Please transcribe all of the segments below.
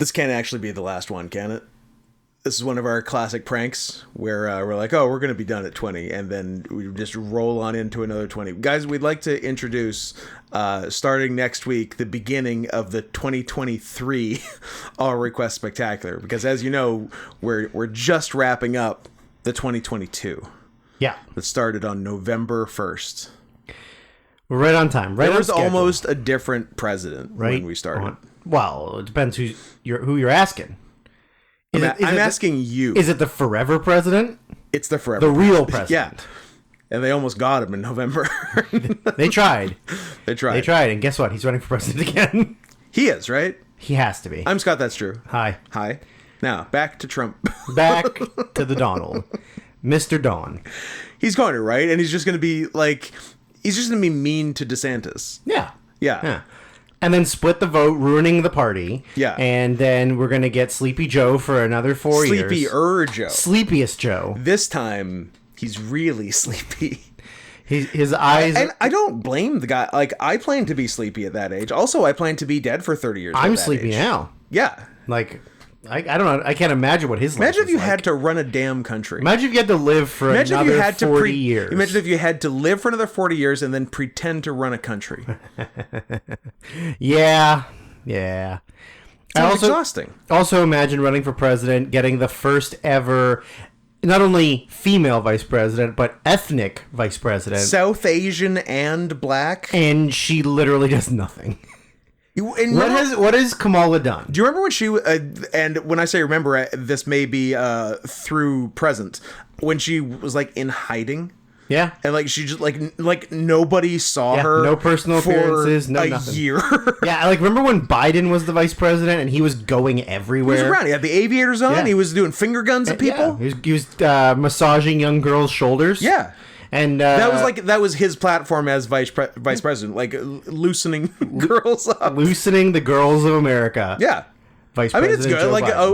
This can't actually be the last one, can it? This is one of our classic pranks where we're like, oh, we're going to be done at 20, and then we just roll on into another 20. Guys, we'd like to introduce, starting next week, the beginning of the 2023 All Request Spectacular, because as you know, we're just wrapping up the 2022. Yeah. That started on November 1st. We're right on time. Right. There was on schedule. almost a different president when we started. Well, it depends who you're asking. I'm asking you. Is it the forever president? It's the forever. The real president. president. Yeah. And they almost got him in November. They tried. They tried. And guess what? He's running for president again. He is, right? He has to be. I'm Scott, that's true. Hi. Now, back to Trump. Back to the Donald. Mr. Don. He's going to, right? And he's just going to be he's just going to be mean to DeSantis. Yeah. And then split the vote, ruining the party. Yeah. And then we're going to get Sleepy Joe for another 4 years. Sleepier Joe. Sleepiest Joe. This time, he's really sleepy. His eyes... And I don't blame the guy. I plan to be sleepy at that age. Also, I plan to be dead for 30 years I'm sleepy age. now. Yeah. I don't know. I can't imagine what his life Imagine if you like. had to run a damn country. Imagine if you had to live for another 40 years. Imagine if you had to live for another 40 years and then pretend to run a country. Yeah. Sounds exhausting. Also imagine running for president, getting the first ever, not only female vice president, but ethnic vice president. South Asian and black. And she literally does nothing. What has Kamala done? Do you remember when she and when I say remember, this may be through present, when she was in hiding? Yeah. And she just nobody saw her. No personal appearances, no nothing. Year. Yeah, remember when Biden was the vice president and he was going everywhere? He was around. He had the aviators on. Yeah. He was doing finger guns at people. Yeah. He was massaging young girls' shoulders. Yeah. And that was his platform as vice president, loosening girls up, loosening the girls of America. Yeah, vice president. I mean, it's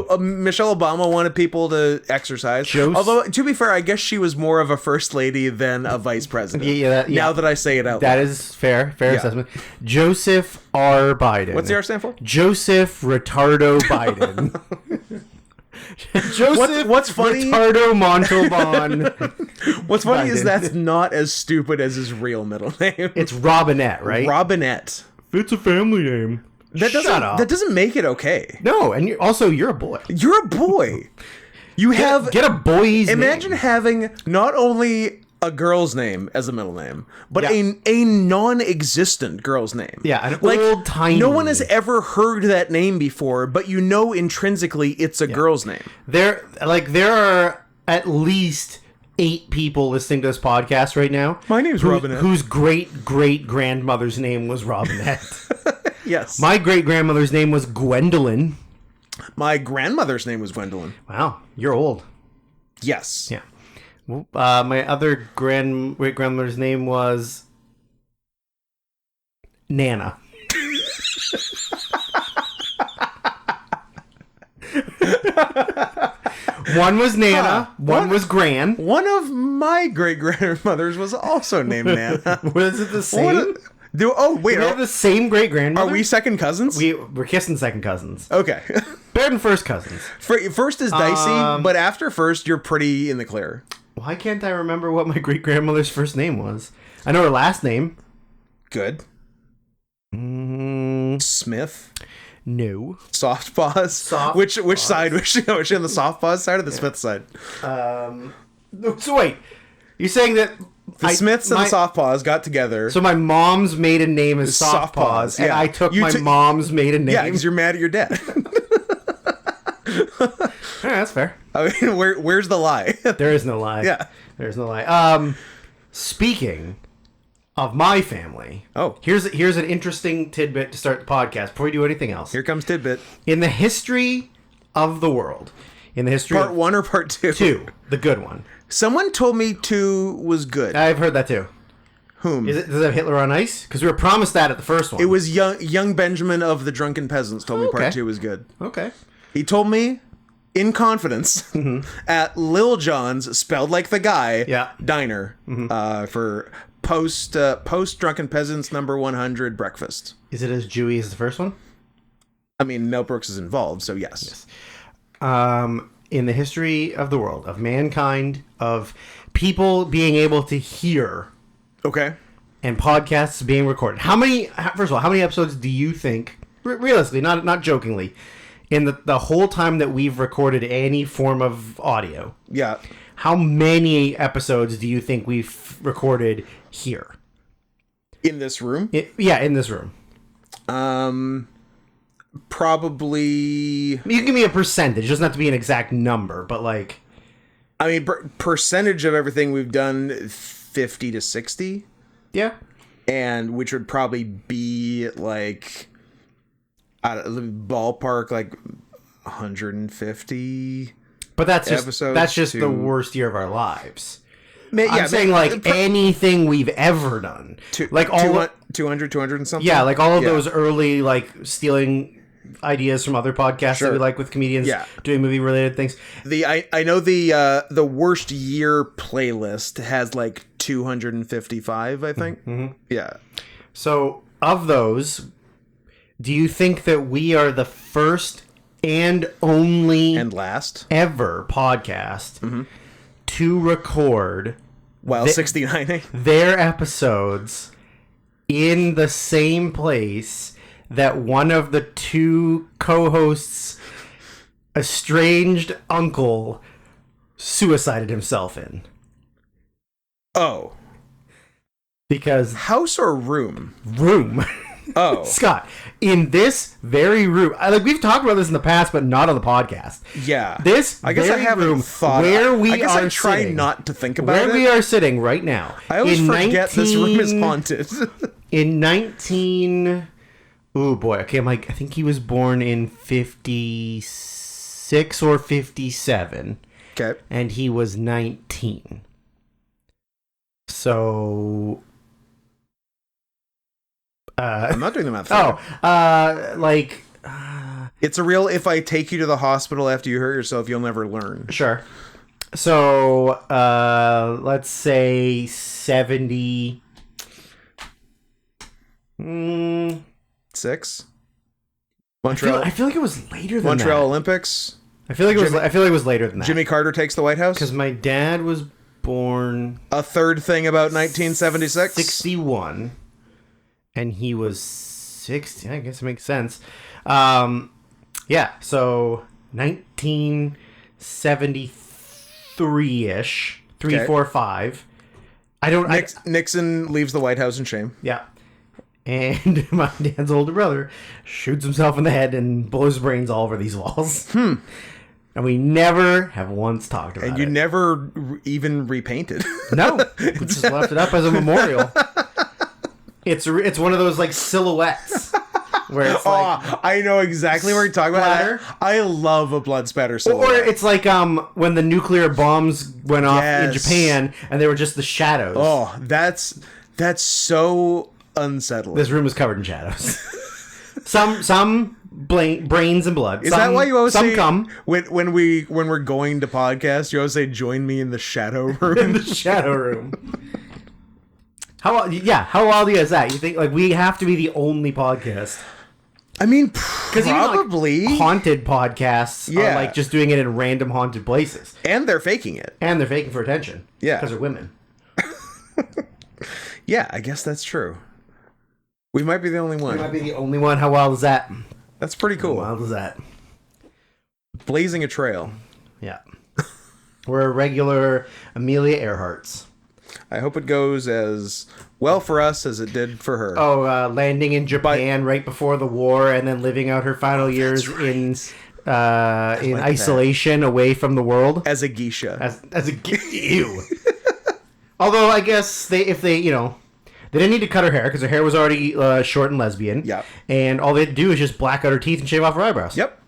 good. Michelle Obama wanted people to exercise. Although, to be fair, I guess she was more of a first lady than a vice president. Now that I say it out loud, that is fair assessment. Joseph R. Biden. What's the R stand for? Joseph Retardo Biden. Joseph what's funny? Ricardo Montalban. What's funny is that's not as stupid as his real middle name. It's Robinette, right? Robinette. It's a family name. That doesn't make it okay. No, and you're a boy. You're a boy. You get a boy's Imagine name. having not only a girl's name as a middle name, but a non-existent girl's name. Yeah, an old tiny. No one has ever heard that name before, but intrinsically it's a girl's name. There are at least 8 people listening to this podcast right now. My name's Robinette. Whose great-great-grandmother's name was Robinette. Yes. My great-grandmother's name was Gwendolyn. My grandmother's name was Gwendolyn. Wow, you're old. Yes. Yeah. My other great-grandmother's name was Nana. One was Nana, one was Gran. One of my great-grandmothers was also named Nana. Was it the same? We have the same great-grandmother? Are we second cousins? We're kissing second cousins. Okay. Better than first cousins. First is dicey, but after first, you're pretty in the clear. Why can't I remember what my great-grandmother's first name was? I know her last name. Good. Smith? No. Soft Paws? Which side was she on? Was she on the Soft Paws side or the Smith side? So wait. You're saying that the Smiths and the Soft Paws got together. So my mom's maiden name is Soft Paws, and I took my mom's maiden name. Yeah, because you're mad at your dad. Yeah, that's fair. I mean, where's the lie? There is no lie. Yeah. There's no lie. Speaking of my family. Oh. Here's an interesting tidbit to start the podcast before we do anything else. Here comes tidbit. In the history of the world. In the history Part 1 or part 2? 2. The good one. Someone told me 2 was good. I've heard that too. Whom? Does it have Hitler on Ice? Because we were promised that at the first one. It was young Benjamin of the Drunken Peasants told me part 2 was good. Okay. He told me in confidence at Lil John's, spelled like the guy, diner for post Drunken Peasants number 100 breakfast. Is it as Jewy as the first one? I mean, Mel Brooks is involved, so yes. In the history of the world, of mankind, of people being able to hear Okay. and podcasts being recorded. First of all, how many episodes do you think, realistically, not jokingly, in the whole time that we've recorded any form of audio, Yeah. how many episodes do you think we've recorded here? In this room? In this room. Probably. You can give me a percentage. It doesn't have to be an exact number, but like... I mean, percentage of everything we've done, 50 to 60. Yeah. And which would probably be like, ballpark, like 150. But that's episodes just the worst year of our lives. Yeah, I'm saying like anything we've ever done. Like all 200 and something? Yeah, like all of those early like stealing ideas from other podcasts that we like with comedians doing movie related things. I know the worst year playlist has like 255, I think. Mm-hmm. Yeah. So of those, do you think that we are the first and only and last ever podcast to record while 69ing their episodes in the same place that one of the two co-hosts' estranged uncle suicided himself in? Oh. Because... House or room? Room. Oh. Scott, in this very room... we've talked about this in the past, but not on the podcast. Yeah. This I guess very I haven't room thought... where we I guess are I try sitting, not to think about where we are sitting right now. I always forget this room is haunted. In 19... Oh boy, okay, I think he was born in 56 or 57. Okay. And he was 19. So... I'm not doing the math. It's a real, if I take you to the hospital after you hurt yourself, you'll never learn. Sure. So, let's say 70... 6. Montreal. I feel like it was later than Montreal that. Olympics. I feel like it was later than that. Jimmy Carter takes the White House. Because my dad was born... A third thing about 1976? 61. And he was 60. I guess it makes sense. Yeah, so 1973-ish. 3, 4, 5. Nixon leaves the White House in shame. Yeah. And my dad's older brother shoots himself in the head and blows his brains all over these walls. And we never have once talked about it. And you never even repainted. No. We just left it up as a memorial. It's one of those like silhouettes where it's like... I know exactly what you're talking about. I love a blood spatter silhouette. Or it's like when the nuclear bombs went off in Japan and they were just the shadows. Oh, that's so... unsettling. This room is covered in shadows. some brains and blood. Is that why you always say come when we're going to podcast? You always say, "Join me in the shadow room." In the shadow room. How wild is that? You think like we have to be the only podcast? I mean, probably even, like, haunted podcasts are like just doing it in random haunted places, and they're faking it, and they're faking for attention. Yeah, because they're women. Yeah, I guess that's true. We might be the only one. We might be the only one. How wild is that? That's pretty cool. How wild is that? Blazing a trail. Yeah. We're regular Amelia Earharts. I hope it goes as well for us as it did for her. Oh, landing in Japan right before the war and then living out her final years in isolation away from the world. As a geisha. As a ew. Although I guess they didn't need to cut her hair because her hair was already short and lesbian. Yeah. And all they had to do is just black out her teeth and shave off her eyebrows. Yep.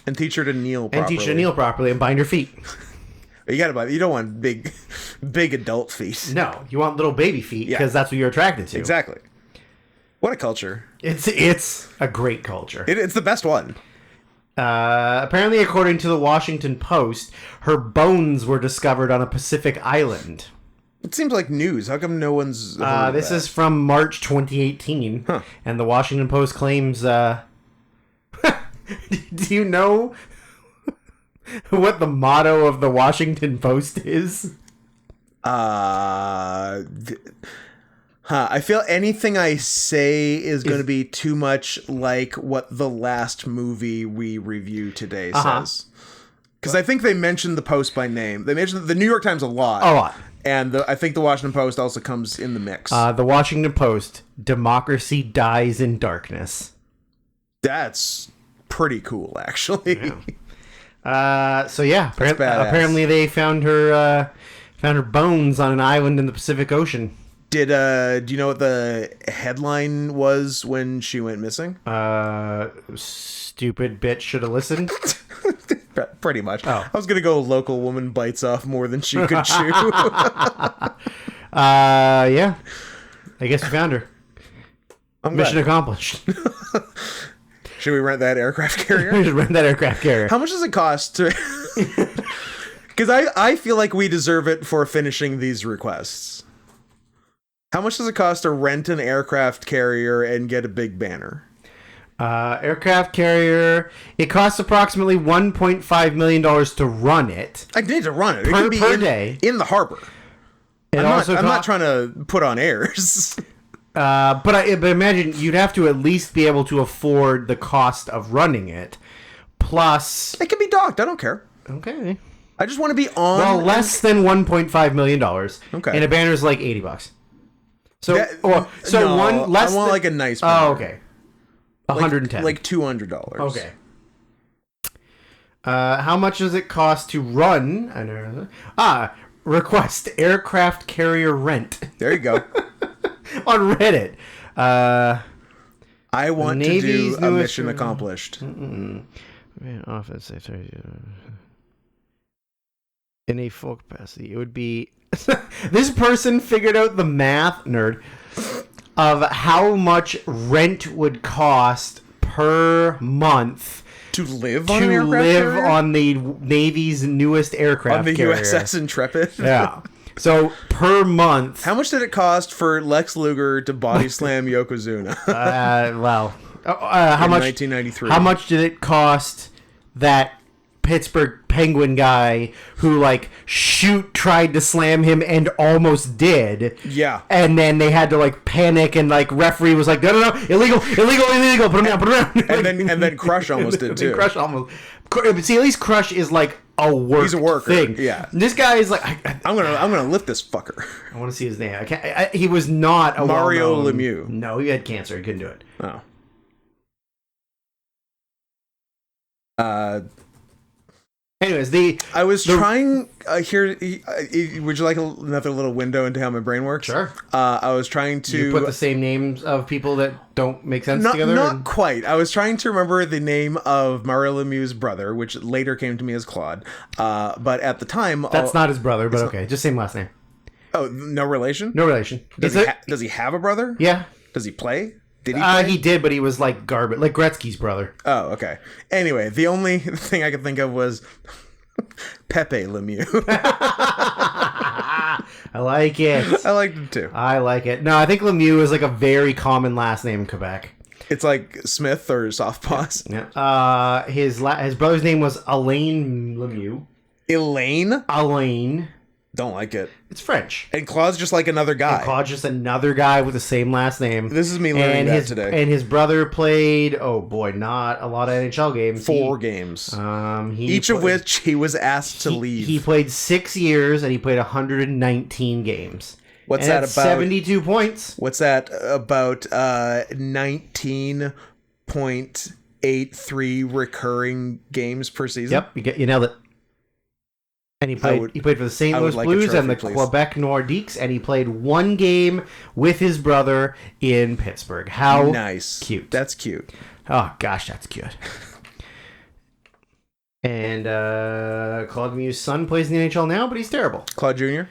And teach her to kneel properly. And bind her feet. You don't want big adult feet. No, you want little baby feet because that's what you're attracted to. Exactly. What a culture. It's a great culture. It's the best one. Apparently, according to the Washington Post, her bones were discovered on a Pacific island. It seems like news. How come no one's... This is from March 2018. Huh. And the Washington Post claims... Do you know what the motto of the Washington Post is? I feel anything I say is going to be too much like what the last movie we review today says. Because I think they mentioned the Post by name. They mentioned the New York Times a lot. A lot. And I think the Washington Post also comes in the mix. The Washington Post, democracy dies in darkness. That's pretty cool, actually. Yeah. Badass. Apparently they found her bones on an island in the Pacific Ocean. Do you know what the headline was when she went missing? Stupid bitch should have listened. Pretty much. Oh. I was gonna go local woman bites off more than she could chew. Yeah. I guess we found her. Mission glad. accomplished. Should we rent that aircraft carrier? We should rent that aircraft carrier. How much does it cost to... Because I feel like we deserve it for finishing these requests. How much does it cost to rent an aircraft carrier and get a big banner? Aircraft carrier. It costs approximately $1.5 million to run it. I need to run it. It Per- could be per day. in the harbor. It I'm not trying to put on airs. But imagine you'd have to at least be able to afford the cost of running it. Plus... It can be docked. I don't care. Okay. I just want to be on... Well, less than $1.5 million. Okay. And a banner's like $80. So, no, less I want than, like a nice banner. Oh, okay. 110. Like $200. Okay. How much does it cost to run? Request aircraft carrier rent. There you go. On Reddit. I want to Navy's do a newest- mission accomplished. Office in a full capacity. It would be... This person figured out the math, nerd, of how much rent would cost per month To live on an to aircraft live carrier? on the Navy's newest aircraft On the carrier. USS Intrepid? Yeah. So, per month... How much did it cost for Lex Luger to body slam Yokozuna how in much? 1993? How much did it cost that Pittsburgh Penguin guy who tried to slam him and almost did? Yeah. And then they had to panic and referee was like, no, illegal, put him down. And then Crush almost did too. Crush almost. But see, at least Crush is a work. He's a worker, thing. yeah. This guy is I'm gonna lift this fucker. I want to see his name. I can't. He was not a Mario well-known- Lemieux. No, he had cancer. He couldn't do it. Oh. Anyways, I was trying here. Would you like another little window into how my brain works? Sure. I was trying to you put the same names of people that don't make sense not together. quite. I was trying to remember the name of Mario Lemieux's brother, which later came to me as Claude. But at the time, That's not his brother, but okay, just same last name. Oh, no relation. No relation. Does he have a brother? Yeah. Does he play? Did he play? He did, but he was garbage, like Gretzky's brother. Oh, okay. Anyway, the only thing I could think of was Pepe Lemieux. I like it. I liked it too. I like it. No, I think Lemieux is a very common last name in Quebec. It's like Smith or Softpaws. Yeah. His brother's name was Alain Lemieux. Elaine? Alain. Don't like it. It's French. And Claude's just like another guy. Claude's just another guy with the same last name. This is me learning that today. And his brother played, not a lot of NHL games. 4 games. Each of which he was asked to leave. He played 6 years and he played 119 games. What's and that that's about? 72 points. What's that about 19.83 recurring games per season? Yep, you nailed it. And he played for the St. Louis Blues and the Quebec Nordiques, and he played 1 game with his brother in Pittsburgh. How nice. Cute. That's cute. Oh, gosh, that's cute. And Claude Lemieux's son plays in the NHL now, but he's terrible. Claude Jr.?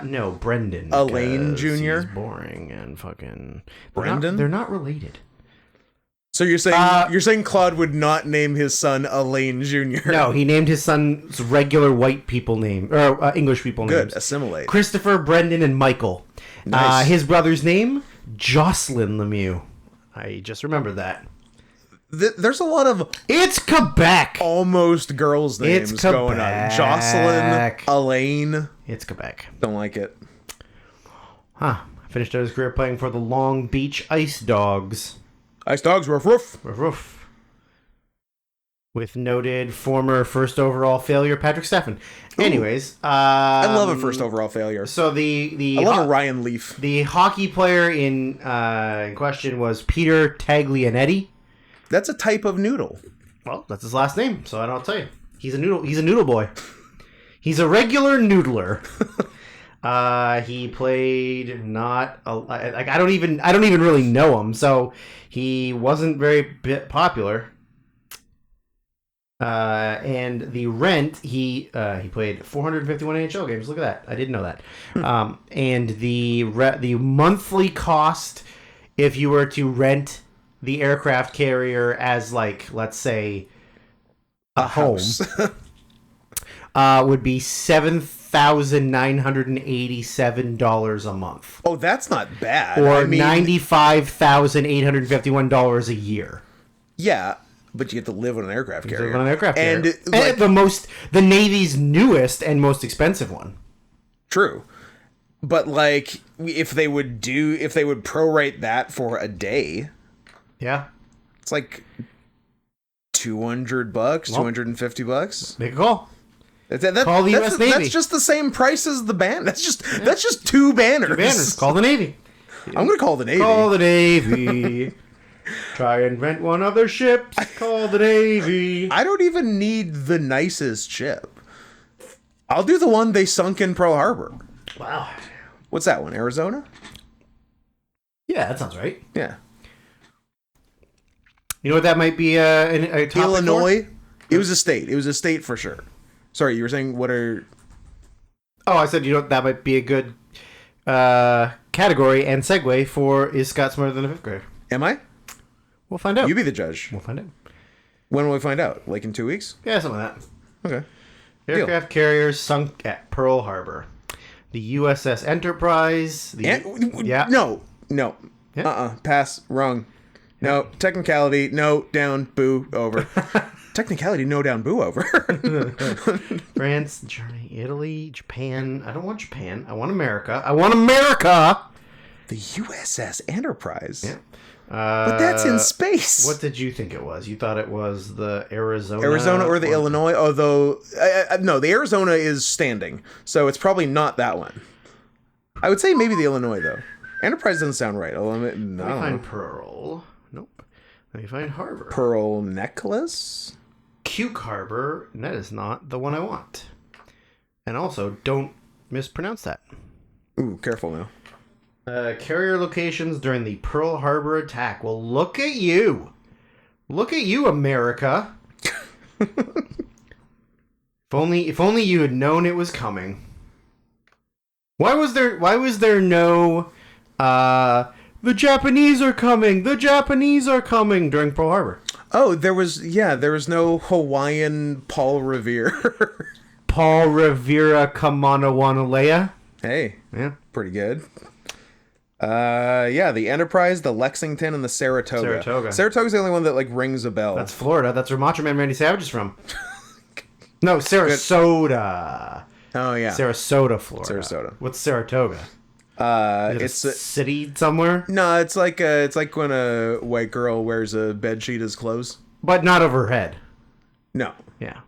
No, Brendan. Alain Jr.? He's boring and fucking... Brendan? They're not related. So you're saying Claude would not name his son Alain Jr.? No, he named his son's regular white people name, or English people names. Good, assimilate. Christopher, Brendan, and Michael. Nice. His brother's name, Jocelyn Lemieux. I just remembered that. There's a lot of It's Quebec. almost girls' names It's going on. Quebec. Jocelyn, Elaine. It's Quebec. Don't like it. Huh. Finished out his career playing for the Long Beach Ice Dogs. Ice Dogs, roof, roof. Roof, roof. With noted former first overall failure Patrick Steffen. Anyways, I love a first overall failure. So the I love a Ryan Leaf. The hockey player in question was Peter Taglianetti. That's a type of noodle. Well, that's his last name, so I don't tell you. He's a noodle. He's a noodle boy. He's a regular noodler. He played I don't even really know him, so he wasn't very popular. And the rent, he played 451 NHL games. Look at that. I didn't know that. And the monthly cost, if you were to rent the aircraft carrier as, like, let's say a home, would be $7,987 a month. Oh, that's not bad. Or $95,851 a year. Yeah. But you get to live on an aircraft carrier. And the Navy's newest and most expensive one. True. But like, if they would prorate that for a day, yeah, it's like $200, $250. Make a call. Call the U.S. Navy. That's just the same price as the band. That's just two banners. Two banners. Call the Navy. I'm gonna call the Navy. Call the Navy. Try and rent one of their ships. Call the Navy. I don't even need the nicest ship. I'll do the one they sunk in Pearl Harbor. Wow. What's that one? Arizona? Yeah, that sounds right. Yeah. You know what that might be a topic Illinois? For? It was a state. It was a state for sure. Sorry, you were saying what are... Oh, I said, you know what, that might be a good category and segue for Is Scott Smarter Than a Fifth Grader? Am I? We'll find out. You be the judge. We'll find out. When will we find out? Like in 2 weeks? Yeah, something like that. Okay. Aircraft carriers sunk at Pearl Harbor. The USS Enterprise. Yeah. No. Yeah. Pass. Wrong. No. Technicality. No. Down. Boo. Over. Technicality. No. Down. Boo. Over. France, Germany, Italy, Japan. I don't want Japan. I want America. I want America! The USS Enterprise? Yeah. But that's in space. What did you think it was? You thought it was the Arizona or the Illinois? Although, no, the Arizona is standing, so it's probably not that one. I would say maybe the Illinois, though. Enterprise doesn't sound right. Let me find Pearl. Nope. Let me find Harbor. Pearl Necklace? Cuke Harbor. That is not the one I want. And also, don't mispronounce that. Ooh, careful now. Carrier locations during the Pearl Harbor attack. Well, look at you. Look at you, America. If only you had known it was coming. Why was there no the Japanese are coming during Pearl Harbor? Oh, there was no Hawaiian Paul Revere. Paul Revere Kamanawanalea. Hey. Yeah. Pretty good. The Enterprise, the Lexington, and the Saratoga. Saratoga's the only one that like rings a bell. That's Florida. That's where Macho Man Randy Savage is from. No, Sarasota. Oh yeah, Sarasota, Florida. Sarasota. What's Saratoga? It's a city somewhere. No, it's like when a white girl wears a bedsheet as clothes, but not over her head. No. Yeah.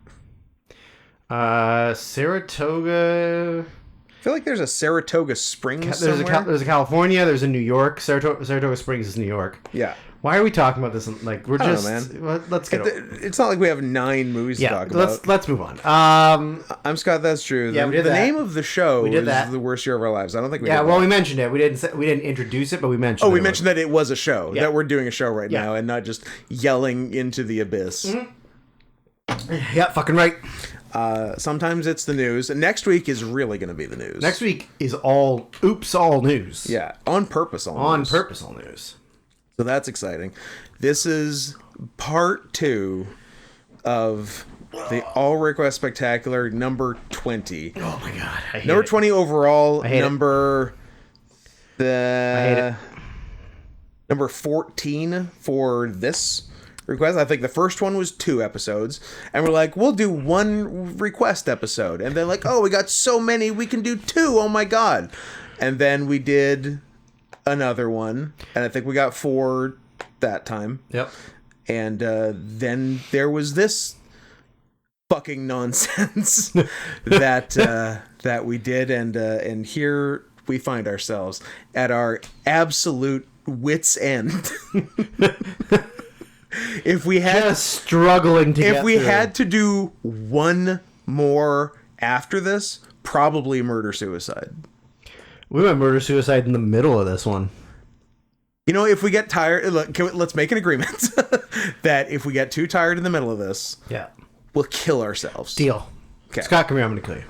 Saratoga. I feel like there's a Saratoga Springs somewhere. There's a California. There's a New York. Saratoga Springs is New York. Yeah. Why are we talking about this? Like we're just. Man. Let's get. It's not like we have 9 movies to talk about. Let's move on. I'm Scott. That's true. Yeah, we did that. The name of the show is that. The Worst Year of Our Lives. I don't think we. Yeah, well, we mentioned it. We didn't introduce it, but we mentioned. Oh, we mentioned that it was a show. Yeah. That we're doing a show right now, and not just yelling into the abyss. Mm-hmm. Yeah, fucking right. Sometimes it's the news. Next week is really going to be the news. Next week is all news. Yeah, on purpose all news. On purpose all news. So that's exciting. This is part 2 of the All Request Spectacular number 20. Oh my god. I hate number it. 20 overall. I hate number I hate it. number 14 for this requests. I think the first one was 2 episodes, and we're like, we'll do 1 request episode, and then like, oh, we got so many, we can do 2. Oh my god! And then we did another one, and I think we got 4 that time. Yep. And then there was this fucking nonsense that we did, and here we find ourselves at our absolute wits' end. If we had Just struggling to get if we through. had to do one more after this, probably murder suicide. We went murder suicide in the middle of this one. You know, if we get tired, look, let's make an agreement that if we get too tired in the middle of this, Yeah. we'll kill ourselves. Deal. Okay. Scott, come here. I'm going to kill you.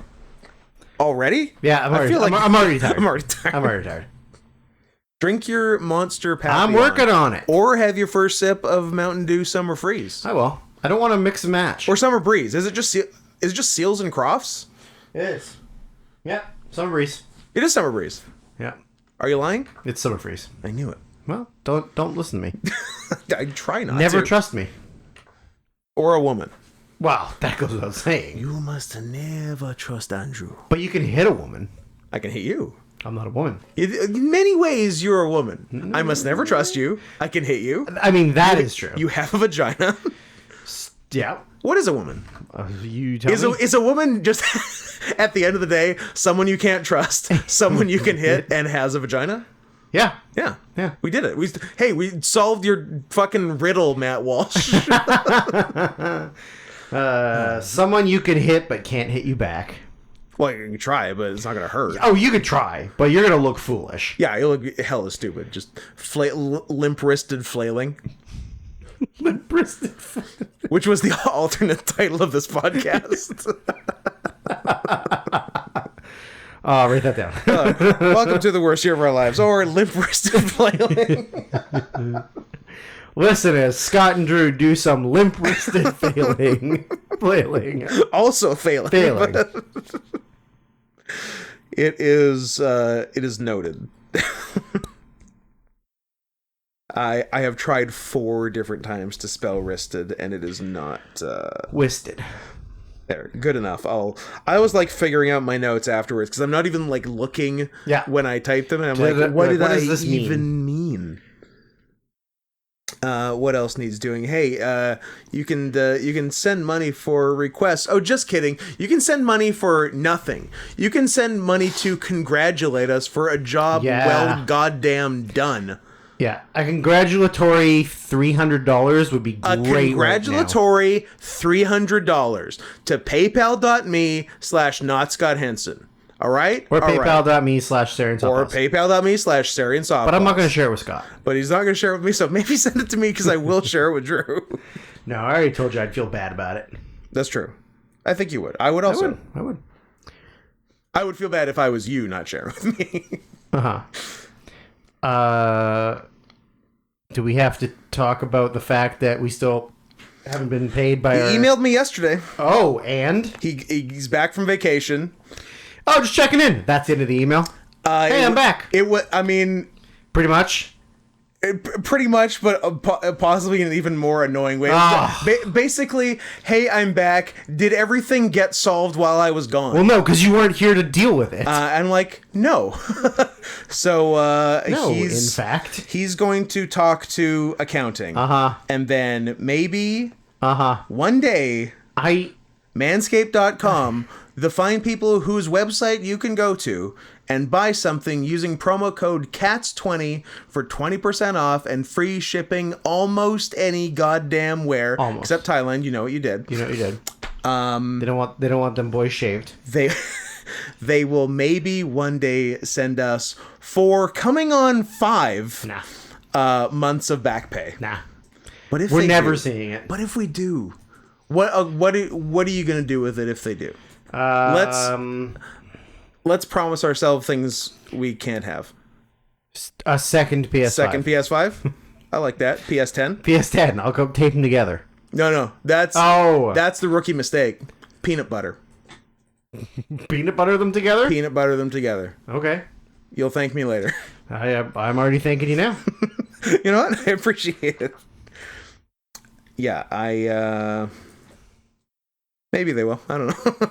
Already? Yeah, I'm I already, feel like I'm already tired. I'm already tired. I'm already tired. Drink your Monster Papillon. I'm working on it. Or have your first sip of Mountain Dew Summer Freeze. I will. I don't want to mix and match. Or Summer Breeze. Is it just Seals and Crofts? It is. Yeah. Summer breeze. It is Summer Breeze. Yeah. Are you lying? It's summer freeze. I knew it. Well, don't listen to me. I try not Never to. trust me. Or a woman. Wow, that goes without saying. You must never trust Andrew. But you can hit a woman. I can hit you. I'm not a woman. In many ways, you're a woman. I must never trust you. I can hit you. I mean, that is true. You have a vagina. Yeah. What is a woman? You tell me. Is a woman just, at the end of the day, someone you can't trust, someone you can hit, and has a vagina? Yeah. Yeah. Yeah. We did it. We solved your fucking riddle, Matt Walsh. Someone you can hit but can't hit you back. Well, you can try, but it's not going to hurt. Oh, you could try, but you're going to look foolish. Yeah, you look hella stupid. Just limp-wristed flailing. Limp-wristed. Which was the alternate title of this podcast. Oh, write that down. Welcome to the worst year of our lives, or limp-wristed flailing. Listen as Scott and Drew do some limp-wristed flailing. Also failing. Failing. It is noted. I have tried 4 different times to spell wristed, and it is not Wisted. there. Good enough. I was like figuring out my notes afterwards because I'm not even like looking when I type them, and I'm like, what did I even mean? What else needs doing? Hey, you can send money for requests. Oh, just kidding. You can send money for nothing. You can send money to congratulate us for a job well goddamn done. Yeah, a congratulatory $300 would be great. A congratulatory $300 to paypal.me/NotScottHenson. All right? Or All right. paypal.me/Sarian Or paypal.me/Sarian. But I'm not going to share it with Scott. But he's not going to share it with me, so maybe send it to me because I will share it with Drew. No, I already told you I'd feel bad about it. That's true. I think you would. I would also. I would. I would feel bad if I was you not sharing with me. Do we have to talk about the fact that we still haven't been paid by He emailed me yesterday. Oh, and? He's back from vacation. Oh, just checking in. That's the end of the email. Hey, I'm back. It was. I mean, Pretty much. pretty much, but possibly in an even more annoying way. Basically, hey, I'm back. Did everything get solved while I was gone? Well, no, because you weren't here to deal with it. I'm like, no. So no, in he's fact. he's going to talk to accounting. And then maybe one day Manscaped.com, the fine people whose website you can go to and buy something using promo code CATS20 for 20% off and free shipping almost any goddamn where. Almost. Except Thailand, you know what you did. You know what you did. They don't want them boys shaved. They will maybe one day send us for coming on 5 months of back pay. Nah. But if We're never seeing it. But if we do, what are you gonna do with it if they do? Let's promise ourselves things we can't have. A second PS5. Second PS5. I like that. PS10. PS10. I'll go tape them together. No. That's the rookie mistake. Peanut butter. Peanut butter them together? Peanut butter them together. Okay. You'll thank me later. I'm already thanking you now. You know what? I appreciate it. Yeah, maybe they will. I don't know.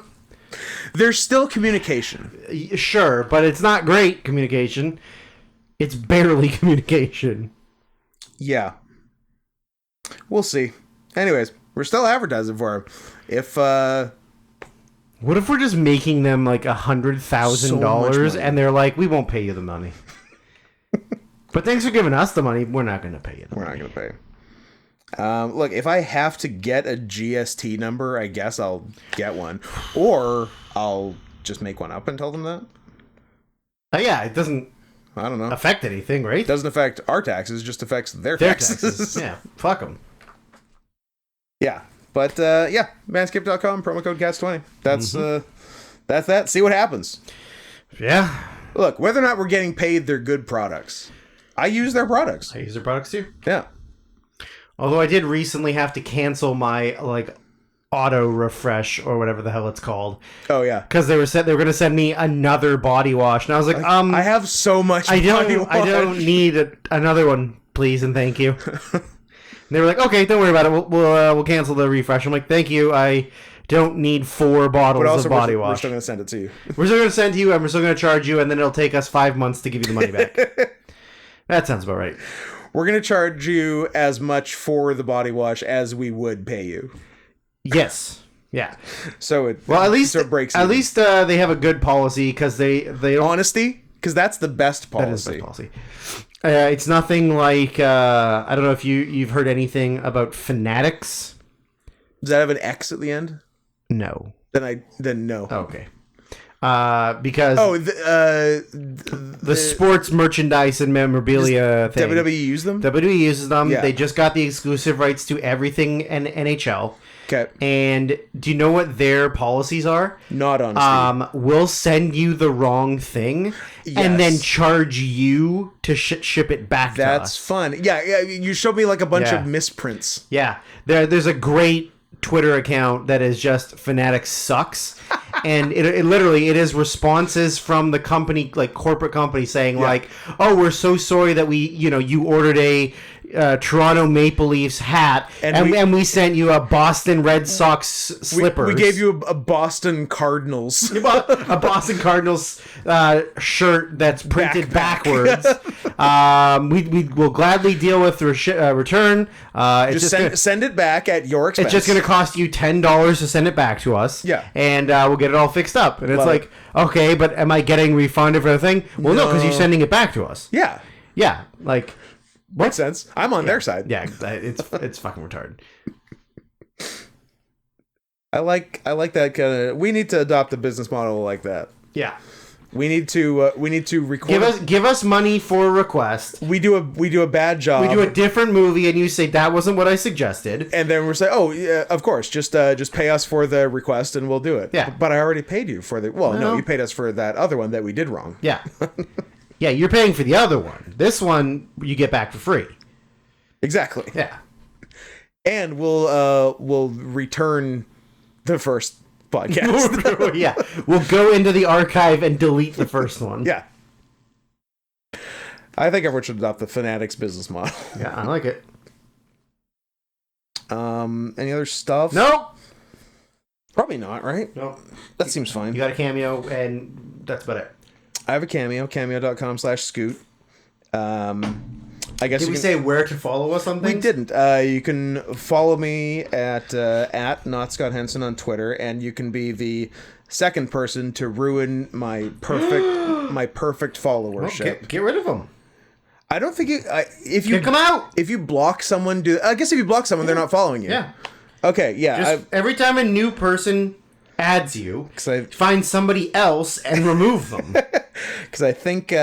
There's still communication. Sure, but it's not great communication. It's barely communication. Yeah. We'll see. Anyways, we're still advertising for them. If What if we're just making them like $100,000 money. and they're like, we won't pay you the money. But thanks for giving us the money. We're not going to pay you the we're money. not going to pay. Look, if I have to get a GST number, I guess I'll get one. Or I'll just make one up and tell them that. Yeah, it doesn't I don't know. affect anything, right? It doesn't affect our taxes, just affects their Their taxes. taxes. Yeah, fuck them. Yeah. But, yeah, manscaped.com, promo code CATS20. That's that. See what happens. Yeah. Look, whether or not we're getting paid, they're good products. I use their products. I use their products too. Yeah. Although I did recently have to cancel my like auto refresh or whatever the hell it's called Oh, yeah. because they were going to send me another body wash, and I was like, I have so much I body don't wash. need another one, please and thank you. And they were like, okay, don't worry about it. We'll cancel the refresh. I'm like, thank you. I don't need 4 bottles But also, of body we're wash. still going to send it to you. We're still going to send to you, and we're still going to charge you, and then it'll take us 5 months to give you the money back. That sounds about right. We're going to charge you as much for the body wash as we would pay you. Yes. Yeah. So it Well, at least it breaks. at even. least they have a good policy because they don't. Honesty, because that's the best policy. That is the best policy. It's nothing like I don't know if you've heard anything about Fanatics. Does that have an X at the end? No. Then no. Okay. Because the sports merchandise and memorabilia thing. WWE use them. WWE uses them. Yeah. They just got the exclusive rights to everything in NHL. Okay, And do you know what their policies are? not honesty. We'll send you the wrong thing and then Yes. charge you to ship it back to That's us. fun. Yeah. You showed me like a bunch Yeah. of misprints. Yeah, there's a great Twitter account that is just Fanatics sucks, and it literally it is responses from the company, like corporate company, saying like, oh, we're so sorry that you ordered a Toronto Maple Leafs hat and we sent you a Boston Red Sox slippers. We gave you a Boston Cardinals. a Boston Cardinals shirt that's printed Backpack. backwards. We will gladly deal with the return. It's Just send it back at your expense. It's just going to cost you $10 to send it back to us. Yeah. And we'll get it all fixed up. And it's Love like, okay, but am I getting refunded for the thing? Well, no, because you're sending it back to us. Yeah. Yeah. Like, Makes sense. I'm on their side. yeah, it's fucking retarded. I like that kind of. We need to adopt a business model like that. Yeah. We need to record. Give us money for a request. We do a bad job. We do a different movie, and you say that wasn't what I suggested. and then we're saying, oh, yeah, of course, just pay us for the request and we'll do it. Yeah. But I already paid you for the. Well, no, No. you paid us for that other one that we did wrong. Yeah. Yeah, you're paying for the other one. This one you get back for free. Exactly. Yeah. And we'll return the first podcast. Yeah. We'll go into the archive and delete the first one. Yeah. I think everyone should adopt the Fanatics business model. Yeah, I like it. Any other stuff? Nope. Probably not, right? Nope. That seems fine. You got a cameo, and that's about it. I have a Cameo, cameo.com/scoot. I guess Did we say where to follow us on we things? didn't. You can follow me at not Scott Henson on Twitter, and you can be the second person to ruin my perfect followership. Get rid of them. I don't think if you Kick them out. if you block someone, I guess if you block someone, they're not following you. Yeah. Okay. Yeah. Just every time a new person adds you, I find somebody else and remove them. because I think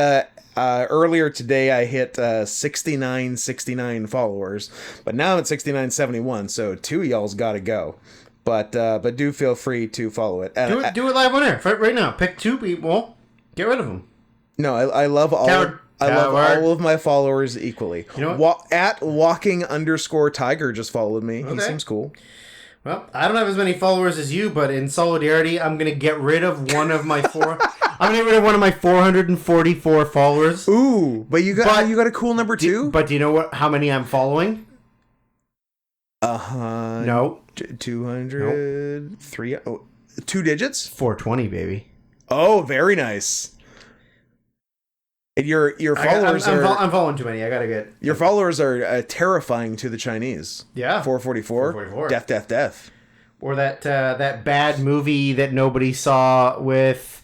earlier today I hit 69 followers, but now I'm at 6971. So 2 of y'all's got to go. But do feel free to follow it. Do it live on air right now. Pick 2 people. Get rid of them. No, I love all. Coward. I love Coward. all of my followers equally. You know what? At walking_tiger just followed me. He Okay. seems cool. Well, I don't have as many followers as you, but in solidarity, I'm gonna get rid of one of my I'm gonna get rid of one of my 444 followers. Ooh, but you got a cool number 2. But do you know how many I'm following? No. 200, 2 digits? 420, baby. Oh, very nice. And your followers I'm following too many. I gotta get... Your followers are terrifying to the Chinese. Yeah. 444. 444. Death, death, death. Or that bad movie that nobody saw with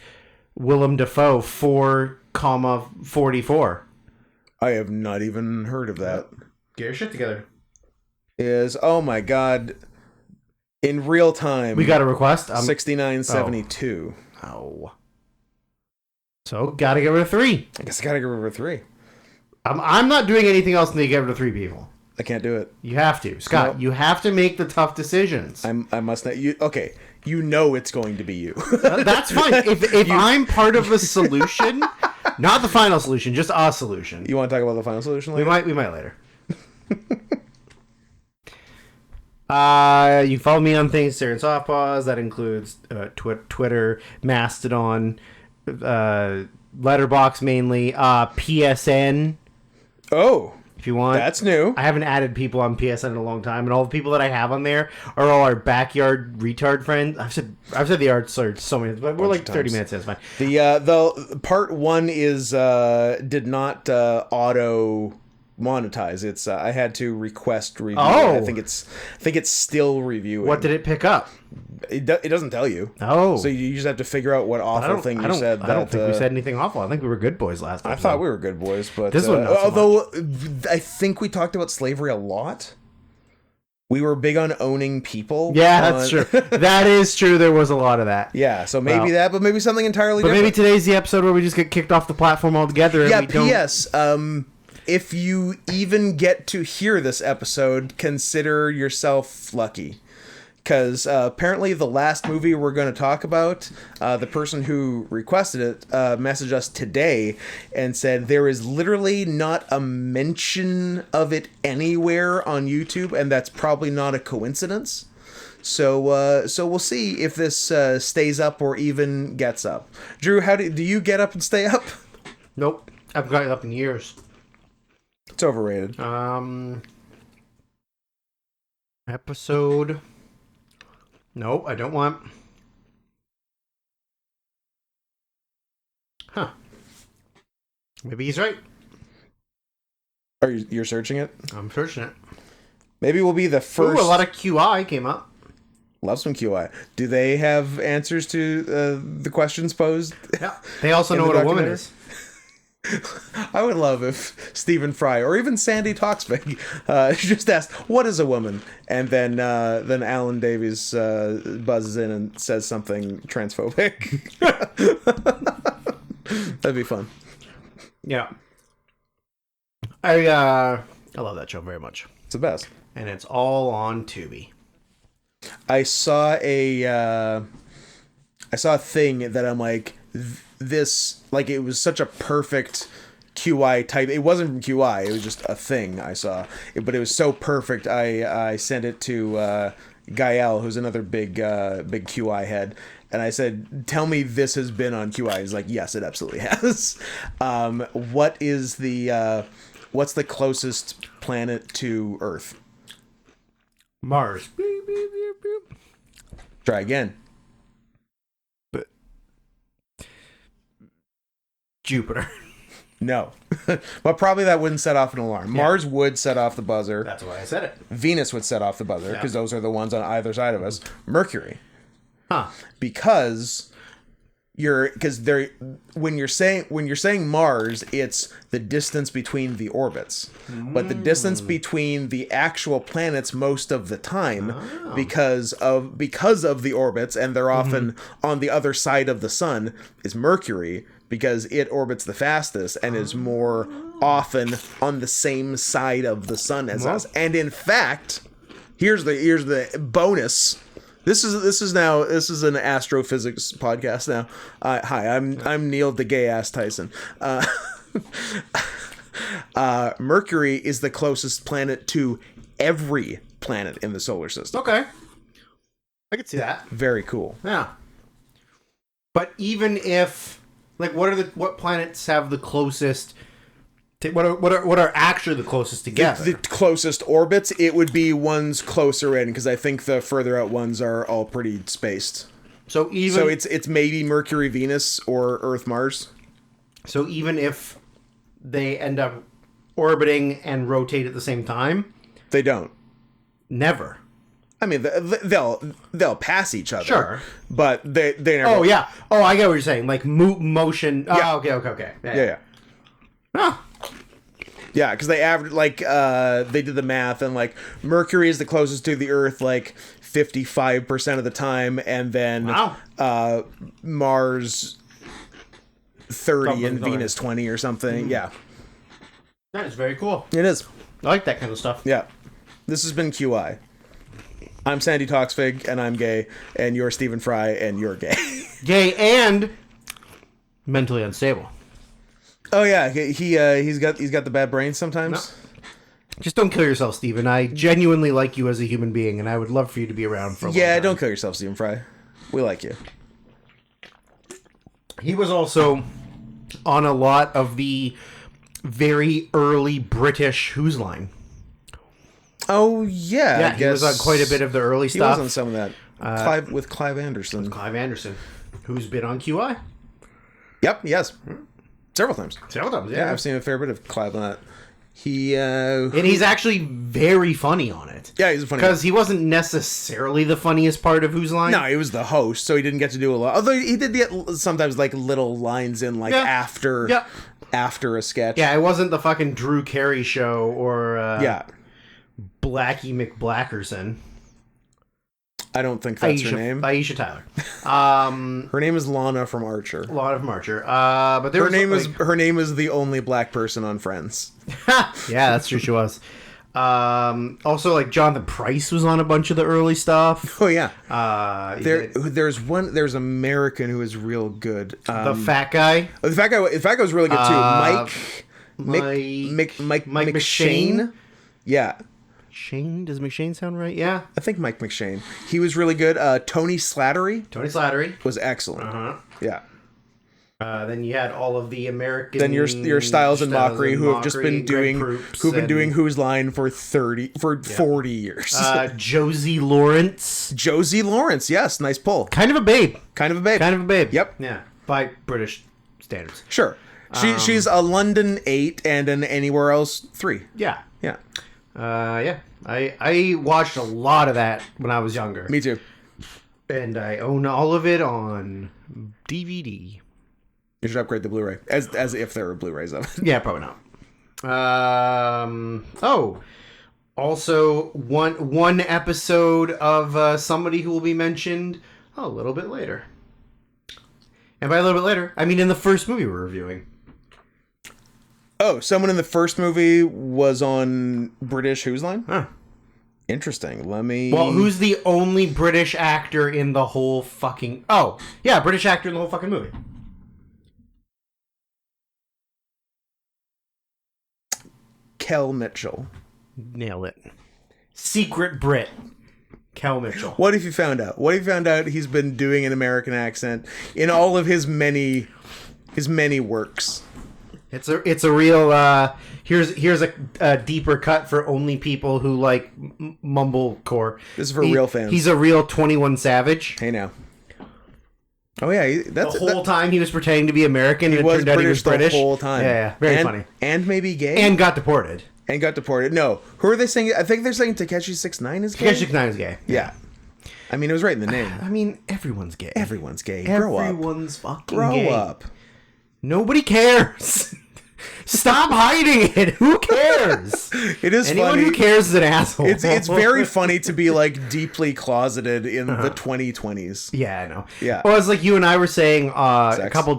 Willem Dafoe, 4,44. I have not even heard of that. Get your shit together. Oh my god. In real time. We got a request. 6972. Oh. So, gotta get rid of 3. I guess I gotta get rid of 3. I'm not doing anything else until you get rid of 3 people. I can't do it. You have to. Scott, Nope. you have to make the tough decisions. I must not. Okay. You know it's going to be you. That's fine. If I'm part of a solution, not the final solution, just a solution. You want to talk about the final solution later? We might later. You can follow me on things, Sarah and Softpaws. That includes Twitter, Mastodon, Letterbox mainly, PSN. Oh, if you want. that's new. I haven't added people on PSN in a long time, and all the people that I have on there are all our backyard retard friends. I've said the art search so many, but we're like 30 minutes in. It's fine. The part 1 is did not auto monetize. It's I had to request review. Oh. I think it's still reviewing. What did it pick up? It doesn't tell you. Oh, So you just have to figure out what awful thing you said. I don't think we said anything awful. I think we were good boys last time. I thought we were good boys, but This one not so although I think we talked about slavery a lot. We were big on owning people. Yeah, that's true. That is true. There was a lot of that. Yeah, so maybe Well, but maybe something entirely But different. maybe today's the episode where we just get kicked off the platform altogether. And Yeah, we don't... P.S. If you even get to hear this episode, consider yourself lucky. Because apparently the last movie we're going to talk about, the person who requested it messaged us today and said there is literally not a mention of it anywhere on YouTube, and that's probably not a coincidence. So we'll see if this stays up or even gets up. Drew, how do you get up and stay up? Nope. I haven't gotten it up in years. It's overrated. Episode... Nope, I don't want... Huh. Maybe he's right. You're searching it? I'm searching it. Maybe we'll be the first. Ooh, a lot of QI came up. Love some QI. Do they have answers to the questions posed? Yeah. They also know what a woman is. I would love if Stephen Fry or even Sandy Toksvig just asked, "What is a woman?" And then Alan Davies buzzes in and says something transphobic. That'd be fun. Yeah. I love that show very much. It's the best. And it's all on Tubi. I saw a thing that I'm like, this, like, it was such a perfect QI type. It wasn't from QI. It was just a thing I saw. But it was so perfect. I sent it to Gael, who's another big QI head. And I said, tell me this has been on QI. He's like, yes, it absolutely has. What's the closest planet to Earth? Mars. Try again. Jupiter. No. But probably that wouldn't set off an alarm. Yeah. Mars would set off the buzzer. That's why I said it. Venus would set off the buzzer because Yeah. those are the ones on either side of us. Mercury. Huh. Because when you're saying Mars, it's the distance between the orbits. But the distance between the actual planets most of the time, because of the orbits, and they're often on the other side of the sun, is Mercury, because it orbits the fastest and is more often on the same side of the sun as us. And in fact, here's the bonus. This is an astrophysics podcast now. Hi, I'm Neil deGay Ass Tyson. Mercury is the closest planet to every planet in the solar system. Okay. I could see that. Very cool. Yeah. But even if, like, what planets have the closest What are actually the closest together? The closest orbits, it would be ones closer in, because I think the further out ones are all pretty spaced. So it's maybe Mercury, Venus, or Earth, Mars. So even if they end up orbiting and rotate at the same time, they don't. Never. I mean, they'll pass each other. Sure, but they never. Oh yeah. Oh, I get what you're saying. Like motion. Oh, yeah. Okay. Yeah. Oh. Yeah, because they average they did the math, and like Mercury is the closest to the Earth 55% of the time, and then Mars 30 and Venus 20 or something. Yeah, that is very cool. It is. I like that kind of stuff. Yeah, this has been QI. I'm Sandy Toxfig, and I'm gay, and you're Stephen Fry, and you're gay. Gay and mentally unstable. Oh yeah, he's got the bad brains sometimes. No. Just don't kill yourself, Stephen. I genuinely like you as a human being, and I would love for you to be around for a long time. Don't kill yourself, Stephen Fry. We like you. He was also on a lot of the very early British Who's Line. Oh yeah, yeah. He was on quite a bit of the early stuff. He was on some of that. With Clive Anderson. Clive Anderson, who's been on QI. Yep. Yes. Several times. Yeah. I've seen a fair bit of Clive on that. And he's actually very funny on it. Yeah, he's funny. Because he wasn't necessarily the funniest part of Who's Line. No, he was the host, so he didn't get to do a lot. Although he did get sometimes little lines in after a sketch. Yeah, it wasn't the fucking Drew Carey show or Blackie McBlackerson. I don't think that's her name. Aisha Tyler. Her name is Lana from Archer. Lana from Archer. But her name is the only black person on Friends. Yeah, that's true. She was. Also, Jonathan Pryce was on a bunch of the early stuff. Oh yeah. There's American who is real good. The fat guy. The fat guy was really good too. Mike McShane. Yeah. Shane? Does McShane sound right? Yeah. I think Mike McShane. He was really good. Tony Slattery. Was excellent. Uh-huh. Yeah. Then you had all of the American. Then your Styles and Mockery, who have just been doing Who's Line for 40 years. Josie Lawrence. Josie Lawrence, yes, nice pull. Kind of a babe. Yep. Yeah, by British standards. Sure. She's a London 8 and an anywhere else 3. Yeah. Yeah. Yeah. I watched a lot of that when I was younger. Me too. And I own all of it on DVD. You should upgrade the Blu-ray, as if there were Blu-rays of it. Yeah, probably not. Also one episode of somebody who will be mentioned a little bit later. And by a little bit later, I mean in the first movie we're reviewing. Oh, someone in the first movie was on British Who's Line? Huh. Interesting. Well, who's the only British actor in the whole fucking... Oh, yeah, British actor in the whole fucking movie. Kel Mitchell. Nail it. Secret Brit. Kel Mitchell. What if you found out? What if you found out he's been doing an American accent in all of his many works? It's a real here's a deeper cut for only people who like mumblecore. This is for real fans. He's a real 21 Savage. Hey now. Oh yeah, the whole time he was pretending to be American. And it turned out he was British the whole time. Yeah, very funny. And maybe gay. And got deported. No, who are they saying? I think they're saying Takeshi 6ix9ine is gay. Takeshi 6ix9ine is gay. Yeah. I mean, it was right in the name. I mean, everyone's gay. Everyone's gay. Grow up. Everyone's fucking Grow gay. up. Nobody cares. Stop hiding it. Who cares? It is Anyone funny. who cares is an asshole. It's very funny to be like deeply closeted in the 2020s. Yeah, I know. Yeah. Well, it's like you and I were saying a couple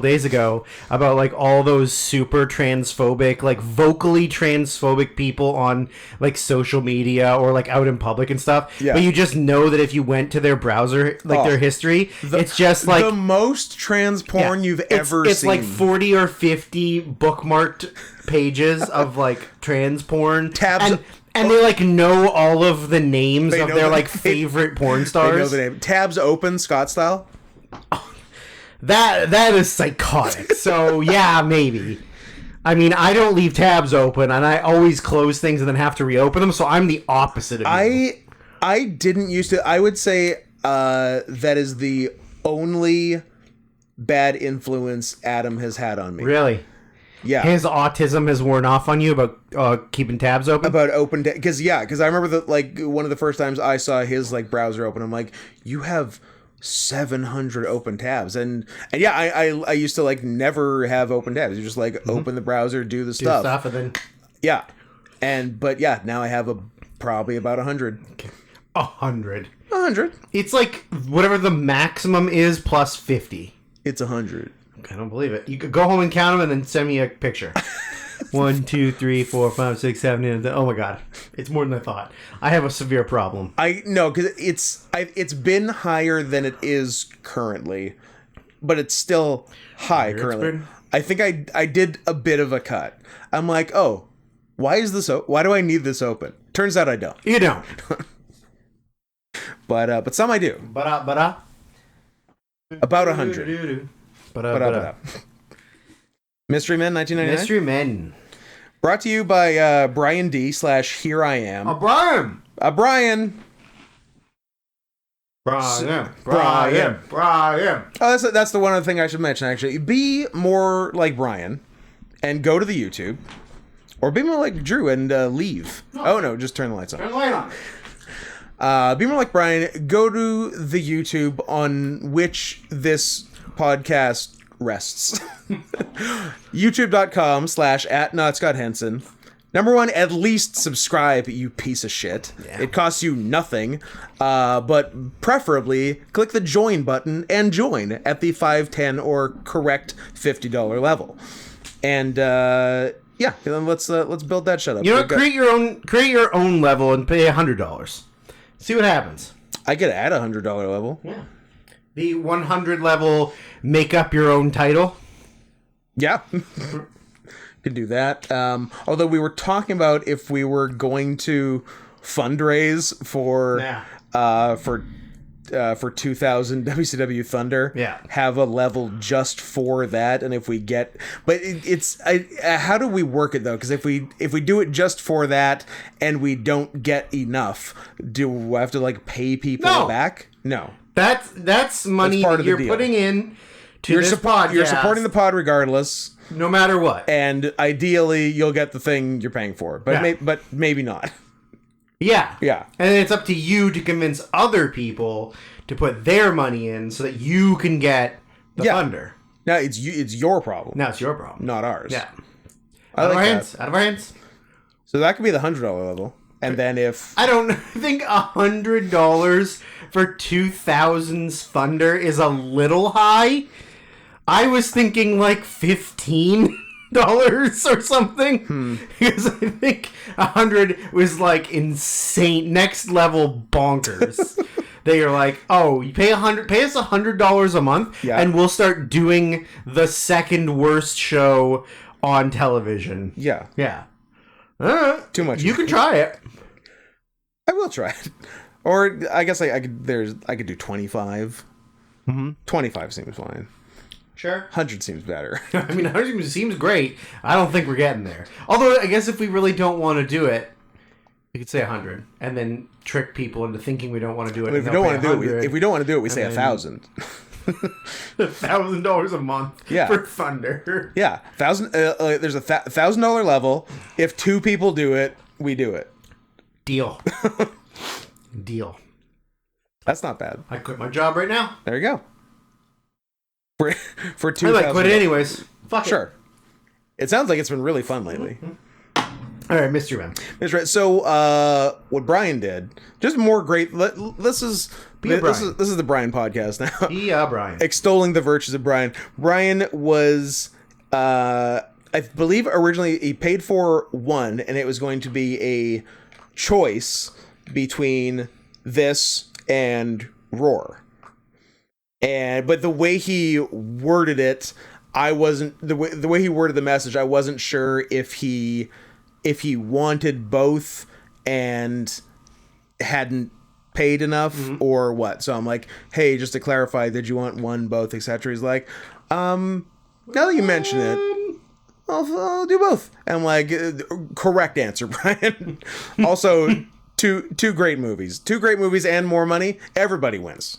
days ago about like all those super transphobic, like vocally transphobic people on like social media or like out in public and stuff. Yeah. But you just know that if you went to their browser, like their history, it's just like the most trans porn you've ever seen. It's like 40 or 50 bookmarked pages of like trans porn tabs, and they like know all of the names of their like favorite porn stars. They know the name. Tabs open, Scott style. That is psychotic. So yeah, maybe. I mean, I don't leave tabs open, and I always close things and then have to reopen them. So I'm the opposite of you. I didn't used to. I would say that is the only bad influence Adam has had on me. Really? Yeah. His autism has worn off on you about keeping tabs open? About open because I remember that, like, one of the first times I saw his, like, browser open, I'm like, you have 700 open tabs, and yeah, I used to, like, never have open tabs. You just, like, open the browser, do the stuff, and then yeah, but yeah, now I have probably about 100. 100. 100. It's like whatever the maximum is plus 50. It's 100. I don't believe it. You could go home and count them and then send me a picture. 1, 2, 3, 4, 5, 6, 7, 8. Oh my god, it's more than I thought. I have a severe problem. I know, because it's been higher than it is currently, but it's still high currently. I think I did a bit of a cut. I'm like, oh, why is this? Why do I need this open? Turns out I don't. You don't. But some I do. About 100. Mystery Men 1999. Mystery Men. Brought to you by Brian D. / Here I Am. Brian. Brian. Brian. Oh, that's the one other thing I should mention, actually. Be more like Brian and go to the YouTube. Or be more like Drew and leave. Oh, no, just turn the lights on. Turn the light on. Be more like Brian. Go to the YouTube on which this podcast rests. YouTube.com / @NotScottHenson. Number one, at least subscribe, you piece of shit. Yeah. It costs you nothing. But preferably, click the join button and join at the $5, $10, or correct $50 level. And yeah, let's build that shit up. You know, create your own level and pay $100. See what happens. I could add a $100 level. Yeah. The 100 level, make up your own title. Yeah. Could do that. Although we were talking about if we were going to fundraise for 2000 WCW Thunder, have a level just for that, and if we get, but how do we work it though? Because if we do it just for that and we don't get enough, do we have to, like, pay people back? No, that's money that you're putting in to this podcast. You're supporting the pod regardless, no matter what, and ideally you'll get the thing you're paying for, but maybe not. Yeah. Yeah. And it's up to you to convince other people to put their money in so that you can get the Thunder. No, it's your problem. Now it's your problem. Not ours. Yeah. Out of our hands. So that could be the $100 level. And then if... I don't think $100 for 2000's Thunder is a little high. I was thinking like $15 or something, because I think 100 was like insane, next level bonkers. They are like, oh, you pay us $100 a month, and we'll start doing the second worst show on television. Yeah. Too much. You can try it. I will try it. Or I guess I could do 25. 25 seems fine. Sure. 100 seems better. I mean, 100 seems great. I don't think we're getting there. Although, I guess if we really don't want to do it, we could say 100 and then trick people into thinking we don't want to do it. If we don't want to do it, we say 1,000. $1,000 a month for Thunder. Yeah, 1,000. There's a $1,000 level. If 2 people do it, we do it. Deal. Deal. That's not bad. I quit my job right now. There you go. For 2,000. I might quit it anyways. Fuck sure. It sounds like it's been really fun lately. All right, Mystery Man. So, what Brian did, just more great. This is the Brian podcast now. Yeah, Brian. Extolling the virtues of Brian. Brian was, I believe, originally he paid for one, and it was going to be a choice between this and Roar. But the way he worded it, I wasn't the way he worded the message. I wasn't sure if he wanted both and hadn't paid enough or what. So I'm like, hey, just to clarify, did you want one, both, etc.? He's like, now that you mention it, I'll do both. And I'm like, correct answer, Brian. Also, two great movies. Two great movies and more money. Everybody wins.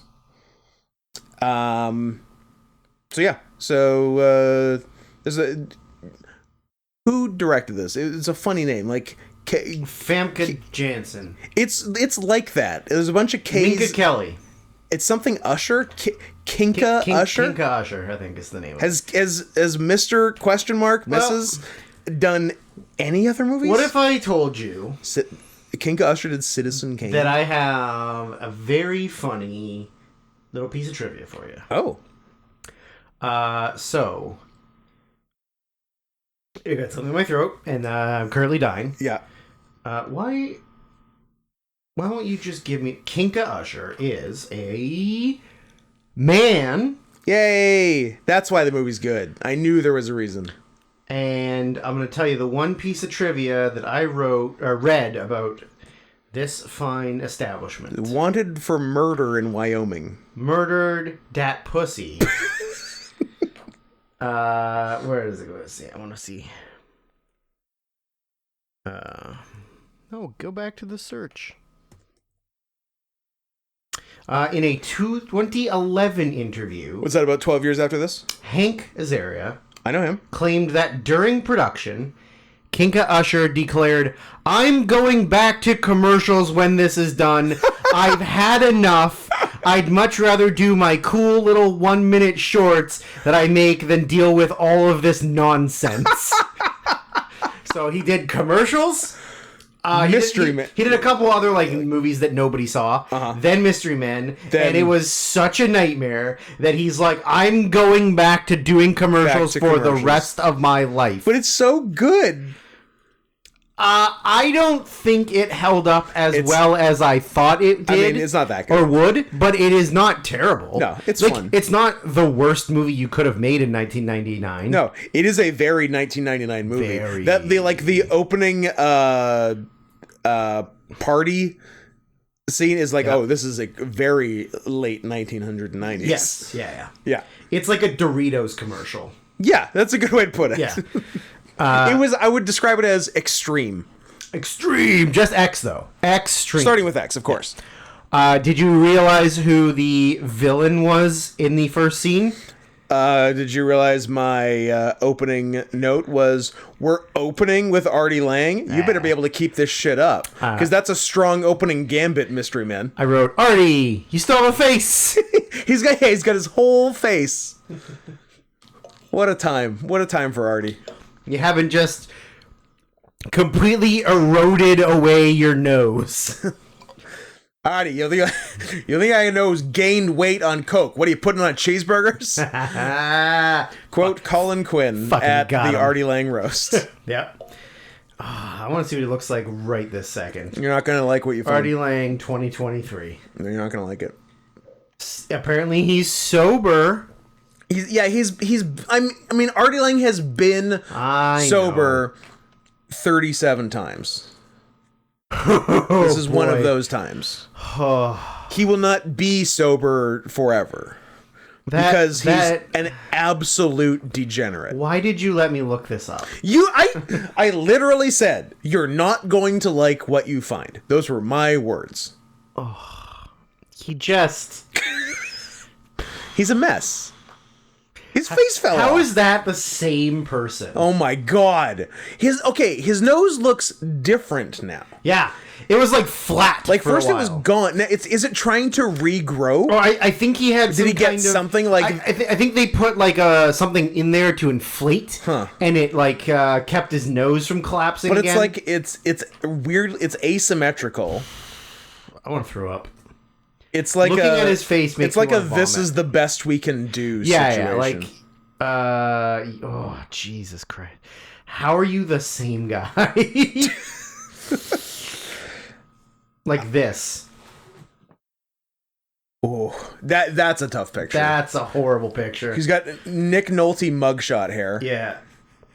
So yeah. So there's a... Who directed this? It's a funny name. Like... Famke Janssen. It's like that. There's a bunch of K's. Minka Kelly. It's something Usher. Kinka Usher. Kinka Usher, I think is the name of it. Has Mr. Question Mark Mrs. done any other movies? What if I told you Kinka Usher did Citizen Kane? that I have a very funny little piece of trivia for you? Oh. So I got something in my throat, and I'm currently dying. Yeah. Why don't you just give me... Kinka Usher is a man. Yay! That's why the movie's good. I knew there was a reason. And I'm going to tell you the one piece of trivia that I read about this fine establishment. Wanted for murder in Wyoming. Murdered dat pussy. Where does it go? Let's see. I want to see. No, go back to the search. In a 2011 interview, What's that, about 12 years after this? Hank Azaria I know him. claimed that during production, Kinka Usher declared, "I'm going back to commercials when this is done. I've had enough. I'd much rather do my cool little 1-minute shorts that I make than deal with all of this nonsense." So he did commercials. Mystery Man. He did a couple other movies that nobody saw. Then Mystery Men. Then- and it was such a nightmare that he's like, "I'm going back to doing commercials to for commercials. the rest of my life." But it's so good. I don't think it held up as well as I thought it did. I mean, it's not that good. Or would, but it is not terrible. No, it's fun. It's not the worst movie you could have made in 1999. No, it is a very 1999 movie. Very. That the opening party scene is like, oh, this is a very late 1990s. Yes. Yeah. Yeah. It's like a Doritos commercial. Yeah, that's a good way to put it. Yeah. It was. I would describe it as extreme. Extreme. Just X, though. Extreme. Starting with X, of course. Did you realize who the villain was in the first scene? Did you realize my opening note was, we're opening with Artie Lang? You better be able to keep this shit up. Because that's a strong opening gambit, Mystery Men. I wrote, "Artie, you still have a face." He's got his whole face. What a time. What a time for Artie. You haven't just completely eroded away your nose. Artie, you think I knows gained weight on Coke? What are you putting on cheeseburgers? Quote Colin Quinn at got the him. Artie Lang roast. Yep. I want to see what he looks like right this second. You're not going to like what you find. Artie Lang 2023. You're not going to like it. Apparently he's sober. I mean, Artie Lang has been I sober 37 times. This is one of those times. He will not be sober forever. Because he's an absolute degenerate. Why did you let me look this up? I literally said, you're not going to like what you find. Those were my words. He just... He's a mess. His face fell off. How is that the same person? Oh my god. His nose looks different now. Yeah. It was flat. Like for first a it was while. gone. Now, is it trying to regrow? Oh, I think he had. Did he get something I think they put something in there to inflate, and it kept his nose from collapsing. But again. it's weird. It's asymmetrical. I want to throw up. It's like Looking at his face makes it's like me a wanna this vomit. is the best we can do Yeah, situation. oh Jesus Christ! How are you the same guy? Like this. Oh, that's a tough picture. That's a horrible picture. He's got Nick Nolte mugshot hair. Yeah.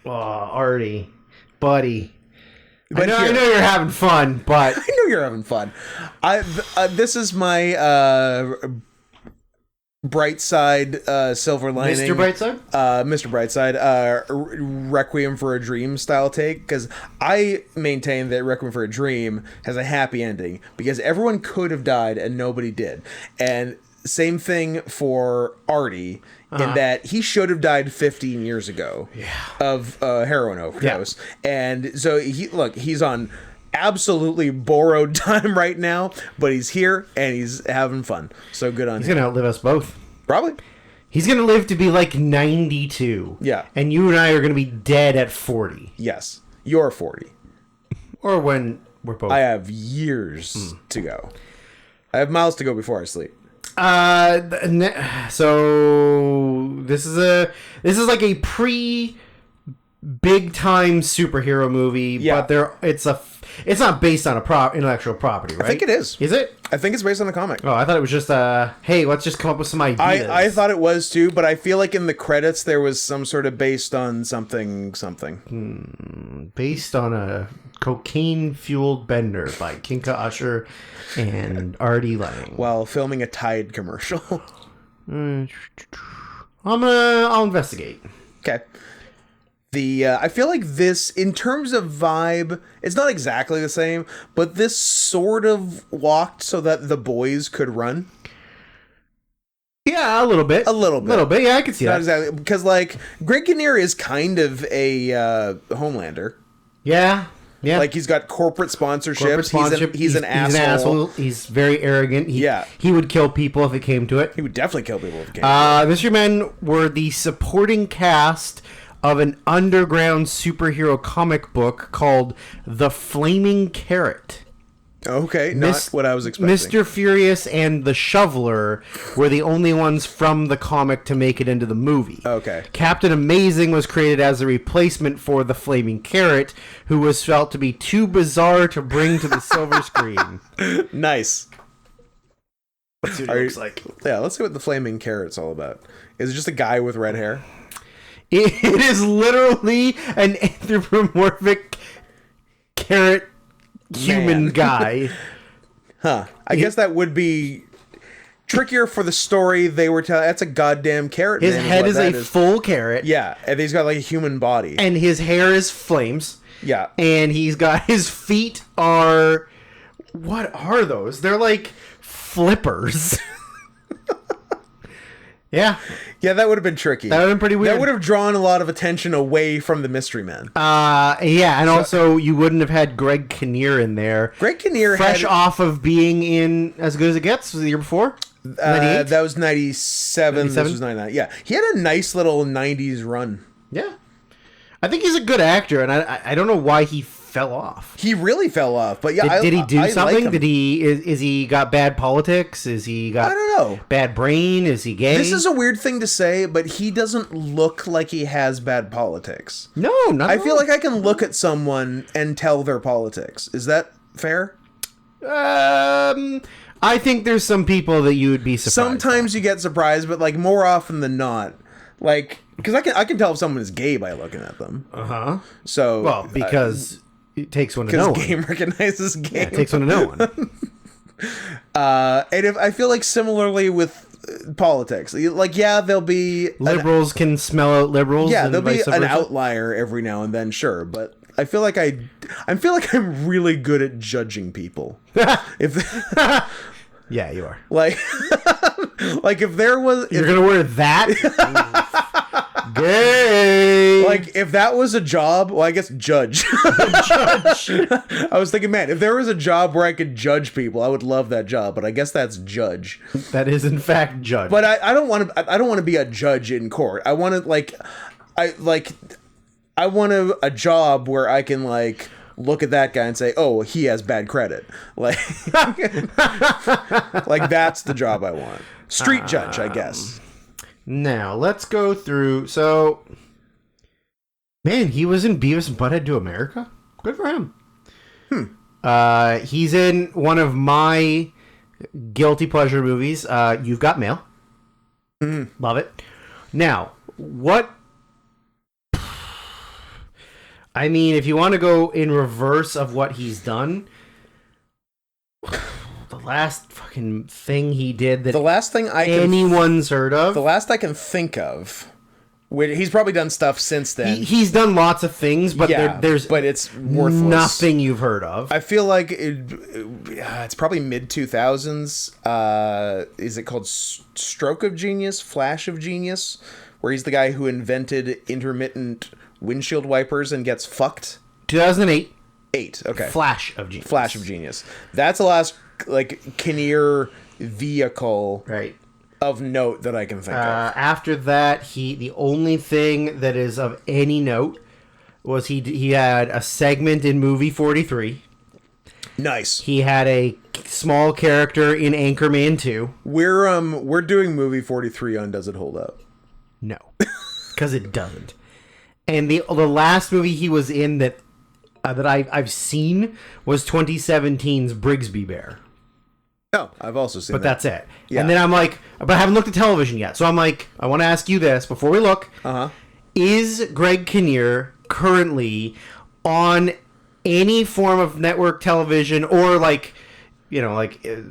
Oh, Artie, buddy. But I know you're having fun, but I know you're having fun. This is my Brightside, Silver Lining, Mr. Brightside? Mr. Brightside, Requiem for a Dream style take, because I maintain that Requiem for a Dream has a happy ending because everyone could have died and nobody did. And same thing for Artie, in that he should have died 15 years ago of heroin overdose. And so he's on absolutely borrowed time right now, but he's here and he's having fun. So good on him. He's going to outlive us both. Probably. He's going to live to be like 92. Yeah. And you and I are going to be dead at 40. Yes. You're 40. Or when we're both. I have years to go. I have miles to go before I sleep. So this is like a big time superhero movie, but it's not based on intellectual property, right? I think it is. Is it? I think it's based on the comic. Oh, I thought it was just hey, let's just come up with some ideas. I thought it was too, but I feel like in the credits there was some sort of based on something. Based on a cocaine-fueled bender by Kinka Usher and Artie Lang. While filming a Tide commercial. I'll investigate. Okay. I feel like this, in terms of vibe, it's not exactly the same, but this sort of walked so that the boys could run. Yeah, a little bit. Yeah, I can see Not that. exactly, because like Greg Kinnear is kind of a Homelander. Yeah. Like he's got corporate sponsorships. He's an asshole. He's very arrogant. Yeah. He would kill people if it came to it. He would definitely kill people if it came to it. Mystery Men were the supporting cast of an underground superhero comic book called The Flaming Carrot. Okay, not what I was expecting. Mr. Furious and the Shoveler were the only ones from the comic to make it into the movie. Okay. Captain Amazing was created as a replacement for the Flaming Carrot, who was felt to be too bizarre to bring to the silver screen. Nice. Let's see what it looks like. Yeah, let's see what the Flaming Carrot's all about. Is it just a guy with red hair? It is literally an anthropomorphic carrot human guy. Huh. I guess that would be trickier for the story they were telling. That's a goddamn carrot. His head is a full carrot. Yeah, and he's got like a human body. And his hair is flames. Yeah. And he's got his feet are... What are those? They're like flippers. Yeah. Yeah, that would have been tricky. That would have been pretty weird. That would have drawn a lot of attention away from the Mystery Men. Yeah, and also you wouldn't have had Greg Kinnear in there. Greg Kinnear fresh off of being in As Good as It Gets, was the year before? 98? That was 97. This was 99. Yeah, he had a nice little 90s run. Yeah. I think he's a good actor, and I don't know why he fell off. He really fell off, but yeah, did he do something? Like Did he is he got bad politics? Is he got I don't know. Bad brain? Is he gay? This is a weird thing to say, but he doesn't look like he has bad politics. No, not I feel like I can look at someone and tell their politics. Is that fair? I think there's some people that you would be surprised. Sometimes you get surprised, but like more often than not, like because I can tell if someone is gay by looking at them. So well, because it takes one to know one. Because game recognizes game. Yeah, it takes one to know one. And if I feel like similarly with politics, like there'll be liberals can smell out liberals. Yeah, there'll be an versa. outlier every now and then, sure, but I feel like I feel like I'm really good at judging people. Yeah, you are. Like if there was, you're gonna wear that. Gay. Like if that was a job, well, I guess judge. I was thinking, man, if there was a job where I could judge people, I would love that job. But I guess that's judge. That is in fact judge. But I don't want to. I don't want to be a judge in court. I want to I want a job where I can like look at that guy and say, oh, he has bad credit. Like like that's the job I want. Street judge, I guess. Now, let's go through... So, man, he was in Beavis and Butthead Do America? Good for him. He's in one of my guilty pleasure movies, You've Got Mail. Love it. Now, what... I mean, if you want to go in reverse of what he's done... The last fucking thing he did that The last thing anyone's heard of. the last I can think of, he's probably done stuff since then. He's done lots of things, but there's but it's worthless. nothing you've heard of. I feel like it's probably mid 2000s. Is it called Stroke of Genius, Flash of Genius, where he's the guy who invented intermittent windshield wipers and gets fucked? 2008. 8. Okay. Flash of Genius. Flash of Genius. That's the last like Kinnear vehicle Right. of note that I can think of. After that, the only thing that is of any note was he had a segment in movie 43. Nice. He had a small character in Anchorman 2. We're doing movie 43 on Does It Hold Up? No, because it doesn't. And the last movie he was in that I've seen was 2017's Brigsby Bear. No, I've also seen But that. that's it. Yeah. And then I'm like, but I haven't looked at television yet. So I'm like, I want to ask you this before we look. Uh-huh. Is Greg Kinnear currently on any form of network television or like,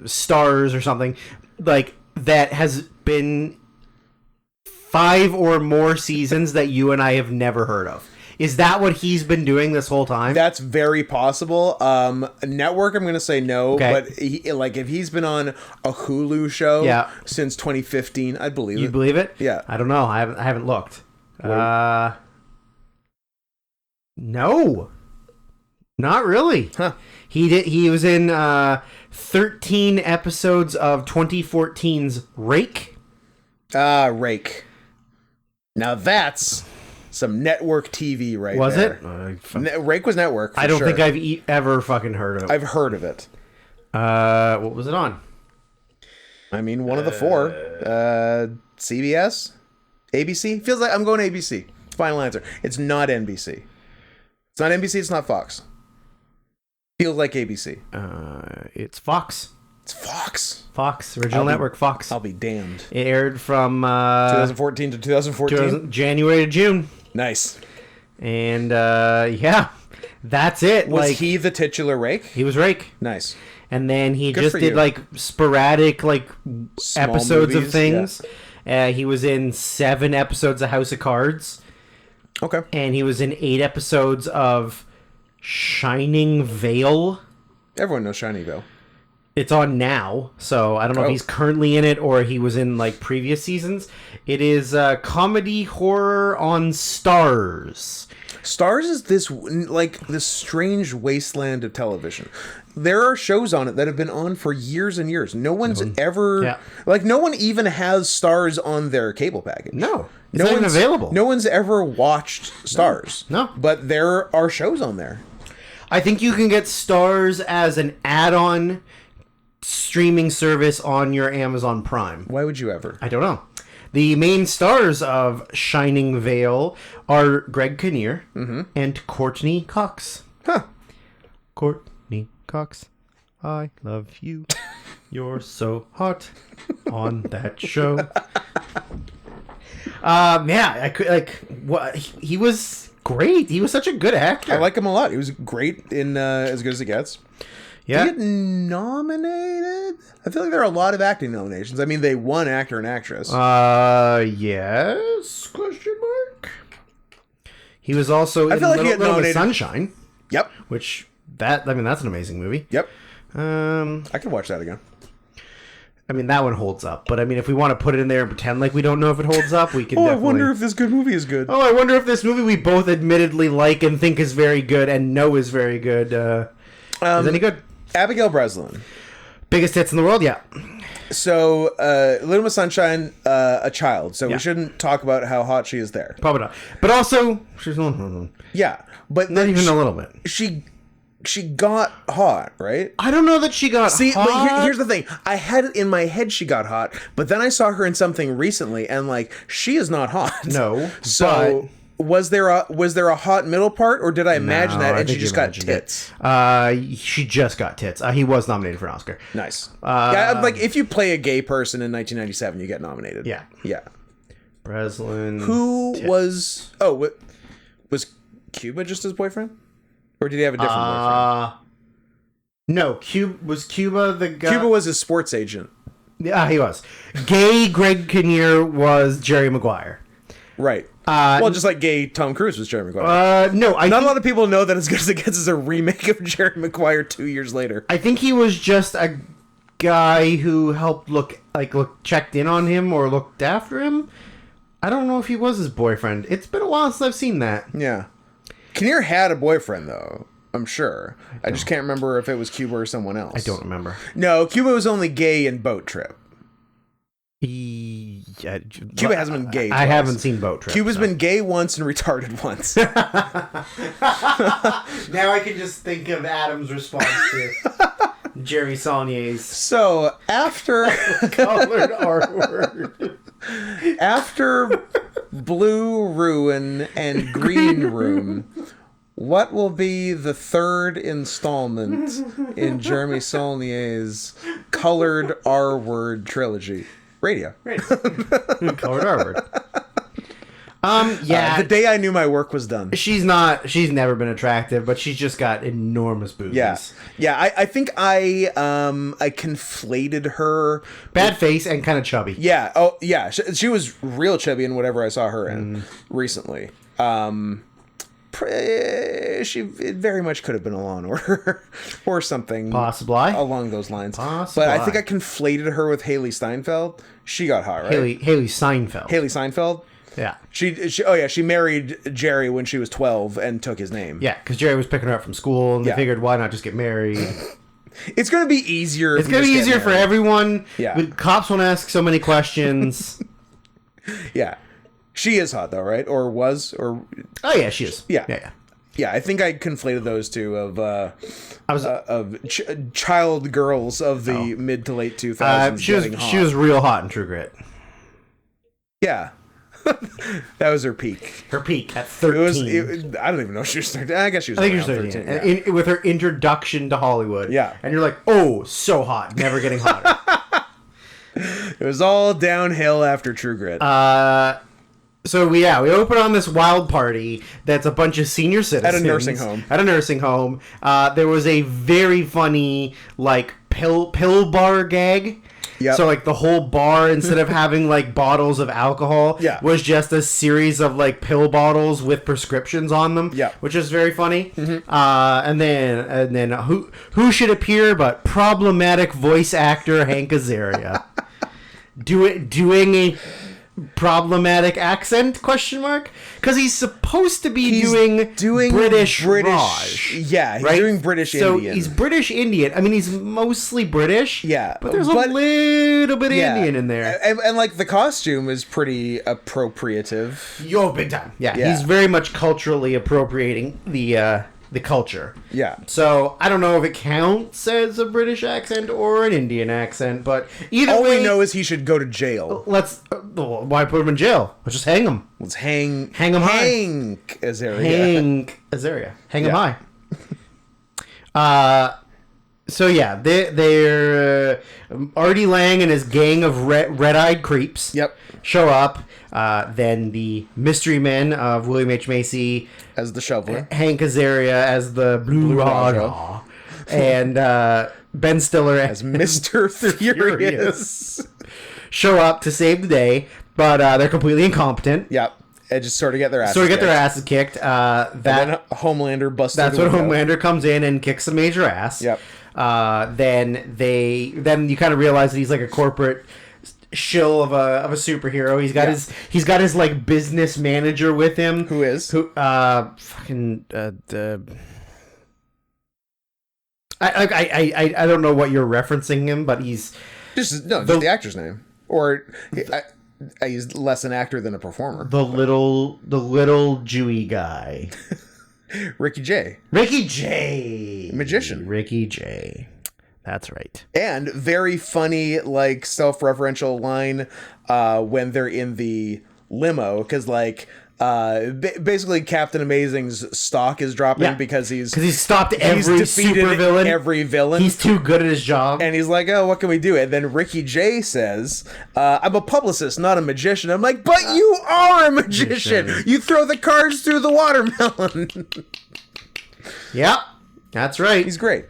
Stars or something like that has been 5 or more seasons that you and I have never heard of? Is that what he's been doing this whole time? That's very possible. Network, I'm going to say no. Okay. But if he's been on a Hulu show Yeah. since 2015, I'd believe You it. believe it? Yeah. I don't know. I haven't looked. No. Not really. Huh. He was in 13 episodes of 2014's Rake. Rake. Now that's some network TV right Was there. it? Rake was network. I don't sure. think I've ever fucking heard of it. I've heard of it. What was it on? I mean, one of the 4. CBS? ABC? Feels like I'm going ABC. Final answer. It's not NBC. It's not NBC. It's not Fox. Feels like ABC. It's Fox. It's Fox. Fox. Original network, Fox. I'll be damned. It aired from 2014 to 2014. January to June. Nice. And yeah, that's it. Was he the titular Rake? He was Rake. Nice. And then he Good just for did you. like sporadic Small episodes of movies, things. He was in 7 episodes of House of Cards, Okay. and he was in 8 episodes of Shining Vale. Everyone knows Shinyville. It's on now, so I don't know if he's currently in it or he was in like previous seasons. It is comedy horror on Stars. Stars is this strange wasteland of television. There are shows on it that have been on for years and years. No one's ever Yeah. no one even has Stars on their cable package. No, it's not even available. No one's ever watched Stars. No. But there are shows on there. I think you can get Stars as an add-on streaming service on your Amazon Prime. Why would you ever? I don't know. The main stars of Shining Vale are Greg Kinnear and Courtney Cox. Huh. Courtney Cox, I love you. You're so hot on that show. Yeah, I could what he was great. He was such a good actor. I like him a lot. He was great in As Good as It Gets. Yeah. Did he get nominated? I feel like there are a lot of acting nominations. I mean, they won actor and actress. Yes? Question mark. He was also in feel like he Little, got Little Miss nominated. Sunshine, Yep. which that's an amazing movie. Yep. I I can watch that again. mean that one holds up, but I mean if we want to put it in there and pretend like we don't know if it holds up, we can. Oh, I definitely... wonder if this good movie is good. Oh, I wonder if this movie we both admittedly like and think is very good and know is very good is any good. Abigail Breslin. Biggest hits in the world, yeah. So, Little Miss Sunshine, a child. So Yeah. we shouldn't talk about how hot she is there. Probably not. But also, she's not Yeah, but even a little bit. she got hot, right? I don't know that she got See, hot. but here's the thing. I had it in my head she got hot, but then I saw her in something recently, and she is not hot. No, So was there a hot middle part, or did I imagine that and she just got tits? She just got tits. He was nominated for an Oscar. Nice. Yeah, if you play a gay person in 1997, you get nominated. Yeah. Yeah. Breslin. Who was? Oh, was Cuba just his boyfriend, or did he have a different boyfriend? No, Cuba the guy. Cuba was his sports agent. Yeah, he was. Gay Greg Kinnear was Jerry Maguire. Right. Well, just like gay Tom Cruise was Jerry Maguire. No, Not a lot of people know that As Good as It Gets is a remake of Jerry Maguire 2 years later. I think he was just a guy who helped checked in on him or looked after him. I don't know if he was his boyfriend. It's been a while since I've seen that. Yeah. Kinnear had a boyfriend, though. I'm sure. I just can't remember if it was Cuba or someone else. I don't remember. No, Cuba was only gay in Boat Trip. Cuba hasn't been gay I twice. haven't seen Boat Trip. Cuba's been gay once and retarded once. Now I can just think of Adam's response to Jerry Saulnier's So, after colored R-word. after Blue Ruin and Green Room, what will be the third installment in Jeremy Saulnier's colored R-word trilogy? Radio. Colored R-word. Yeah. The day I knew my work was done. She's never been attractive, but she's just got enormous boobies. Yeah. I think I conflated her. Bad face and kind of chubby. Yeah. Oh, yeah. She was real chubby in whatever I saw her in recently. She very much could have been a Law and Order or something Possibly. along those lines. Possibly. But I think I conflated her with Haley Steinfeld. She got hot, right? Haley Seinfeld. Haley Steinfeld. Yeah. She married Jerry when she was 12 and took his name. Yeah, because Jerry was picking her up from school, and they figured, why not just get married? It's going to be easier. It's going to be easier for everyone. Yeah. But cops won't ask so many questions. Yeah. She is hot, though, right? Or was? Or Oh, yeah, she is. Yeah. Yeah, I think I conflated those two of child girls of the mid to late 2000s. She was real hot in True Grit. Yeah. That was her peak. Her peak at 13. I don't even know if she was 13. I guess she was I think she was around 13. 13. Yeah. With her introduction to Hollywood. Yeah. And you're like, oh, so hot. Never getting hotter. It was all downhill after True Grit. So we open on this wild party that's a bunch of senior citizens At a nursing home. At a nursing home. There was a very funny pill bar gag. Yep. So the whole bar, instead of having bottles of alcohol, was just a series of pill bottles with prescriptions on them. Yeah. Which is very funny. Mm-hmm. And then who should appear but problematic voice actor Hank Azaria doing a problematic accent ? Because he's supposed to be doing British Raj, yeah, he's right? doing British so Indian. He's British Indian. I mean, he's mostly British, yeah, but there's a little bit of Indian in there. And the costume is pretty appropriative. Yo, big time. Yeah, he's very much culturally appropriating the culture. Yeah. So I don't know if it counts as a British accent or an Indian accent, but either all way, we know is he should go to jail. Why put him in jail? Let's just hang him. Let's hang him high. Hank Azaria. Hank Azaria. Hang him high. So yeah, they're Artie Lang and his gang of red-eyed creeps. Yep. Show up. Then the mystery men of William H. Macy as the shoveler, Hank Azaria as the Blue Raja, and Ben Stiller as Mr. Furious show up to save the day, but they're completely incompetent. Yep. And just sort of get their asses kicked. And then Homelander busted. That's when Homelander comes in and kicks some major ass. Yep. Then you kind of realize that he's a corporate shill of a superhero. He's got his business manager with him. Who I don't know what you're referencing him, but he's just the actor's name, or he's less an actor than a performer. The little Jewy guy. Ricky Jay. Magician. Ricky Jay. That's right. And very funny, self-referential line when they're in the limo, because basically Captain Amazing's stock is dropping because he's stopped every supervillain, every villain. He's too good at his job, and he's like, "Oh, what can we do?" And then Ricky Jay says, "I'm a publicist, not a magician." I'm like, "But you are a magician. You throw the cards through the watermelon." Yep, that's right. He's great.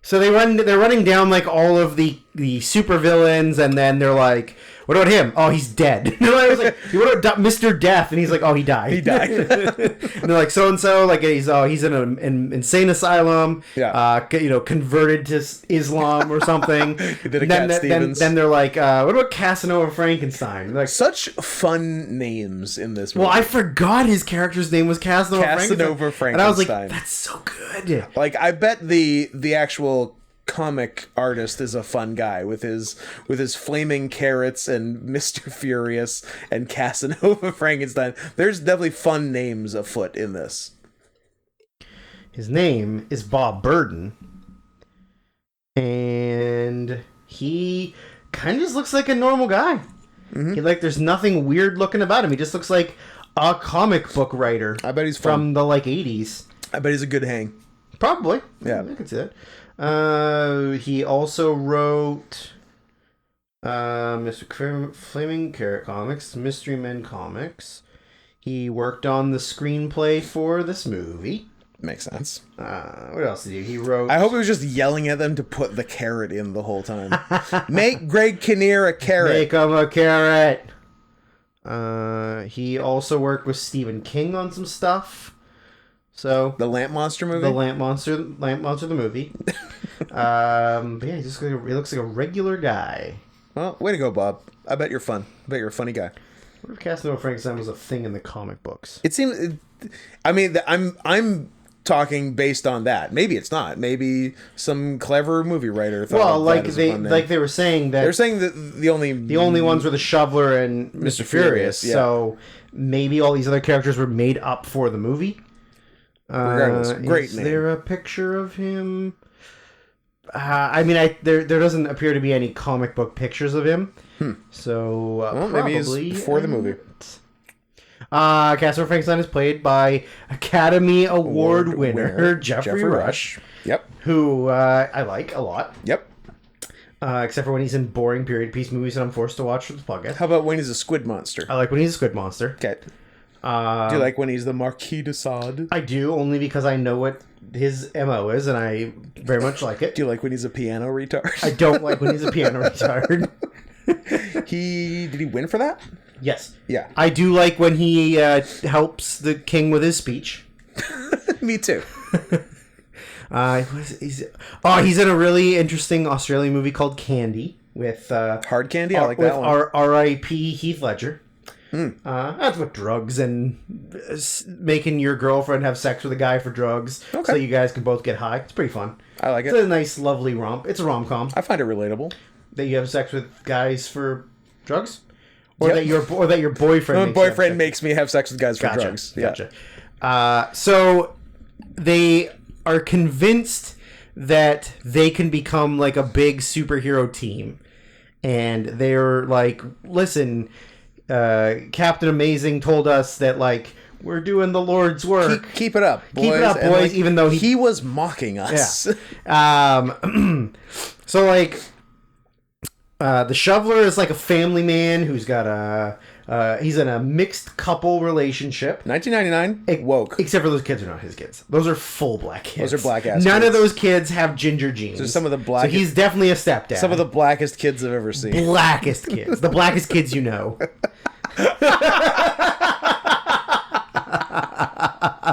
So they're running down like all of the super villains, and then they're like, "What about him? Oh, he's dead." And I was like, "What about Mr. Death?" And he's like, "Oh, he died." He died. And they're like, "So and so, like he's in an insane asylum. Yeah. Converted to Islam or something." He did a And then, Cat Stevens. Then they're like, "What about Casanova Frankenstein?" They're like, Such fun names in this movie. well, I forgot his character's name was Casanova Casanova Frankenstein. And I was like, Frankenstein. "That's so good." Like, I bet the actual comic artist is a fun guy with his flaming carrots and Mr. Furious and Casanova Frankenstein. There's definitely fun names afoot in this. His name is Bob Burden, and he kind of just looks like a normal guy. He there's nothing weird looking about him. He just looks like a comic book writer. I bet he's from the 80s. I bet he's a good hang. Probably. Yeah. I could see that. He also wrote Mr. Flaming Carrot Comics, Mystery Men Comics. He worked on the screenplay for this movie. Makes sense. What else did he do? He wrote... I hope he was just yelling at them to put the carrot in the whole time. Make Greg Kinnear a carrot. Make him a carrot. He also worked with Stephen King on some stuff. So The Lamp Monster movie? the Lamp Monster the movie. But yeah, he looks like a regular guy. Well, way to go, Bob. I bet you're fun. I bet you're a funny guy. What if Casanova Frankenstein was a thing in the comic books? It seems. I mean, I'm talking based on that. Maybe it's not. Maybe some clever movie writer thought. Well, of like that as a fun name. they were saying that They're saying that the only ones were the Shoveler and Mr. Furious. yeah. So maybe all these other characters were made up for the movie. Regardless, great is name. there a picture of him? I mean, there doesn't appear to be any comic book pictures of him. So Well, probably maybe he's for the movie. Casanova Frankenstein is played by Academy Award winner Jeffrey Rush, Yep. who I like a lot. Yep. Except for when he's in boring period piece movies that I'm forced to watch for this podcast. How about when he's a squid monster? I like when he's a squid monster. Okay. Do you like when he's the Marquis de Sade? I do, only because I know what his MO is, and I very much like it. Do you like when he's a piano retard? I don't like when he's a piano retard. Did he win for that? Yes. Yeah. I do like when he helps the king with his speech. Me too. He's in a really interesting Australian movie called Candy with Hard Candy? I like that one. R.I.P. Heath Ledger. That's with drugs and making your girlfriend have sex with a guy for drugs, Okay. so you guys can both get high. It's pretty fun. I like It's it. a nice, lovely romp. It's a rom-com I find it relatable. that you have sex with guys for drugs, or Yep. that your boyfriend. My makes you have boyfriend sex makes me have sex with guys for Gotcha. drugs. Yeah. Gotcha. So they are convinced that they can become like a big superhero team, and they're like, "Listen, Captain Amazing told us that like we're doing the Lord's work. Keep it up, boys. Keep it up, And, boys," like, even though he was mocking us. Yeah. So like, the Shoveler is like a family man who's got he's in a mixed couple relationship. 1999, woke. Except for those kids are not his kids. Those are full black kids. Those are black-ass None kids. of those kids have ginger genes. So some of the black- So he's definitely a stepdad. Some of the blackest kids I've ever seen. blackest kids. The blackest kids you know.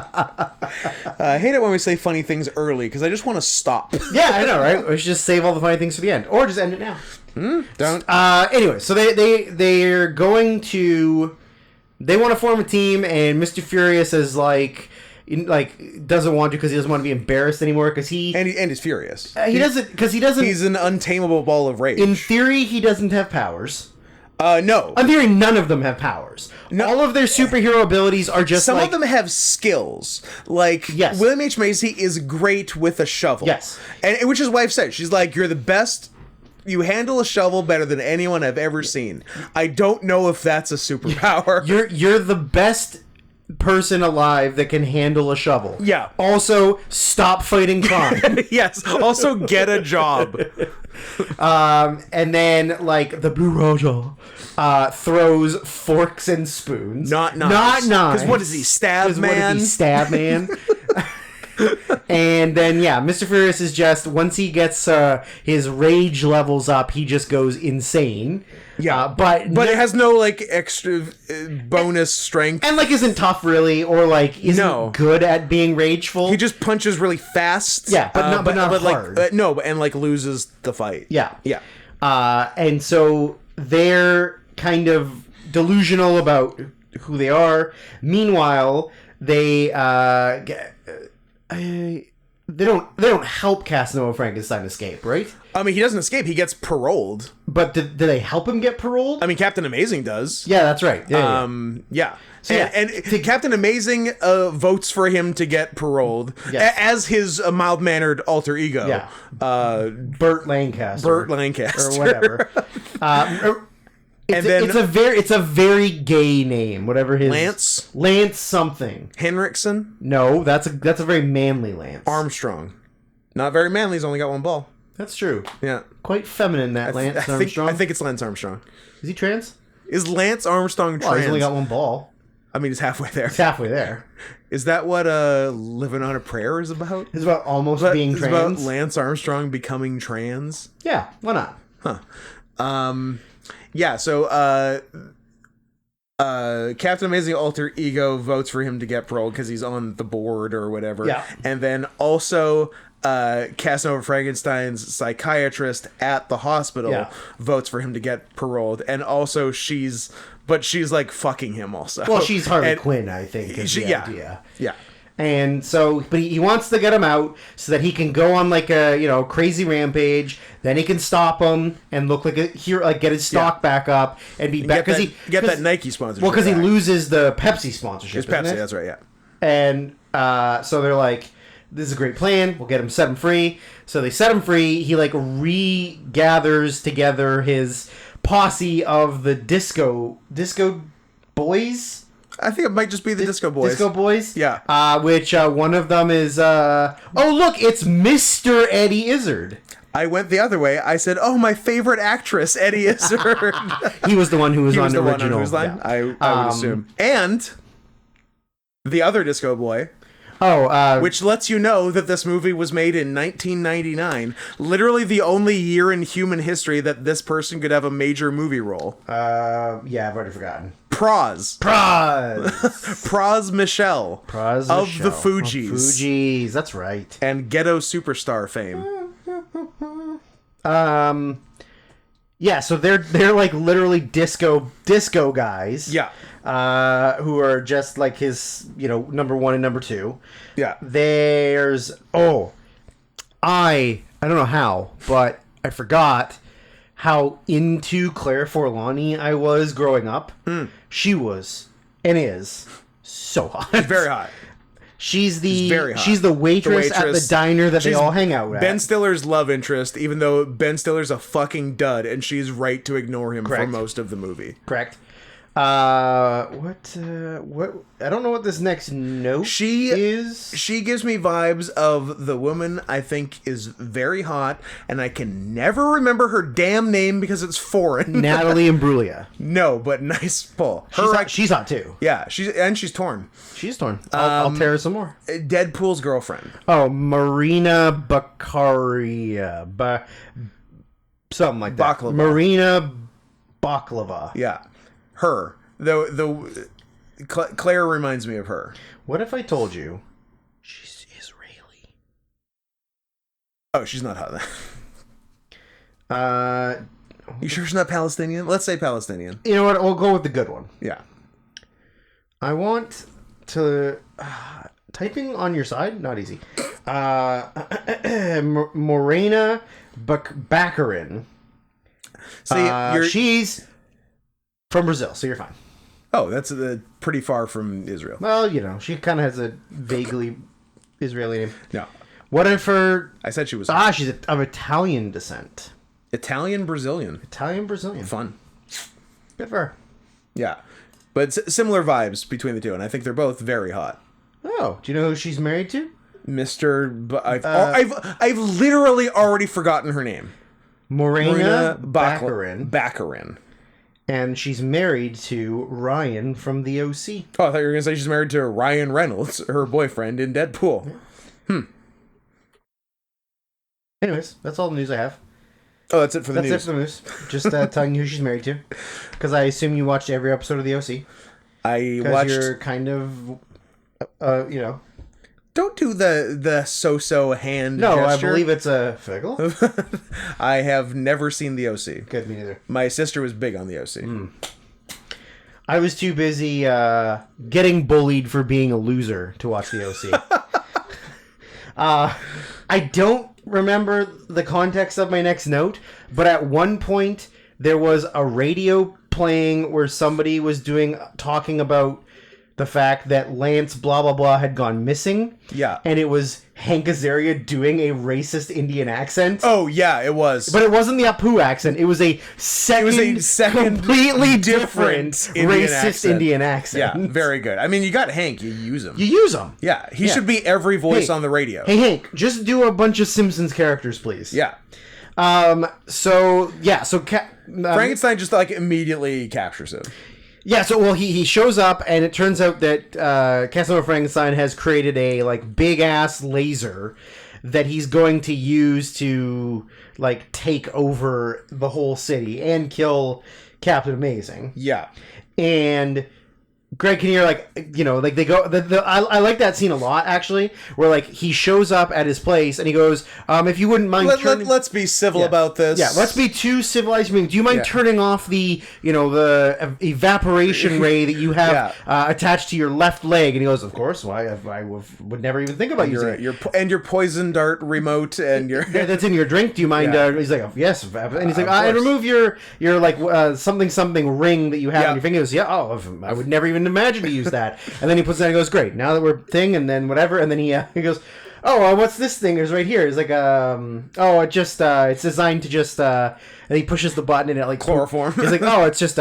I hate it when we say funny things early because I just want to stop. Yeah, I know, right? We should just save all the funny things for the end, or just end it now. Don't. Anyway, so they're going to. They want to form a team, and Mr. Furious is like doesn't want to because he doesn't want to be embarrassed anymore because he And he's furious. he doesn't. He's an untamable ball of rage. In theory, he doesn't have powers. No. In theory, none of them have powers. No. All of their superhero abilities are just Some like... of them have skills. Like, Yes. William H. Macy is great with a shovel. Yes. And which is why I've said, she's like, you're the best. You handle a shovel better than anyone I've ever seen. I don't know if that's a superpower. You're the best person alive that can handle a shovel. Yeah. Also, stop fighting crime. Yes. Also, get a job. And then, like, the Blue Raja throws forks and spoons. Not knives. Not knives. Because what is he, Stab 'Cause what is Man? he, Stab Man? And then, yeah, Mr. Furious is just, once he gets his rage levels up, he just goes insane. Yeah, but it has no like extra bonus strength. And like isn't tough really, or like isn't good at being rageful. He just punches really fast. Yeah, but not hard. Like, and like loses the fight. Yeah, yeah. And so they're kind of delusional about who they are. Meanwhile, they don't help Casanova Frankenstein escape, right? I mean, he doesn't escape. He gets paroled. But do they help him get paroled? I mean, Captain Amazing does. Yeah, that's right. Yeah. So, and Captain Amazing votes for him to get paroled as his mild-mannered alter ego. Yeah. Burt Lancaster. Burt Lancaster. Or whatever. It's a very gay name, whatever his Lance something. Henriksen? No, that's a very manly Lance. Armstrong. Not very manly, he's only got one ball. That's true. Yeah. Quite feminine, that Lance Armstrong. I think it's Lance Armstrong. Is he trans? Is Lance Armstrong trans? Well, he's only got one ball. I mean, he's halfway there. He's halfway there. Is that what Living on a Prayer is about? It's about almost being trans. It's about Lance Armstrong becoming trans? Yeah, why not? Huh. Yeah, so Captain Amazing alter ego votes for him to get paroled because he's on the board or whatever. Yeah. And then also Casanova Frankenstein's psychiatrist at the hospital votes for him to get paroled. And also she's like fucking him also. Well, she's Harley Quinn, I think, is the idea. Yeah. And so, but he wants to get him out so that he can go on like a crazy rampage. Then he can stop him and look like a hero, like get his stock back up and be back because get that Nike sponsorship. Well, because he loses the Pepsi sponsorship. It's Pepsi, that's right. Yeah. And so they're like, "This is a great plan. We'll get him, set him free." So they set him free. He like regathers together his posse of the disco boys. I think it might just be the Disco Boys. Disco Boys? Yeah. Which one of them is... oh, look, it's Mr. Eddie Izzard. I went the other way. I said, oh, my favorite actress, Eddie Izzard. He was the one who was on the original. Whose line? Yeah. I would assume. And the other Disco Boy... which lets you know that this movie was made in 1999. Literally the only year in human history that this person could have a major movie role. Yeah, I've already forgotten. Praz Michel. Of the Fugees. Fugees, that's right. And Ghetto Superstar fame. Yeah, so they're like literally disco guys. Yeah. Who are just like his, number one and number two. Yeah. There's I don't know how, but I forgot how into Claire Forlani I was growing up. She was and is so hot. Very hot. She's very hot. She's the waitress at the diner that they all hang out at. Ben Stiller's love interest, even though Ben Stiller's a fucking dud, and she's right to ignore him for most of the movie. Correct. What I don't know what this next note is. She gives me vibes of the woman I think is very hot, and I can never remember her damn name because it's foreign. Natalie Imbruglia. No, but nice pull. She's hot too. Yeah, she's torn. She's torn. I'll tear her some more. Deadpool's girlfriend. Oh, Marina Bakaria. Something like that. Baklava. Marina Baklava. Yeah. Her. Claire reminds me of her. What if I told you she's Israeli? Oh, she's not hot then. You sure she's not Palestinian? Let's say Palestinian. You know what? We'll go with the good one. Yeah. I want to... typing on your side? Not easy. Morena Baccarin. See, she's... from Brazil, so you're fine. Oh, that's pretty far from Israel. Well, she kind of has a vaguely Israeli name. No. What if her... I said she was... she's of Italian descent. Italian-Brazilian. Italian-Brazilian. Fun. Good for her. Yeah. But similar vibes between the two, and I think they're both very hot. Oh, do you know who she's married to? I've literally already forgotten her name. Morena Baccarin. Baccarin. And she's married to Ryan from the OC. Oh, I thought you were going to say she's married to Ryan Reynolds, her boyfriend in Deadpool. Anyways, that's all the news I have. Oh, that's it for the That's news. it for the news. Just telling you who she's married to. Because I assume you watched every episode of The OC. I Because watched. you're kind of, Don't do the so hand No, gesture. I believe it's a Figgle. I have never seen the OC. Good, me neither. My sister was big on the OC. I was too busy getting bullied for being a loser to watch the OC. I don't remember the context of my next note, but at one point there was a radio playing where somebody was talking about the fact that Lance blah blah blah had gone missing. Yeah. And it was Hank Azaria doing a racist Indian accent. Oh yeah, it was. But it wasn't the Apu accent. It was a second completely different racist Indian accent. Yeah, very good. I mean, you got Hank. You use him. You use them. Yeah, he should be every voice Hey. on the radio. Hey Hank, just do a bunch of Simpsons characters, please. Yeah. So Frankenstein just like immediately captures him. Yeah, so well he shows up and it turns out that Casanova Frankenstein has created a like big ass laser that he's going to use to like take over the whole city and kill Captain Amazing. Yeah. And Greg Kinnear, like, you know, like they go. I like that scene a lot, actually, where like he shows up at his place and he goes, "If you wouldn't mind, Let's be civil about this. Yeah, let's be too civilized. Do you mind turning off the evaporation ray that you have attached to your left leg?" And he goes, "Of course. Why? I would never even think about using it. Your poison dart remote and your That's in your drink. Do you mind?" He's like, "Yes." And he's like, "I remove your like something ring that you have on your finger." He goes, "Yeah. Oh, I would never even imagine to use that." And then he puts it down and goes, "Great. Now that we're thing," and then whatever. And then he goes, "Oh, what's this thing? It's right here." It's like it's designed to just and he pushes the button and it like chloroform. He's like, "Oh, it's just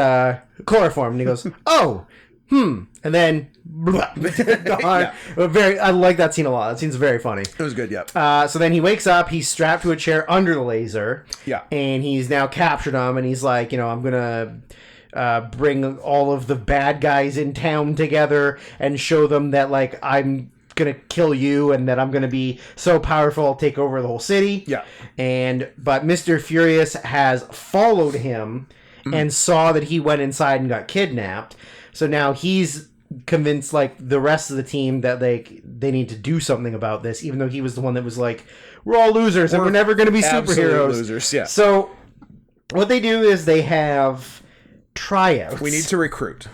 chloroform." And he goes, "Oh, and then gone. I like that scene a lot. That scene's very funny. It was good. Yep. So then he wakes up. He's strapped to a chair under the laser. Yeah. And he's now captured him. And he's like, I'm gonna bring all of the bad guys in town together and show them that like I'm gonna kill you and that I'm gonna be so powerful I'll take over the whole city. Yeah. But Mr. Furious has followed him and saw that he went inside and got kidnapped. So now he's convinced like the rest of the team that they need to do something about this, even though he was the one that was like, we're all losers and we're never going to be superheroes. Losers, yeah. So what they do is they have tryouts. We need to recruit.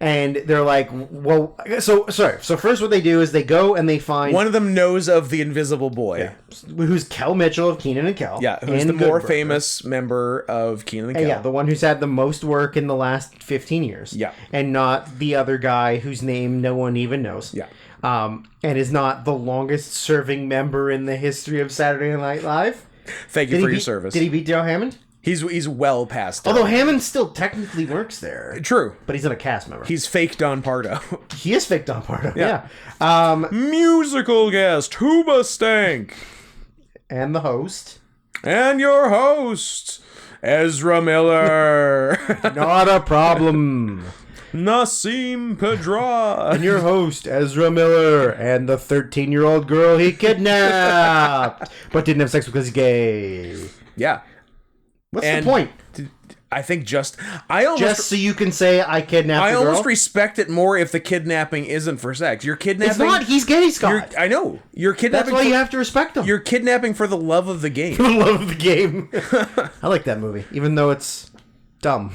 And they're like, well, so first what they do is they go and they find... One of them knows of the Invisible Boy. Who's Kel Mitchell of Kenan and Kel. Yeah, who's the more famous member of Kenan and Kel. Yeah, the one who's had the most work in the last 15 years. Yeah. And not the other guy whose name no one even knows. Yeah. And is not the longest serving member in the history of Saturday Night Live. Thank you for your service. Did he beat Dale Hammond? He's well past Although Hammond still technically works there. True. But he's not a cast member. He's fake Don Pardo. He is fake Don Pardo. Yeah. Musical guest, Hooba Stank. And the host. And your host, Ezra Miller. Not a problem. Nassim Pedra. And your host, Ezra Miller, and the 13-year-old girl he kidnapped, but didn't have sex because he's gay. Yeah. What's the point? I think just so you can say I kidnapped I the girl? almost respect it more if the kidnapping isn't for sex. You're kidnapping. It's not. He's gay, Scott. I know. You're kidnapping. That's why you have to respect him. You're kidnapping for the love of the game. For the love of the game. I like that movie, even though it's dumb.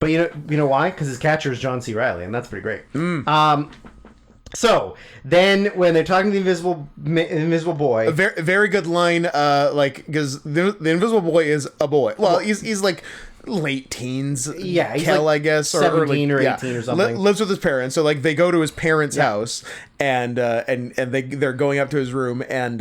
But you know why? Because his catcher is John C. Reilly, and that's pretty great. So then, when they're talking to the Invisible Boy, a very, very good line. Because the Invisible Boy is a boy. Well, he's like late teens. Yeah, he's Kel, like I guess, 17 or 18 or something. Lives with his parents. So like they go to his parents' house, and they're going up to his room, and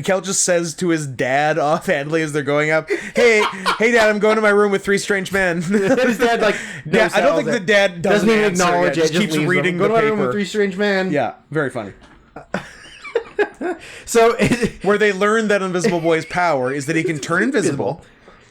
Kel just says to his dad offhandedly as they're going up, "Hey, Dad, I'm going to my room with 3 strange men." His dad like, yeah, I don't think the dad doesn't even answer, acknowledge it. Just keeps reading the Go to my room with paper. 3 strange men. Yeah, very funny. So where they learn that Invisible Boy's power is that he can turn invisible.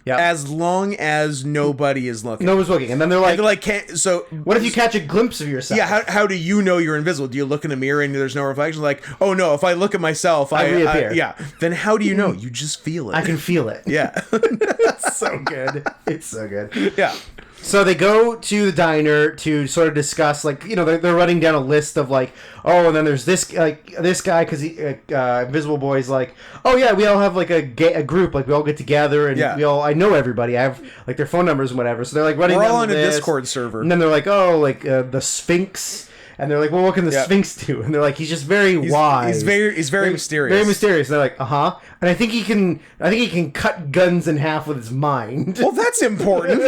Yeah. as long as nobody is looking. No one's looking, and then they're like, Can't, so "What if you catch a glimpse of yourself?" yeah, how do you know you're invisible? Do you look in a mirror and there's no reflection? Like, oh no, if I look at myself, I reappear. yeah. Then how do you know? You just feel it. I can feel it. Yeah. It's so good. It's so good. Yeah. So they go to the diner to sort of discuss, like, you know, they're running down a list of like, oh, and then there's this guy because Invisible Boy's like, oh yeah, we all have like a group, like we all get together and I know everybody. I have like their phone numbers and whatever. So they're like running. We're down all on a this, Discord server, and then they're like, oh, like the Sphinx. And they're like, well, what can the Sphinx do? And they're like, he's just very wise. He's very mysterious. Very mysterious. And they're like, uh-huh. And I think he can cut guns in half with his mind. Well, that's important.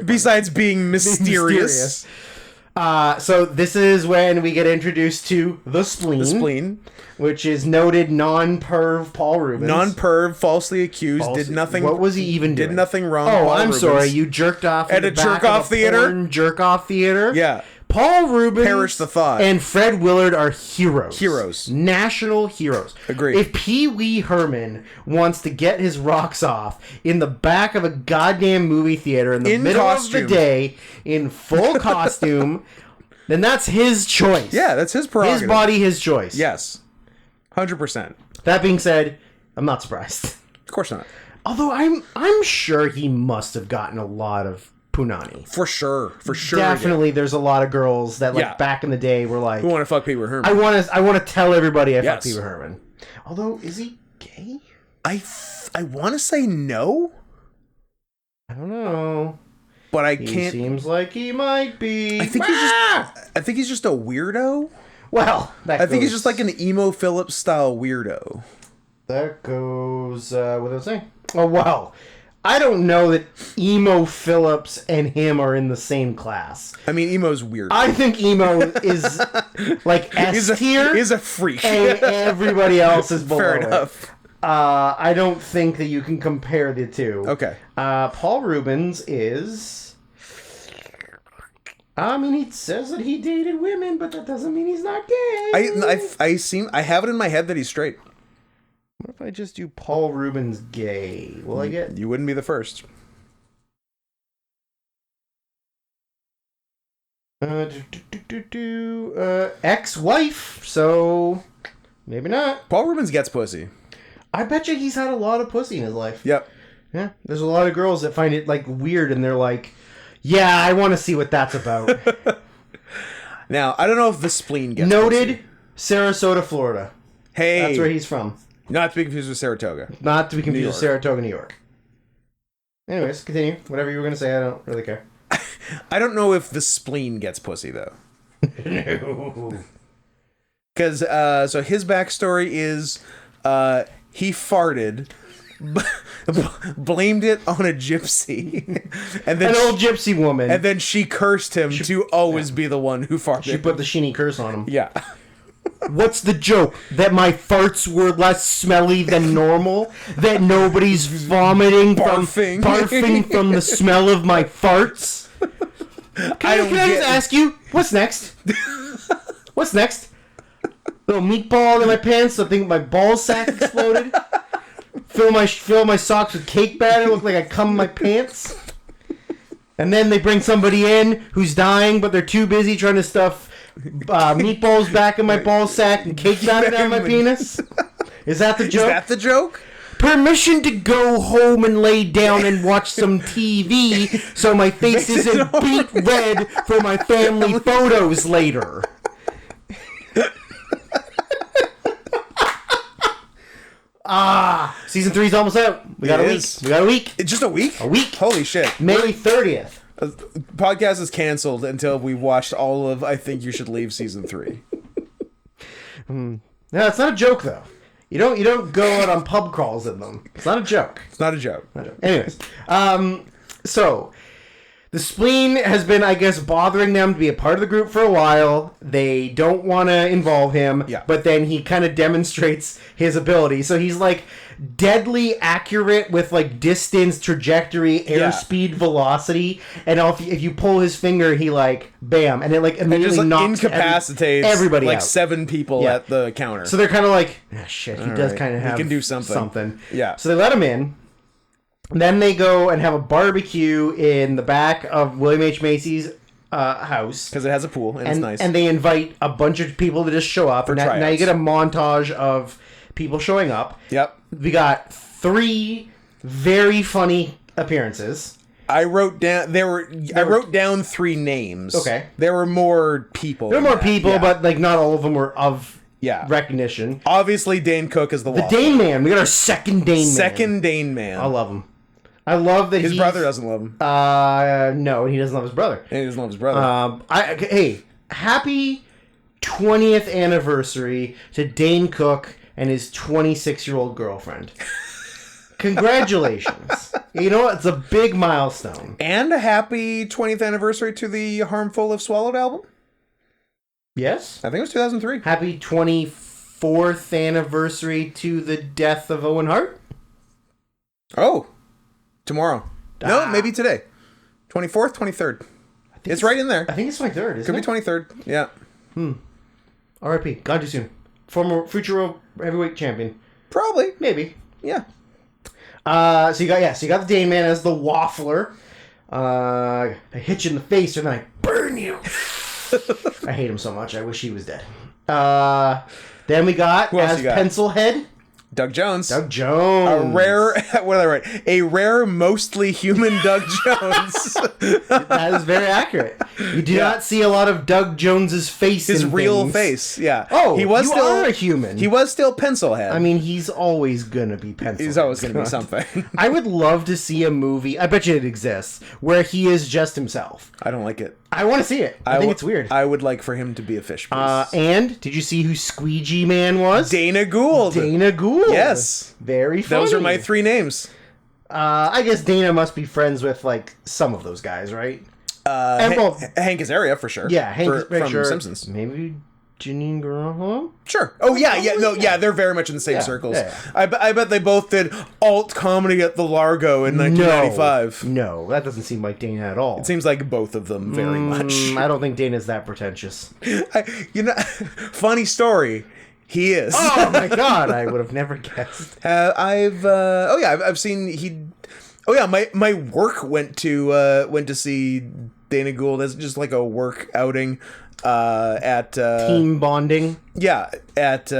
Besides being mysterious. So this is when we get introduced to the spleen. Which is noted non-perv Paul Rubens. Non-perv, falsely accused, did nothing. What was he even doing? Did nothing wrong. Oh, Paul I'm Rubens. sorry. You jerked off at a jerk-off theater? Jerk-off theater? Yeah. Paul Rubens Perish the thought. And Fred Willard are heroes. Heroes. National heroes. Agreed. If Pee Wee Herman wants to get his rocks off in the back of a goddamn movie theater in the middle of the day in full costume, then that's his choice. Yeah, that's his prerogative. His body, his choice. Yes. 100%. That being said, I'm not surprised. Of course not. Although I'm sure he must have gotten a lot of punani. For sure. Definitely, there's a lot of girls that back in the day were like, who want to fuck Pee Wee Herman? I want to tell everybody I fucked Pee Wee Herman. Although, is he gay? I want to say no. I don't know. But I He can't. seems like he might be. I think he's just a weirdo. Well, I think he's just like an emo Phillips style weirdo. That goes without saying. Oh wow. I don't know that Emo Phillips and him are in the same class. I mean, Emo's weird. I think Emo is like S tier. He's a freak. And everybody else is below Fair it. enough. I don't think that you can compare the two. Okay. Paul Rubens is... I mean, he says that he dated women, but that doesn't mean he's not gay. I have it in my head that he's straight. What if I just do Paul Rubens gay? Will I get... You wouldn't be the first. Ex-wife, so maybe not. Paul Rubens gets pussy. I bet you he's had a lot of pussy in his life. Yep. Yeah, there's a lot of girls that find it like weird, and they're like, "Yeah, I want to see what that's about." Now, I don't know if the spleen gets Noted, pussy. Sarasota, Florida. Hey, That's where he's from. Not to be confused with Saratoga. Not to be confused with Saratoga, New York. Anyways, continue. Whatever you were going to say, I don't really care. I don't know if the spleen gets pussy, though. No. Because, so his backstory is he farted, blamed it on a gypsy, and then an old gypsy woman. and then she cursed him to always be the one who farted. She put the sheeny curse on him. Yeah. What's the joke? That my farts were less smelly than normal? That nobody's vomiting barfing from the smell of my farts? Can I just ask you, what's next? What's next? Little meatball in my pants, so I think my ball sack exploded. Fill my socks with cake batter, look like I cum in my pants. And then they bring somebody in who's dying, but they're too busy trying to stuff meatballs back in my ball sack and cake batter down my penis. Is that the joke? Is that the joke? Permission to go home and lay down and watch some TV so my face isn't beet red for my family photos later. Season 3's almost out. We got a week. We got a week. It's just a week? A week. Holy shit. May 30th. Podcast is canceled until we watched all of I Think You Should Leave Season 3. No, it's not a joke, though. You don't go out on pub crawls in them. It's not a joke. It's not a joke. Anyways, so the spleen has been, I guess, bothering them to be a part of the group for a while. They don't want to involve him, but then he kind of demonstrates his ability. So he's like deadly accurate with like distance, trajectory, airspeed, velocity, and if you pull his finger, he like bam, and it like immediately just, like, incapacitates everybody like out. 7 people at the counter. So they're kind of like, shit, he does kind of have he can do something. something. Yeah. So they let him in. Then they go and have a barbecue in the back of William H. Macy's house. Because it has a pool and it's nice. And they invite a bunch of people to just show up. For Now you tryouts. get a montage of people showing up. Yep. We got 3 very funny appearances. I wrote down I wrote down 3 names. Okay. There were more people. There were more than that. people, Yeah. but like not all of them were of Yeah. recognition. Obviously, Dane Cook is the Waffle. Dane Man. We got our second Dane Man. Second Dane Man. I love him. I love that His brother doesn't love him. No, he doesn't love his brother. And he doesn't love his brother. Hey, happy 20th anniversary to Dane Cook and his 26-year-old girlfriend. Congratulations. You know what? It's a big milestone. And a happy 20th anniversary to the Harmful If Swallowed album. Yes? I think it was 2003. Happy 24th anniversary to the death of Owen Hart. Oh, tomorrow. No, maybe today. 24th, 23rd. It's right in there. I think it's 23rd, isn't Could be it? 23rd. Yeah. R.I.P. Gone too soon. Former future world heavyweight champion. Probably. Maybe. Yeah. So you got the Dane Man as the Waffler. I hit you in the face and then I burn you. I hate him so much. I wish he was dead. Then we got Who else as you got? Pencilhead, Doug Jones. Doug Jones. A rare, what did I write? A rare, mostly human Doug Jones. That is very accurate. You do not see a lot of Doug Jones's face. His in real things. face, yeah. Oh, he was you still are a human. He was still Pencilhead. I mean, he's always gonna be Pencilhead. he's always going to be something. I would love to see a movie. I bet you it exists where he is just himself. I don't like it. I want to see it. I think it's weird. I would like for him to be a fish piece. And did you see who Squeegee Man was? Dana Gould. Dana Gould. Yes. Very funny. Those are my 3 names. I guess Dana must be friends with like some of those guys, right? And well, Hank Azaria for sure. yeah, Hank from sure. Simpsons. Maybe Janine Garofalo. Sure. Oh yeah. They're very much in the same circles. yeah. I bet they both did alt comedy at the Largo in 1995. No, that doesn't seem like Dana at all. It seems like both of them very much. I don't think Dana's that pretentious. Funny story. He is. Oh my god, I would have never guessed. I've seen he. Oh yeah, my work went to see Dana Gould as just like a work outing at Team bonding. yeah at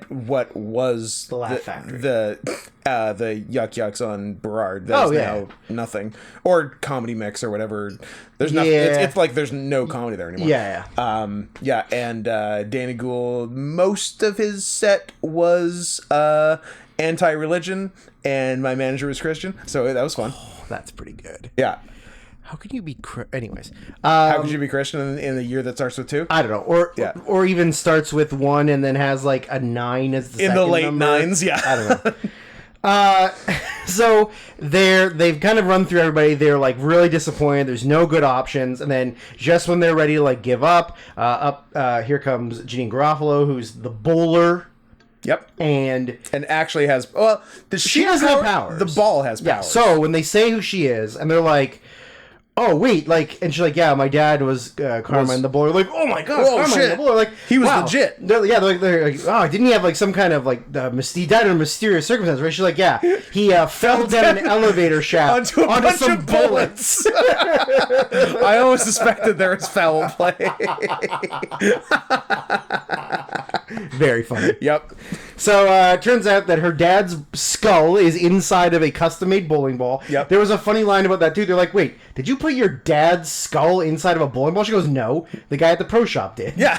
what was The Laugh Factory. the Yuck Yucks on Burrard. That's now nothing, or Comedy Mix or whatever. There's nothing. Yeah. It's like there's no comedy there anymore. Yeah. And Dana Gould, most of his set was anti-religion, and my manager was Christian, so that was fun. That's pretty good. Yeah. How can you be... Anyways. How could you be Christian in a year that starts with 2? I don't know. Or even starts with 1 and then has like a 9 as the In second the late number. 9s, yeah. I don't know. So they've kind of run through everybody. They're like really disappointed. There's no good options. And then just when they're ready to like give up, here comes Janine Garofalo, who's the bowler. Yep. And actually has... Well, she doesn't have powers. The ball has powers. Yeah, so when they say who she is, and they're like... Oh wait, like, and she's like, yeah, my dad was Carmine the Bowler. Like, oh my god, Whoa, Carmine shit. the Bowler. Like, He was wow. legit. They're like, oh, didn't he have like some kind of like he died in a mysterious circumstance? Right? She's like, yeah, he fell down an elevator shaft onto a bunch some of bullets. I always suspected there was foul play. Very funny. Yep. So it turns out that her dad's skull is inside of a custom-made bowling ball. Yep. There was a funny line about that too. They're like, wait, did you put your dad's skull inside of a bowling ball? She goes, no, the guy at the pro shop did. Yeah.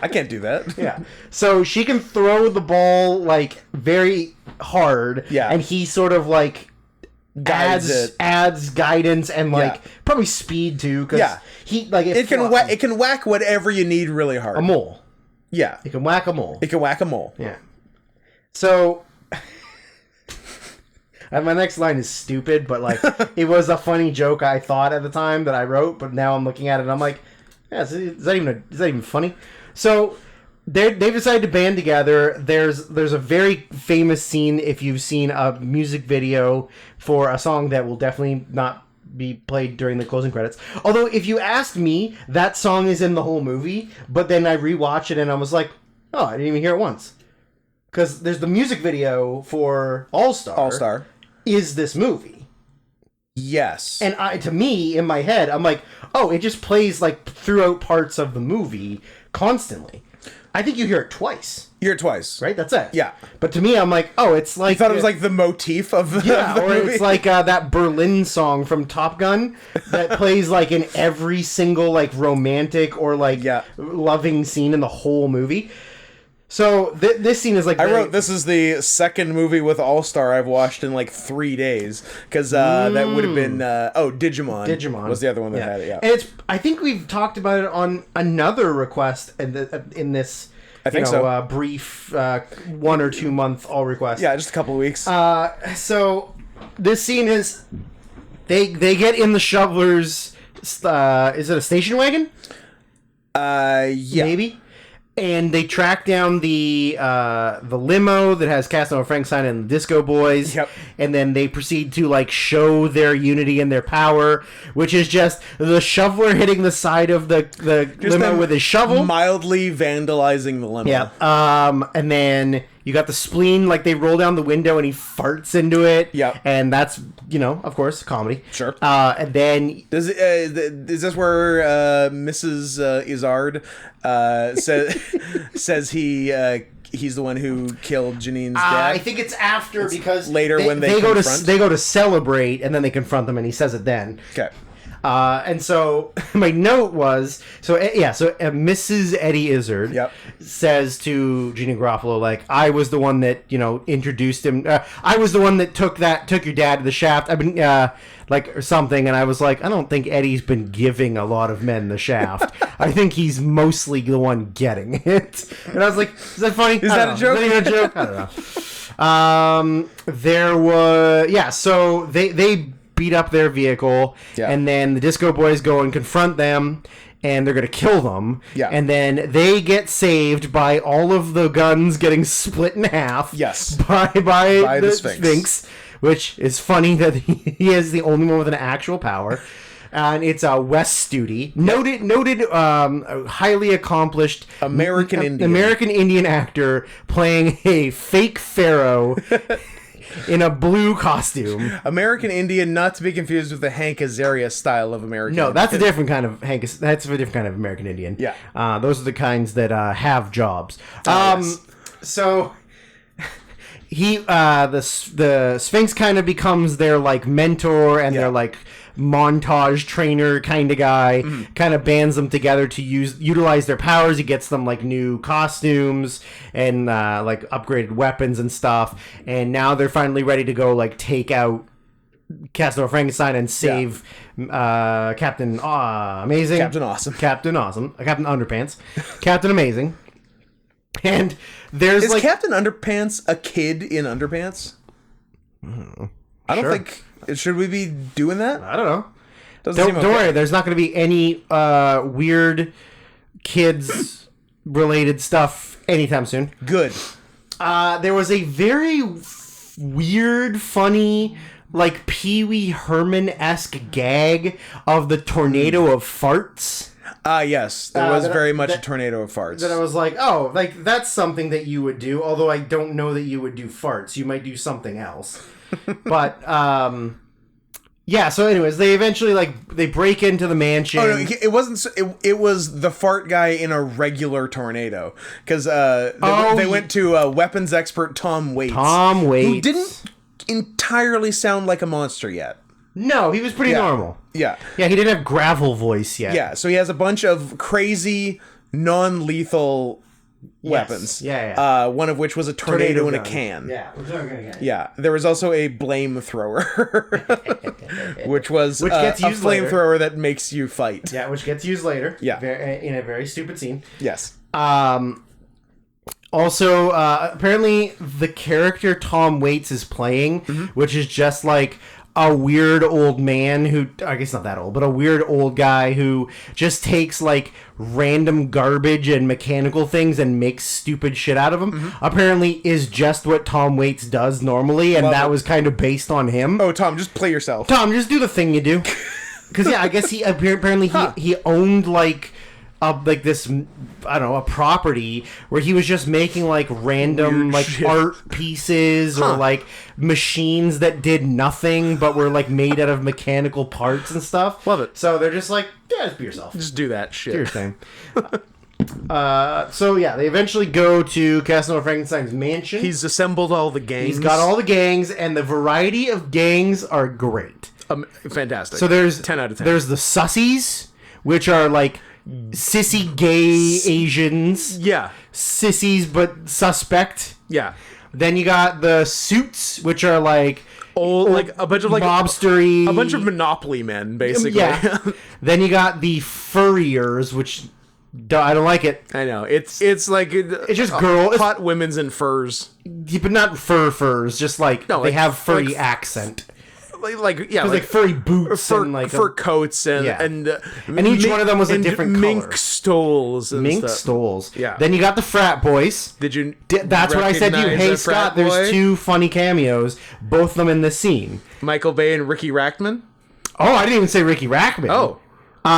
I can't do that. Yeah. So she can throw the ball like very hard. Yeah. And he sort of like adds guidance and like probably speed too. Cause he like it can whack whatever you need really hard. A mole. Yeah. It can whack a mole. It can whack a mole. Yeah. So and my next line is stupid, but like it was a funny joke I thought at the time that I wrote, but now I'm looking at it and I'm like, yeah, is that even funny? So they've decided to band together. There's a very famous scene if you've seen a music video for a song that will definitely not be played during the closing credits. Although if you asked me, that song is in the whole movie, but then I rewatched it and I was like, oh, I didn't even hear it once. Because there's the music video for All Star. All Star. is this movie. Yes. And to me, in my head, I'm like, oh, it just plays like throughout parts of the movie constantly. I think you hear it twice. You hear it twice. Right? That's it. Yeah. But to me, I'm like, oh, it's like... You thought it was like the motif of the, yeah, of the or movie? it's like that Berlin song from Top Gun that plays like in every single like romantic or like loving scene in the whole movie. So this scene is like... I wrote, this is the second movie with All-Star I've watched in like 3 days. Because that would have been... Digimon. Digimon was the other one that had it, yeah. And I think we've talked about it on another request in this... I think so. Brief 1 or 2 month all request. Yeah, just a couple of weeks. So this scene is they get in the shoveler's is it a station wagon? Yeah. Maybe. And they track down the limo that has Casanova Frankenstein and the Disco Boys. Yep. And then they proceed to like show their unity and their power, which is just the shoveler hitting the side of the limo with his shovel, mildly vandalizing the limo. Yeah. And then you got the spleen, like they roll down the window and he farts into it. Yep. And that's, of course, comedy. Sure. And then... is this where Mrs. Izard says he's the one who killed Janine's dad? I think it's after because later when they go confront? to celebrate and then they confront them and he says it then. Okay. And so my note was Mrs. Eddie Izzard says to Gina Garofalo, like, I was the one that introduced him. I was the one that took your dad to the shaft. I've been or something, and I was like, I don't think Eddie's been giving a lot of men the shaft. I think he's mostly the one getting it. And I was like, is that funny? Is that a joke? Is that even a joke? I don't know. There was so they beat up their vehicle, and then the Disco Boys go and confront them, and they're going to kill them. Yeah. And then they get saved by all of the guns getting split in half. Yes. By the Sphinx. Which is funny that he is the only one with an actual power. And it's Wes Studi, noted, highly accomplished American Indian actor playing a fake pharaoh in a blue costume. American Indian, not to be confused with the Hank Azaria style of American. No, that's a different kind of That's a different kind of American Indian. Yeah, those are the kinds that have jobs. Yes. So he, the Sphinx kind of becomes their like mentor and their like montage trainer kind of guy. Kind of bands them together to utilize their powers. He gets them like new costumes and like upgraded weapons and stuff, and now they're finally ready to go like take out Casanova Frankenstein and save Captain Amazing, Captain Awesome, Captain Underpants, Captain Amazing. And is Captain Underpants a kid in underpants? I don't think. Should we be doing that? I don't know. Don't worry. There's not going to be any weird kids related stuff anytime soon. Good. There was a very weird, funny, like Pee Wee Herman-esque gag of the tornado of farts. Yes, there was very much a tornado of farts. That I was like, oh, like that's something that you would do. Although I don't know that you would do farts. You might do something else. But yeah. So, anyways, they eventually they break into the mansion. Oh no, it wasn't. It was the fart guy in a regular tornado because they went to weapons expert Tom Waits. Who didn't entirely sound like a monster yet. No, he was pretty normal. Yeah. Yeah, he didn't have gravel voice yet. Yeah, so he has a bunch of crazy, non-lethal weapons. Yeah. One of which was a tornado in a can. Yeah. Yeah. There was also a blame thrower, which gets used a flamethrower that makes you fight. Yeah, which gets used later. Yeah. In a very stupid scene. Yes. Also, apparently the character Tom Waits is playing, which is just like a weird old man who, I guess not that old, but a weird old guy who just takes like random garbage and mechanical things and makes stupid shit out of them. Apparently is just what Tom Waits does normally, and that was kind of based on him. Oh, Tom, just play yourself. Tom, just do the thing you do. Because, yeah, I guess he apparently he owned like like this, I don't know, a property where he was just making like random Weird like shit. art pieces or like machines that did nothing but were like made out of mechanical parts and stuff. Love it. So they're just like, yeah, just be yourself. Just do that Do your shit. thing. So yeah, they eventually go to Casanova Frankenstein's mansion. He's assembled all the gangs. He's got all the gangs, and the variety of gangs are great. Fantastic. So there's 10 out of 10. There's the sussies, which are like sissy gay Asians, yeah. sissies but suspect. Yeah. Then you got the suits, which are like Old, like a bunch of like mobstery, a bunch of Monopoly men, basically. yeah. Then you got the furriers, which I don't like it. I know. It's like It's just girl, it's, hot women's in furs. but not furs. Just like No, they like- have furry like- accent. Like yeah, Like furry boots fur, and like fur coats and yeah. and each one of them was a different mink color. stoles and mink stuff. stoles. Yeah. Then you got the frat boys. Did you? That's what I said to you. recognize Hey a frat Scott, there's boy? 2 funny cameos, both of them in this scene. Michael Bay and Ricky Rackman. Oh, I didn't even say Ricky Rackman. Oh,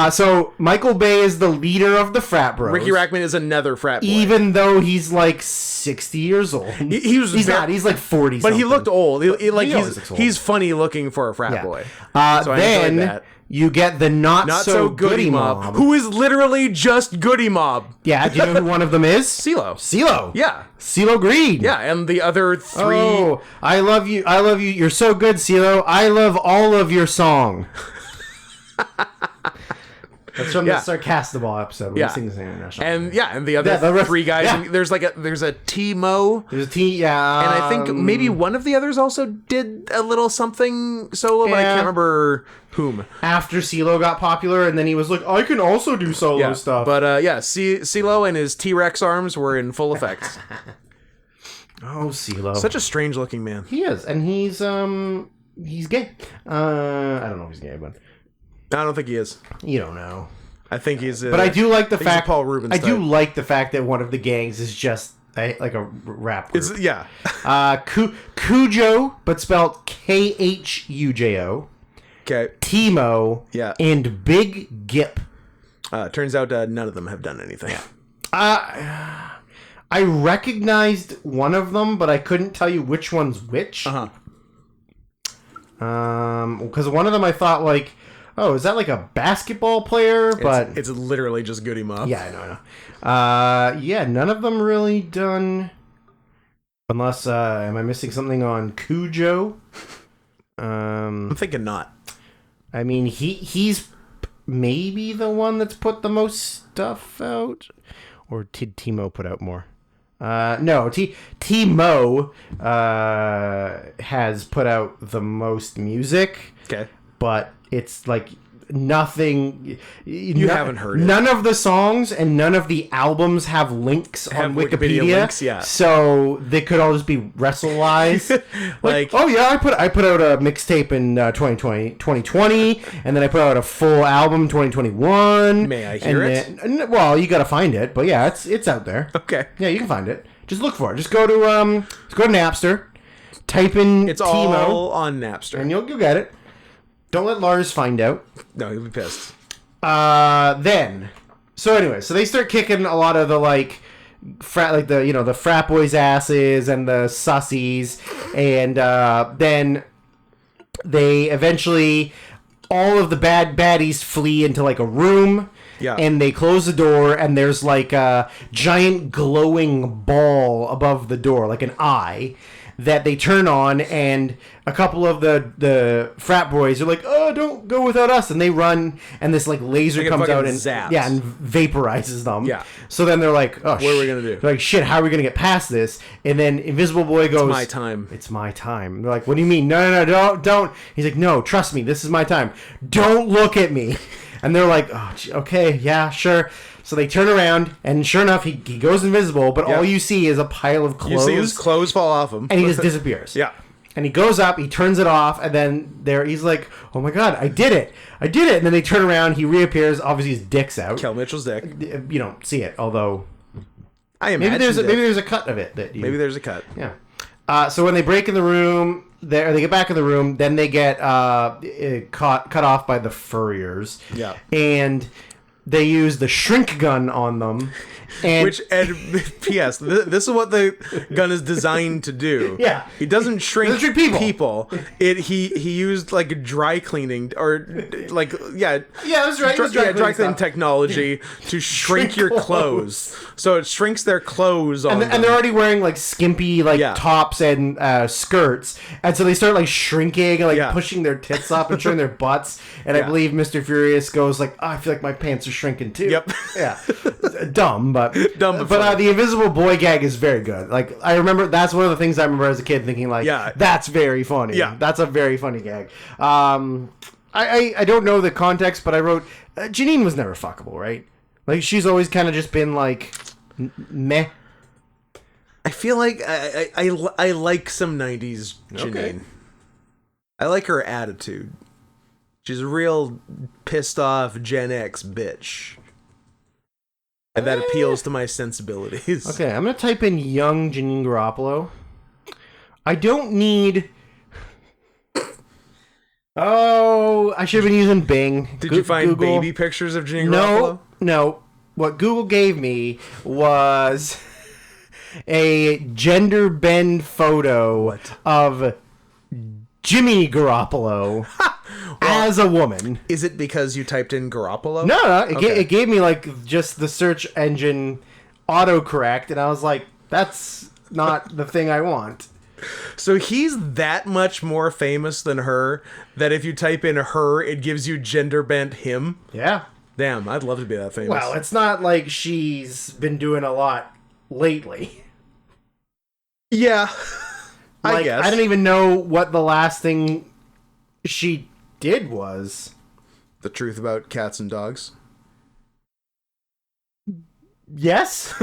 So Michael Bay is the leader of the frat bros. Ricky Rackman is another frat boy. even though he's like 60 years old. he was He's very- not. He's like 40. but he looked old. Like He always he's looks old. he's funny looking for a frat Yeah. boy. So I enjoyed Then that. you get the not so goody mob. who is literally just Goody Mob. Yeah, do you know who one of them is? CeeLo. CeeLo. Yeah. CeeLo Green. Yeah, and the other 3. Oh, I love you. I love you. You're so good, CeeLo. I love all of your song. That's from Yeah. the Sarcastaball episode when Yeah. he sings the international. And the other Yeah, the rest- 3 guys. yeah. There's a T-Mo. There's a T, yeah. And I think maybe one of the others also did a little something solo, but I Yeah. can't remember whom. after CeeLo got popular, and then he was like, I can also do solo Yeah, stuff. but CeeLo and his T-Rex arms were in full effect. oh, CeeLo. Such a strange looking man. He is, and he's gay. I don't know if he's gay, but I don't think he is. you don't know. I think he's. But I do like the he's a fact Paul Rubens I do type. like the fact that one of the gangs is just like a rap group. It's yeah. Cujo, but spelled Khujo. Okay. Timo, Yeah. and Big Gip. Turns out none of them have done anything. I recognized one of them, but I couldn't tell you which one's which. Uh-huh. Because one of them I thought like, oh, is that like a basketball player? But It's literally just Goody Mob. yeah, I know. Yeah, none of them really done. Unless, am I missing something on Cujo? I'm thinking not. I mean, he's maybe the one that's put the most stuff out, or did Timo put out more? No, Timo has put out the most music, Okay. but it's like nothing. You haven't heard it. None of the songs and none of the albums have links on Have Wikipedia Wikipedia. links, yeah. So they could all just be wrestle-wise. Like Oh yeah, I put out a mixtape in 2020, and then I put out a full album 2021. May I hear it? Well, you got to find it, but yeah, it's out there. okay. Yeah, you can find it. Just look for it. Just go to Napster, type in It's Timo, all on Napster. and you'll get it. Don't let Lars find out. No, he'll be pissed. So they start kicking a lot of the the frat boys' asses and the sussies, and then they eventually all of the baddies flee into like a room. Yeah. And they close the door, and there's like a giant glowing ball above the door, like an eye, that they turn on, and a couple of the frat boys are like, "Oh, don't go without us!" And they run, and this like laser They get comes out fucking and zapped. yeah, and vaporizes them. Yeah. So then they're like, "Oh, What are we gonna do?" They're like, "Shit, how are we gonna get past this?" And then Invisible Boy goes, My time. It's my time. They're like, "What do you mean? No, don't." He's like, "No, trust me. This is my time. Don't look at me." And they're like, "Oh, okay, yeah, sure." So they turn around, and sure enough, he goes invisible, but Yep. all you see is a pile of You clothes, see his clothes fall off him. and he just disappears. Yeah. And he goes up, he turns it off, and then he's like, "Oh my god, I did it! And then they turn around, he reappears, obviously his dick's out. Kel Mitchell's dick. You don't see it, although I imagine maybe there's a cut of it that you, maybe there's a cut. yeah. So when they break in the room, they get back in the room, then they get cut off by the furriers. Yeah. And they use the shrink gun on them. And P.S. This is what the gun is designed to do. Yeah. He doesn't shrink Doesn't shrink people. He used like dry cleaning or like that's right. dry cleaning technology to shrink your clothes. So it shrinks their clothes on them. And they're already wearing like skimpy tops and skirts, and so they start like shrinking and like pushing their tits up and showing their butts. And I believe Mr. Furious goes like, "Oh, I feel like my pants are shrinking too." Yep. Yeah. Dumb, but funny. the invisible boy gag is very good. Like I remember, that's one of the things I remember as a kid thinking like, that's very funny. Yeah, that's a very funny gag. I don't know the context, but I wrote Janine was never fuckable, right? Like she's always kind of just been like meh. I feel like I like some 90s Janine. Okay. I like her attitude. She's a real pissed off Gen X bitch. And that appeals to my sensibilities. Okay, I'm going to type in young Janine Garoppolo. I don't need... Oh, I should have been using Bing. Did you find Google. Baby pictures of Janine Garoppolo? No. What Google gave me was a gender bend photo of Jimmy Garoppolo as a woman. Is it because you typed in Garoppolo? No. It gave me like just the search engine autocorrect, and I was like, that's not the thing I want. So he's that much more famous than her that if you type in her, it gives you gender bent him? Yeah. Damn, I'd love to be that famous. Well, it's not like she's been doing a lot lately. Yeah. I guess. I don't even know what the last thing she did was. The truth about cats and dogs? Yes.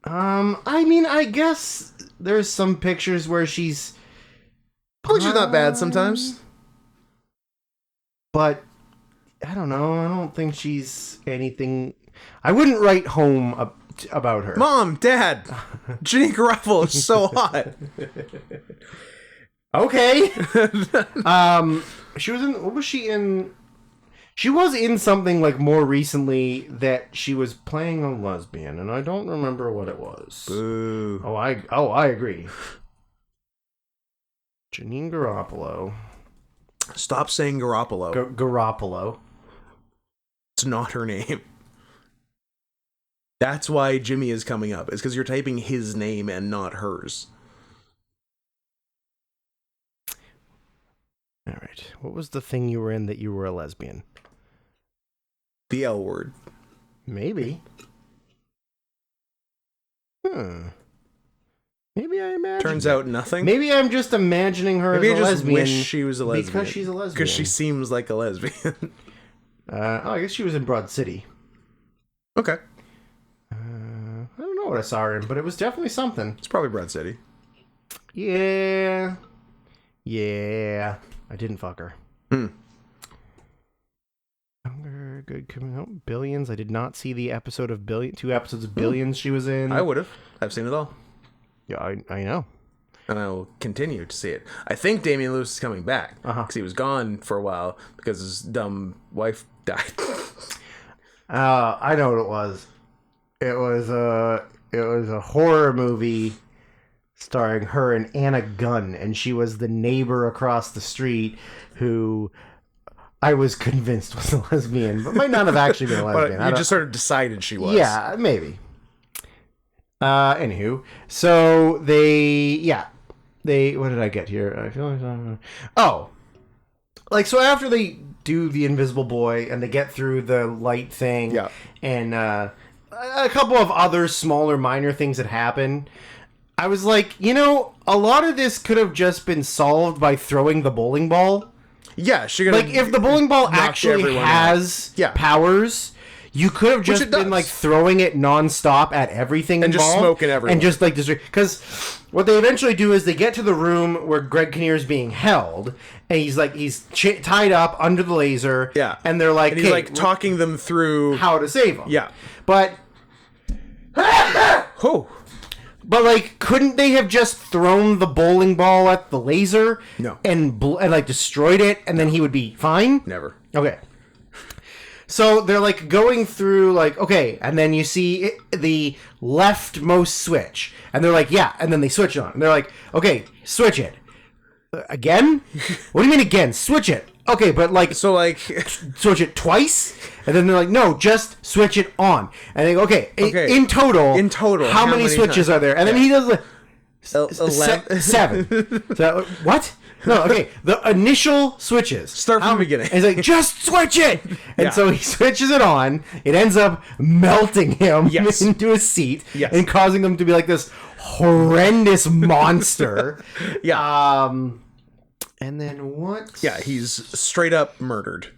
I mean, I guess there's some pictures where she's... Which is not bad sometimes. But, I don't know. I don't think she's anything... I wouldn't write home about her. Mom, Dad, Janine Garoppolo is so hot. Okay. She was in... What was she in... She was in something like more recently that she was playing a lesbian, and I don't remember what it was. Boo. Oh, I agree. Janine Garoppolo. Stop saying Garoppolo. Garoppolo. It's not her name. That's why Jimmy is coming up. It's because you're typing his name and not hers. All right. What was the thing you were in that you were a lesbian? The L word. Maybe. Maybe I imagine. Turns out nothing. Maybe I'm just imagining her Maybe as a I just lesbian. wish she was a lesbian. Because she's a lesbian. Because she seems like a lesbian. I guess she was in Broad City. Okay. I don't know what I saw her in, but it was definitely something. It's probably Broad City. Yeah. I didn't fuck her. Good coming out. Billions. I did not see the episode of two episodes of Billions she was in. I would have. I've seen it all. Yeah, I know. And I will continue to see it. I think Damian Lewis is coming back. Because he was gone for a while because his dumb wife died. I know what it was. It was a horror movie starring her and Anna Gunn, and she was the neighbor across the street who I was convinced was a lesbian, but might not have actually been a lesbian. But you just sort of decided she was. Yeah, maybe. Anywho, so they what did I get here? I feel like so after they do the Invisible Boy and they get through the light thing, and a couple of other smaller minor things that happen, I was like, a lot of this could have just been solved by throwing the bowling ball. Yeah, if the bowling ball actually has powers, you could have just been like throwing it nonstop at everything and involved, just smoking everyone, and just like because what they eventually do is they get to the room where Greg Kinnear is being held, and he's tied up under the laser, and they're like, and he's like talking them through how to save him, but. But, like, couldn't they have just thrown the bowling ball at the laser? No. And like, destroyed it, and then he would be fine? Never. Okay. So they're like going through like, okay, and then you see the leftmost switch, and they're like, yeah, and then they switch it on. And they're like, okay, switch it. Again? What do you mean again? Switch it. Okay, but like, So like, switch it twice? And then they're like, no, just switch it on. And they go, okay, in total, how many switches are there? And then he does like, 7. So, what? No, okay. The initial switches. Start from the beginning. And he's like, just switch it! And so he switches it on. It ends up melting him into a seat and causing him to be like this horrendous monster. And then what? Yeah, he's straight up murdered.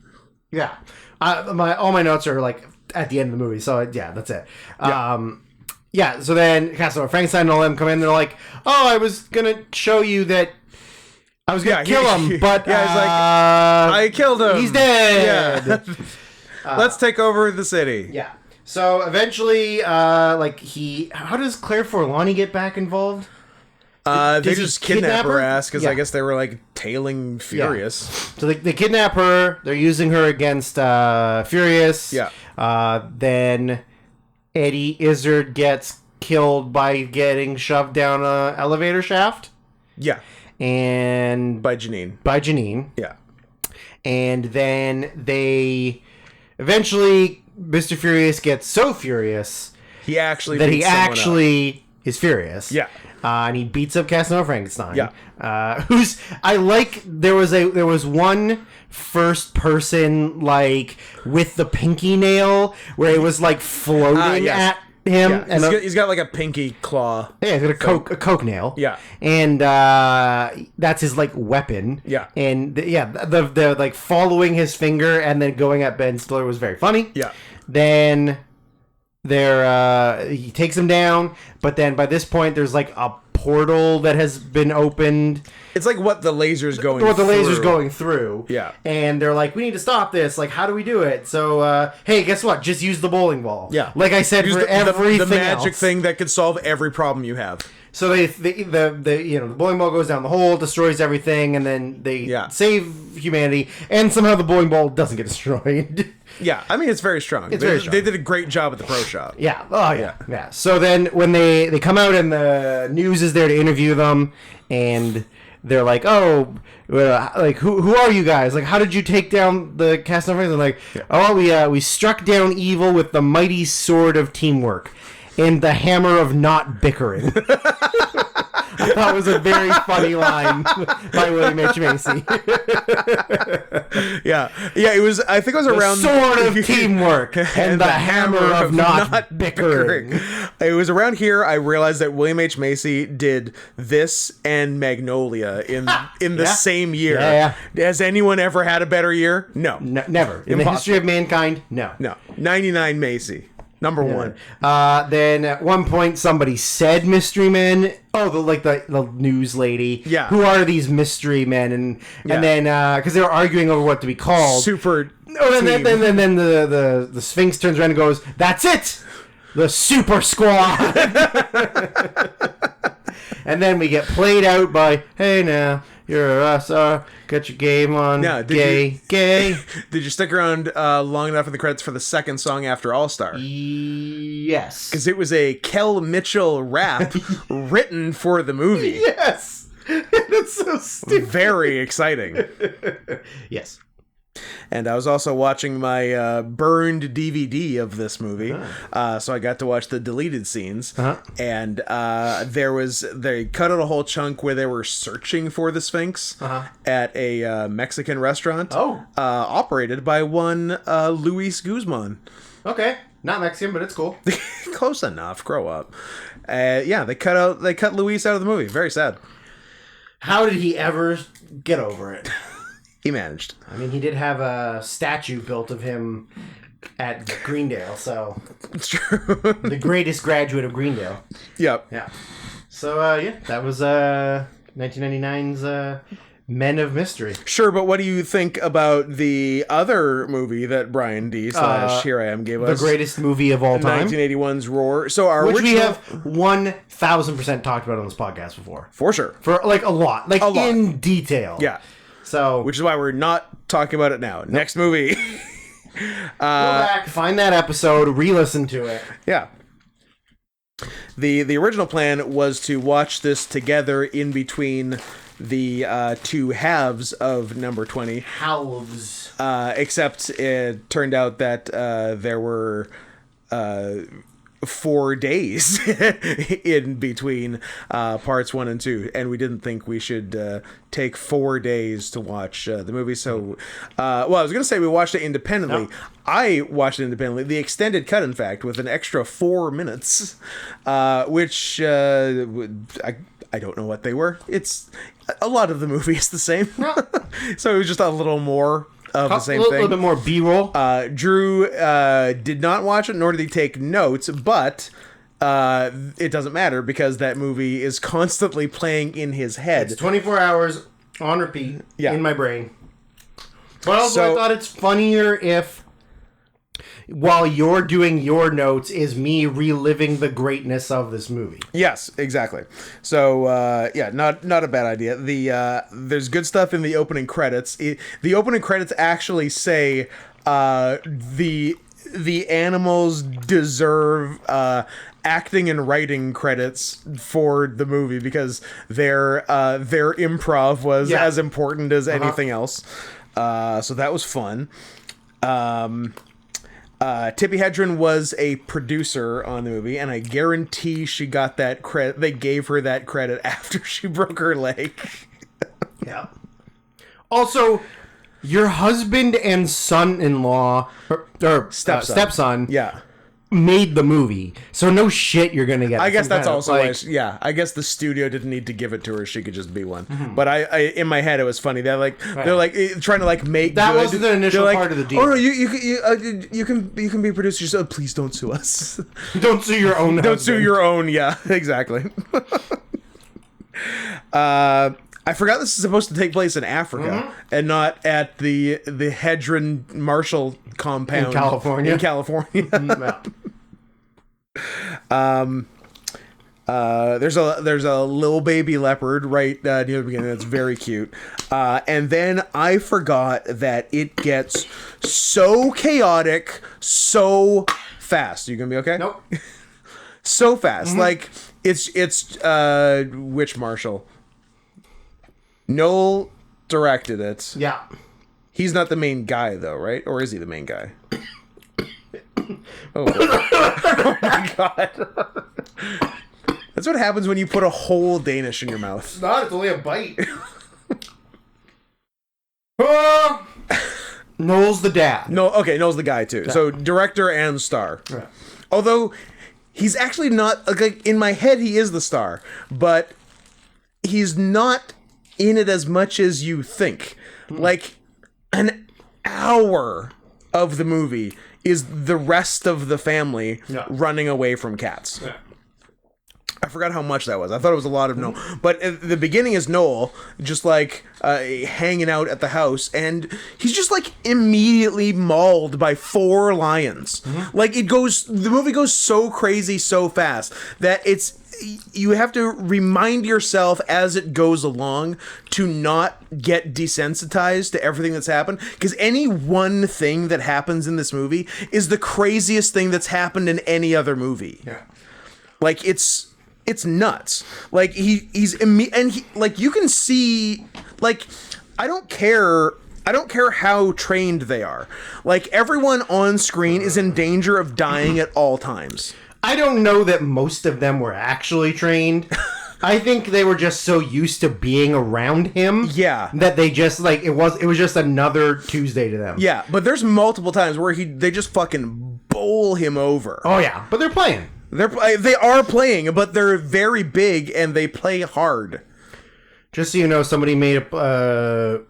Yeah. All my notes are like at the end of the movie. So, yeah, that's it. Yeah, so then Casanova Frankenstein and all them come in. They're like, oh, I was going to show you that I was going to kill him, but he's like, I killed him. He's dead. Yeah. Let's take over the city. Yeah. So eventually, how does Claire Forlani get back involved? They Does he just kidnap her ass because Yeah. I guess they were like tailing Furious. So they kidnap her. They're using her against Furious. Yeah. Then Eddie Izzard gets killed by getting shoved down a elevator shaft. Yeah. And By Janine. Yeah. And then they eventually, Mr. Furious gets so furious He actually that he beats someone up. actually is furious. Yeah. And he beats up Casanova Frankenstein. Yeah. Who's I like. There was one first person like with the pinky nail where it was like floating yes. at him, Yeah. and He's got like a pinky claw. he's got a coke nail. Yeah. And that's his like weapon. Yeah. And the like following his finger and then going at Ben Stiller was very funny. Yeah. Then he takes him down, but then by this point there's like a portal that has been opened. It's like what the laser's going through. Yeah. And they're like, we need to stop this. Like, how do we do it? So, hey, guess what? Just use the bowling ball. Yeah. Like I said, Use for everything the magic else. thing that could solve every problem you have. So the bowling ball goes down the hole, destroys everything, and then they save humanity, and somehow the bowling ball doesn't get destroyed. Yeah, I mean, it's very strong. Very strong. They did a great job at the pro shop. Yeah. Oh, yeah. So then when they come out and the news is there to interview them, and they're like, oh, like, who are you guys? Like, how did you take down the Casanova? And like, oh, we struck down evil with the mighty sword of teamwork and the hammer of not bickering. I thought it was a very funny line by William H. Macy. Yeah, it was. I think it was around sword of teamwork and the hammer of not bickering. It was around here I realized that William H. Macy did this and Magnolia in the same year. Yeah. Has anyone ever had a better year? No, never. In the history of mankind, no. 99 Macy. Number one. Then at one point somebody said mystery men. Oh, the news lady. Yeah. Who are these mystery men? And then because they were arguing over what to be called. Super. Oh, and then the Sphinx turns around and goes, "That's it, the Super Squad." And then we get played out by, "Hey now, you're us. Get your game on." Yeah, gay. Did you stick around long enough in the credits for the second song after All Star? Yes. Because it was a Kel Mitchell rap written for the movie. Yes. That's so stupid. Very exciting. Yes. And I was also watching my burned DVD of this movie, so I got to watch the deleted scenes. And they cut out a whole chunk where they were searching for the Sphinx at a Mexican restaurant, operated by one Luis Guzman. Okay, not Mexican, but it's cool. Close enough. Grow up. They cut Luis out of the movie. Very sad. How did he ever get over it? He managed. I mean, he did have a statue built of him at Greendale, so It's true. the greatest graduate of Greendale. Yep. Yeah. So that was 1999's Men of Mystery. Sure, but what do you think about the other movie that Brian D. / Here I Am gave us? The greatest movie of all time. 1981's Roar. So our Which we original... have 1,000% talked about on this podcast before. For sure. For like a lot. Like A lot. in detail. Yeah. So Which is why we're not talking about it now. Next movie. Go back, find that episode, re-listen to it. Yeah. The original plan was to watch this together in between the two halves of number 20. Halves. Except it turned out that there were 4 days in between parts 1 and 2, and we didn't think we should take 4 days to watch the movie. So, I was going to say we watched it independently. No. I watched it independently, the extended cut, in fact, with an extra 4 minutes, which I don't know what they were. It's a lot of the movie is the same, so it was just a little more of the same thing. A little bit more B-roll. Drew did not watch it, nor did he take notes, but it doesn't matter because that movie is constantly playing in his head. It's 24 hours on repeat in my brain. But also I thought it's funnier if, while you're doing your notes, is me reliving the greatness of this movie. Yes, exactly. So, not a bad idea. There's good stuff in the opening credits. The opening credits actually say the animals deserve acting and writing credits for the movie because their improv was as important as anything else. So that was fun. Tippi Hedren was a producer on the movie, and I guarantee she got that credit. They gave her that credit after she broke her leg. Yeah. Also, your husband and son-in-law, or stepson, made the movie, so no shit you're gonna get. I guess that's also why. I guess the studio didn't need to give it to her; she could just be one. Mm-hmm. But I in my head, it was funny. They're like trying to make that good. wasn't the initial part of the deal. Oh no, you can be producers. So please don't sue us. Don't sue your own. Don't sue your own. Yeah, exactly. I forgot this is supposed to take place in Africa and not at the Hedren Marshall compound in California. There's a little baby leopard right near the beginning that's very cute, and then I forgot that it gets so chaotic so fast. You gonna be okay? Nope. So fast, like it's which Marshall? Noel directed it. Yeah. He's not the main guy, though, right? Or is he the main guy? Oh my god. That's what happens when you put a whole Danish in your mouth. It's not, it's only a bite. Noel's the dad. Noel's the guy, too. Yeah. So, director and star. Yeah. Although, he's actually not... Like, in my head, he is the star. But he's not in it as much as you think. Like, an hour of the movie is the rest of the family running away from cats. Yeah. I forgot how much that was. I thought it was a lot of Noel. But at the beginning is Noel just like hanging out at the house, and he's just like immediately mauled by 4 lions. Like the movie goes so crazy so fast that you have to remind yourself as it goes along to not get desensitized to everything that's happened, because any one thing that happens in this movie is the craziest thing that's happened in any other movie. Yeah. Like it's nuts. Like like you can see, like, I don't care how trained they are. Like, everyone on screen is in danger of dying at all times. I don't know that most of them were actually trained. I think they were just so used to being around him that they just, like, it was just another Tuesday to them. Yeah, but there's multiple times where they just fucking bowl him over. Oh yeah, but they're playing. They are playing, but they're very big and they play hard. Just so you know, somebody made a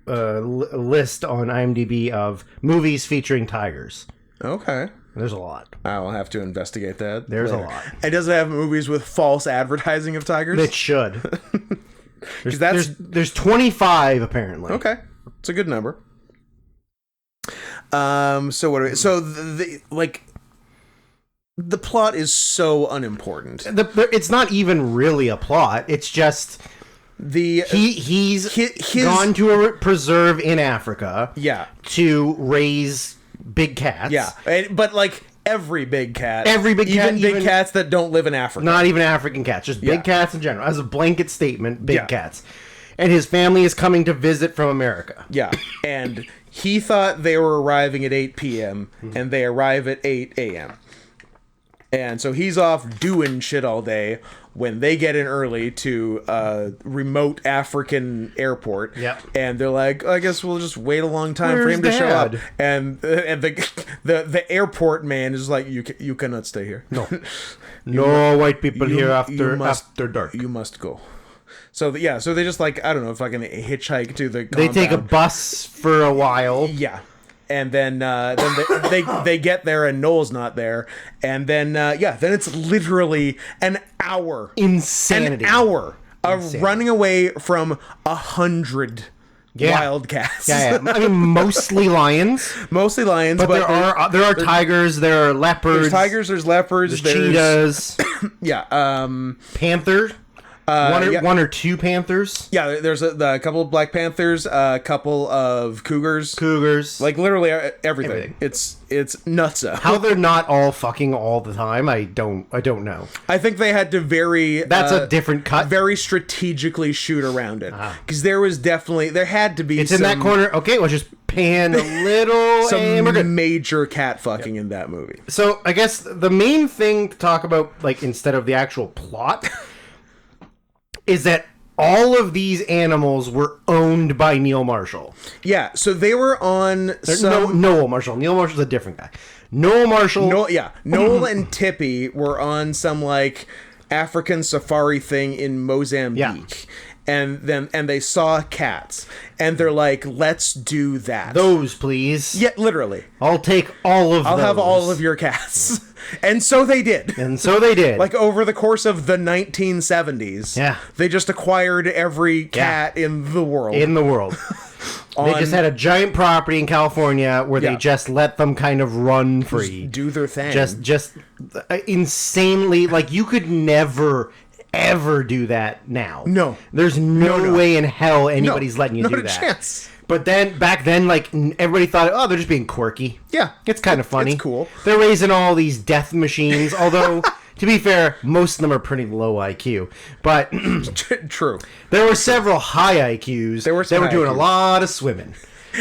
list on IMDb of movies featuring tigers. Okay. There's a lot. I'll have to investigate that. There's a lot. And does it have movies with false advertising of tigers? It should. There's 25 apparently. Okay, it's a good number. So what? The plot is so unimportant. It's not even really a plot. It's just he's gone to a preserve in Africa. Yeah. To raise big cats. Yeah, but like every big cat, Every big cat, even big even- cats that don't live in Africa. Not even African cats, just big Yeah. cats in general. As a blanket statement, big Yeah. cats. And his family is coming to visit from America. Yeah, and he thought they were arriving at 8 p.m. and they arrive at 8 a.m. And so he's off doing shit all day when they get in early to a remote African airport. Yep. And they're like, I guess we'll just wait a long time for Where's him to show up. Dad? And the airport man is like, you cannot stay here. No. No white people You- here you must- after dark. You must go. So so they just like, I don't know, if I can hitchhike to the They take a compound. bus for a while. Yeah. And then they get there and Noel's not there. And then then it's literally an hour. Insanity. An hour of Insanity. running away from 100 Yeah. wildcats. Yeah, yeah. I mean, mostly lions, Mostly lions, but there are tigers, there are leopards, there's tigers, there's leopards, there's cheetahs, yeah, panther, yeah. one or two panthers, yeah. There's a couple of black panthers, a couple of cougars, cougars. like literally everything. Everything. It's nutso. How they're not all fucking all the time, I don't know. I think they had to That's a different cut. very strategically shoot around it because there had to be It's in that corner. Okay, let's just pan a little. and we're good. some major cat fucking in that movie. So I guess the main thing to talk about, like instead of the actual plot, is that all of these animals were owned by Neil Marshall. Yeah, so they were on some. Noel Marshall. Neil Marshall's a different guy. Noel Marshall. Noel and Tippy were on some like African safari thing in Mozambique. Yeah. And they saw cats and they're like, let's do that. Those, please. Yeah, literally. I'll take all of I'll those. have all of your cats. And so they did. And so they did. Like over the course of the 1970s, Yeah. they just acquired every cat in the world. in the world. They just had a giant property in California where they Yeah. just let them kind of run free. do their thing. Just insanely, like you could never ever do that now. No. There's no, No. way in hell anybody's letting you not do a that. chance. But then back then, like everybody thought, oh, they're just being quirky. Yeah. It's kind of funny. It's cool. They're raising all these death machines. Although, to be fair, most of them are pretty low IQ. But True. there were several high IQs. There were some that were high doing a IQs. lot of swimming.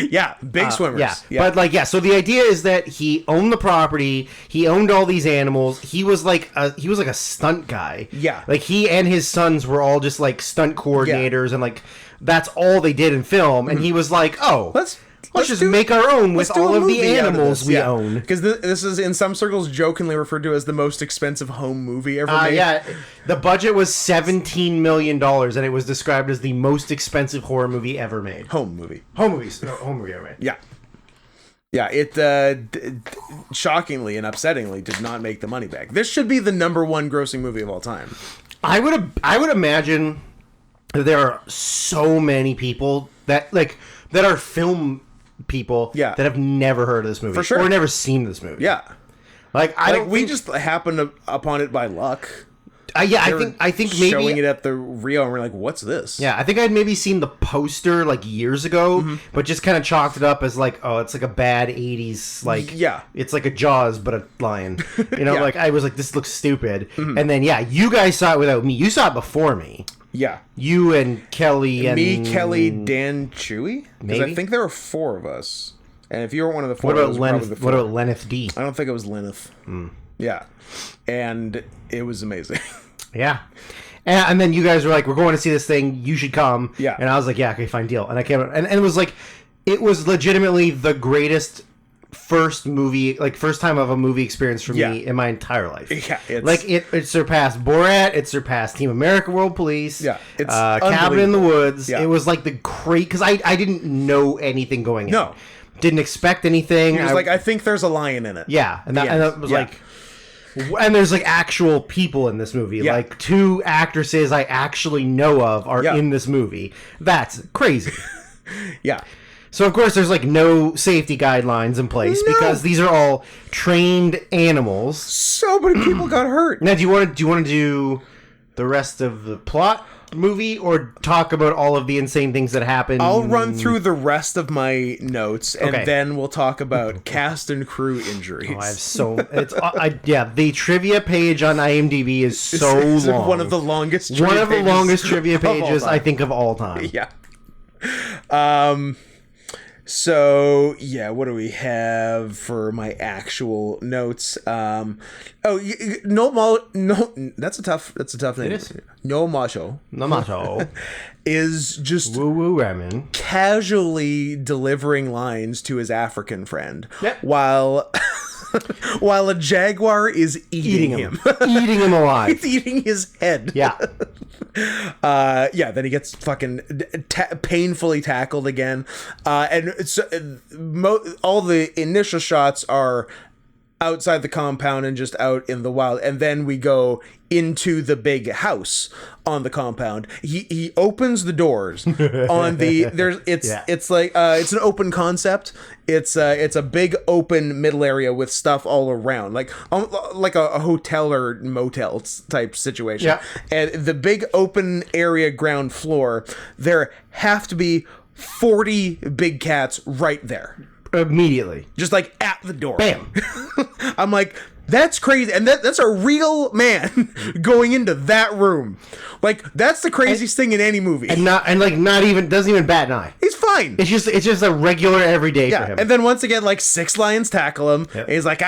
Yeah, big swimmers. Yeah. But like, yeah. So the idea is that he owned the property. He owned all these animals. He was like a stunt guy. Yeah. Like he and his sons were all just like stunt coordinators, and like that's all they did in film. And he was like, oh, let's just make our own with all of the animals we own. Because this is in some circles jokingly referred to as the most expensive home movie ever made. Yeah, the budget was $17 million, and it was described as the most expensive horror movie ever made. Home movie. Home movie ever made. Yeah. Yeah, it shockingly and upsettingly did not make the money back. This should be the #1 grossing movie of all time. I would imagine that there are so many people that are film people Yeah. that have never heard of this movie For sure. or never seen this movie. Yeah. Like We just happened upon it by luck. I think maybe showing it at the Rio and we're like, what's this? Yeah, I think I'd maybe seen the poster like years ago, Mm-hmm. but just kind of chalked it up as like, oh, it's like a bad 80s, like, Yeah. it's like a Jaws, but a lion. You know, Yeah. like, I was like, this looks stupid. And then, yeah, you guys saw it without me. You saw it before me. Yeah. You and Kelly and... Me, Kelly, Dan, Chewy? Because I Maybe? think there were 4 of us. And if you were one of the 4, What it about was probably the Lenneth? 4. What about Lenneth D? I don't think it was Lenneth. Yeah. And it was amazing. Yeah. And then you guys were like, we're going to see this thing. You should come. Yeah. And I was like, yeah, okay, fine, deal. And I came and it was like, it was legitimately the greatest first time of a movie experience for Yeah. me in my entire life. Yeah, it's- like it surpassed Borat. It surpassed Team America: World Police. Yeah, it's Cabin in the unbelievable. Woods. Yeah. It was like the great because I didn't know anything going in. No. Didn't expect anything. He was like, I think there's a lion in it. Yeah, and that, The and end. that was Yeah. like, and there's like actual people in this movie. Yeah. Like 2 actresses I actually know of are Yeah. in this movie. That's crazy. Yeah. So of course there's like no safety guidelines in place because these are all trained animals. So many people got hurt. Now, do you want to do the rest of the plot? movie or talk about all of the insane things that happen? I'll run through the rest of my notes, and Okay. then we'll talk about cast and crew injuries. I have so the trivia page on IMDb is so It's long. one of the longest trivia One of the pages longest trivia of all pages time. I think of all time. Yeah. So yeah, what do we have for my actual notes? No, that's a tough name. is. No Macho Namato. is just Woo woo ramen. casually delivering lines to his African friend Yep. while while a jaguar is eating him. Eating him alive. It's eating his head. Yeah. Yeah, then he gets fucking painfully tackled again. And it's, all the initial shots are outside the compound and just out in the wild. And then we go into the big house on the compound. He opens the doors on the it's like it's an open concept. It's a big open middle area with stuff all around, like a hotel or motel type situation. Yeah. And the big open area ground floor, there have to be 40 big cats right there, Immediately. just like at the door. Bam. I'm like, that's crazy, and that's a real man going into that room. Like, that's the craziest thing in any movie. And not even doesn't even bat an eye. He's fine. It's just a regular everyday for Yeah, him. and then once again, like 6 lions tackle him. Yep. And he's like,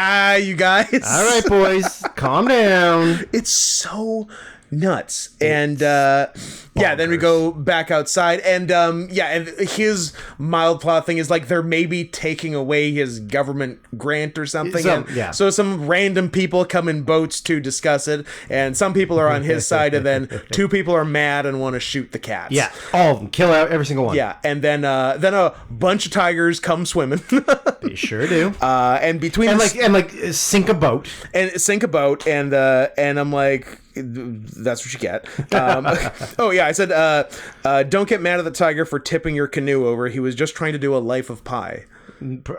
you guys. All right, boys, calm down. It's so nuts. And then we go back outside, and and his mild plot thing is like they're maybe taking away his government grant or something. So some random people come in boats to discuss it, and some people are on his side, and then 2 people are mad and want to shoot the cats. Yeah, all of them. Kill out every single one. Yeah, and then a bunch of tigers come swimming. They sure do. And between Sink a boat. and sink a boat, and I'm like, that's what you get. Oh yeah, I said, don't get mad at the tiger for tipping your canoe over. He was just trying to do a life of pie.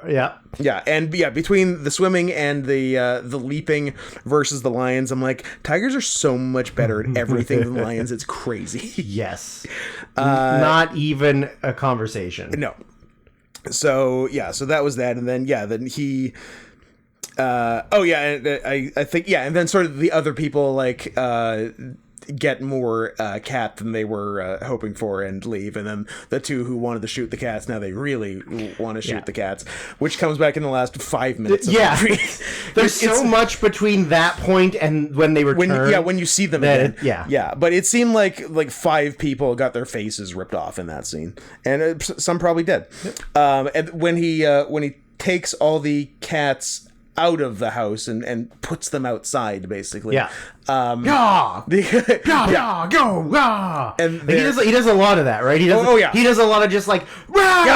Yeah. Yeah, and between the swimming and the leaping versus the lions, I'm like, tigers are so much better at everything than lions. It's crazy. Yes. Not even a conversation. No. So that was that, and then he. I think and then sort of the other people like get more cat than they were hoping for and leave, and then the 2 who wanted to shoot the cats, now they really want to shoot the cats, which comes back in the last 5 minutes of the movie. There's so much between that point and when they return. When you see them that again. But it seemed like 5 people got their faces ripped off in that scene, and some probably did. And when he takes all the cats out of the house and puts them outside, basically. Yeah. And he does a lot of that, right? He does. He does a lot of just like a lot of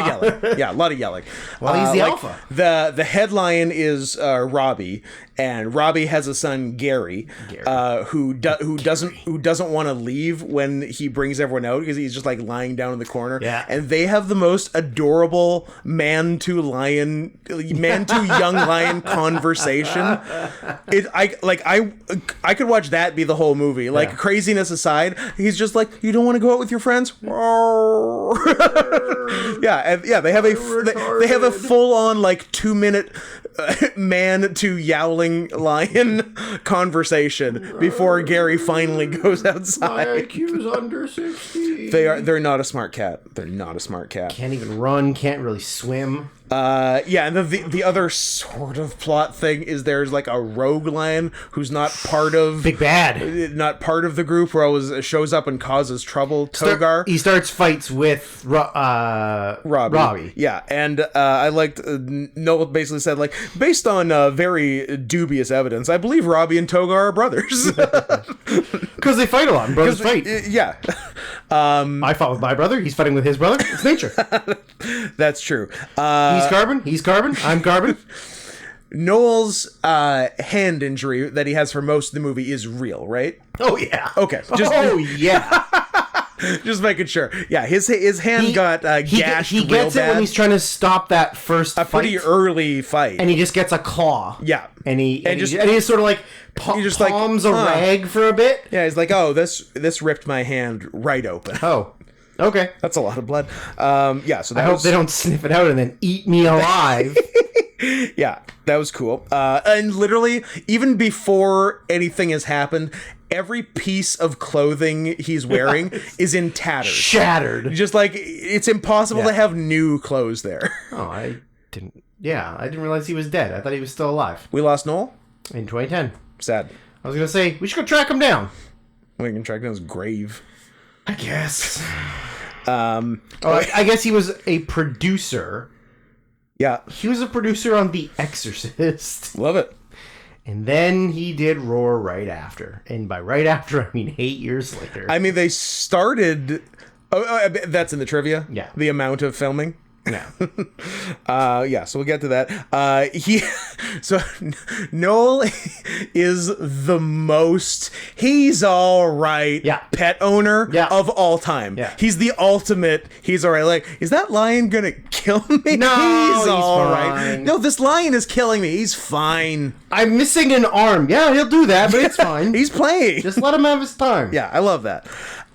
yelling. Yeah, a lot of yelling. Well, he's the alpha. The headline is Robbie, and Robbie has a son, Gary. Who doesn't want to leave when he brings everyone out, because he's just like lying down in the corner. Yeah. And they have the most adorable man to young lion conversation. I could watch that be the whole movie. Like, craziness aside, he's just like, you don't want to go out with your friends? They have a full on like 2-minute man to yowling lion conversation before Gary finally goes outside. My IQ's under 60. They're not a smart cat. They're not a smart cat. Can't even run, can't really swim. And the other sort of plot thing is there's like a rogue lion who's not part of Big bad. not part of the group, who always shows up and causes trouble. Togar. He starts fights with Robbie. Yeah, and I liked Noel basically said, like, based on very dubious evidence, I believe Robbie and Togar are brothers. Because they fight a lot. Brothers fight. Yeah. I fought with my brother. He's fighting with his brother. It's nature. That's true. He's carbon. He's carbon. I'm carbon. Noel's hand injury that he has for most of the movie is real, right? Oh, yeah. Okay. Yeah. Just making sure. Yeah, his hand got gashed He real gets it bad. when he's trying to stop that first A pretty fight, early fight. and he just gets a claw. Yeah. And he just- sort of like just like, palms a huh. rag for a bit. Yeah, he's like, oh, this ripped my hand right open. Oh, okay. That's a lot of blood. Yeah, so that I hope was, they don't sniff it out and then eat me alive. yeah, that was cool. And literally, even before anything has happened, every piece of clothing he's wearing is in tatters. Shattered. Just like it's impossible Yeah. to have new clothes there. Oh, I didn't. Yeah, I didn't realize he was dead. I thought he was still alive We lost Noel. in 2010. Sad. I was gonna say we should go track him down. We can track down his grave. I guess. Um, I guess he was a producer. yeah, He was a producer on The Exorcist. love it. And then he did Roar right after. And by right after, I mean 8 years later. I mean, they started. Oh, that's in the trivia. Yeah. The amount of filming. yeah. Yeah, so we'll get to that. So Noel is the most he's all right Yeah. pet owner Yeah. of all time. Yeah. He's the ultimate he's all right. Like, is that lion gonna kill me? No, he's all right. fine. No, this lion is killing me. He's fine. I'm missing an arm. Yeah, he'll do that, but it's fine. He's playing. Just let him have his time. Yeah, I love that.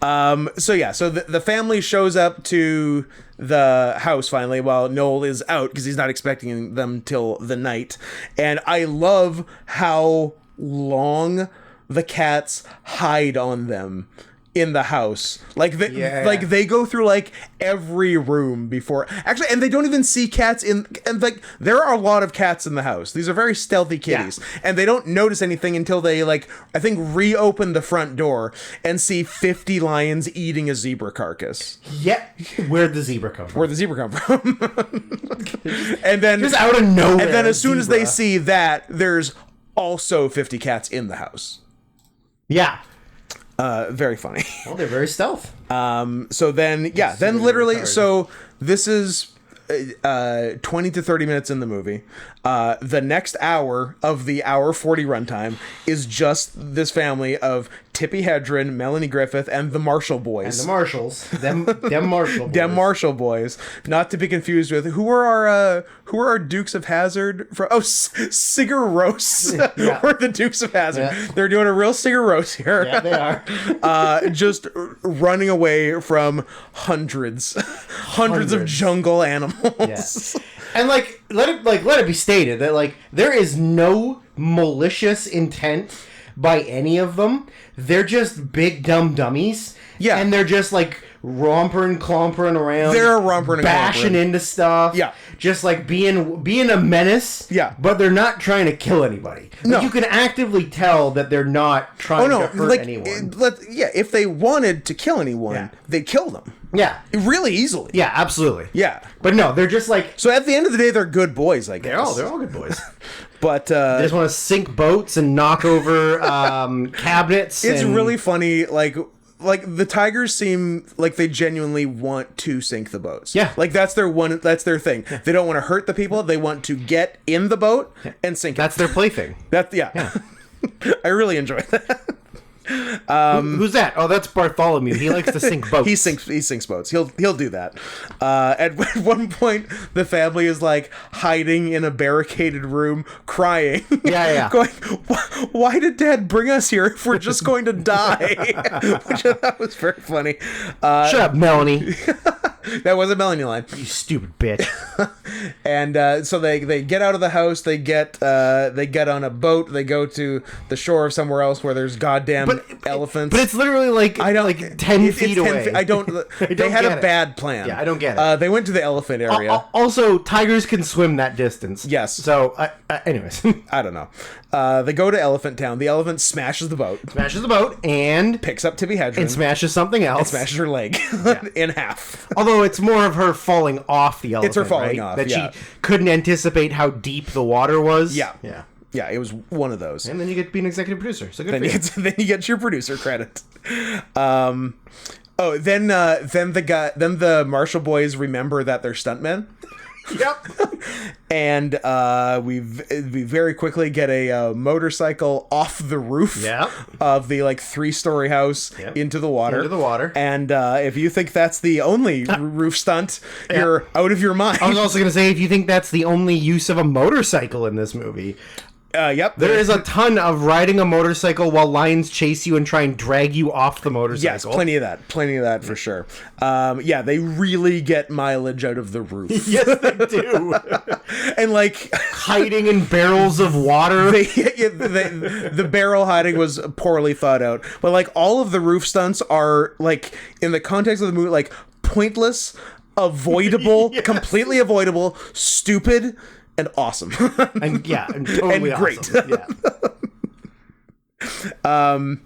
So the family shows up to the house finally while Noel is out because he's not expecting them till the night. And I love how long the cats hide on them in the house. Like they go through like every room before actually, and they don't even see cats and like there are a lot of cats in the house. These are very stealthy kitties, and they don't notice anything until they like I think reopen the front door and see 50 lions eating a zebra carcass. Yeah. Where'd the zebra come from? Where'd the zebra come from? And then Just out of nowhere. and then as soon as they zebra. see that, there's also 50 cats in the house. Yeah. Very funny. Well, they're very stealth. So then, yeah, then literally, so this is 20 to 30 minutes in the movie. The next hour of the hour 40 runtime is just this family of Tippi Hedren, Melanie Griffith, and the Marshall Boys. And the Marshalls. Them Marshall boys. Dem Marshall Boys, not to be confused with who are our Dukes of Hazzard from? Oh, Sigur Rós. Yeah. We're the Dukes of Hazzard. Yeah. They're doing a real Sigur Rós here. Yeah, they are. Just running away from hundreds of jungle animals. Yeah. And let it be stated that like there is no malicious intent by any of them. They're just big dumb dummies. Yeah. And they're just like rompering, clompering around. They're rompering and bashing clompering. into stuff. Yeah. Just like being a menace. Yeah. But they're not trying to kill anybody. Like, No. you can actively tell that they're not trying to hurt anyone. If they wanted to kill anyone, Yeah. they'd kill them Yeah. really easily. Yeah, absolutely. Yeah. But no, they're just like So at the end of the day, they're good boys, I guess. they're all good boys. But They just want to sink boats and knock over cabinets. it's and- really funny, like the tigers seem like they genuinely want to sink the boats. Yeah. Like that's their thing. They don't want to hurt the people. They want to get in the boat and sink that's their plaything. it. Yeah. I really enjoy that. Who's that? Oh, that's Bartholomew. He likes to sink boats. He sinks boats. He'll do that. At one point, the family is like hiding in a barricaded room, crying. Yeah. Going, why did Dad bring us here if we're just going to die? Which I thought was very funny. Shut up, Melanie. That was a Melanie line. You stupid bitch. And so they get out of the house. They get on a boat. They go to the shore of somewhere else where there's goddamn elephants. But it's literally like I don't like 10 it's feet 10 away. feet. I don't. They had get a it. bad plan. Yeah, I don't get it. They went to the elephant area. Also, tigers can swim that distance. Yes. So, anyways, I don't know. They go to Elephant Town. The elephant smashes the boat, smashes the boat and picks up Tippi Hedren, and smashes something else. smashes her leg in half. Although it's more of her falling off the elephant. It's her falling right? off, That yeah. she couldn't anticipate how deep the water was. Yeah. Yeah. Yeah, it was one of those. And then you get to be an executive producer. So good Then for you, you. get, then you get your producer credit. Then the Marshall Boys remember that they're stuntmen. Yep. And we very quickly get a motorcycle off the roof Yep. of the like 3-story house Yep. into the water. Into the water. And if you think that's the only roof stunt, you're out of your mind. I was also going to say, if you think that's the only use of a motorcycle in this movie, Yep. there is a ton of riding a motorcycle while lions chase you and try and drag you off the motorcycle. Yes, plenty of that for sure. Yeah, they really get mileage out of the roof. Yes, they do. And like Hiding in barrels of water. the barrel hiding was poorly thought out, but like all of the roof stunts are like in the context of the movie like pointless, avoidable, Yes. completely avoidable, stupid, and awesome. And totally And great. awesome. Yeah.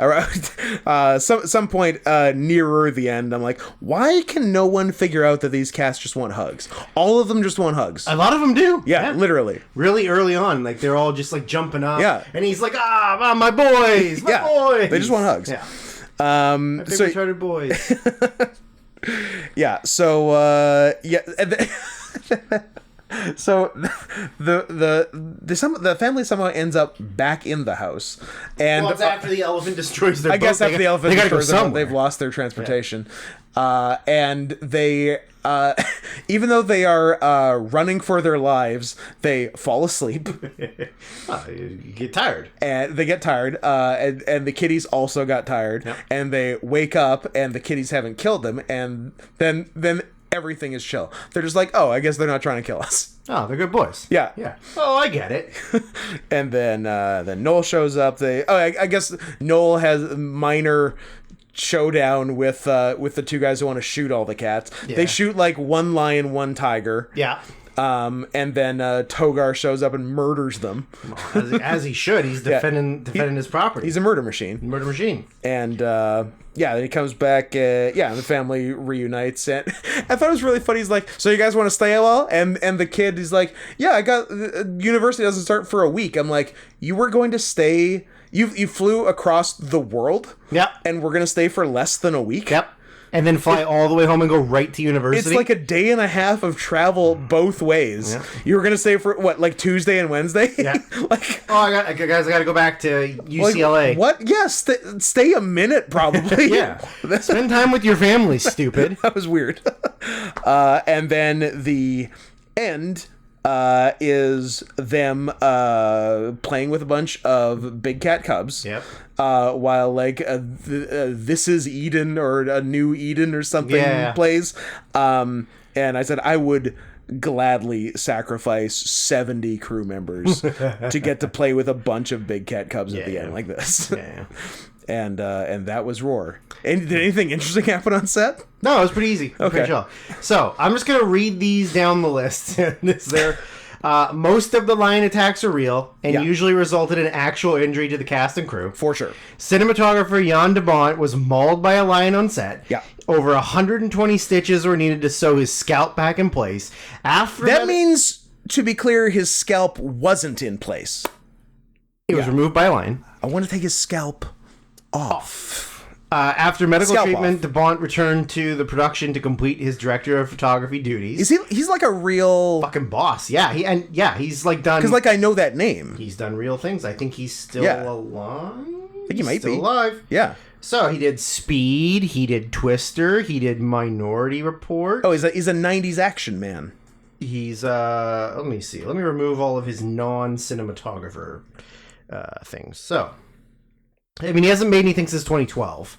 All right. Some point nearer the end, I'm like, why can no one figure out that these cats just want hugs? All of them just want hugs. A lot of them do. Yeah, literally. Really early on, like they're all just like jumping up. Yeah. And he's like, my boys, my boys. They just want hugs. Yeah. My Big retarded boys. Yeah. So so the family somehow ends up back in the house, and Well, it's after the elephant destroys their I boat. guess after the elephant they gotta go destroys them, somewhere. they've lost their transportation, and they even though they are running for their lives, they fall asleep. You get tired. And they get tired, and the kitties also got tired, Yep. and they wake up, and the kitties haven't killed them, and then everything is chill. They're just like, oh, I guess they're not trying to kill us. Oh, they're good boys. Yeah. Yeah. Oh, I get it. And then Noel shows up. I guess Noel has a minor showdown with the two guys who want to shoot all the cats. Yeah. They shoot like one lion, one tiger. Yeah. And then Togar shows up and murders them. As he should. He's defending his property. He's a murder machine. murder machine. And then he comes back. And the family reunites. And I thought it was really funny. He's like, "So you guys want to stay a while?" And the kid is like, "Yeah, I got university doesn't start for a week." I'm like, "You were going to stay? You flew across the world? Yep. And we're gonna stay for less than a week?" Yep. And then fly all the way home and go right to university. It's like a day and a half of travel both ways. Yeah. You were gonna stay for what, like Tuesday and Wednesday? Yeah. Like, I got to go back to UCLA. like, what? Yes, stay a minute probably. Yeah. Spend time with your family, stupid. That was weird. And then the end is them playing with a bunch of big cat cubs. Yep. While like This Is Eden or A New Eden or something Yeah. plays. And I said I would gladly sacrifice 70 crew members to get to play with a bunch of big cat cubs at the Yeah. end like this. Yeah. And that was Roar. And did anything interesting happen on set? No, it was pretty easy. Okay. Pretty chill. So I'm just gonna read these down the list. Most of the lion attacks are real and Yeah. usually resulted in actual injury to the cast and crew. For sure. Cinematographer Jan de Bont was mauled by a lion on set. Yeah. Over 120 stitches were needed to sew his scalp back in place. After That means, to be clear, his scalp wasn't in place. it was removed by a lion. I want to take his scalp off. After medical Scalp treatment, off. de Bont returned to the production to complete his director of photography duties. He's like a real... Fucking boss. Yeah, he's like done. Because, like, I know that name. He's done real things. I think he's still Yeah. alive. I think he might still be. alive. Yeah. So he did Speed. He did Twister. He did Minority Report. Oh, he's a 90s action man. He's let me see. Let me remove all of his non-cinematographer things. So, I mean, he hasn't made anything since 2012.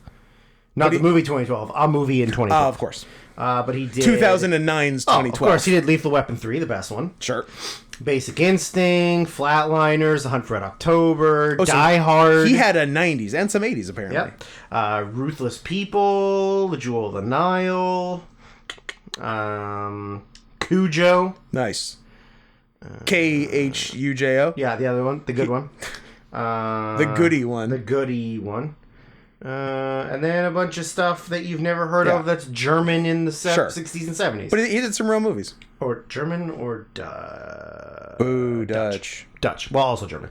Not the movie 2012. A movie in 2012. Of course. But he did 2009's 2012. Of course, he did Lethal Weapon 3, the best one. Sure. Basic Instinct, Flatliners, The Hunt for Red October, so Die Hard. He had a 90s and some 80s, apparently. Yep. Ruthless People, The Jewel of the Nile, Cujo. Nice. Khujo. Yeah, the other one, the good one. The goody one. The goody one. And then a bunch of stuff that you've never heard Yeah. of that's German in the Sure. 60s and 70s. But he did some real movies. Or German or Ooh, Dutch. Dutch. Well, also German.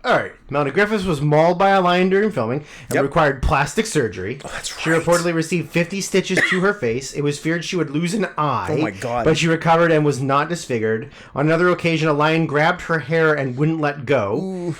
All right. Melanie Griffiths was mauled by a lion during filming and required plastic surgery. Oh, that's right. She reportedly received 50 stitches to her face. It was feared she would lose an eye. Oh, my God. But she recovered and was not disfigured. On another occasion, a lion grabbed her hair and wouldn't let go.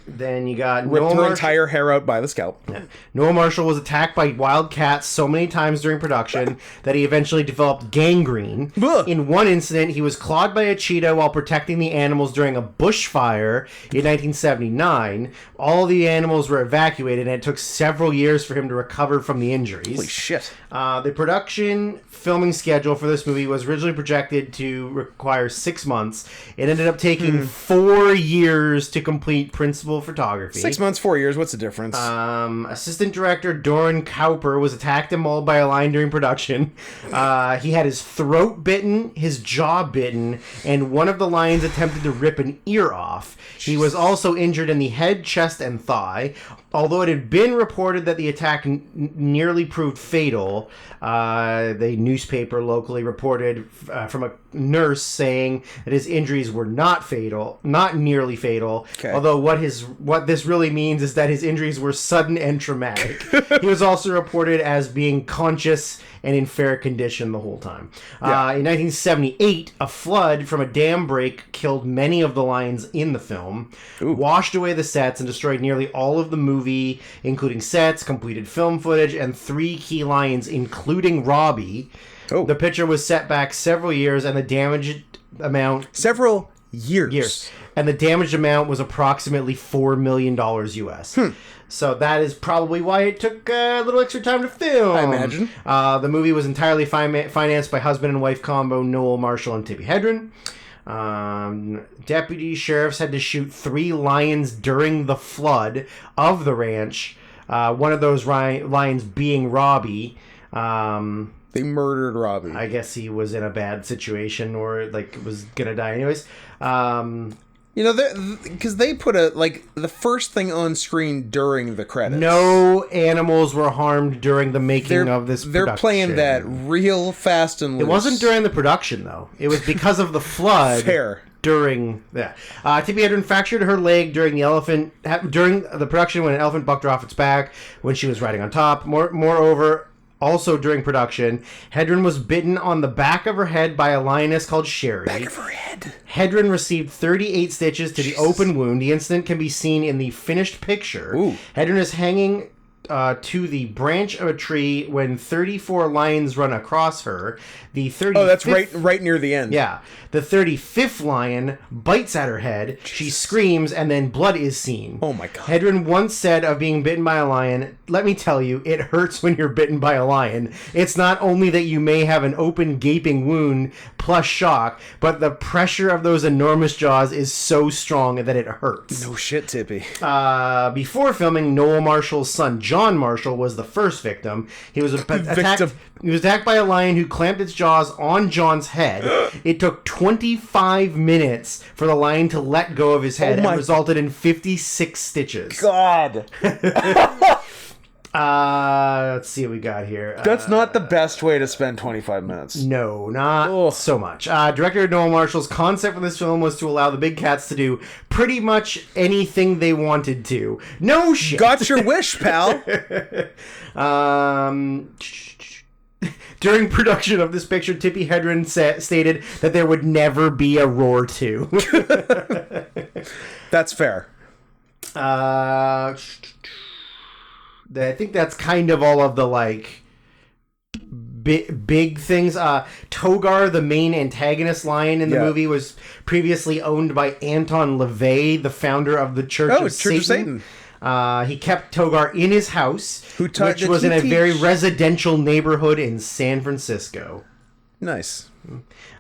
Then you got Ripped her entire hair out by the scalp. Yeah. Noah Marshall was attacked by wild cats so many times during production that he eventually developed gangrene. In one incident, he was clawed by a cheetah while protecting the animals during a bushfire in 1979. All the animals were evacuated, and it took several years for him to recover from the injuries. Holy shit. The production filming schedule for this movie was originally projected to require 6 months. It ended up taking 4 years to complete principal photography. 6 months, 4 years. What's the difference? Assistant director Doran Cowper was attacked and mauled by a lion during production. He had his throat bitten, his jaw bitten, and one of the lions attempted to rip an ear off. He was also injured in the head, chest, and thigh. Although it had been reported that the attack nearly proved fatal, the newspaper locally reported from a nurse saying that his injuries were not nearly fatal. Okay. Although what this really means is that his injuries were sudden and traumatic. He was also reported as being conscious and in fair condition the whole time. In 1978, a flood from a dam break killed many of the lions in the film, washed away the sets, and destroyed nearly all of the movie, including sets, completed film footage, and 3 key lions, including Robbie. The picture was set back several years, and the damage amount... Several years. And the damaged amount was approximately $4 million US. So that is probably why it took a little extra time to film. I imagine. The movie was entirely financed by husband and wife combo Noel Marshall and Tippi Hedren. Deputy sheriffs had to shoot 3 lions during the flood of the ranch. One of those lions being Robbie. They murdered Robbie. I guess he was in a bad situation or was gonna die anyways. Because they put the first thing on screen during the credits. No animals were harmed during the making of this production. They're playing that real fast and loose. It wasn't during the production, though. It was because of the flood. Fair. During that. Tippi Hedren fractured her leg during the production when an elephant bucked her off its back when she was riding on top. Moreover... Also during production, Hedren was bitten on the back of her head by a lioness called Sherry. Back of her head. Hedren received 38 stitches to the open wound. The incident can be seen in the finished picture. Hedren is hanging to the branch of a tree when 34 lions run across her. The 35th, oh, that's right near the end. Yeah. The 35th lion bites at her head. She screams, and then blood is seen. Oh, my God. Hedren once said of being bitten by a lion, "Let me tell you, it hurts when you're bitten by a lion. It's not only that you may have an open, gaping wound plus shock, but the pressure of those enormous jaws is so strong that it hurts." No shit, Tippy. Before filming, Noel Marshall's son, John Marshall, was the first victim. He was attacked by a lion who clamped its jaws on John's head. It took 25 minutes for the lion to let go of his head and resulted in 56 stitches. God. Let's see what we got here. That's not the best way to spend 25 minutes. No, not so much. Director Noel Marshall's concept for this film was to allow the big cats to do pretty much anything they wanted to. No shit. Got your wish, pal. During production of this picture, Tippi Hedren stated that there would never be a Roar 2. That's fair. I think that's kind of all of the big things. Togar, the main antagonist lion in the movie, was previously owned by Anton LaVey, the founder of the Church of Satan. He kept Togar in his house, which was in a very residential neighborhood in San Francisco. Nice.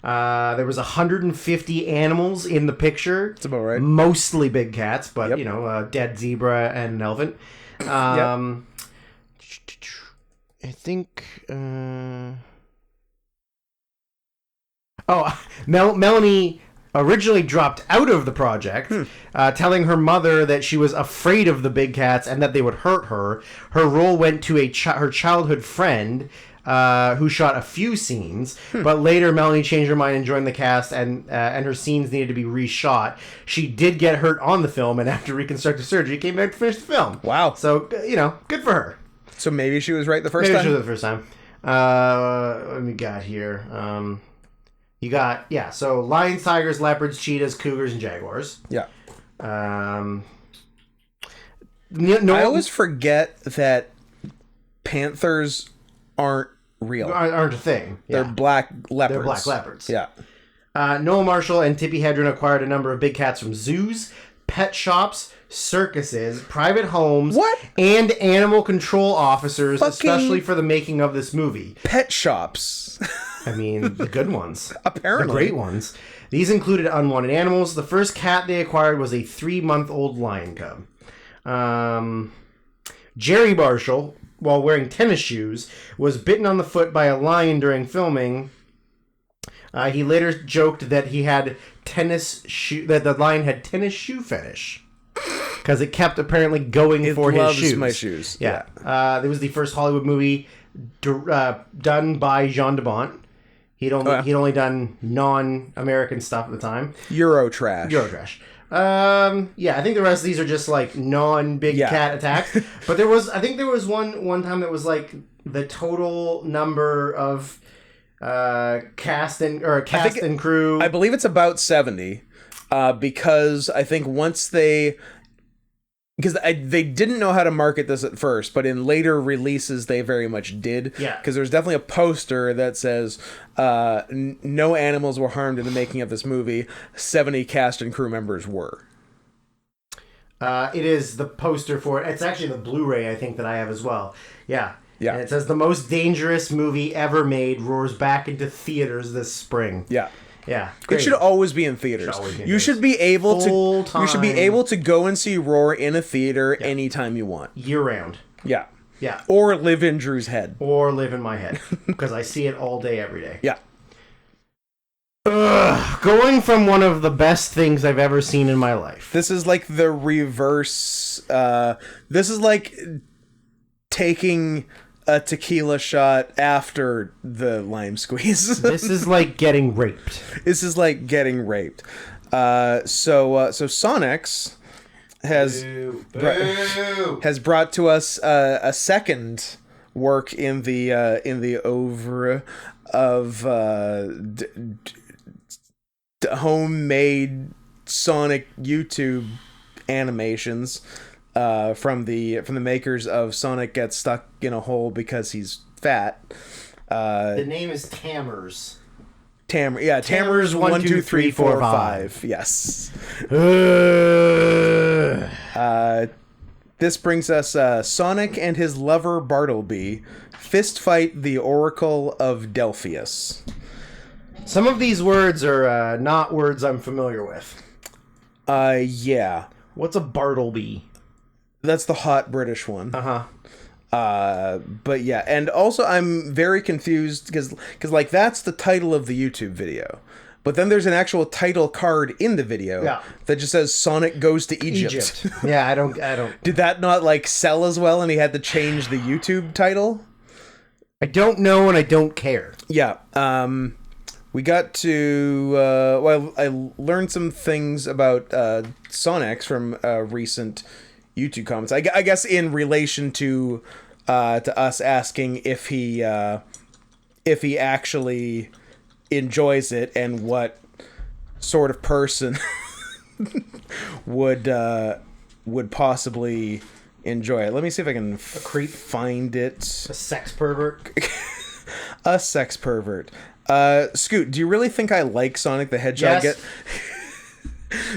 There was 150 animals in the picture. That's about right. Mostly big cats, but a dead zebra and an elephant. I think. Melanie originally dropped out of the project, telling her mother that she was afraid of the big cats and that they would hurt her. Her role went to her childhood friend, who shot a few scenes, but later Melanie changed her mind and joined the cast, and her scenes needed to be reshot. She did get hurt on the film, and after reconstructive surgery, came back to finish the film. Wow. So, good for her. So maybe she was right the first Maybe time? she was the first time. What we got here? You got, so lions, tigers, leopards, cheetahs, cougars, and jaguars. Yeah. No, I always forget that panthers aren't real. aren't a thing. Yeah. They're black leopards. They're black leopards. Yeah. Noel Marshall and Tippi Hedren acquired a number of big cats from zoos, pet shops, circuses, private homes, and animal control officers, especially for the making of this movie. Pet shops. I mean, the good ones. Apparently. The great ones. These included unwanted animals. The first cat they acquired was a 3-month-old lion cub. Jerry Marshall, while wearing tennis shoes, was bitten on the foot by a lion during filming. He later joked that that the lion had tennis shoe fetish because it kept apparently going for his shoes. My shoes. Yeah. It was the first Hollywood movie done by Jean de Bont. He'd only done non-American stuff at the time. Eurotrash. I think the rest of these are just like non-big cat attacks. But there was one time that was like the total number of cast and crew. I believe it's about 70, because I think once they didn't know how to market this at first, but in later releases they very much did. Yeah. Because there's definitely a poster that says no animals were harmed in the making of this movie. 70 cast and crew members were. It is the poster for it. It's actually the Blu-ray I think that I have as well. Yeah. Yeah. And it says the most dangerous movie ever made roars back into theaters this spring. Yeah. Yeah, great. It should always be in theaters. You should be able to go and see Roar in a theater anytime you want, year round. Yeah, yeah. Or live in Drew's head, or live in my head, because I see it all day, every day. Yeah. Going from one of the best things I've ever seen in my life. This is like the reverse. This is like taking a tequila shot after the lime squeeze. This is like getting raped. So Sonics has brought to us a second work in the oeuvre of homemade Sonic YouTube animations. From the makers of Sonic Gets Stuck in a Hole Because He's Fat. The name is Tammers. Tammers 1, 2, 3, 4, 5. Yes. This brings us Sonic and his lover Bartleby fist fight the Oracle of Delphius. Some of these words are not words I'm familiar with. Yeah. What's a Bartleby? That's the hot British one. Uh-huh. But yeah, and also I'm very confused because like that's the title of the YouTube video. But then there's an actual title card in the video that just says Sonic Goes to Egypt. Yeah, I don't Did that not like sell as well and he had to change the YouTube title? I don't know and I don't care. Yeah. We got to I learned some things about Sonics from recent YouTube comments. I guess in relation to us asking if he actually enjoys it and what sort of person would possibly enjoy it. Let me see if I can find it. A sex pervert. A sex pervert. Scoot, do you really think I like Sonic the Hedgehog? Yes.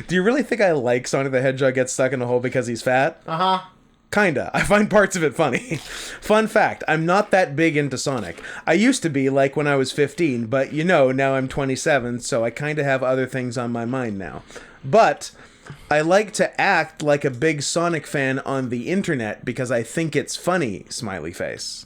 Do you really think I like Sonic the Hedgehog gets stuck in a hole because he's fat? Uh-huh. Kinda. I find parts of it funny. Fun fact, I'm not that big into Sonic. I used to be, like, when I was 15, but, now I'm 27, so I kinda have other things on my mind now. But I like to act like a big Sonic fan on the internet because I think it's funny, smiley face.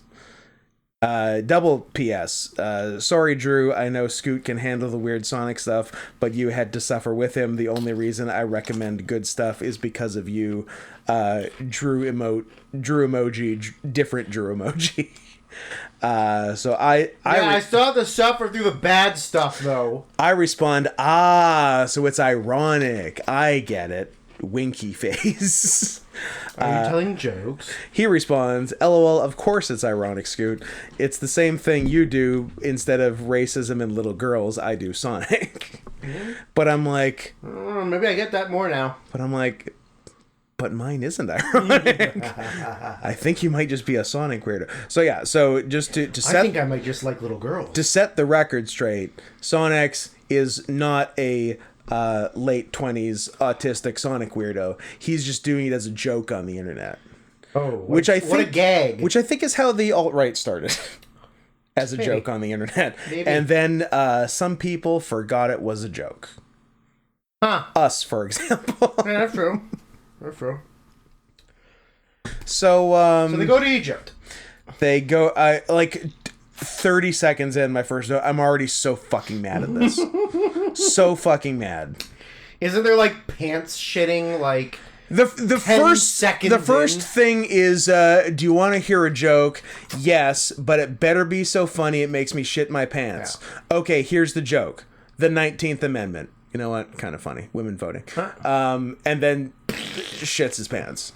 Double PS. Sorry, Drew. I know Scoot can handle the weird Sonic stuff, but you had to suffer with him. The only reason I recommend good stuff is because of you. Drew emoji, different Drew emoji. So I still have to suffer through the bad stuff, though. I respond, so it's ironic. I get it. Winky face. Are you telling jokes? He responds, LOL, of course it's ironic, Scoot. It's the same thing you do. Instead of racism and little girls, I do Sonic. But I'm like... maybe I get that more now. But I'm like... But mine isn't ironic. I think you might just be a Sonic weirdo. So yeah, so just to set... I think I might just like little girls. To set the record straight, Sonex is not a... late 20s autistic Sonic weirdo. He's just doing it as a joke on the internet. What a gag. Which I think is how the alt-right started. As a joke on the internet. Maybe. And then some people forgot it was a joke. Huh. Us, for example. Yeah, that's true. That's true. So they go to Egypt. They go, like 30 seconds in my first note, I'm already so fucking mad at this. So fucking mad. Isn't there like pants shitting like the 10 first seconds the first in? thing is do you want to hear a joke? Yes, but it better be so funny it makes me shit my pants. Yeah. Okay, here's the joke. The 19th Amendment. You know what? Kind of funny. Women voting. And then shits his pants.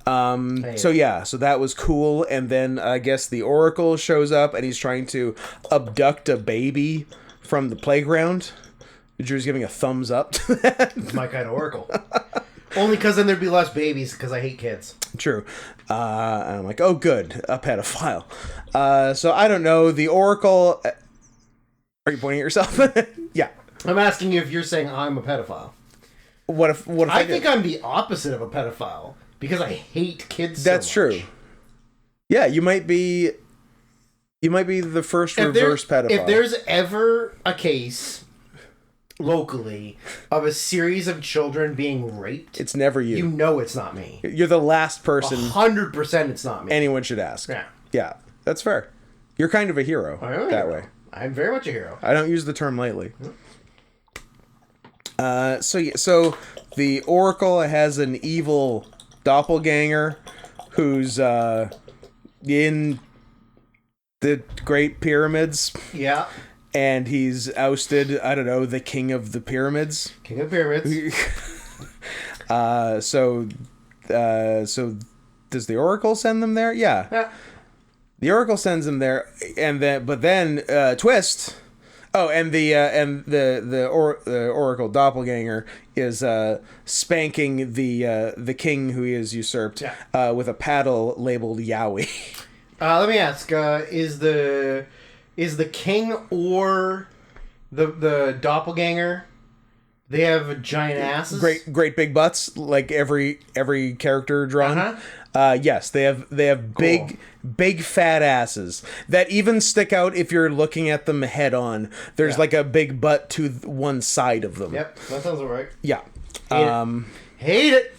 So yeah, so that was cool. And then I guess the Oracle shows up and he's trying to abduct a baby from the playground. Drew's giving a thumbs up to that. It's my kind of Oracle. Only because then there'd be less babies because I hate kids. True. And I'm like, oh good, a pedophile. So I don't know. The Oracle... Are you pointing at yourself? Yeah. I'm asking you if you're saying I'm a pedophile. What if I think I'm the opposite of a pedophile because I hate kids so That's much. true. Yeah, you might be the first reverse pedophile. If there's ever a case locally of a series of children being raped, it's never you. You know it's not me. You're the last person 100% it's not me. anyone should ask. Yeah. Yeah, that's fair. You're kind of a hero that way. I'm very much a hero. I don't use the term lightly. So the Oracle has an evil doppelganger who's in the Great Pyramids. Yeah. And he's ousted, I don't know, the King of the Pyramids. King of Pyramids. So does the Oracle send them there? Yeah. The Oracle sends them there, and then twist. Oh, and the Oracle doppelganger is spanking the king who he has usurped with a paddle labeled Yowie. Let me ask: is the king or the doppelganger? They have giant asses. Great big butts, like every character drawn. Yes, they have big fat asses that even stick out if you're looking at them head on. There's like a big butt to one side of them. Yep, that sounds alright. Yeah. Hate it.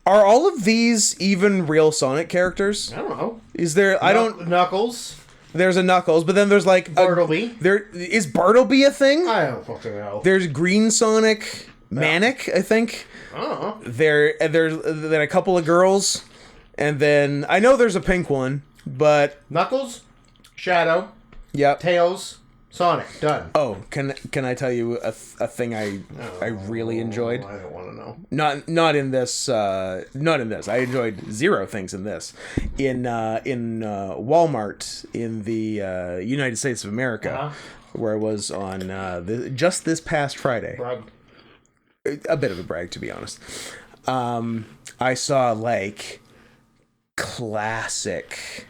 Are all of these even real Sonic characters? I don't know. Is there? Knuckles. There's a Knuckles, but then there's like Bartleby. Is Bartleby a thing? I don't fucking know. There's Green Sonic, Manic, I think. Oh. There's then a couple of girls, and then I know there's a pink one, but Knuckles, Shadow, yep. Tails, Sonic. Done. Oh, can I tell you a thing I really enjoyed? I don't want to know. Not in this. Not in this. I enjoyed zero things in this. In Walmart in the United States of America, where I was on just this past Friday. Brag. A bit of a brag, to be honest. I saw like classic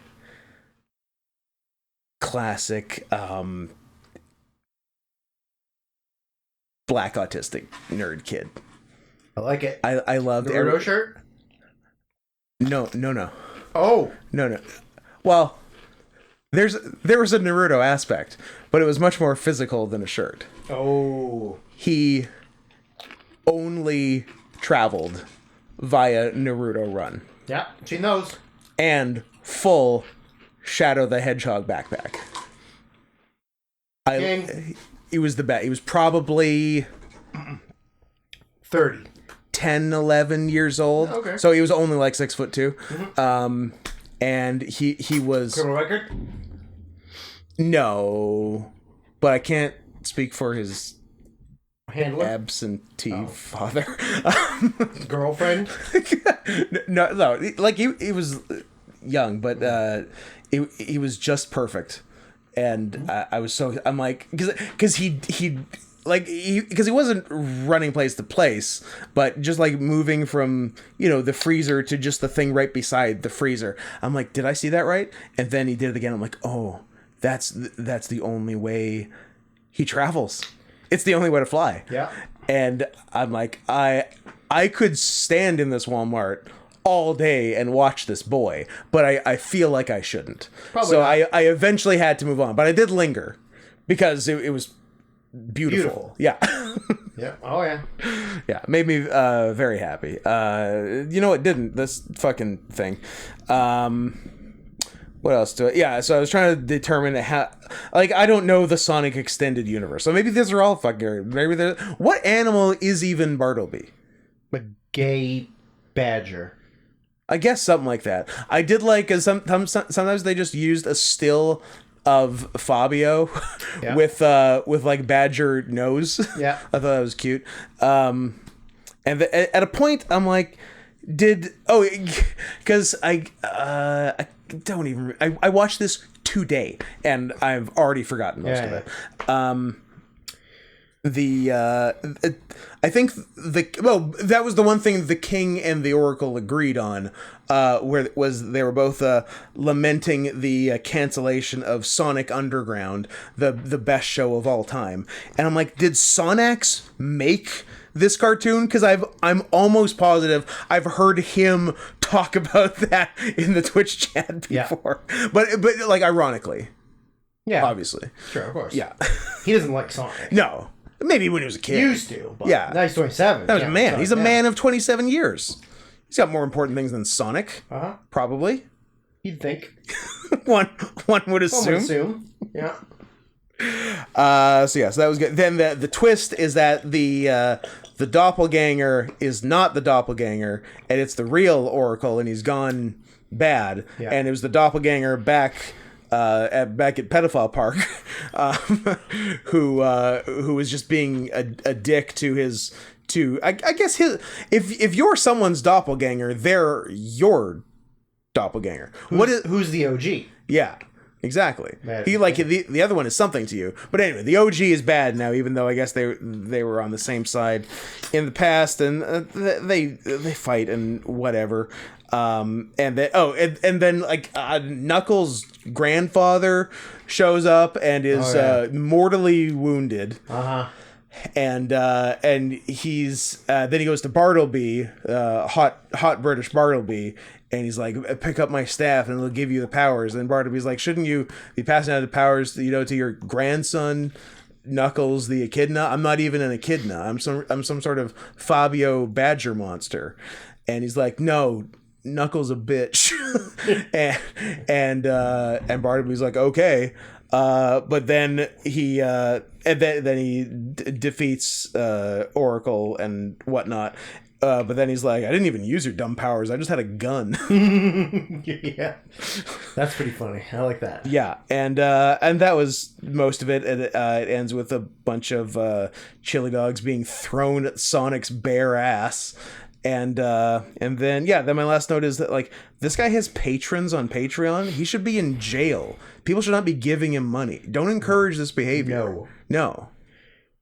black autistic nerd kid. I like it. I loved Naruto shirt? No. Oh. No. Well, there was a Naruto aspect, but it was much more physical than a shirt. Oh. He only traveled via Naruto Run. Yeah, she knows. And full Shadow the Hedgehog backpack. He was the best. He was probably 30. 10, 11 years old. Okay. So he was only like 6'2". Mm-hmm. And he was... Criminal record? No, but I can't speak for his Handler? absentee father. Girlfriend? No, like he was young, but he was just perfect, and I'm like, because he wasn't running place to place, but just like moving from the freezer to just the thing right beside the freezer. I'm like, did I see that right? And then he did it again. I'm like, oh, that's the only way he travels. It's the only way to fly. Yeah. And I'm like, I could stand in this Walmart all day and watch this boy, but I feel like I shouldn't. Probably so not. I eventually had to move on, but I did linger because it was beautiful. Yeah. Yeah. Oh, yeah. Yeah. Made me very happy. It didn't. This fucking thing. What else do I... Yeah, so I was trying to determine how... Like, I don't know the Sonic Extended Universe. So maybe these are all fucking... Maybe they're... What animal is even Bartleby? A gay badger. I guess something like that. I did like... Sometimes they just used a still of Fabio Yeah. with like badger nose. Yeah. I thought that was cute. And at a point, I'm like... Because I don't even... I watched this today, and I've already forgotten most of it. I think that was the one thing the King and the Oracle agreed on, where they were both lamenting the cancellation of Sonic Underground, the best show of all time. And I'm like, did Sonax make this cartoon? Because I'm almost positive I've heard him talk about that in the Twitch chat before. Yeah. But like ironically. Yeah. Obviously. Sure, of course. Yeah. He doesn't like Sonic. No. Maybe when he was a kid. Used to, but yeah. Now he's 27. That was a man. Sonic, he's a man of 27 years. He's got more important things than Sonic. Uh-huh. Probably. You'd think. one would assume. Yeah. So that was good. Then the twist is that the doppelganger is not the doppelganger, and it's the real Oracle, and he's gone bad. Yeah. And it was the doppelganger back at Pedophile Park, who was just being a dick to his I guess his if you're someone's doppelganger, they're your doppelganger. Who's the OG? Yeah. Exactly. Bad. He like the other one is something to you, but anyway, the OG is bad now. Even though I guess they were on the same side in the past, and they fight and whatever. And then like Knuckles' grandfather shows up and is mortally wounded. And he's then he goes to Bartleby, hot British Bartleby. And he's like, pick up my staff and it'll give you the powers. And Bartleby's like, shouldn't you be passing out the powers, to your grandson, Knuckles the Echidna? I'm not even an Echidna. I'm some sort of Fabio Badger monster. And he's like, no, Knuckles a bitch. and Bartleby's like, okay. But then he defeats Oracle and whatnot. But then he's like, I didn't even use your dumb powers. I just had a gun. Yeah. That's pretty funny. I like that. Yeah. And that was most of it. It ends with a bunch of chili dogs being thrown at Sonic's bare ass. And then my last note is that like this guy has patrons on Patreon. He should be in jail. People should not be giving him money. Don't encourage this behavior. No.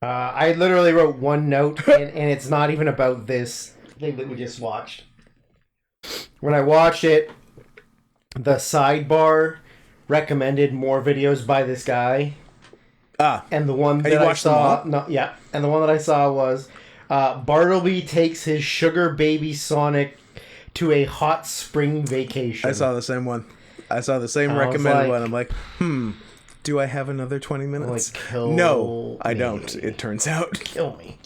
I literally wrote one note, and it's not even about this thing that we just watched. When I watched it, the sidebar recommended more videos by this guy. And the one that I saw, and the one that I saw was Bartleby takes his sugar baby Sonic to a hot spring vacation. I saw the same one. I saw the same recommended one. I'm like, do I have another 20 minutes? Like, no, I don't, it turns out. Kill me.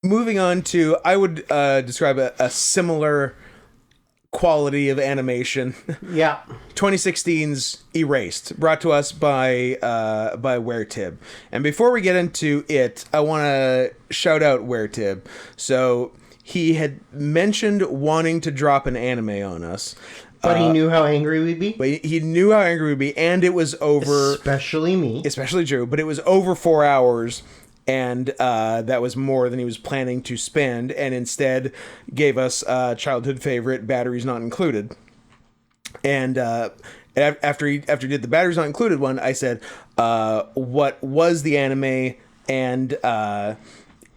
Moving on to, I would describe a similar quality of animation. Yeah. 2016's Erased, brought to us by WereTib. And before we get into it, I want to shout out WereTib. So he had mentioned wanting to drop an anime on us. But he knew how angry we'd be. But he knew how angry we'd be, and it was over. Especially me. Especially Drew, but it was over 4 hours, and that was more than he was planning to spend, and instead gave us childhood favorite Batteries Not Included. And after he did the Batteries Not Included one, I said, what was the anime, and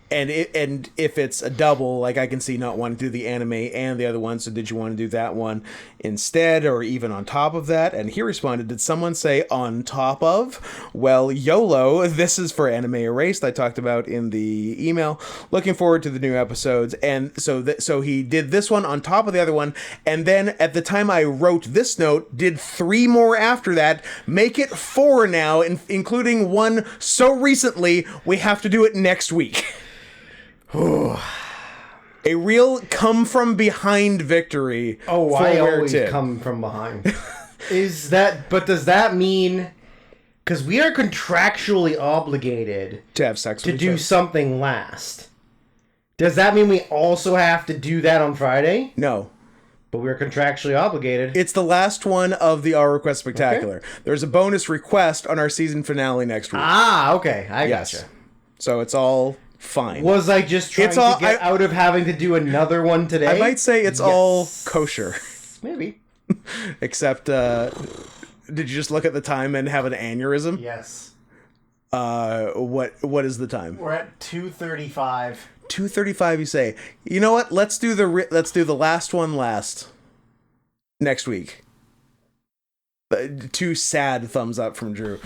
if it's a double, like, I can see not wanting to do the anime and the other one, so did you want to do that one instead, or even on top of that? And he responded, did someone say on top of? Well, YOLO, this is for Anime Erased, I talked about in the email. Looking forward to the new episodes. And so he did this one on top of the other one, and then at the time I wrote this note, did 3 more after that, make it 4 now, including one so recently, we have to do it next week. A real come from behind victory. Oh, I always come from behind. Does that mean, because we are contractually obligated to have sex to do something last, does that mean we also have to do that on Friday? No. But we're contractually obligated. It's the last one of the Our Request Spectacular. Okay. There's a bonus request on our season finale next week. Ah, okay. I gotcha. So it's all fine. Was I just trying to get out of having to do another one today? I might say it's all kosher. Maybe. Except, did you just look at the time and have an aneurysm? Yes. What is the time? We're at 2:35. 2:35. You say, you know what? Let's do the last one last next week. 2 sad thumbs up from Drew.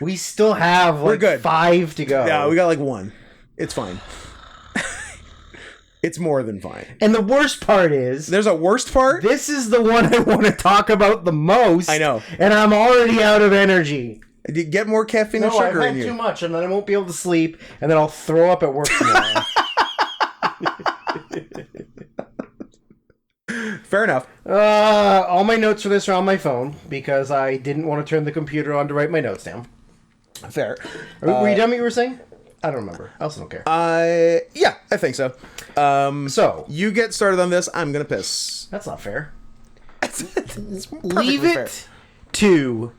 We still have We're good. 5 to go. Yeah, we got 1. It's fine. It's more than fine. And the worst part is... There's a worst part? This is the one I want to talk about the most. I know. And I'm already out of energy. Get more caffeine and sugar in you. I've had too much, and then I won't be able to sleep, and then I'll throw up at work tomorrow. Fair enough. All my notes for this are on my phone, because I didn't want to turn the computer on to write my notes down. Fair. Were you done what you were saying? I don't remember. I also don't care. Yeah, I think so. So you get started on this. I'm gonna piss. That's not fair. Leave it to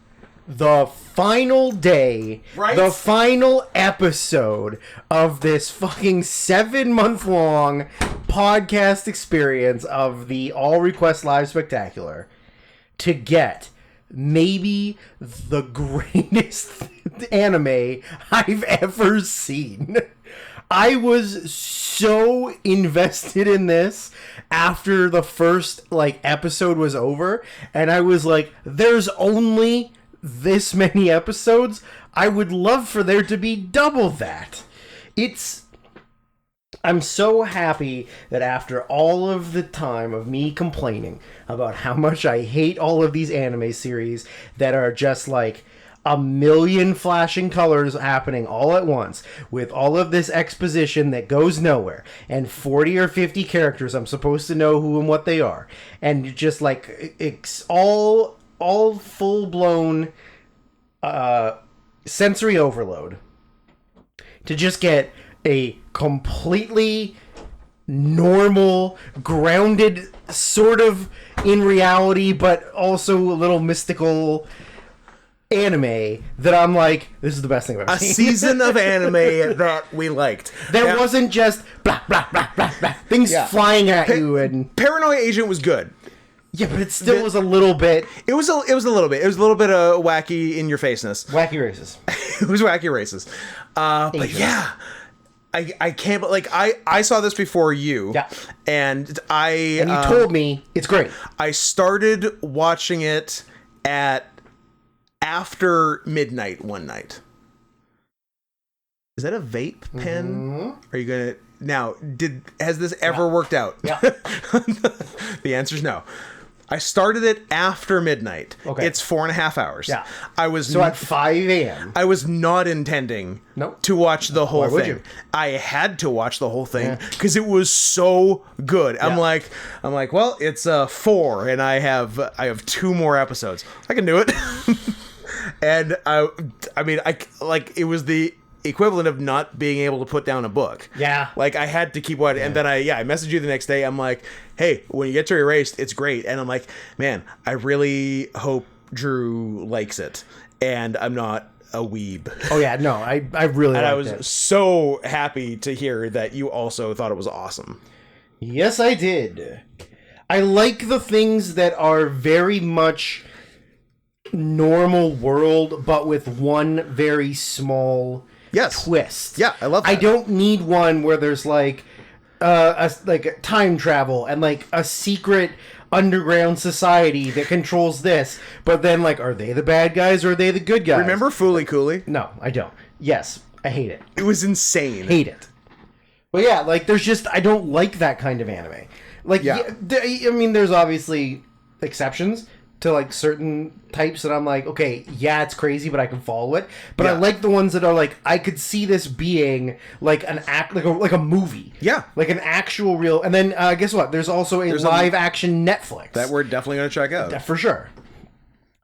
the final day, right? The final episode of this fucking 7-month-long podcast experience of the All Request Live Spectacular to get maybe the greatest anime I've ever seen. I was so invested in this after the first episode was over, and I was like, there's only this many episodes. I would love for there to be double that. I'm so happy that after all of the time of me complaining about how much I hate all of these anime series that are just a million flashing colors happening all at once, with all of this exposition that goes nowhere, and 40 or 50 characters I'm supposed to know who and what they are, and just it's all full-blown sensory overload, to just get a completely normal, grounded, sort of in reality, but also a little mystical anime that I'm like, this is the best thing I've ever seen. A season of anime that we liked. That wasn't just blah, blah, blah, blah, blah, things flying at you and... Paranoia Agent was good. Yeah, but it still was a little bit... It was a little bit. It was a little bit of wacky in your faceness. Wacky races. It was wacky races. But yeah... I can't, but I saw this before you. Yeah. And you told me it's great. I started watching it at after midnight one night. Is that a vape pen? Mm-hmm. Are you gonna now? Has this ever worked out? Yeah. The answer is no. I started it after midnight. Okay. It's 4.5 hours. Yeah. So at 5 a.m. I was not intending to watch the whole thing. Would you? I had to watch the whole thing because it was so good. Yeah. I'm like, well, it's 4 and I have 2 more episodes. I can do it. And it was the equivalent of not being able to put down a book. Yeah. Like, I had to keep watching. And then I messaged you the next day. I'm like, hey, when you get to Erased, it's great. And I'm like, man, I really hope Drew likes it. And I'm not a weeb. Oh yeah, no, I really And I liked was it. so happy to hear that you also thought it was awesome. Yes, I did. I like the things that are very much normal world, but with one very small Yes. twist. Yeah, I love that. I don't need one where there's like like time travel and like a secret underground society that controls this. But then, like, are they the bad guys or are they the good guys? Remember Fooly Cooley? No, I don't. Yes, I hate it. It was insane. Hate it. But yeah, like, there's just, I don't like that kind of anime. Like, Yeah. I mean, there's obviously exceptions to, like, certain types that I'm like, okay, yeah, it's crazy, but I can follow it. But I Yeah. like the ones that are like, I could see this being like an act, like a movie. Yeah. Like an actual real. And then guess what? There's also a live action Netflix. That we're definitely going to check out. For sure.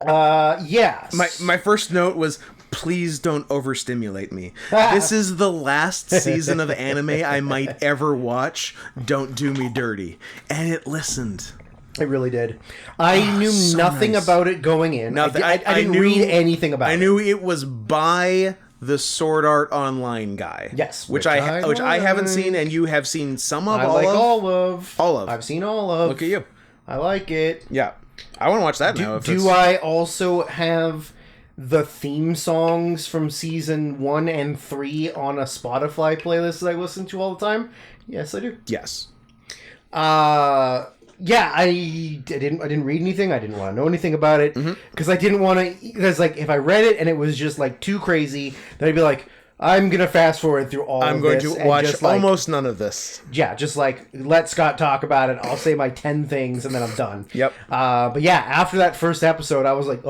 Yes. My first note was, please don't overstimulate me. This is the last season of anime I might ever watch. Don't do me dirty. And it listened. It really did. I knew so nothing nice. about it going in. Nothing. I didn't knew- read anything about it. I knew it was by the Sword Art Online guy. Yes, which which I I haven't like. seen, and you have seen some of. I like Olive. Olive. I've seen Olive. Look at you. I like it. Yeah, I want to watch that now. If it's- Do I also have the theme songs from season 1 and 3 on a Spotify playlist that I listen to all the time? Yes, I do. Yes. Yeah, I didn't read anything. I didn't want to know anything about it because I didn't want to. Because like if I read it and it was just like too crazy, then I'd be like, I'm gonna fast forward through all. I'm of going this to and watch just, like, almost none of this. Yeah, just like let Scott talk about it. I'll say my 10 things and then I'm done. Yep. But yeah, after that first episode, I was like,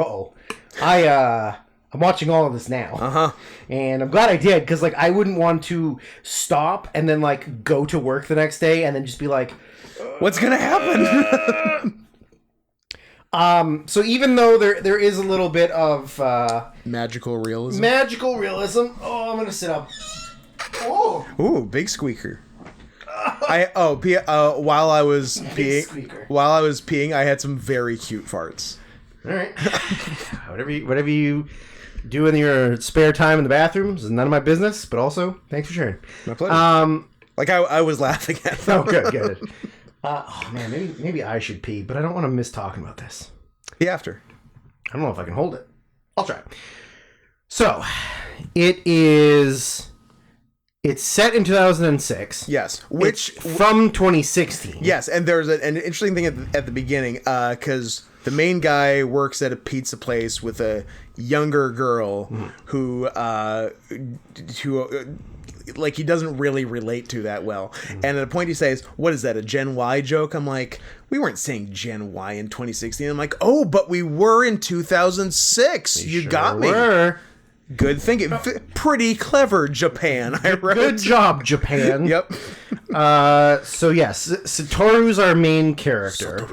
I'm watching all of this now. And I'm glad I did because like I wouldn't want to stop and then like go to work the next day and then just be like, What's gonna happen? So even though there is a little bit of Magical realism. magical realism, I'm gonna sit up. Oh, Ooh, big squeaker. While I was squeaker. peeing, I had some very cute farts. all right. whatever you do in your spare time in the bathrooms is none of my business. But also, thanks for sharing. My pleasure. Like I was laughing at them. Oh, good. Oh man, maybe I should pee, but I don't want to miss talking about this. Pee after. I don't know if I can hold it. I'll try. So, it's set in 2006. Yes, It's from 2016. Yes, and there's an interesting thing at the beginning, because the main guy works at a pizza place with a younger girl who like he doesn't really relate to that well. And at a point he says, "What is that, a Gen Y joke?" I'm like, we weren't saying Gen Y in 2016. I'm like, oh, but we were in 2006. You Sure got me. were. Good thinking. Pretty clever, Japan. I wrote. Good job, Japan. Yep. So yes, Satoru's our main character.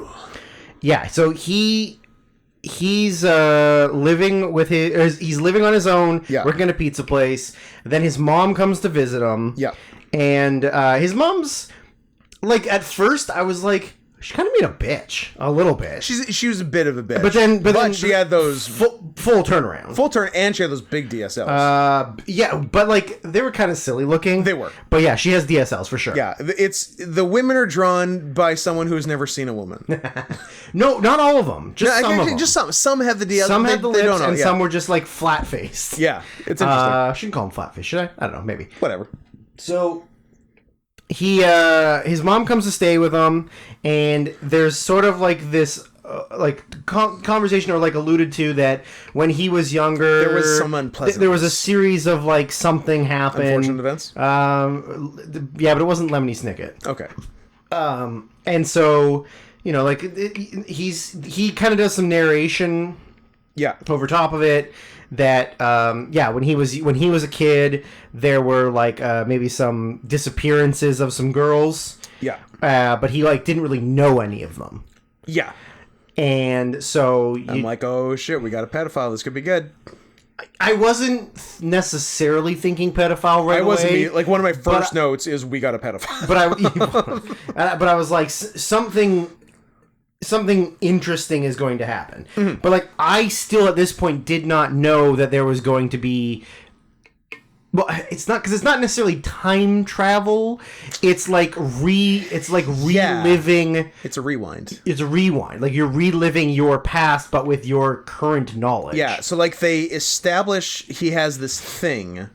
Yeah, so he's living with he's living on his own, Yeah. working at a pizza place. Then his mom comes to visit him. Yeah. And his mom's like at first I was like, she kind of made a bitch a little bit. She was a bit of a bitch. but then she had those full turnaround. full turn, and she had those big DSLs. Yeah, but like they were kind of silly looking. They were. But yeah, she has DSLs for sure. Yeah, it's the women are drawn by someone who's never seen a woman. No, not all of them. Just some of them. Just some. Some have the DSL. Some had the they lips, don't know. and Yeah. some were just like flat faced. Yeah, it's interesting. Shouldn't call him flat face, should I? I don't know, maybe. Whatever. So his mom comes to stay with him, and there's sort of like this conversation or like alluded to that when he was younger There was some unpleasantness. there was a series of like something happened. Unfortunate events. Yeah, but it wasn't Lemony Snicket. Okay. And so, you know, like he kind of does some narration Yeah. over top of it that when he was a kid there were like maybe some disappearances of some girls, Yeah. but he like didn't really know any of them, Yeah. and so I'm like, oh shit, we got a pedophile. This could be good. I wasn't necessarily thinking pedophile right I wasn't away. like one of my first notes is we got a pedophile. But I was like something interesting is going to happen. Mm-hmm. But like I still at this point did not know that there was going to be. Well, it's not because it's not necessarily time travel. It's like reliving. It's a rewind. It's a rewind. Like you're reliving your past, but with your current knowledge. Yeah. So like they establish he has this thing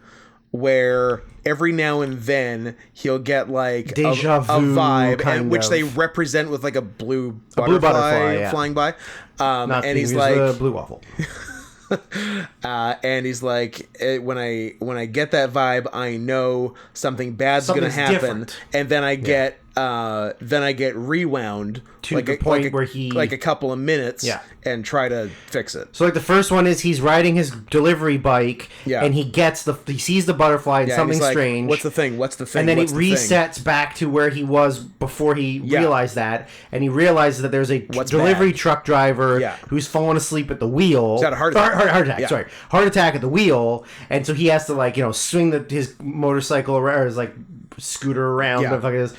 where every now and then he'll get like Deja a vu vibe, kind and which of. they represent with like a blue butterfly, yeah. flying by. Not and he's the like, blue waffle. and he's like, when I get that vibe, I know something bad's gonna Something's happen, different. and then I get rewound To like the point where he like a couple of minutes, Yeah. and try to fix it. So like the first one is he's riding his delivery bike, Yeah. and he sees the butterfly and Yeah, and something he's like, strange. What's the thing? What's the thing? And then What's it the thing? resets back to where he was before he Yeah. realized that, and he realizes that there's a What's delivery bad? truck driver Yeah. who's fallen asleep at the wheel. He's had a heart attack. Heart attack. Yeah. Sorry, heart attack at the wheel, and so he has to like swing his motorcycle around, or his like scooter around, Yeah. whatever the fuck it is,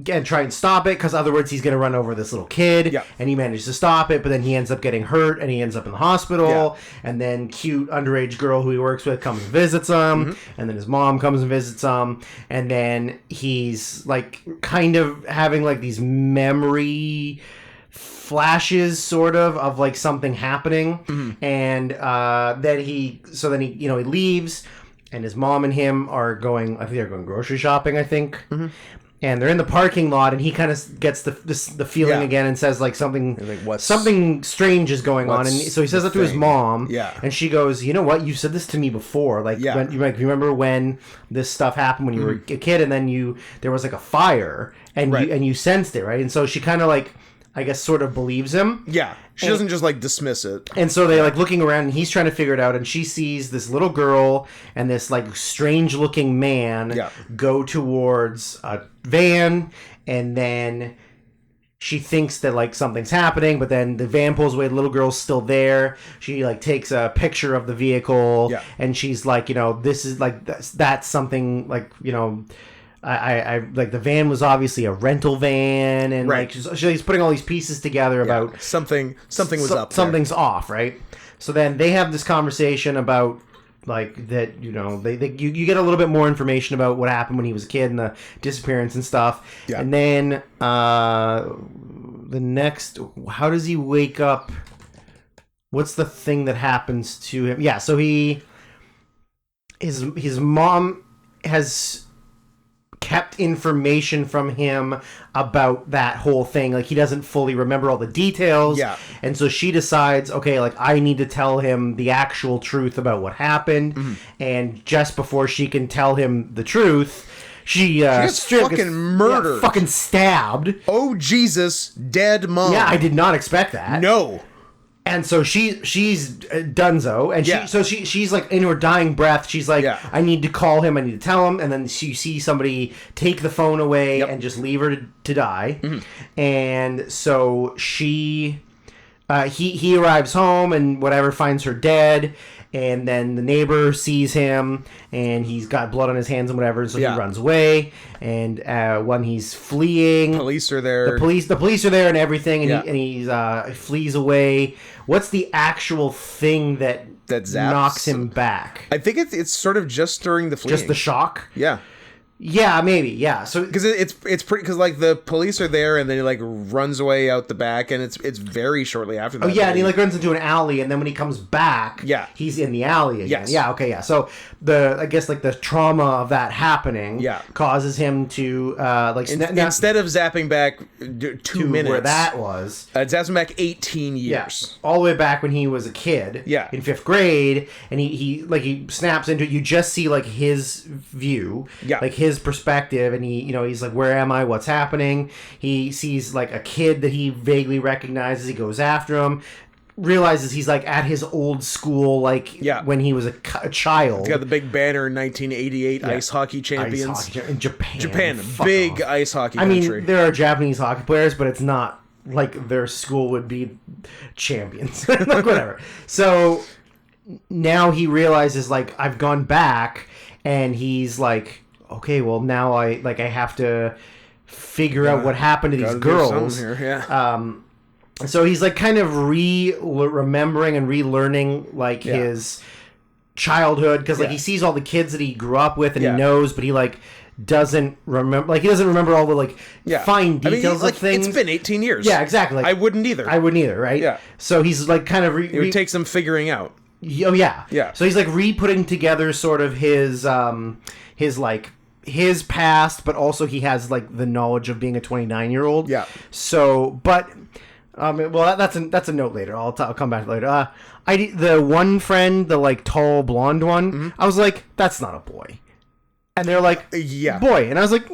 and try and stop it, because otherwise he's going to run over this little kid. Yeah. And he manages to stop it, but then he ends up getting hurt, and he ends up in the hospital. And then cute underage girl who he works with comes and visits him, Mm-hmm. and then his mom comes and visits him, and then he's like kind of having like these memory flashes sort of like something happening. And then he he leaves, and his mom and him are going, I think they're going grocery shopping, I think. And they're in the parking lot, and he kind of gets the feeling Yeah. again and says like something like, something strange is going on, and what's so he says the that to his thing? mom. Yeah. And she goes, "You know what? You said this to me before. Like, Yeah. when, you remember when this stuff happened when you were a kid, and then there was like a fire, and Right. you sensed it, right?" And so she kind of like, I guess, sort of believes him. Yeah, she doesn't just like dismiss it. And so they like looking around, and he's trying to figure it out, and she sees this little girl and this like strange looking man Yeah. go towards a van, and then she thinks that like something's happening, but then the van pulls away, the little girl's still there. She like takes a picture of the vehicle, Yeah. and she's like, this is like that's something like, I like the van was obviously a rental van, and Right. like she's putting all these pieces together about Something was up there. something's off, right? So then they have this conversation about like that, you get a little bit more information about what happened when he was a kid and the disappearance and stuff. Yeah. And then the next, how does he wake up? What's the thing that happens to him? Yeah, so his mom has kept information from him about that whole thing. Like, he doesn't fully remember all the details. Yeah. And so she decides, okay, like, I need to tell him the actual truth about what happened. And just before she can tell him the truth, she gets fucking murdered. Yeah, fucking stabbed. Oh Jesus, dead mom. Yeah, I did not expect that. No. And so she's donezo, and Yeah. she's like in her dying breath. She's like, Yeah. I need to call him. I need to tell him. And then you see somebody take the phone away and just leave her to die. And so he arrives home and whatever, finds her dead. And then the neighbor sees him, and he's got blood on his hands and whatever. So Yeah. he runs away. And when he's fleeing, Police are there. the police are there and everything, and Yeah. he flees away. What's the actual thing that zaps knocks him back? I think it's sort of just during the fleeing. Just the shock? Yeah. Yeah, maybe. Yeah. So Because it's pretty, because like the police are there, and then he like runs away out the back, and it's very shortly after that. yeah, and he like runs into an alley, and then when he comes back, Yeah. he's in the alley again. Yes. Yeah. Okay. Yeah. So I guess like the trauma of that happening, Yeah. causes him to instead of zapping back 2 minutes, where that was. it zaps him back 18 Yeah, years. all the way back when he was a kid. Yeah. In 5th grade, and he snaps into it. You just see like his view, Yeah. like his perspective, and he's like, where am I? What's happening? He sees like a kid that he vaguely recognizes. He goes after him. Realizes he's like at his old school, like Yeah. when he was a child. He's got the big banner, 1988 ice hockey champions. Ice hockey in Japan. Japan, Fuck big off. ice hockey I country. mean, there are Japanese hockey players, but it's not like their school would be champions. Like, whatever. So now he realizes like I've gone back, and he's like, okay, well now I have to figure out what happened to these girls. Here. Yeah. So he's like kind of remembering and relearning like his childhood, because like he sees all the kids that he grew up with and he knows, but he like doesn't remember, like he doesn't remember all the like fine details of things. It's been 18 years. Yeah, exactly. Like, I wouldn't either, right? Yeah. So he's like kind of it would take some figuring out. Oh yeah. Yeah. So he's like re-putting together sort of his past, but also he has like the knowledge of being a 29-year-old. Yeah. So, but well, that's a note later. I'll come back later. The one friend, the like tall blonde one, I was like, that's not a boy. And they're like, boy. And I was like,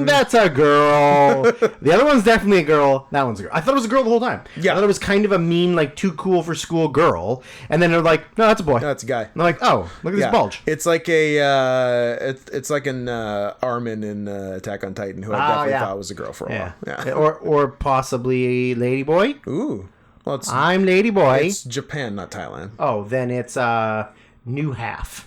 that's a girl. The other one's definitely a girl. That one's a girl. I thought it was a girl the whole time. Yeah. I thought it was kind of a mean, like, too cool for school girl. And then they're like, no, that's a boy. No, that's a guy. And I'm like, oh, look at this bulge. It's like it's like an Armin in Attack on Titan, who I definitely thought was a girl for a while. Yeah. Or possibly Ladyboy. Ooh. Well, I'm Ladyboy. It's Japan, not Thailand. Oh, then it's new half.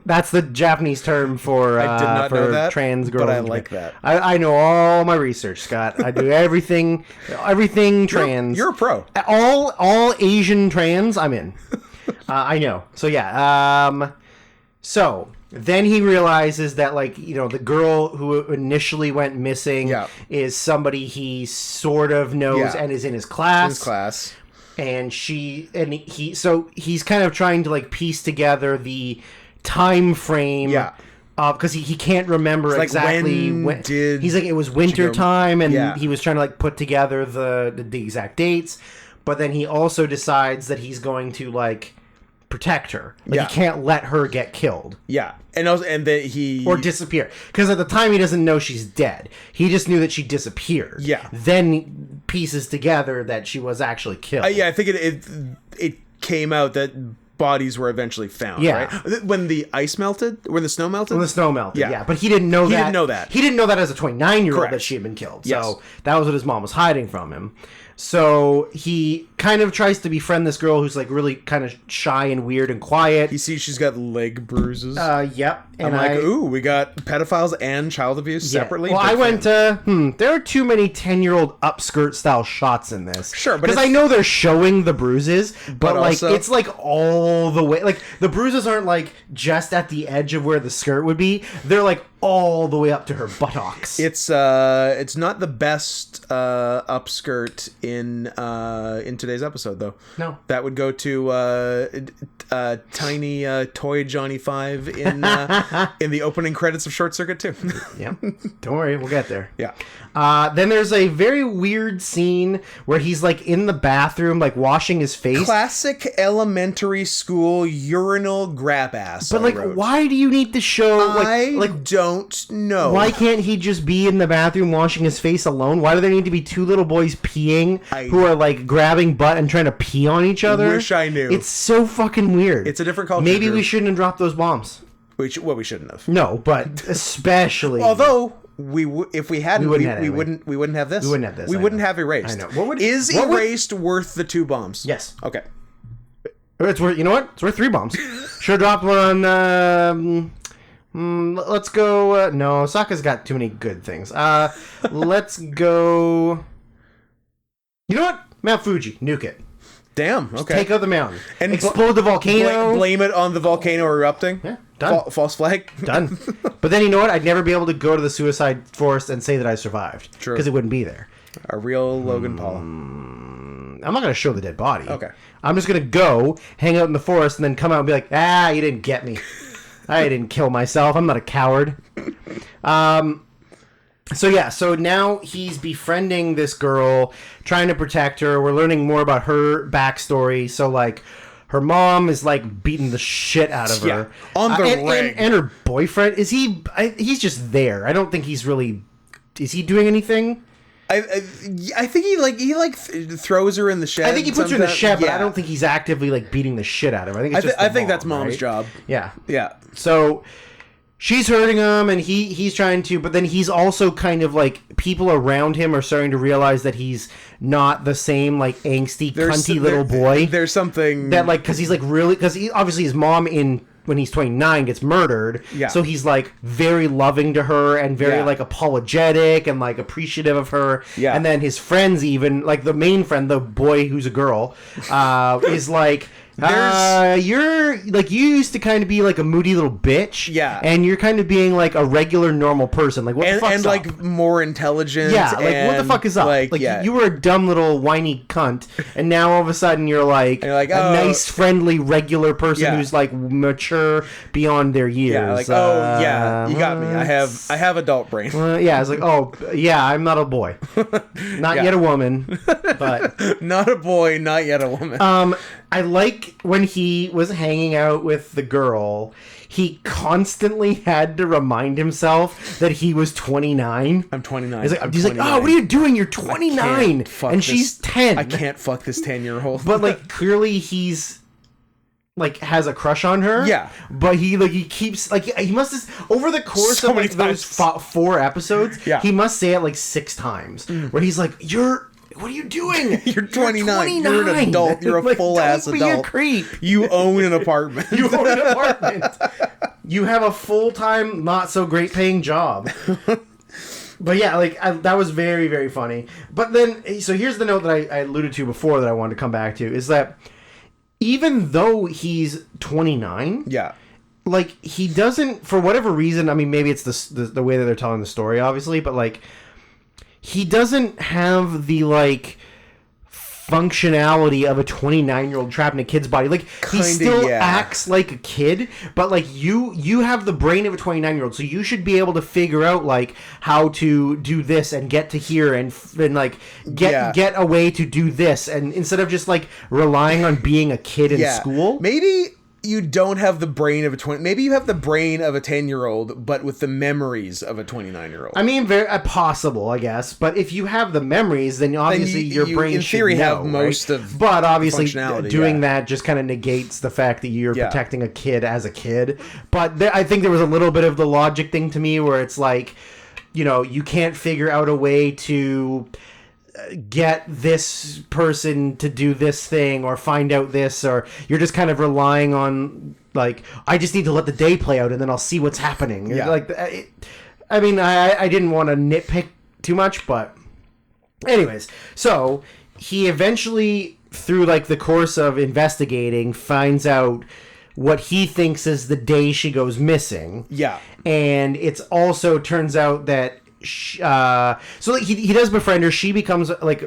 That's the Japanese term for I did not know that, trans girls. but I like that. I know all my research, Scott. I do everything trans. You're a pro. All Asian trans, I'm in. I know. So yeah. So then he realizes that, like, you know, the girl who initially went missing is somebody he sort of knows and is in his class. And so he's kind of trying to like piece together the time frame, because he can't remember exactly when. He's like, it was winter time, and he was trying to like put together the exact dates, but then he also decides that he's going to like protect her. Like, he can't let her get killed. Yeah, and then he or disappear, because at the time he doesn't know she's dead. He just knew that she disappeared. Yeah, then pieces together that she was actually killed. I think it came out that bodies were eventually found. Yeah, right? When the ice melted, when the snow melted. Yeah, but he didn't know that. He didn't know that as a 29-year-old that she had been killed. Yes. So that was what his mom was hiding from him. So he kind of tries to befriend this girl who's like really kind of shy and weird and quiet. He sees she's got leg bruises. Yep. And I'm like, ooh, we got pedophiles and child abuse separately. Well, I went there are too many 10-year-old upskirt style shots in this. Sure, but because I know they're showing the bruises, but like also, it's like all the way. Like the bruises aren't like just at the edge of where the skirt would be. They're like all the way up to her buttocks. It's not the best upskirt in today's episode, though. No, that would go to tiny toy Johnny 5 in the opening credits of Short Circuit 2. Yep. Don't worry, we'll get there. Yeah. Then there's a very weird scene where he's like in the bathroom, like washing his face. Classic elementary school urinal grab ass. But like, why do you need to show? I don't know. Why can't he just be in the bathroom washing his face alone? Why do there need to be two little boys peeing who are like grabbing butt and trying to pee on each other? Wish I knew. It's so fucking weird. It's a different culture. Maybe we shouldn't have dropped those bombs. We shouldn't have. No, but especially. Although if we hadn't, we wouldn't have this. We wouldn't have this. We wouldn't have Erased. I know. Is Erased worth the 2 bombs? Yes. Okay. It's worth. You know what? It's worth 3 bombs. Should have dropped one on. Let's go. No, Sokka's got too many good things. Let's go. You know what? Mount Fuji. Nuke it. Damn. Okay. Take out the mountain and explode the volcano. Blame it on the volcano erupting. Yeah. Done. False flag. Done. But then you know what? I'd never be able to go to the suicide forest and say that I survived. True. Because it wouldn't be there. A real Logan Paul. I'm not going to show the dead body. Okay. I'm just going to go, hang out in the forest, and then come out and be like, you didn't get me. I didn't kill myself. I'm not a coward. So now he's befriending this girl, trying to protect her. We're learning more about her backstory. So, like, her mom is, like, beating the shit out of her. On the ring. And her boyfriend, he's just there. I don't think he's really... Is he doing anything? I think he throws her in the shed. I think he puts her in the shed, but I don't think he's actively, like, beating the shit out of her. I think it's just I think that's mom's job. Yeah. Yeah. So... she's hurting him, and he's trying to, but then he's also kind of like, people around him are starting to realize that he's not the same like angsty, cunty little boy. There's something that like, because he's like really, because obviously his mom when he's 29 gets murdered, so he's like very loving to her and very like apologetic and like appreciative of her, and then his friends, even like the main friend, the boy who's a girl, is like, you're like, you used to kind of be like a moody little bitch, and you're kind of being like a regular normal person, like what the fuck's up? Like more intelligent, like what the fuck is up? Like you were a dumb little whiny cunt, and now all of a sudden you're like a nice, friendly, regular person who's like mature beyond their years. You got me. I have adult brain. It's like, I'm not a boy, not yet a woman, but not a boy, not yet a woman. I like when he was hanging out with the girl, he constantly had to remind himself that he was 29. I'm 29. He's like, oh, what are you doing? You're 29. And she's 10. I can't fuck this 10-year-old. But like, clearly he's like has a crush on her. Yeah. But he keeps like, he must have, over the course of like those 4 episodes, he must say it like 6 times where he's like, what are you doing? You're 29. You're an adult. You're a full-ass adult. Don't be a creep. You own an apartment. You own an apartment. You have a full-time, not-so-great-paying job. But yeah, like, that was very, very funny. But then, so here's the note that I alluded to before that I wanted to come back to, is that even though he's 29... Yeah. Like, he doesn't, for whatever reason, I mean, maybe it's the way that they're telling the story, obviously, but, like... He doesn't have the, like, functionality of a 29-year-old trapped in a kid's body. Like, he still acts like a kid, but, like, you have the brain of a 29-year-old, so you should be able to figure out, like, how to do this and get to here and like, get a way to do this. And instead of just, like, relying on being a kid in school. Maybe... You don't have the brain of a 20... Maybe you have the brain of a 10-year-old, but with the memories of a 29-year-old. I mean, very possible, I guess. But if you have the memories, then obviously your brain in theory should know, have most of. But obviously, functionality, doing that just kind of negates the fact that you're protecting a kid as a kid. But I think there was a little bit of the logic thing to me, where it's like, you know, you can't figure out a way to get this person to do this thing or find out this, or you're just kind of relying on, like, I just need to let the day play out and then I'll see what's happening. Like, I mean, I didn't want to nitpick too much, but anyways, so he eventually, through like the course of investigating, finds out what he thinks is the day she goes missing. Yeah. And it's also turns out that so like he does befriend her. She becomes like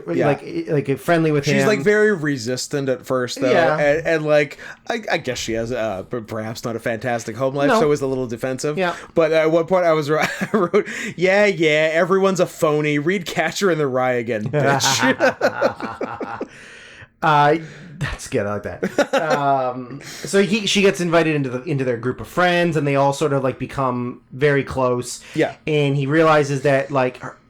friendly with him. She's like very resistant at first, though, and like I guess she has perhaps not a fantastic home life, so is a little defensive. Yeah. But at one point I wrote, everyone's a phony. Read Catcher in the Rye again, bitch. That's good. I like that. So she gets invited into their group of friends, and they all sort of like become very close. Yeah. And he realizes that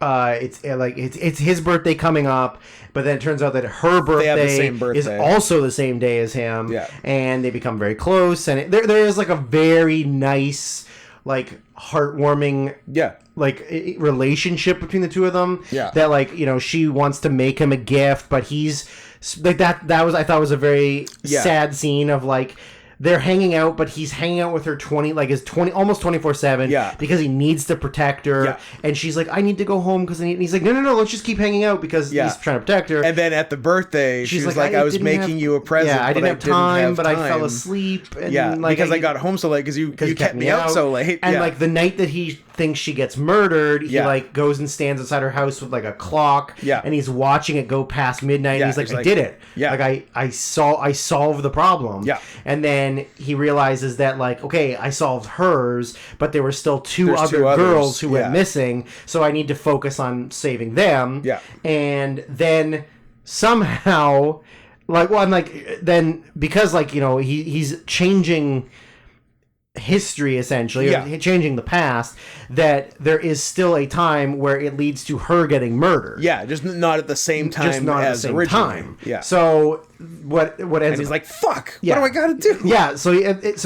it's his birthday coming up, but then it turns out that her birthday is also the same day as him. Yeah. And they become very close, and there is like a very nice, like, heartwarming like relationship between the two of them. Yeah. That, like, you know, she wants to make him a gift, but he's like that was, I thought, was a very sad scene of like they're hanging out, but he's hanging out with her almost 24/7 because he needs to protect her, and she's like, I need to go home because and he's like, no, let's just keep hanging out because he's trying to protect her. And then at the birthday, she's like, I was making you a present, I didn't have time, but I fell asleep, and because I got home so late because you kept me out so late. And like the night that he thinks she gets murdered, he like goes and stands outside her house with like a clock, and he's watching it go past midnight, and he's like, I did it, like I solved the problem, and then he realizes that, like, okay, I solved hers, but there were still two other girls who went missing, so I need to focus on saving them. And then somehow, like, well, I'm like, then because, like, you know, he's changing history essentially, or changing the past, that there is still a time where it leads to her getting murdered. Just not at the same time as originally. So what ends and he's like, fuck, what do I gotta do? So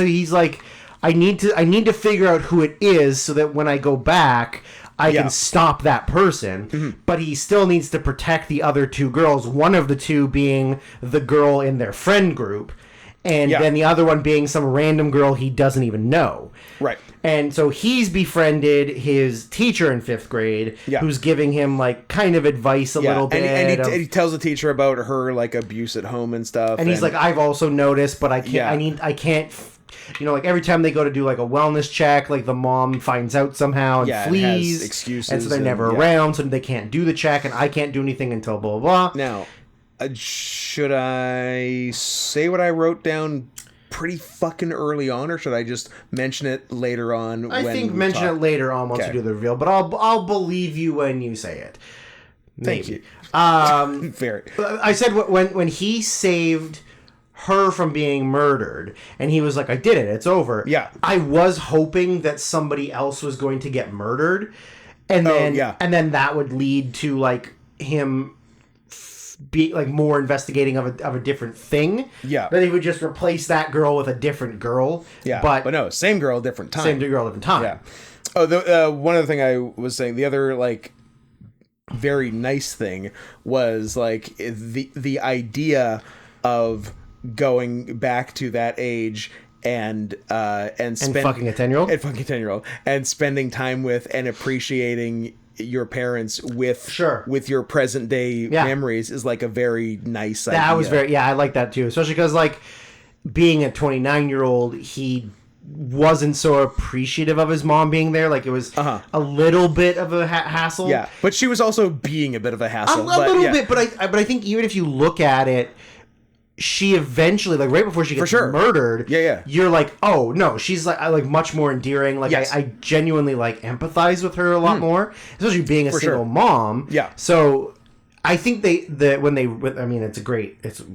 he's like, I need to figure out who it is so that when I go back, I can stop that person. But he still needs to protect the other two girls. One of the two being the girl in their friend group, and then the other one being some random girl he doesn't even know. Right. And so he's befriended his teacher in 5th grade, who's giving him like kind of advice a little bit. And he tells the teacher about her like abuse at home and stuff. And he's like, I've also noticed, but I can't. I can't. You know, like every time they go to do like a wellness check, like the mom finds out somehow and flees, has excuses, and so they're never around, so they can't do the check, and I can't do anything until blah blah blah. Now, should I say what I wrote down pretty fucking early on, or should I just mention it later on? I think mention it later on once you do the reveal, but I'll believe you when you say it. Maybe. Thank you. Very. I said when he saved her from being murdered, and he was like, I did it, it's over. Yeah. I was hoping that somebody else was going to get murdered, and then that would lead to like him be like more investigating of a different thing. Yeah. That he would just replace that girl with a different girl. Yeah. But no, same girl, different time. Same girl, different time. Yeah. Oh, one other thing I was saying, the other like very nice thing was like the idea of going back to that age and fucking a 10-year-old and fucking 10-year-old and spending time with and appreciating your parents with your present day memories is like a very nice idea. That was I like that too, especially because like being a 29-year-old, he wasn't so appreciative of his mom being there. Like it was a little bit of a hassle. Yeah, but she was also being a bit of a hassle. A little bit, but I think even if you look at it, she eventually, like right before she gets murdered, you're like, oh no, she's like much more endearing. Like I genuinely like empathize with her a lot more, especially being a single mom. Yeah. So I think it's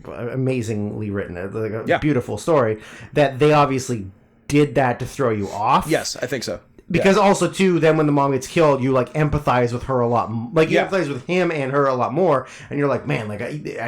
amazingly written, like a beautiful story that they obviously did that to throw you off. Yes, I think so. Because also, too, then when the mom gets killed, you, like, empathize with her a lot. Like, you empathize with him and her a lot more. And you're like, man, like,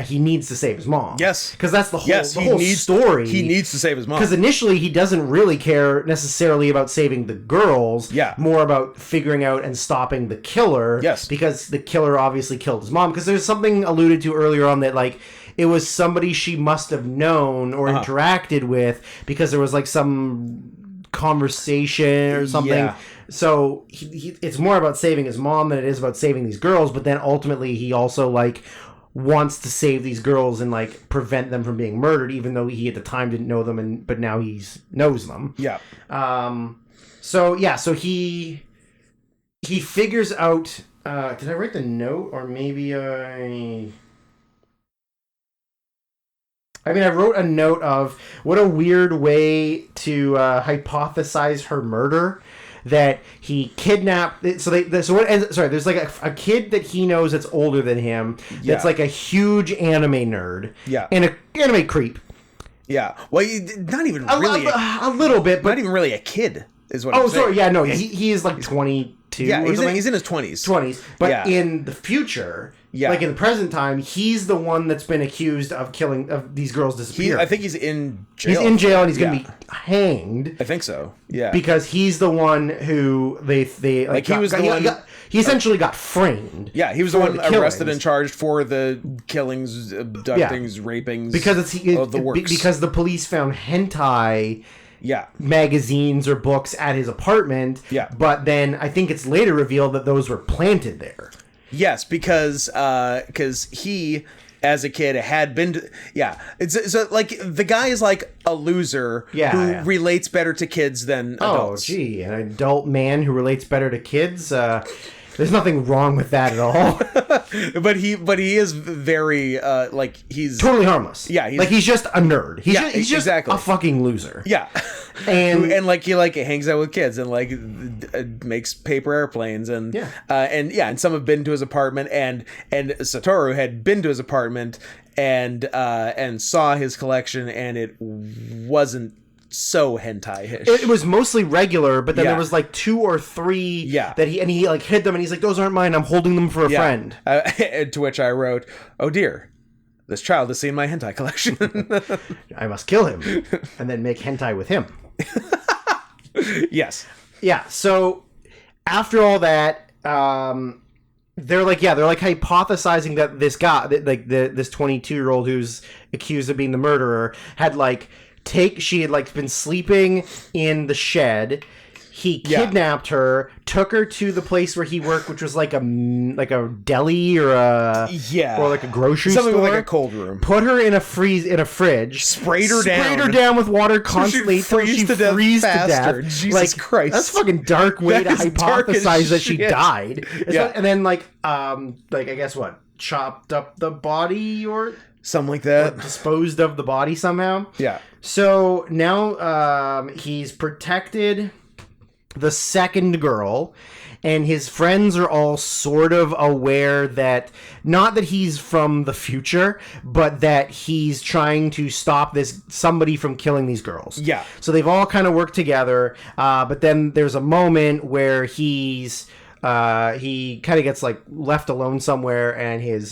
he needs to save his mom. Yes. Because that's the whole, story. He needs to save his mom. Because initially, he doesn't really care necessarily about saving the girls. Yeah. More about figuring out and stopping the killer. Yes. Because the killer obviously killed his mom. Because there's something alluded to earlier on that, like, it was somebody she must have known or interacted with because there was, like, some conversation or something. So it's more about saving his mom than it is about saving these girls, but then ultimately he also like wants to save these girls and like prevent them from being murdered, even though he at the time didn't know them, but now he knows them. So he figures out did I write the note, or maybe I wrote a note of what a weird way to hypothesize her murder. That he kidnapped. There's like a kid that he knows that's older than him. That's like a huge anime nerd. Yeah, and an anime creep. Yeah, well, not even really a little bit, but not even really a kid is what. I'm saying. Sorry, yeah, no, he is like 22. Yeah, he's in his 20s. But in the future. Yeah. Like in the present time, he's the one that's been accused of these girls disappearing. I think he's in jail. He's in jail and he's going to be hanged. I think so. Yeah. Because he's the one who he essentially got framed. Yeah, he was the one arrested and charged for the killings, abductings, rapings. Because of the works. Because the police found hentai magazines or books at his apartment. Yeah. But then I think it's later revealed that those were planted there. Yes, because he, as a kid, had been to, it's like the guy is like a loser who relates better to kids than adults. Oh, gee, an adult man who relates better to kids. There's nothing wrong with that at all. but he is very like he's totally harmless. Yeah, he's just a nerd. He's just a fucking loser. Yeah, and like he like hangs out with kids and like makes paper airplanes and and some have been to his apartment and Satoru had been to his apartment and saw his collection and it wasn't so hentai-ish. It was mostly regular, but then there was like 2 or 3 that he like hid them and he's like, those aren't mine, I'm holding them for a friend. To which I wrote, oh dear, this child has seen my hentai collection. I must kill him and then make hentai with him. Yes. Yeah. So after all that, they're like hypothesizing that this guy, this 22-year-old who's accused of being the murderer, had she had been sleeping in the shed. He kidnapped her, took her to the place where he worked, which was like a deli or a grocery Something store. like a cold room. Put her in a fridge. Sprayed her down with water constantly so she till she freeze freeze to death. Jesus Christ, that's a fucking dark way to hypothesize that she died. And then I guess what, chopped up the body or something like that, disposed of the body somehow. Yeah. So now he's protected the second girl, and his friends are all sort of aware that, not that he's from the future, but that he's trying to stop somebody from killing these girls. Yeah. So they've all kind of worked together, but then there's a moment where he kind of gets left alone somewhere, and his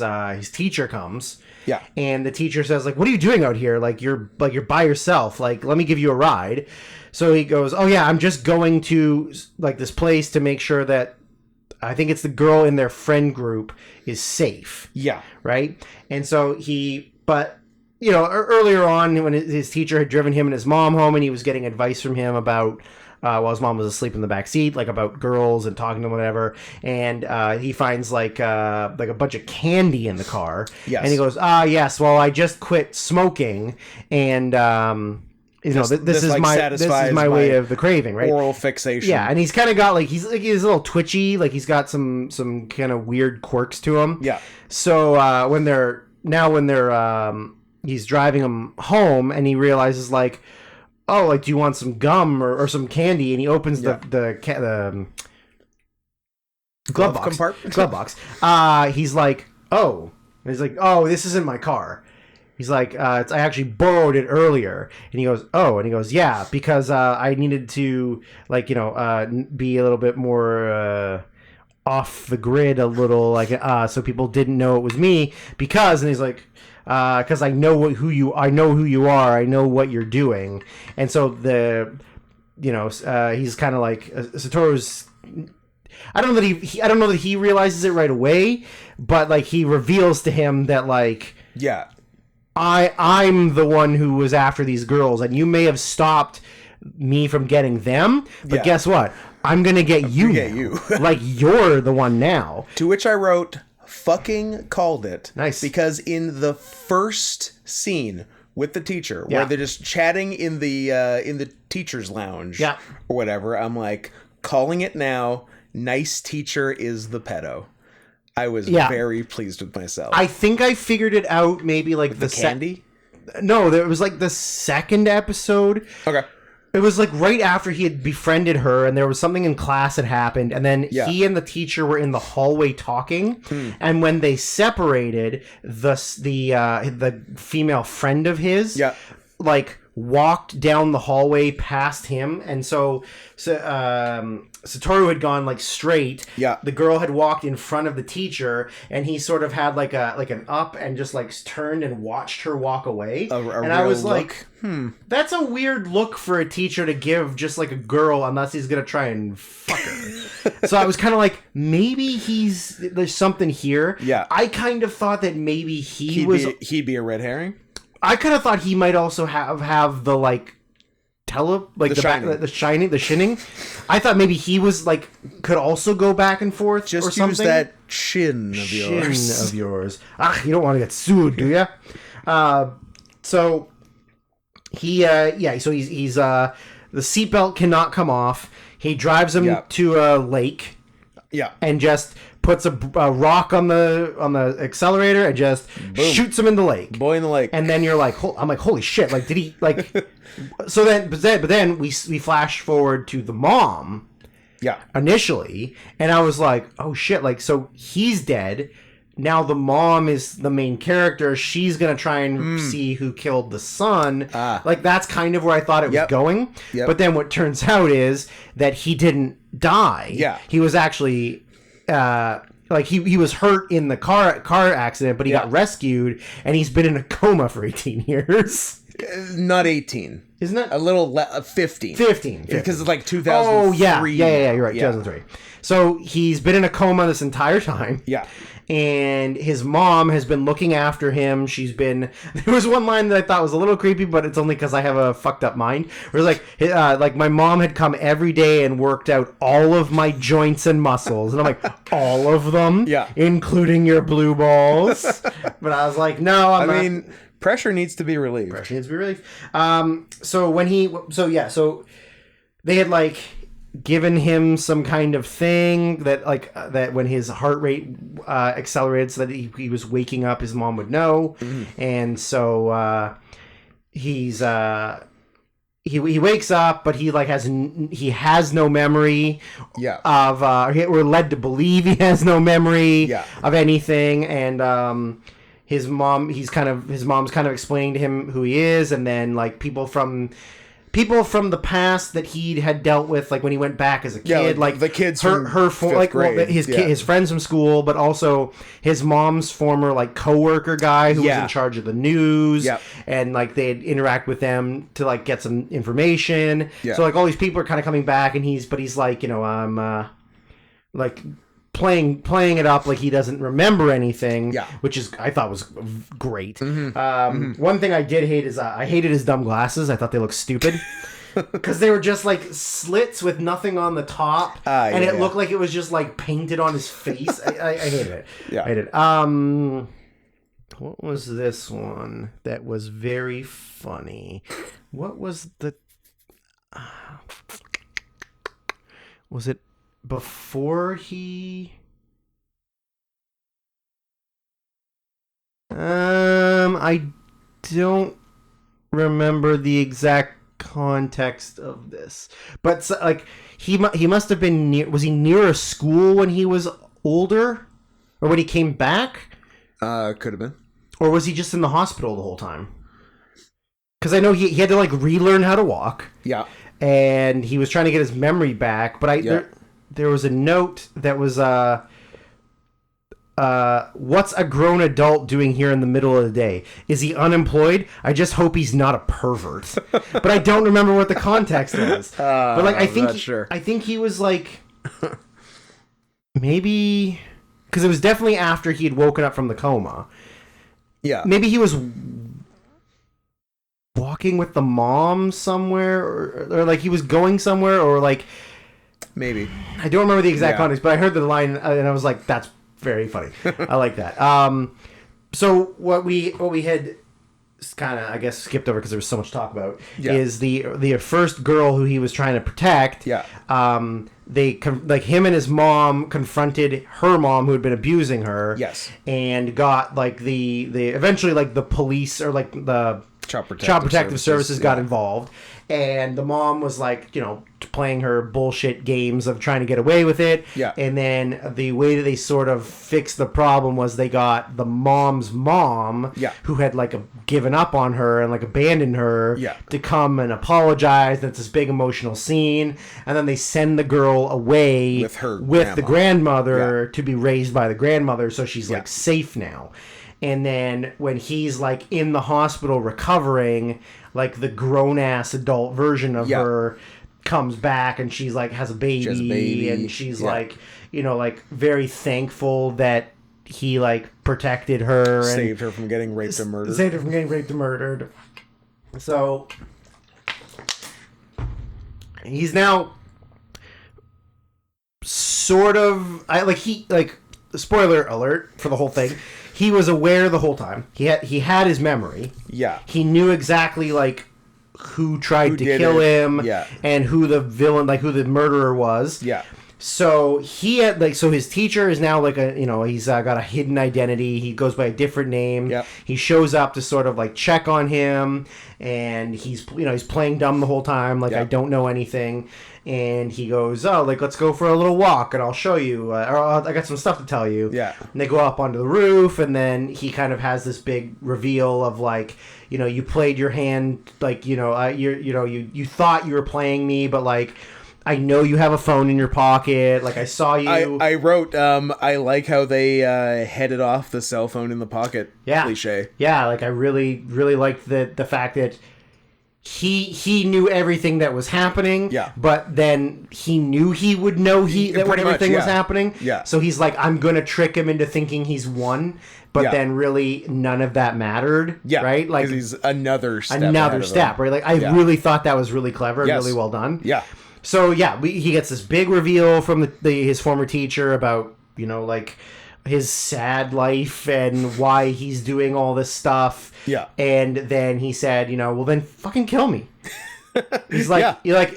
teacher comes. Yeah. And the teacher says, what are you doing out here? You're by yourself. Let me give you a ride. So he goes, oh yeah, I'm just going to this place to make sure that, I think it's the girl in their friend group, is safe. Yeah. Right? And so earlier on, when his teacher had driven him and his mom home, and he was getting advice from him about, while his mom was asleep in the back seat, about girls and talking to them, whatever. And he finds a bunch of candy in the car. Yes. And he goes, yes, well, I just quit smoking, and this is my way of the craving, right? Oral fixation. Yeah, and he's kind of got he's a little twitchy, he's got some kind of weird quirks to him. Yeah. So when he's driving him home, and he realizes do you want some gum or some candy? And he opens the glove box. Compartment. Glove box. He's like, oh, this isn't my car. He's like, I actually borrowed it earlier. And he goes, yeah, because I needed to, be a little bit more off the grid a little, so people didn't know it was me. And he's like, because I know who you are, I know what you're doing. And so he's kind of Satoru's. I don't know that he realizes it right away, but he reveals to him that yeah. I'm the one who was after these girls, and you may have stopped me from getting them, but guess what? I'm gonna get you. You're the one now. To which I wrote, fucking called it. Nice. Because in the first scene with the teacher, where they're just chatting in the teacher's lounge, or whatever, I'm calling it now. Nice teacher is the pedo. I was very pleased with myself. I think I figured it out maybe the candy? No, it was the second episode. Okay. It was right after he had befriended her, and there was something in class that happened, and then he and the teacher were in the hallway talking, and when they separated, the female friend of his walked down the hallway past him, and so Satoru had gone straight. Yeah. The girl had walked in front of the teacher, and he sort of had an up and just turned and watched her walk away. And I was that's a weird look for a teacher to give just a girl, unless he's gonna try and fuck her. So I was kind of maybe there's something here. Yeah. I kind of thought that maybe he'd be a red herring. I kind of thought he might also have the the shining. I thought maybe he was could also go back and forth just or something. Use that chin of yours. You don't want to get sued, do you? So he so he's the seatbelt cannot come off. He drives him to a lake. Yeah. And just puts a rock on the accelerator and just shoots him in the lake. Boy in the lake. And then you're I'm holy shit! Did he So then we flash forward to the mom. Yeah. Initially, and I was oh shit! So he's dead. Now the mom is the main character. She's gonna try and see who killed the son. That's kind of where I thought it was going. Yep. But then what turns out is that he didn't die. Yeah. He was actually he was hurt in the car accident, but he got rescued, and he's been in a coma for 18 years. Not 18. Isn't that a little 15. 15? Because it's like 2003. Oh, yeah, you're right, 2003. So he's been in a coma this entire time. Yeah. And his mom has been looking after him. There was one line that I thought was a little creepy, but it's only because I have a fucked up mind. Where it's like my mom had come every day and worked out all of my joints and muscles. And I'm like, all of them? Yeah. Including your blue balls? But I was like, no, I mean, pressure needs to be relieved. Pressure needs to be relieved. So they had like given him some kind of thing that that when his heart rate accelerated so that he was waking up, his mom would know. And so he wakes up, but he has no memory of we're led to believe he has no memory of anything. And his mom's kind of explaining to him who he is, and then like people from the past that he had dealt with, like when he went back as a kid, like the kids from his friends from school, but also his mom's former like coworker guy who was in charge of the news, and like they'd interact with them to like get some information. So like all these people are kind of coming back, and he's like, I'm like playing it up like he doesn't remember anything, which is I thought was great. One thing I did hate is I hated his dumb glasses. I thought they looked stupid because they were just like slits with nothing on the top, and it looked like it was just like painted on his face. I hated it. I hated it. What was this one that was very funny? What was the? Was it before he? I don't remember the exact context of this, but like he must have been near. Was he near a school when he was older, or when he came back? Could have been. Or was he just in the hospital the whole time? Because I know he had to like relearn how to walk. Yeah. And he was trying to get his memory back, but there was a note that was what's a grown adult doing here in the middle of the day? Is he unemployed? I just hope he's not a pervert. But I don't remember what the context was. But like I think he was like maybe because it was definitely after he had woken up from the coma. Yeah. Maybe he was walking with the mom somewhere, or like he was going somewhere, or like maybe I don't remember the exact context, but I heard the line and I was like, "That's very funny." I like that. So what we had kind of I guess skipped over because there was so much to talk about is the first girl who he was trying to protect. Yeah. Like him and his mom confronted her mom who had been abusing her. Yes. And got like the eventually like the police or like the Child Protective Services got involved, and the mom was like, playing her bullshit games of trying to get away with it. Yeah. And then the way that they sort of fixed the problem was they got the mom's mom, who had like given up on her and like abandoned her, to come and apologize. That's this big emotional scene, and then they send the girl away with the grandmother to be raised by the grandmother, so she's like safe now. And then when he's like in the hospital recovering, like the grown-ass adult version of her comes back, and she's like has a baby, and she's like, like very thankful that he like protected her, saved her from getting raped and murdered. So he's now sort of spoiler alert for the whole thing. He was aware the whole time. He had his memory. Yeah. He knew exactly like who tried to kill him. Yeah. And who the villain, like who the murderer was. Yeah. So he had his teacher is now like he's got a hidden identity. He goes by a different name. Yep. He shows up to sort of like check on him, and he's playing dumb the whole time. Like I don't know anything. And he goes, let's go for a little walk, and I'll show you. I got some stuff to tell you. Yeah. And they go up onto the roof, and then he kind of has this big reveal of like, you played your hand, like, you thought you were playing me, but like, I know you have a phone in your pocket. Like I saw you. I wrote, I like how they headed off the cell phone in the pocket cliche. Yeah. Like I really, really liked the fact that he knew everything that was happening. Yeah. But then he knew he would know that when Pretty much, everything was yeah. happening. Yeah. So he's like, I'm gonna trick him into thinking he's won, but Yeah. then really none of that mattered. Yeah, Right. Like 'cause he's another step ahead of him. right? Like I Yeah. really thought that was really clever, and Yes. really well done. Yeah. So yeah, he gets this big reveal from his former teacher about, you know, like his sad life and why he's doing all this stuff. Yeah. And then he said, you know, well then fucking kill me. He's like, Yeah.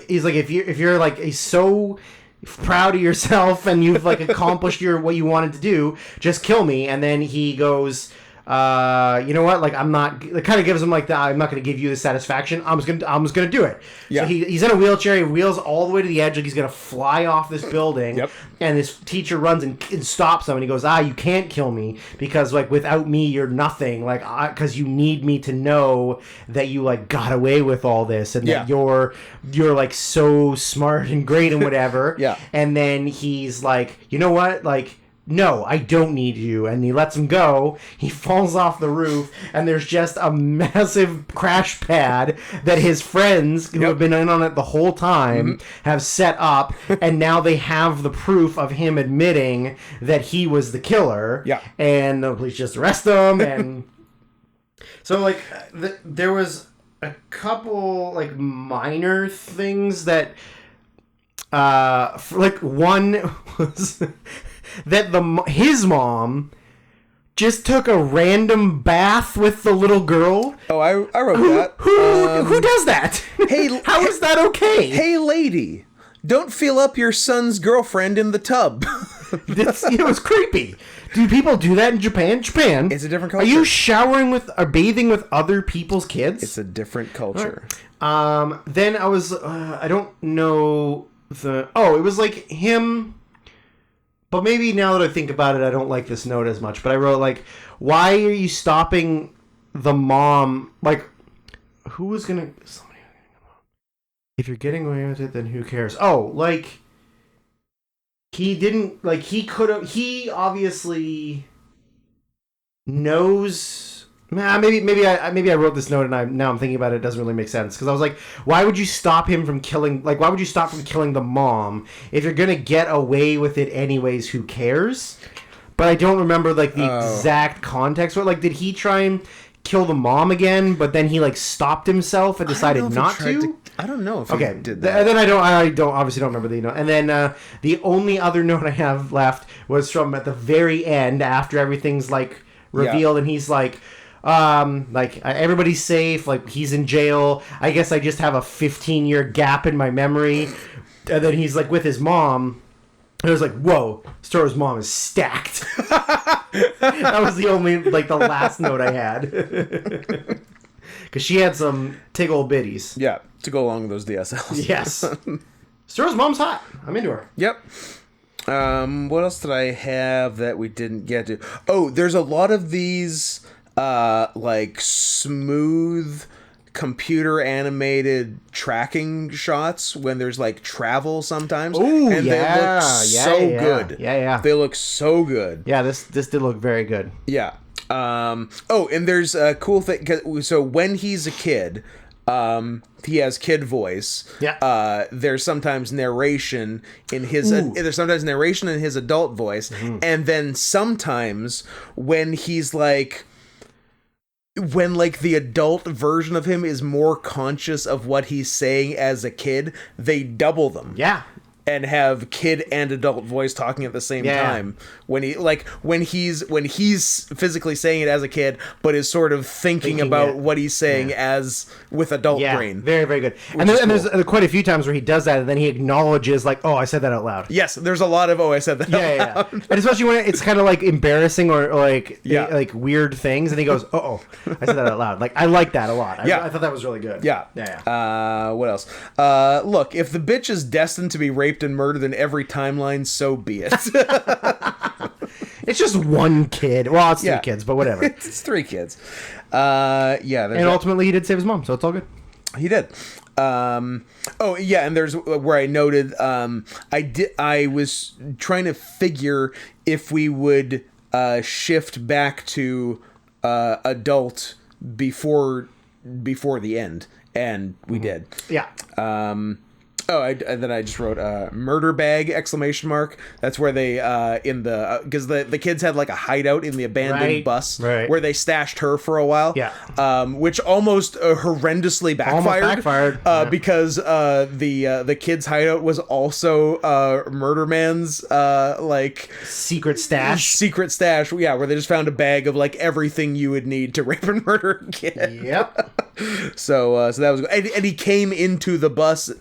he's like, if you're like, he's so proud of yourself and you've like accomplished what you wanted to do, just kill me. And then he goes, you know what? Like, I'm not. It kind of gives him like the, I'm not going to give you the satisfaction. I'm just gonna do it. Yeah. So he's in a wheelchair. He wheels all the way to the edge, like he's gonna fly off this building. Yep. And this teacher runs and stops him, and he goes, you can't kill me because like without me, you're nothing. Like, because you need me to know that you like got away with all this and that Yeah. you're like so smart and great and whatever. Yeah. And then he's like, you know what? Like, no, I don't need you. And he lets him go. He falls off the roof, and there's just a massive crash pad that his friends, who have been in on it the whole time, have set up. And now they have the proof of him admitting that he was the killer. Yeah. And the police just arrest him. And so, like, there was a couple, like, minor things that, like, one was that his mom just took a random bath with the little girl. Oh, I wrote that. Who does that? Hey, how is that okay? Hey, lady, don't feel up your son's girlfriend in the tub. It was creepy. Do people do that in Japan? Japan. It's a different Are culture. you showering with or bathing with other people's kids? It's a different culture. Then I was I don't know it was like him. But maybe now that I think about it, I don't like this note as much. But I wrote, like, why are you stopping the mom? Like, who was going to... Somebody... If you're getting away with it, then who cares? Oh, like, he didn't... Like, he could have... He obviously knows... Maybe I wrote this note and now I'm thinking about it. It doesn't really make sense because I was like, why would you stop him from killing? Like, why would you stop from killing the mom if you're gonna get away with it anyways? Who cares? But I don't remember like the exact context. What, like, did he try and kill the mom again? But then he like stopped himself and decided not to. I don't know if Okay, he did that. then I don't obviously don't remember the note. And then the only other note I have left was from at the very end after everything's like revealed, and he's like. Everybody's safe, like he's in jail. I guess I just have a 15-year gap in my memory. And then he's like with his mom. And I was like, whoa, Store's mom is stacked. That was the only, like, the last note I had. Because she had some tickle bitties. Yeah, to go along with those DSLs. Yes. Store's mom's hot. I'm into her. Yep. What else did I have that we didn't get to? Oh, there's a lot of these... like smooth computer animated tracking shots when there's like travel sometimes. Ooh, and they look so good. Yeah. They look so good. Yeah, this did look very good. Yeah. And there's a cool thing. So when he's a kid, he has kid voice. Yeah. There's sometimes narration in his adult voice, and then sometimes when he's like. When like the adult version of him is more conscious of what he's saying as a kid, they double them. Yeah. And have kid and adult voice talking at the same time. When he's physically saying it as a kid, but is sort of thinking about what he's saying as with adult brain. Very, very good. And there's quite a few times where he does that, and then he acknowledges, like, "Oh, I said that out loud." Yes, there's a lot of I said that. Yeah. And especially when it's kind of like embarrassing or like like weird things, and he goes, "Oh, I said that out loud." Like, I like that a lot. I thought that was really good. Yeah. What else? Look, if the bitch is destined to be raped and murdered in every timeline, so be it. It's just one kid. Well, it's three kids, but whatever. It's three kids. And ultimately he did save his mom, so it's all good. He did. And there's where I noted I was trying to figure if we would shift back to adult before the end. and we did. Yeah. And then I just wrote murder bag ! That's where they because the kids had like a hideout in the abandoned bus where they stashed her for a while. Yeah. Which almost horrendously backfired. Because the kids' hideout was also Murder Man's like secret stash. Yeah, where they just found a bag of like everything you would need to rape and murder a kid. Yep. So that was and he came into the bus.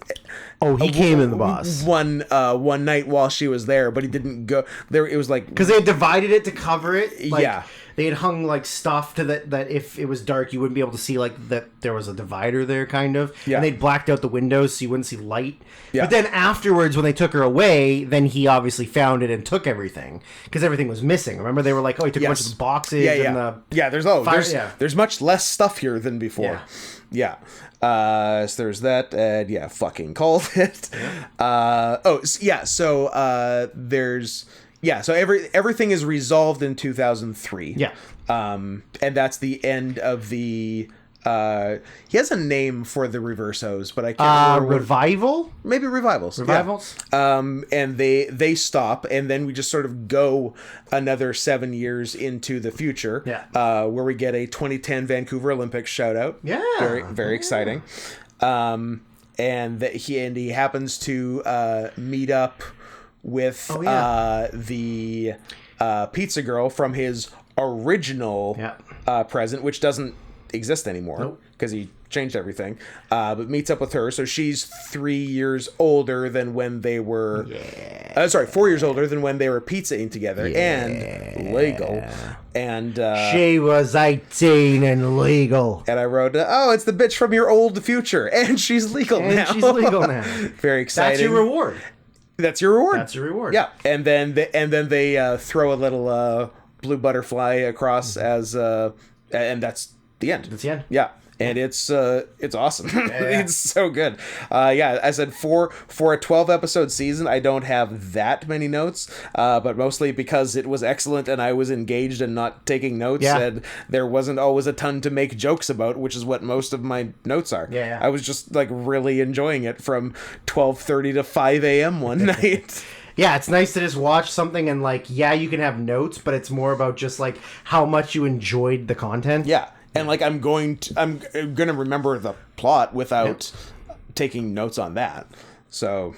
Oh, he came in the bus one night while she was there, but he didn't go there. It was like because they had divided it to cover it. Like, yeah, they had hung like stuff to that if it was dark, you wouldn't be able to see like that there was a divider there, kind of. Yeah, and they'd blacked out the windows so you wouldn't see light. Yeah. But then afterwards, when they took her away, then he obviously found it and took everything because everything was missing. Remember, they were like, "Oh, he took a bunch of the boxes." There's much less stuff here than before. Yeah. So there's that, and fucking called it. So everything is resolved in 2003. Yeah. And that's the end of the. He has a name for the Reversos, but I can't remember. Revival? Maybe Revivals. Revivals? Yeah. And they stop, and then we just sort of go another 7 years into the future. Yeah. Where we get a 2010 Vancouver Olympics shout out. Yeah. Very, very exciting. And he happens to meet up with the pizza girl from his original present, which doesn't exist anymore because he changed everything, but meets up with her. So she's 3 years older than when they were 4 years older than when they were pizzaing together and legal, and she was 18 and legal. And I wrote, it's the bitch from your old future, and she's legal now. Very exciting. That's your reward. That's your reward. That's your reward. Yeah. And then they throw a little blue butterfly across as and that's the end. That's the end. Yeah. And it's awesome. It's so good. I said for a 12 episode season, I don't have that many notes, but mostly because it was excellent and I was engaged and not taking notes, and there wasn't always a ton to make jokes about, which is what most of my notes are. Yeah. I was just like really enjoying it from 12:30 to 5 a.m. one night. Yeah, it's nice to just watch something and like, you can have notes, but it's more about just like how much you enjoyed the content. Yeah. And like I'm gonna remember the plot without taking notes on that. So,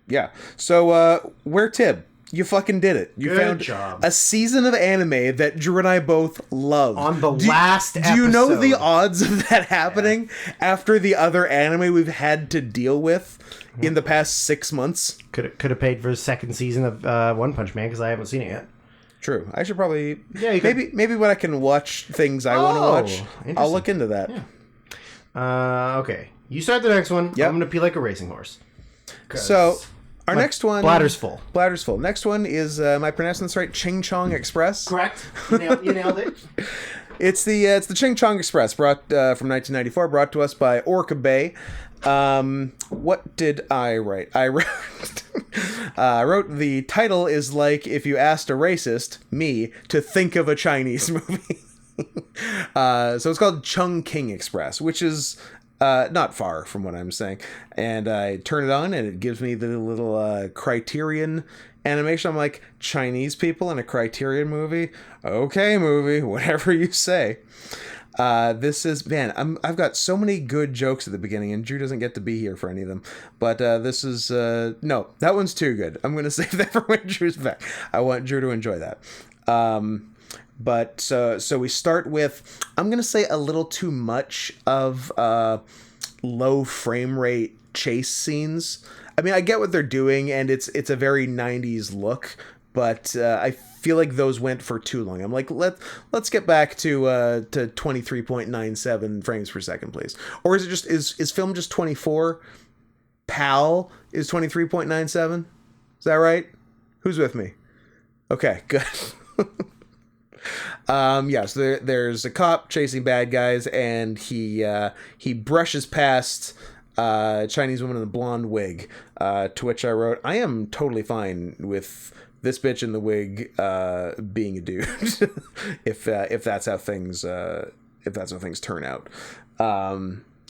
yeah. So, where Tib? You fucking did it. You found job. A season of anime that Drew and I both love. On the last episode. Do you know the odds of that happening after the other anime we've had to deal with in the past 6 months? Could have paid for a second season of One Punch Man because I haven't seen it yet. True. I should probably. Yeah, maybe when I can watch things I want to watch, I'll look into that. Yeah. Okay. You start the next one. Yep. I'm gonna pee like a racing horse. So our next one. Bladder's full. Bladder's full. Next one is. Am I pronouncing this right? Ching Chong Express. Correct. You nailed it. It's the Ching Chong Express, brought from 1994, brought to us by Orca Bay. What did I write? I wrote the title is like if you asked a racist, me, to think of a Chinese movie. So it's called Chungking Express, which is not far from what I'm saying. And I turn it on and it gives me the little Criterion animation. I'm like, Chinese people in a Criterion movie? Okay, movie, whatever you say. This is, man, I've got so many good jokes at the beginning, and Drew doesn't get to be here for any of them. But this is, no, that one's too good. I'm going to save that for when Drew's back. I want Drew to enjoy that. But so we start with, I'm going to say a little too much of low frame rate chase scenes. I mean, I get what they're doing, and it's a very 90s look, but I feel like those went for too long. I'm like, let's get back to 23.97 frames per second, please. Or is it just is film just 24? PAL is 23.97. Is that right? Who's with me? Okay, good. So there's a cop chasing bad guys, and he brushes past a Chinese woman in a blonde wig, to which I wrote, I am totally fine with this bitch in the wig being a dude if that's how things turn out.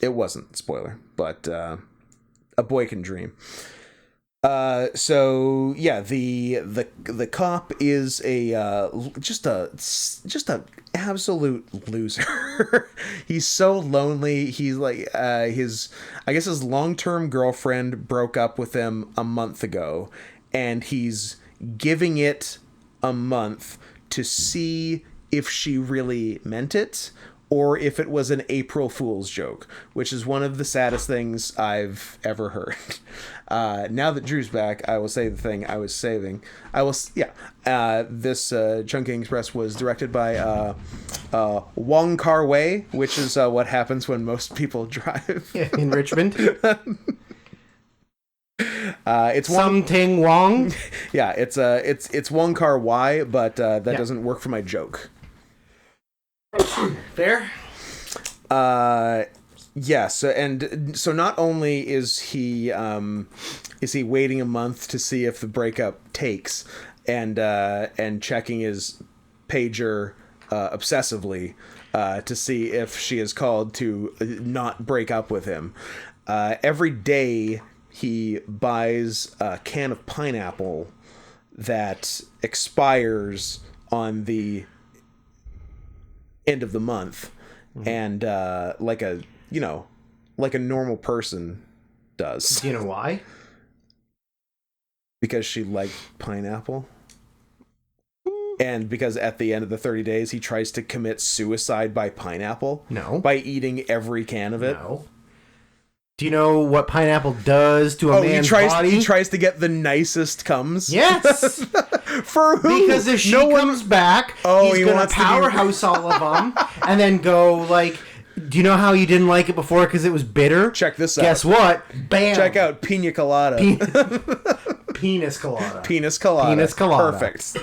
It wasn't, spoiler, but a boy can dream. So yeah, the cop is just a absolute loser. He's so lonely. He's like his long-term girlfriend broke up with him a month ago, and he's giving it a month to see if she really meant it or if it was an April Fool's joke, which is one of the saddest things I've ever heard. Now that Drew's back, I will say the thing I was saving. This Chungking Express was directed by Wong Kar-wai, which is what happens when most people drive. In Richmond. It's Something Wong. Yeah, it's Wong Kar-wai, but that doesn't work for my joke. Fair. Yeah, so not only is he waiting a month to see if the breakup takes, and checking his pager obsessively to see if she is called to not break up with him. Every day he buys a can of pineapple that expires on the end of the month, and like a normal person does. Do you know why? Because she liked pineapple. And because at the end of the 30 days he tries to commit suicide by pineapple. No. By eating every can of it. No. Do you know what pineapple does to a man's body? He tries to get the nicest comes. Yes. For who? Because if she comes back, he's going to powerhouse all of them and then go like, do you know how you didn't like it before because it was bitter? Check this out. Guess what? Bam. Check out Pina Colada. Penis colada. Penis colada. Penis colada. Perfect.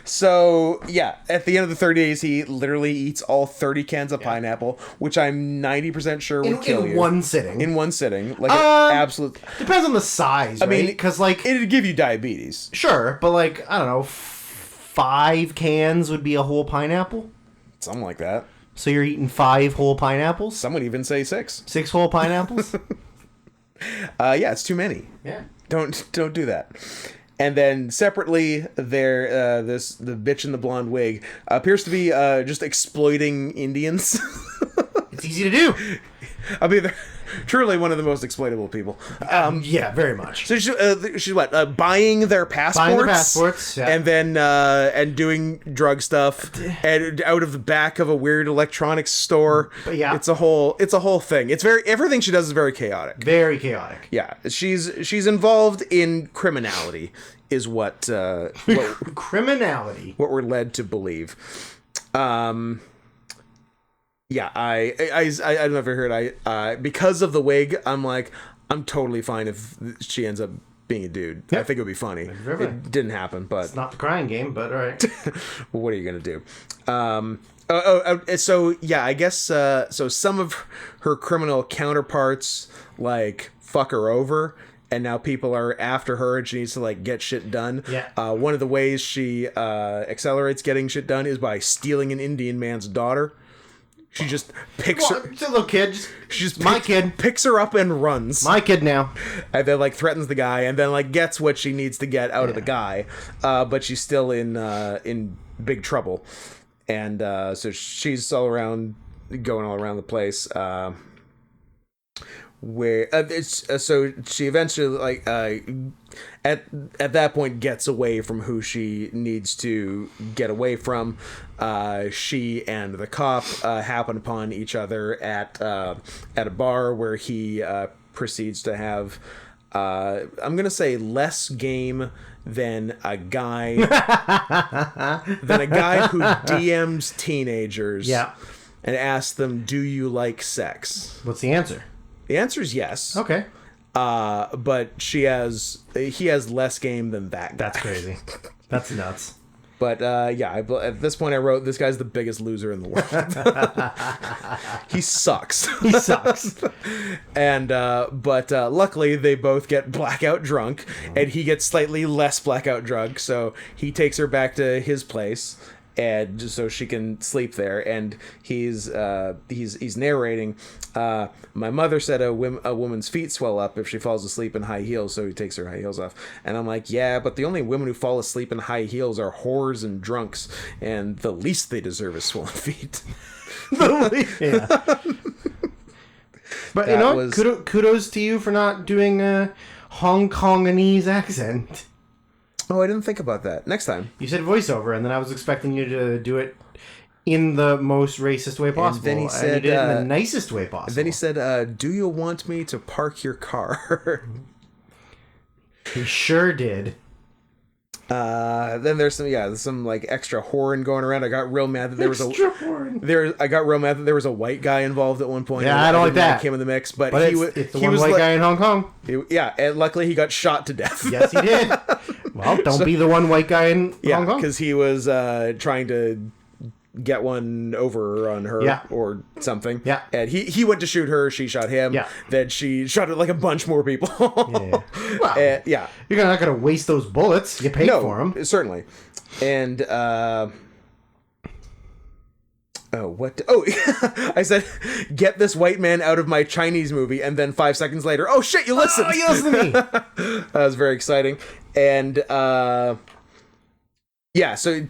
So, yeah, at the end of the 30 days, he literally eats all 30 cans of pineapple, which I'm 90% sure would kill you. In one sitting. In one sitting. Like, absolute... Depends on the size, right? I mean, because, like... It'd give you diabetes. Sure, but, like, I don't know, 5 cans would be a whole pineapple? Something like that. So you're eating 5 whole pineapples? Some would even say 6. 6 whole pineapples? Yeah, it's too many. Yeah. Don't do that. And then separately, the bitch in the blonde wig appears to be just exploiting Indians. It's easy to do. I mean, they're truly one of the most exploitable people. Yeah, very much. So she's what? Buying their passports? Buying their passports, yeah. And then and doing drug stuff and out of the back of a weird electronics store. But yeah. It's a whole thing. Everything she does is very chaotic. Very chaotic. Yeah, she's involved in criminality, is what criminality. What we're led to believe. Yeah, I don't know if you heard. Because of the wig, I'm totally fine if she ends up being a dude. Yeah. I think it would be funny. It didn't happen, but it's not the crying game. But all right. What are you gonna do? So yeah, I guess so. Some of her criminal counterparts like fuck her over, and now people are after her, and she needs to like get shit done. Yeah. One of the ways she accelerates getting shit done is by stealing an Indian man's daughter. She just picks her. It's a little kid. She just my kid picks her up and runs. My kid now. And then like threatens the guy, and then like gets what she needs to get out of the guy, but she's still in big trouble, and so she's all around, going all around the place. Where so she eventually like at that point gets away from who she needs to get away from. She and the cop happen upon each other at a bar where he proceeds to have I'm gonna say less game than a guy who DMs teenagers and asks them, "Do you like sex?" What's the answer? The answer is yes. Okay. But he has less game than that guy. That's crazy. That's nuts. But at this point I wrote, this guy's the biggest loser in the world. He sucks. He sucks. And but luckily they both get blackout drunk, and he gets slightly less blackout drunk, so he takes her back to his place. and just so she can sleep there. And he's narrating. My mother said a woman's feet swell up if she falls asleep in high heels, so he takes her high heels off. And I'm like, yeah, but the only women who fall asleep in high heels are whores and drunks, and the least they deserve is swollen feet. Yeah. But you know, kudos to you for not doing a Hong Kongese accent. Oh, I didn't think about that. Next time. You said voiceover, and then I was expecting you to do it in the most racist way possible. And then he said, you did it in the nicest way possible. Then he said, do you want me to park your car? He sure did. Then there's some like extra horn going around. I got real mad that there was I got real mad that there was a white guy involved at one point. Yeah, I don't like that. Came in the mix, but it's the one white guy in Hong Kong. And luckily he got shot to death. Yes, he did. Well, don't be the one white guy in Hong Kong. Because he was trying to get one over on her or something. Yeah. And he went to shoot her, she shot him. Yeah. Then she shot at like a bunch more people. Yeah. Well, you're not going to waste those bullets. You paid for them. Certainly. And I said, get this white man out of my Chinese movie, and then 5 seconds later, oh shit, you listened. Oh, you listened to me. That was very exciting. And so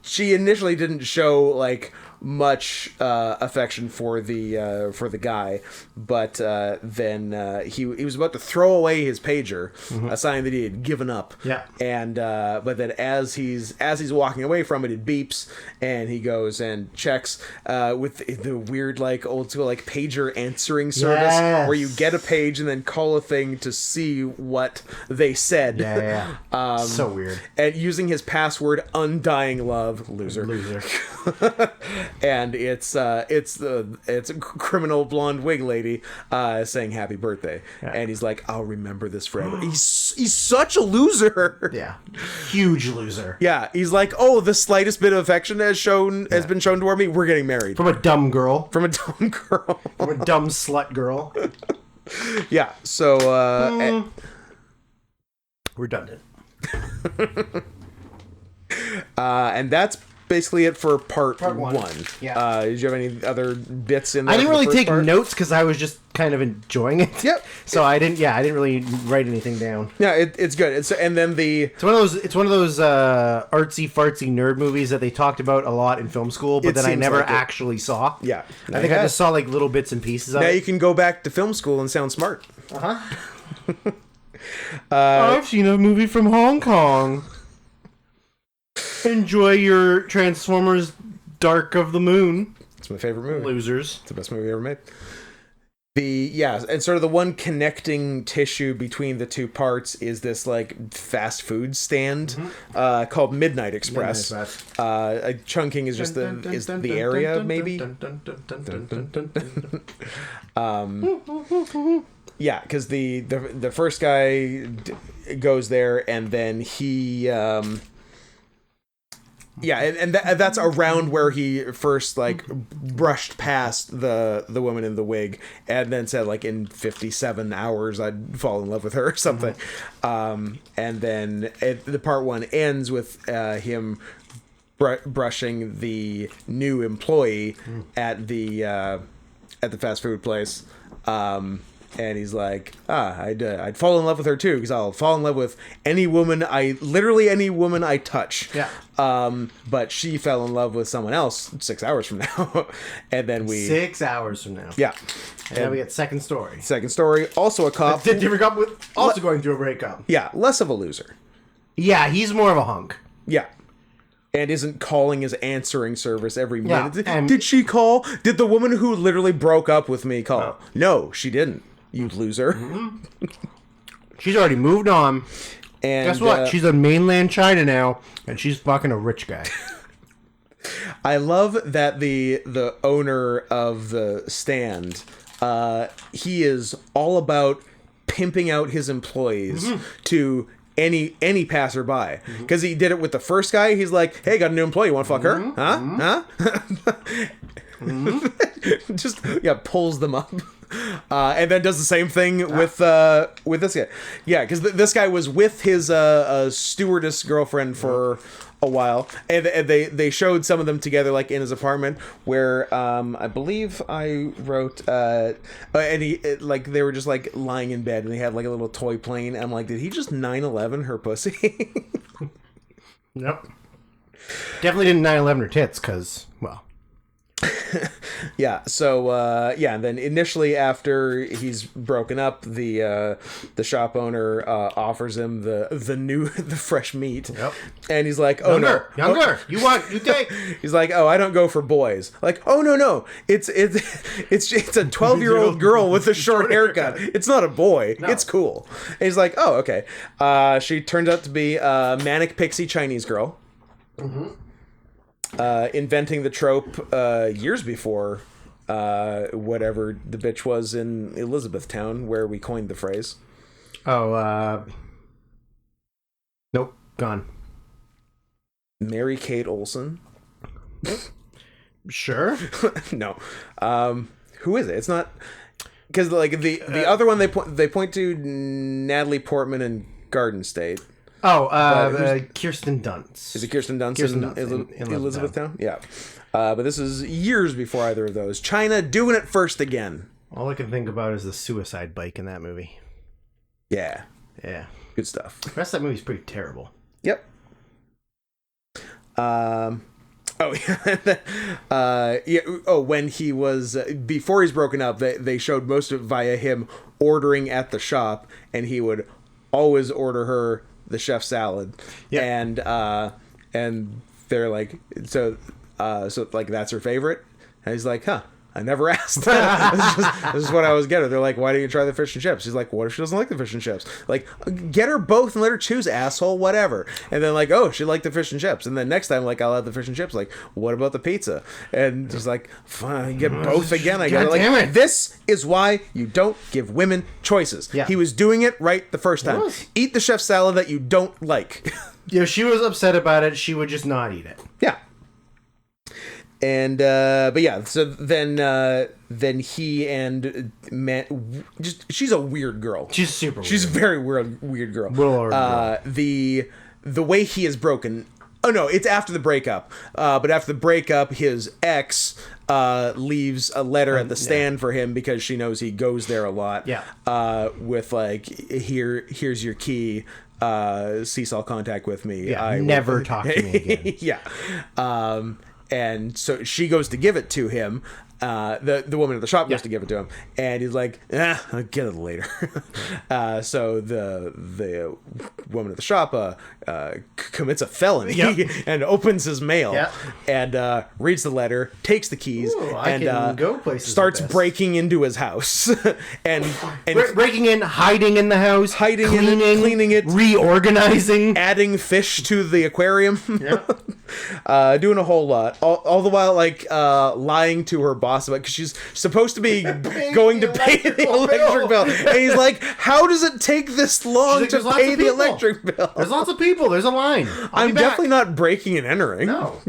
she initially didn't show like much affection for the guy, but then he was about to throw away his pager, a sign that he had given up. Yeah. And but then as he's walking away from it, it beeps, and he goes and checks with the weird like old school like pager answering service where you get a page and then call a thing to see what they said. Yeah. So weird. And using his password, undying love, loser. And it's a criminal blonde wig lady saying happy birthday, and he's like, I'll remember this forever. He's such a loser. Yeah, huge loser. Yeah, he's like, oh, the slightest bit of affection has been shown toward me. We're getting married from a dumb girl. From a dumb slut girl. Yeah. So redundant. And that's basically it for part one. Yeah. Did you have any other bits in there? I didn't really take notes because I was just kind of enjoying it. Yep. So I didn't really write anything down. Yeah, it's good. It's one of those artsy fartsy nerd movies that they talked about a lot in film school, but that I never actually saw. Yeah. I think I just saw like little bits and pieces of it. Now you can go back to film school and sound smart. I've seen a movie from Hong Kong. Enjoy your Transformers Dark of the Moon. It's my favorite movie. Losers. It's the best movie ever made. And sort of the one connecting tissue between the two parts is this like fast food stand called Midnight Express. Chungking is just the area, maybe. Yeah, because the first guy goes there, and then he and that's around where he first like brushed past the woman in the wig, and then said like in 57 hours I'd fall in love with her or something. And then the part one ends with him brushing the new employee at the fast food place. And he's like, I'd fall in love with her too, because I'll fall in love with any woman I touch. Yeah. But she fell in love with someone else 6 hours from now. And then 6 hours from now. Yeah. And then we get second story. Second story, also a cop. Different cop with also going through a breakup. Yeah, less of a loser. Yeah, he's more of a hunk. Yeah. And isn't calling his answering service every minute. Yeah, did she call? Did the woman who literally broke up with me call? No, she didn't. You loser. She's already moved on. And guess what? She's in mainland China now, and she's fucking a rich guy. I love that the owner of the stand, he is all about pimping out his employees to any passerby, because he did it with the first guy. He's like, hey, got a new employee, you want to fuck her? Huh? Just pulls them up. And then does the same thing with this guy. Yeah, because this guy was with his stewardess girlfriend for a while, and they showed some of them together, like in his apartment, where I believe I wrote, and they were just like lying in bed, and they had like a little toy plane. And I'm like, did he just 9/11 her pussy? Yep. Definitely didn't 9/11 her tits, because, well. Yeah, so and then initially after he's broken up, the shop owner offers him the fresh meat. Yep. And he's like, "Oh younger. Oh. You take." He's like, "Oh, I don't go for boys." Like, "Oh no. It's a 12-year-old girl with a short haircut. It's not a boy. No. It's cool." And he's like, "Oh, okay." She turns out to be a manic pixie Chinese girl. Mm-hmm. Inventing the trope years before whatever the bitch was in Elizabethtown, where we coined the phrase. Nope, gone. Mary Kate Olsen. Sure. No. Who is it? It's not, because like the other one they point to Natalie Portman and Garden State. Kirsten Dunst. Is it Kirsten Dunst in Elizabethtown? Yeah. But this is years before either of those. China doing it first again. All I can think about is the suicide bike in that movie. Yeah. Yeah. Good stuff. The rest of that movie's pretty terrible. Yep. When he was before he's broken up, they showed most of it via him ordering at the shop, and he would always order her the chef salad. Yep. And they're like, so like that's her favorite, and he's like, huh, I never asked. This is what I was getting. They're like, why don't you try the fish and chips? He's like, what if she doesn't like the fish and chips? Like, get her both and let her choose, asshole, whatever. And then like, oh, she liked the fish and chips. And then next time, like, I'll have the fish and chips. Like, what about the pizza? And he's like, fine, get both again. I got like, this is why you don't give women choices. Yeah. He was doing it right the first time. Eat the chef salad that you don't like. Yeah, she was upset about it. She would just not eat it. Yeah. And but yeah, so then he and Matt, just she's a weird girl. She's super weird. She's a very weird girl. The way he is broken. Oh no, it's after the breakup. But after the breakup, his ex leaves a letter at the stand for him because she knows he goes there a lot. Yeah. With like, here's your key. Cease all contact with me. Yeah. Never talk to me again. Yeah. And so she goes to give it to him. The woman at the shop goes to give it to him, and he's like, I'll get it later. So the woman at the shop commits a felony and opens his mail and reads the letter, takes the keys, and go places starts breaking into his house and breaking in, hiding in the house, cleaning it, reorganizing, adding fish to the aquarium, doing a whole lot, all the while like lying to her boss about, because she's supposed to be going to pay the electric bill, and he's like, how does it take this long to pay the electric bill? There's lots of people, there's a line. I'm definitely not breaking and entering. No.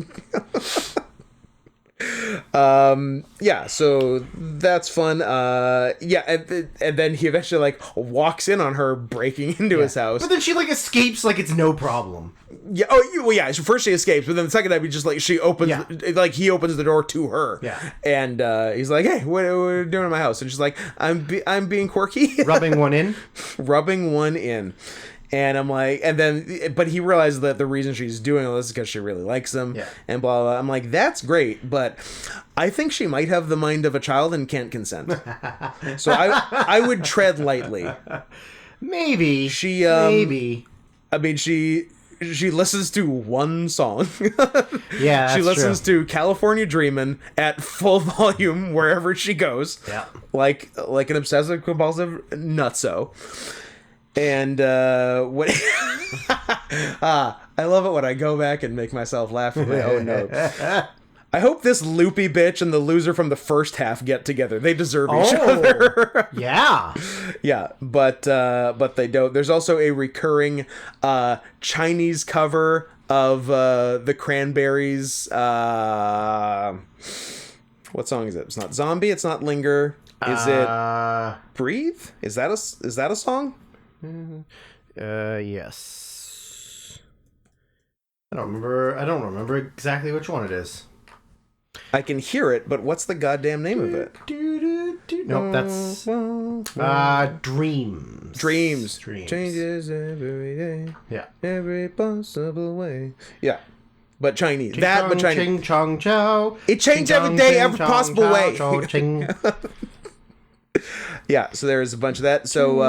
So that's fun. And then he eventually like walks in on her breaking into his house, but then she like escapes like it's no problem. Yeah. Oh, well, yeah. So first she escapes, but then the second time he just like he opens the door to her. Yeah. And he's like, "Hey, what are you doing in my house?" And she's like, "I'm being quirky." Rubbing one in. Rubbing one in. And I'm like, but he realizes that the reason she's doing all this is because she really likes him, and blah, blah, blah. I'm like, that's great, but I think she might have the mind of a child and can't consent. So I would tread lightly. Maybe. Maybe. I mean, she listens to one song. Yeah, she listens to California Dreamin' at full volume wherever she goes. Yeah. Like an obsessive compulsive nutso. And what I love it when I go back and make myself laugh at my own notes. I hope this loopy bitch and the loser from the first half get together. They deserve each other. Yeah. Yeah, but they don't. There's also a recurring Chinese cover of the Cranberries. What song is it? It's not Zombie. It's not Linger. Is it Breathe? Is that a song? Yes. I don't remember exactly which one it is. I can hear it, but what's the goddamn name of it? Nope, that's Dreams. Dreams. Changes every day. Yeah. Every possible way. Yeah. But Chinese. Ching That, chong, but Chinese. Ching chong chow. It changed Ching every chong, day, ching every chong, possible chow, way. chow, ching. Yeah, so there's a bunch of that. So,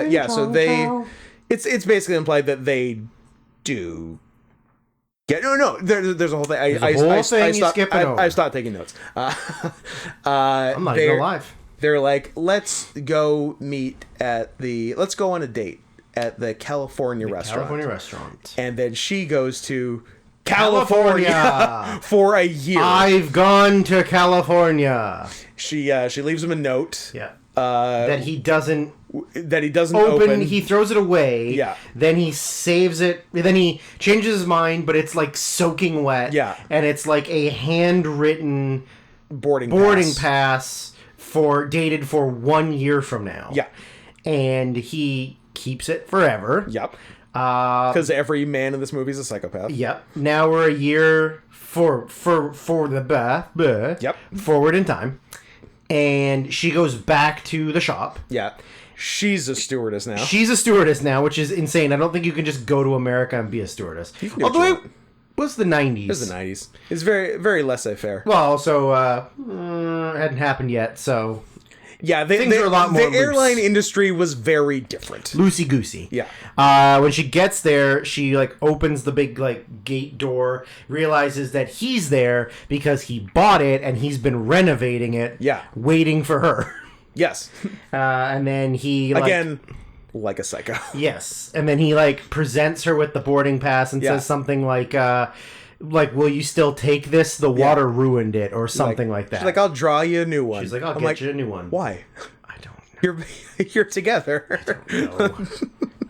Ching, yeah, so chong, they... chow. It's basically implied that they do... Yeah, no, there's a whole thing. There's a whole thing you're skipping over. I stopped taking notes. I'm not even alive. They're like, let's go let's go on a date at the California restaurant. California restaurant. And then she goes to California for a year. I've gone to California. She leaves him a note. Yeah. That he doesn't open. He throws it away. Yeah. Then he saves it. Then he changes his mind, but it's like soaking wet. Yeah. And it's like a handwritten boarding pass dated for 1 year from now. Yeah. And he keeps it forever. Yep. Because every man in this movie is a psychopath. Yep. Now we're a year for the Yep. forward in time. And she goes back to the shop. Yeah. She's a stewardess now. She's a stewardess now, which is insane. I don't think you can just go to America and be a stewardess. Although it was the 90s. It was the 90s. It's very, very laissez-faire. Well, also, hadn't happened yet, so... Yeah, things are a lot more the airline industry was very different. Loosey-goosey. Yeah. When she gets there, she, opens the big, gate door, realizes that he's there because he bought it and he's been renovating it. Yeah. Waiting for her. Yes. And then he, Again, like a psycho. Yes. And then he, presents her with the boarding pass and says something like, will you still take this? The water ruined it, or something like that. She's like, I'll draw you a new one. She's like, I'll get you a new one. Why? I don't know. You're together. I don't know.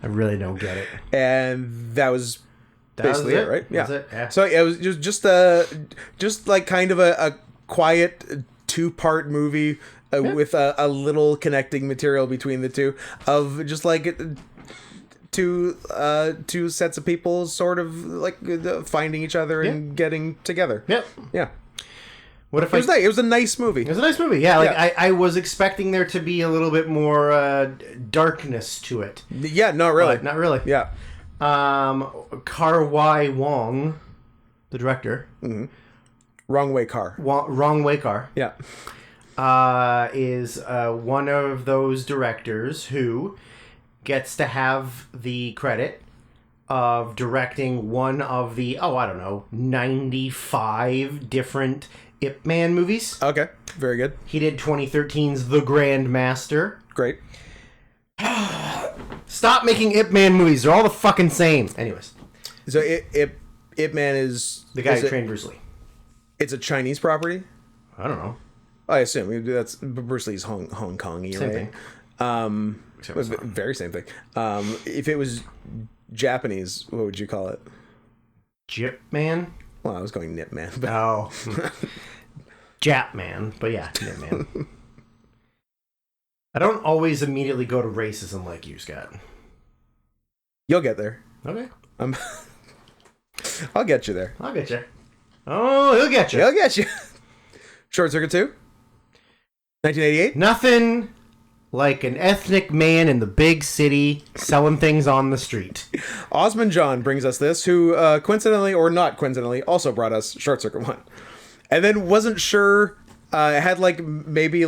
I really don't get it. And that was basically it, right? Yeah. That's it? Yeah. So it was just kind of a quiet 2-part movie with a little connecting material between the two of just two sets of people sort of finding each other and getting together. Yep. Yeah. What if it was a nice movie. It was a nice movie. Yeah. I was expecting there to be a little bit more darkness to it. Yeah. Not really. But not really. Yeah. Kar-wai Wong, the director. Mm-hmm. Wrong Way Car. Wrong Way Car. Yeah. Is one of those directors who gets to have the credit of directing one of the 95 different Ip Man movies. Okay, very good. He did 2013's The Grand Master. Great. Stop making Ip Man movies. They're all the fucking same. Anyways. So Ip Man is... The guy who trained Bruce Lee. It's a Chinese property? I don't know. I assume. That's Bruce Lee's Hong Kong-y, Same right? thing. Very same thing. If it was Japanese, what would you call it? Jip Man? Well, I was going Nip Man. But... Oh. Jap Man. But yeah, Nip Man. I don't always immediately go to racism like you, Scott. You'll get there. Okay. I'll get you there. I'll get you. Oh, he'll get you. He'll get you. Short Circuit 2? 1988? Nothing like an ethnic man in the big city selling things on the street. Osmond John brings us this, who, coincidentally or not coincidentally, also brought us Short Circuit 1. And then wasn't sure, had maybe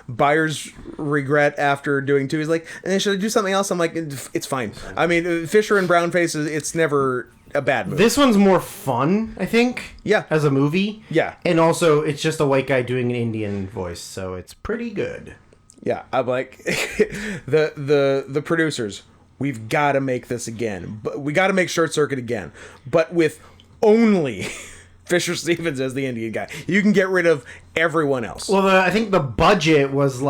buyer's regret after doing 2. He's like, should I do something else? I'm like, it's fine. I mean, Fisher and Brownface, it's never a bad movie. This one's more fun, I think. Yeah. As a movie. Yeah. And also, it's just a white guy doing an Indian voice, so it's pretty good. Yeah, I'm like, the producers, we've got to make this again. But we got to make Short Circuit again. But with only Fisher Stevens as the Indian guy. You can get rid of everyone else. Well, I think the budget was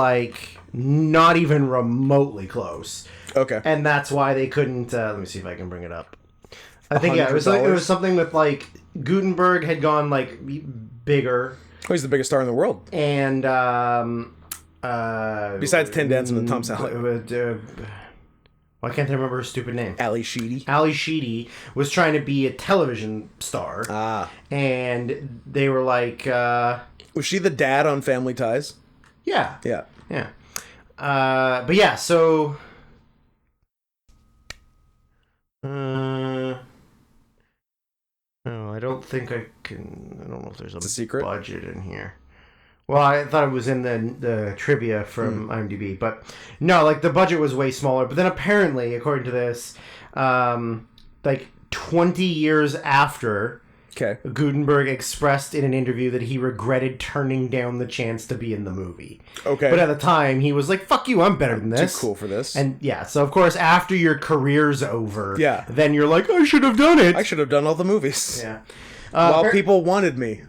not even remotely close. Okay. And that's why they couldn't, let me see if I can bring it up. I think, it was something with Gutenberg had gone bigger. Oh, he's the biggest star in the world. And Besides Tin Dancing and Tom Selleck. Why can't I remember her stupid name? Ali Sheedy. Ali Sheedy was trying to be a television star. And they were like... was she the dad on Family Ties? Yeah. Yeah. Yeah. But yeah, so... No, I don't think I can... I don't know if there's a secret budget in here. Well, I thought it was in the trivia from IMDb, but no, like the budget was way smaller. But then apparently, according to this, like 20 years after, Guttenberg expressed in an interview that he regretted turning down the chance to be in the movie. Okay. But at the time, he was like, "Fuck you, I'm better than this." Too cool for this. And yeah, so of course, after your career's over, yeah, then you're like, "I should have done it. I should have done all the movies." Yeah. While people wanted me.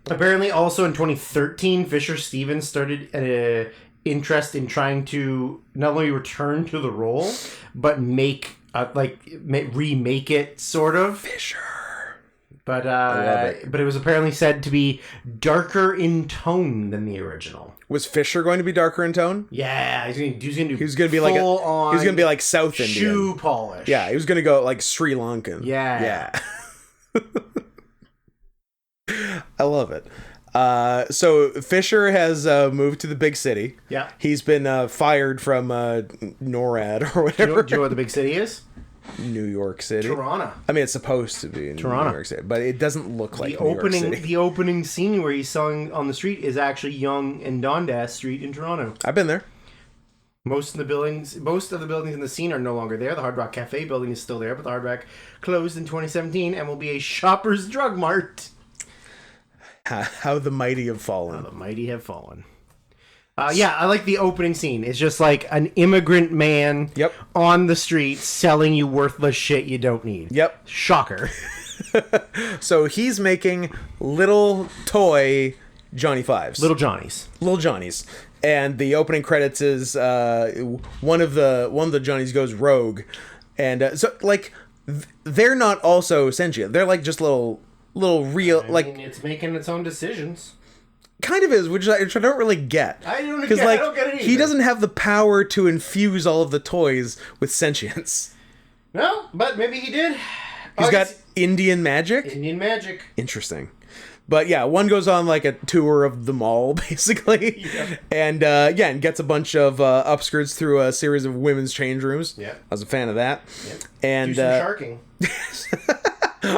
Apparently, also in 2013, Fisher Stevens started an interest in trying to not only return to the role, but remake it, sort of. Fisher. But I love it. But it was apparently said to be darker in tone than the original. Was Fisher going to be darker in tone? Yeah, he was going to be like he was going to be like South Indian shoe polish. Yeah, he was going to go like Sri Lankan. Yeah. I love it. So Fisher has moved to the big city. Yeah. He's been fired from NORAD or whatever. Do you know what the big city is? New York City. Toronto. I mean, it's supposed to be in New York City, but it doesn't look like New York City. The opening scene where he's selling on the street is actually Yonge and Dundas Street in Toronto. I've been there. Most of the buildings in the scene are no longer there. The Hard Rock Cafe building is still there, but the Hard Rock closed in 2017 and will be a Shoppers Drug Mart. How the mighty have fallen. How the mighty have fallen. Yeah, I like the opening scene. It's just like an immigrant man on the street selling you worthless shit you don't need. Yep. Shocker. So he's making little toy Johnny Fives. Little Johnnies. Little Johnnies. And the opening credits is one of the Johnnies goes rogue. And so like they're not also sentient. They're like just little real it's making its own decisions. Kind of is, which I don't really get. I don't get it either. He doesn't have the power to infuse all of the toys with sentience. No, but maybe he did. He's got Indian magic. Indian magic. Interesting. But yeah, one goes on like a tour of the mall, basically. Yeah. And and gets a bunch of upskirts through a series of women's change rooms. Yeah. I was a fan of that. Yeah. And do some sharking.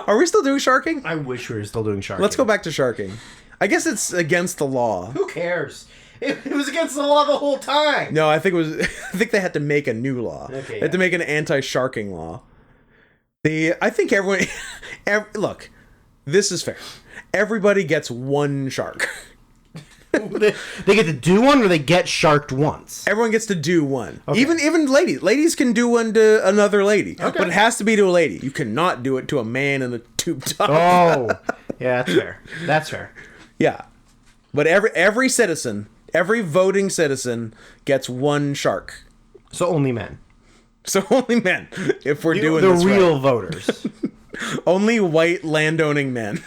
Are we still doing sharking? I wish we were still doing sharking. Let's go back to sharking. I guess it's against the law. Who cares? It was against the law the whole time. No, I think it was. I think they had to make a new law. Okay, they had to make an anti-sharking law. I think everyone. Look, this is fair. Everybody gets one shark. They get to do one, or they get sharked once. Everyone gets to do one. Okay. Even ladies. Ladies can do one to another lady, but it has to be to a lady. You cannot do it to a man in a tube top. Oh, yeah, that's fair. That's fair. Yeah, but every citizen, every voting citizen gets one shark. So only men. So only men. If we're doing the this real right. voters. Only white landowning men.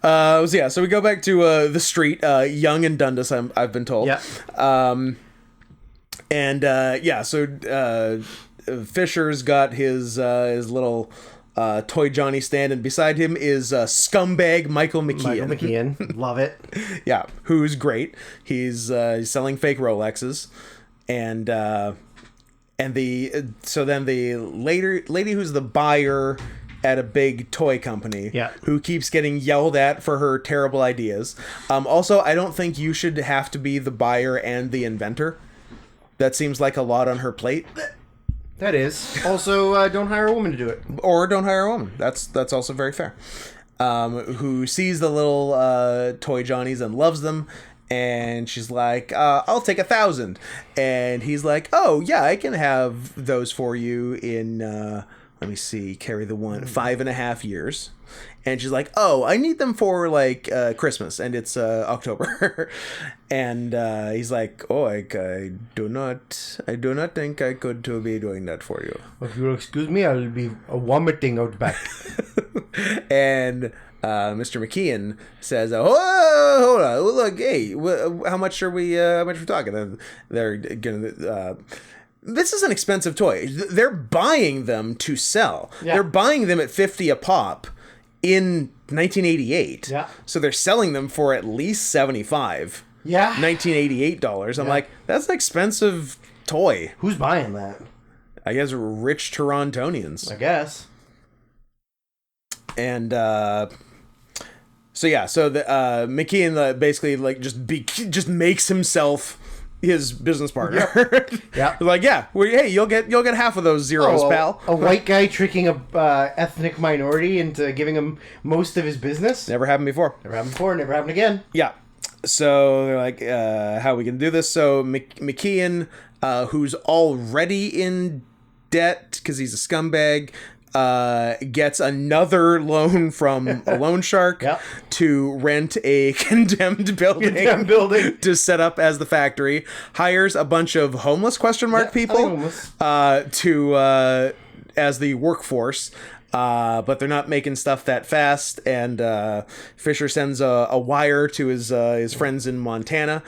So we go back to the street, Yonge and Dundas. I've been told. Yeah. So Fisher's got his little Toy Johnny stand, and beside him is scumbag Michael McKean. Michael McKean, love it. Yeah, who's great. He's selling fake Rolexes, and the lady who's the buyer at a big toy company, who keeps getting yelled at for her terrible ideas. Also, I don't think you should have to be the buyer and the inventor. That seems like a lot on her plate. That is. Also, don't hire a woman to do it. Or don't hire a woman. That's also very fair. Who sees the little toy Johnnies and loves them, and she's like, I'll take 1,000. And he's like, oh, yeah, I can have those for you in, let me see, carry the one, 5.5 years. And she's like, oh, I need them for, like, Christmas, and it's October. And he's like, oh, I do not think I could be doing that for you. If you'll excuse me, I'll be vomiting out back. And Mr. McKeon says, "Oh, hold on, look, hey, how much are we? How much are we talking?" And they're gonna. This is an expensive toy. They're buying them to sell. Yeah. They're buying them at $50 a pop in 1988. Yeah. So they're selling them for at least $75. Yeah. $1988. I'm like, that's an expensive toy. Who's buying that? I guess rich Torontonians. I guess. And so the McKeon basically like just makes himself his business partner. Yeah. Like, hey, you'll get half of those zeros, pal. A white guy tricking a ethnic minority into giving him most of his business. Never happened before. Never happened before. Never happened again. Yeah. So they're like, how are we gonna do this? So McKeon, who's already in debt because he's a scumbag, gets another loan from a loan shark to rent a condemned building to set up as the factory. Hires a bunch of homeless people to as the workforce. But they're not making stuff that fast, and Fisher sends a wire to his friends in Montana,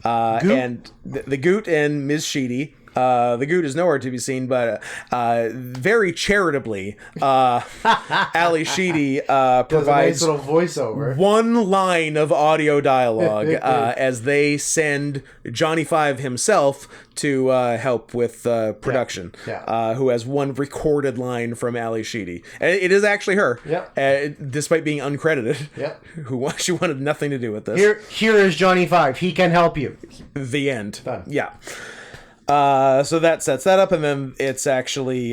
and the Goot and Ms. Sheedy. The Goot is nowhere to be seen, but very charitably, Ali Sheedy provides a nice little voiceover. One line of audio dialogue as they send Johnny Five himself to help with production, who has one recorded line from Ali Sheedy. And it is actually her, despite being uncredited. She wanted nothing to do with this. Here is Johnny Five. He can help you. The end. Done. Yeah. So that sets that up, and then it's actually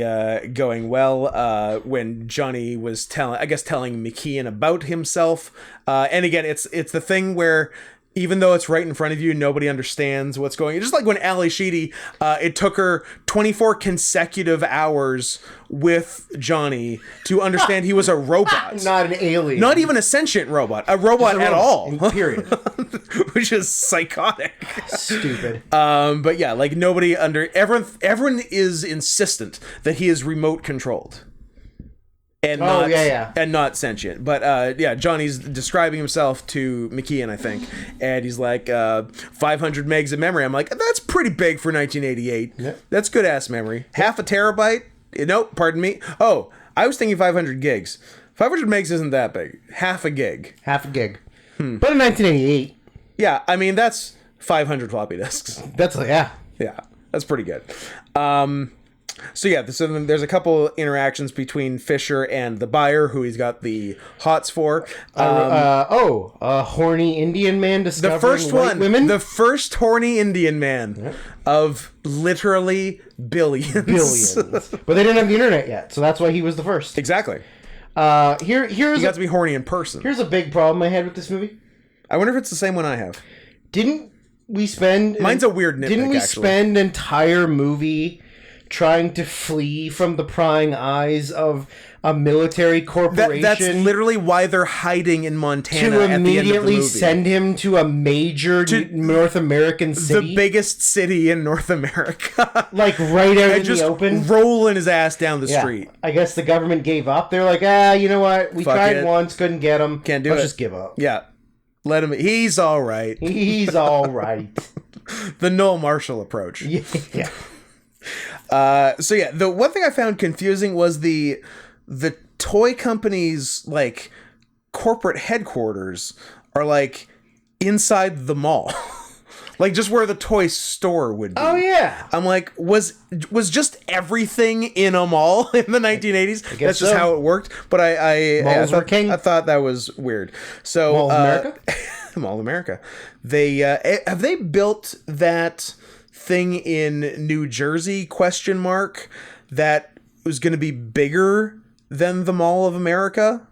going well when Johnny was telling McKeon about himself. And again, it's the thing where even though it's right in front of you, nobody understands what's going on. Just like when Ali Sheedy, it took her 24 consecutive hours with Johnny to understand he was a robot. Not an alien. Not even a sentient robot. A robot at all. Period. Which is psychotic. Stupid. But yeah, like everyone is insistent that he is remote controlled. And not sentient. But Johnny's describing himself to McKeon, I think, and he's like 500 megs of memory. I'm like, that's pretty big for 1988. Yep. That's good ass memory. Half a terabyte? Nope, pardon me. Oh, I was thinking 500 gigs. 500 megs isn't that big. Half a gig. Half a gig. But in 1988. Yeah, I mean that's 500 floppy disks. That's Yeah, that's pretty good. So then there's a couple interactions between Fisher and the buyer, who he's got the hots for. A horny Indian man discovering white women? The first horny Indian man of literally billions. But they didn't have the internet yet, so that's why he was the first. Exactly. Here's you got to be horny in person. Here's a big problem I had with this movie. I wonder if it's the same one I have. Didn't we spend... Mine's a weird nitpick, Didn't we spend an entire movie trying to flee from the prying eyes of a military corporation? That's literally why they're hiding in Montana to at the end of the immediately movie. Send him to a major North American city. The biggest city in North America. Like right out in the open. Rolling his ass down the street. I guess the government gave up. They're like, you know what? We tried once, couldn't get him. Can't do it. Let's just give up. Yeah. Let him... He's all right. He's all right. The Noel Marshall approach. Yeah. The one thing I found confusing was the toy company's like corporate headquarters are like inside the mall. Like just where the toy store would be. Oh yeah. I'm like, was just everything in a mall in the 1980s? That's just how it worked. But I thought that was weird. So Mall of America? Mall of America. They have they built that thing in New Jersey ? That was going to be bigger than the Mall of America.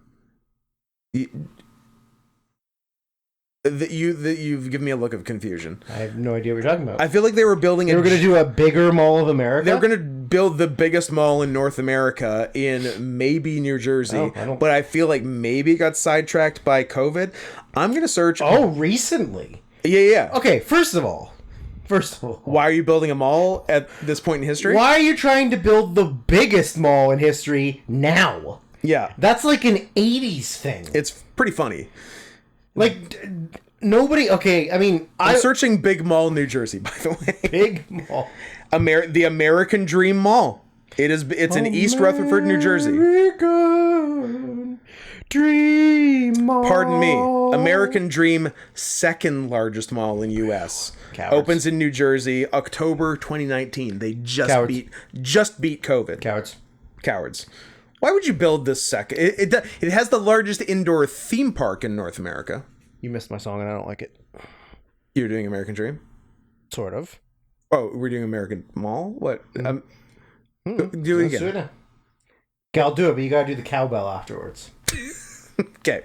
You've given me a look of confusion. I have no idea what you're talking about. I feel like they were building. They were going to do a bigger Mall of America. They were going to build the biggest mall in North America in maybe New Jersey, but I feel like maybe it got sidetracked by COVID. I'm going to search. Oh, recently. Yeah. Okay, first of all, why are you building a mall at this point in history? Why are you trying to build the biggest mall in history now? Yeah. That's like an 80s thing. It's pretty funny. Like, nobody... Okay, I mean... I'm searching Big Mall, New Jersey, by the way. Big Mall. The American Dream Mall. It's in East Rutherford, New Jersey. American Dream Mall. Pardon me. American Dream, second largest mall in U.S. Cowards. Opens in New Jersey, October 2019. They just beat COVID. Cowards. Why would you build this second? It has the largest indoor theme park in North America. You missed my song and I don't like it. You're doing American Dream? Sort of. Oh, we're doing American Mall? What? Do it again. Do it now. Okay, I'll do it, but you gotta do the cowbell afterwards. Okay.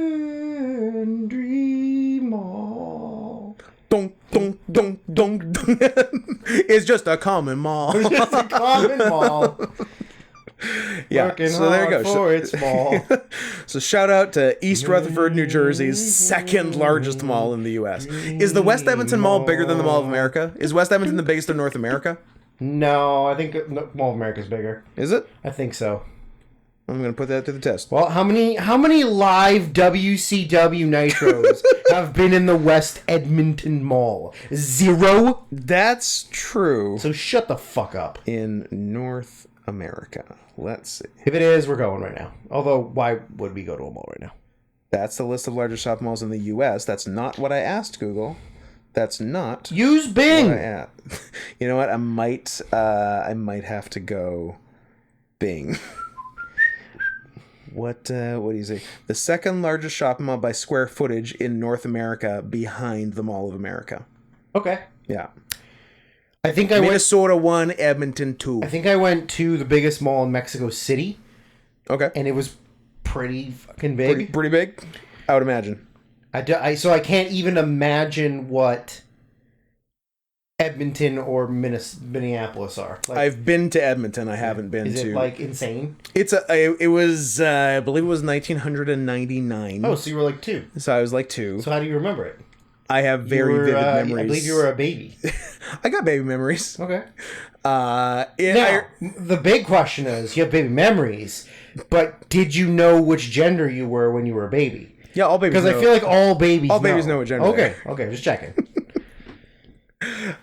American Dream Mall. Dong, dong, dong, dong, dong. It's just a common mall. It's just a common mall. Yeah, Working so there you hard go. for its mall. So shout out to East Rutherford, New Jersey's second largest mall in the U.S. Is the West Edmonton Mall bigger than the Mall of America? Is West Edmonton the biggest of North America? No, I think Mall of America's bigger. Is it? I think so. I'm going to put that to the test. Well, how many live WCW Nitros have been in the West Edmonton Mall? 0? That's true. So shut the fuck up. In North America. Let's see. If it is, we're going right now. Although, why would we go to a mall right now? That's the list of largest shopping malls in the U.S. That's not what I asked Google. That's not Use Bing. what I asked. You know what? I might have to go Bing. What do you say? The second largest shopping mall by square footage in North America, behind the Mall of America. Okay. Yeah. I think I Minnesota 1, Edmonton 2. I think I went to the biggest mall in Mexico City, Okay. and it was pretty fucking big. Pretty big, I would imagine. So I can't even imagine what Edmonton or Minneapolis are. Like, I've been to Edmonton. I haven't been is to. it like insane? It was I believe it was 1999. Oh, so you were like 2. So I was like 2. So how do you remember it? I have very vivid memories. I believe you were a baby. I got baby memories. Okay. Now, The big question is, you have baby memories, but did you know which gender you were when you were a baby? yeah, all babies. Because I feel like all babies know what gender they are. Okay, just checking.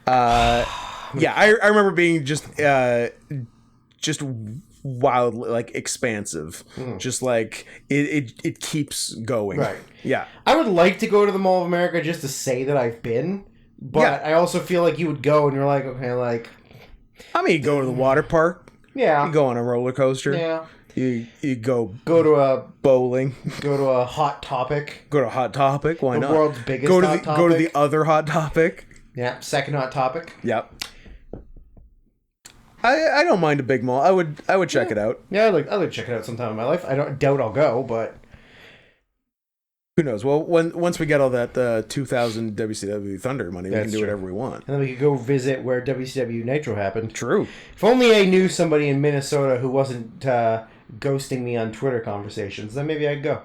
Yeah, I remember being just wild, like expansive, just like it keeps going. Right. Yeah. I would like to go to the Mall of America just to say that I've been, but Yeah. I also feel like you would go and you're like, okay, like, I mean, you go to the water park. yeah, You go on a roller coaster. yeah. You go Go to bowling. a Hot Topic. Go to Hot Topic. Why The not? world's biggest go to Hot Go to the Topic. other Hot Topic. Yeah, second Hot Topic. Yep. I don't mind a big mall. I would check it out. Yeah, I'd like to check it out sometime in my life. I don't doubt I'll go, but Who knows? Well, once we get all that 2000 WCW Thunder money, we can do whatever we want. and then we could go visit where WCW Nitro happened. True. If only I knew somebody in Minnesota who wasn't ghosting me on Twitter conversations, then maybe I'd go.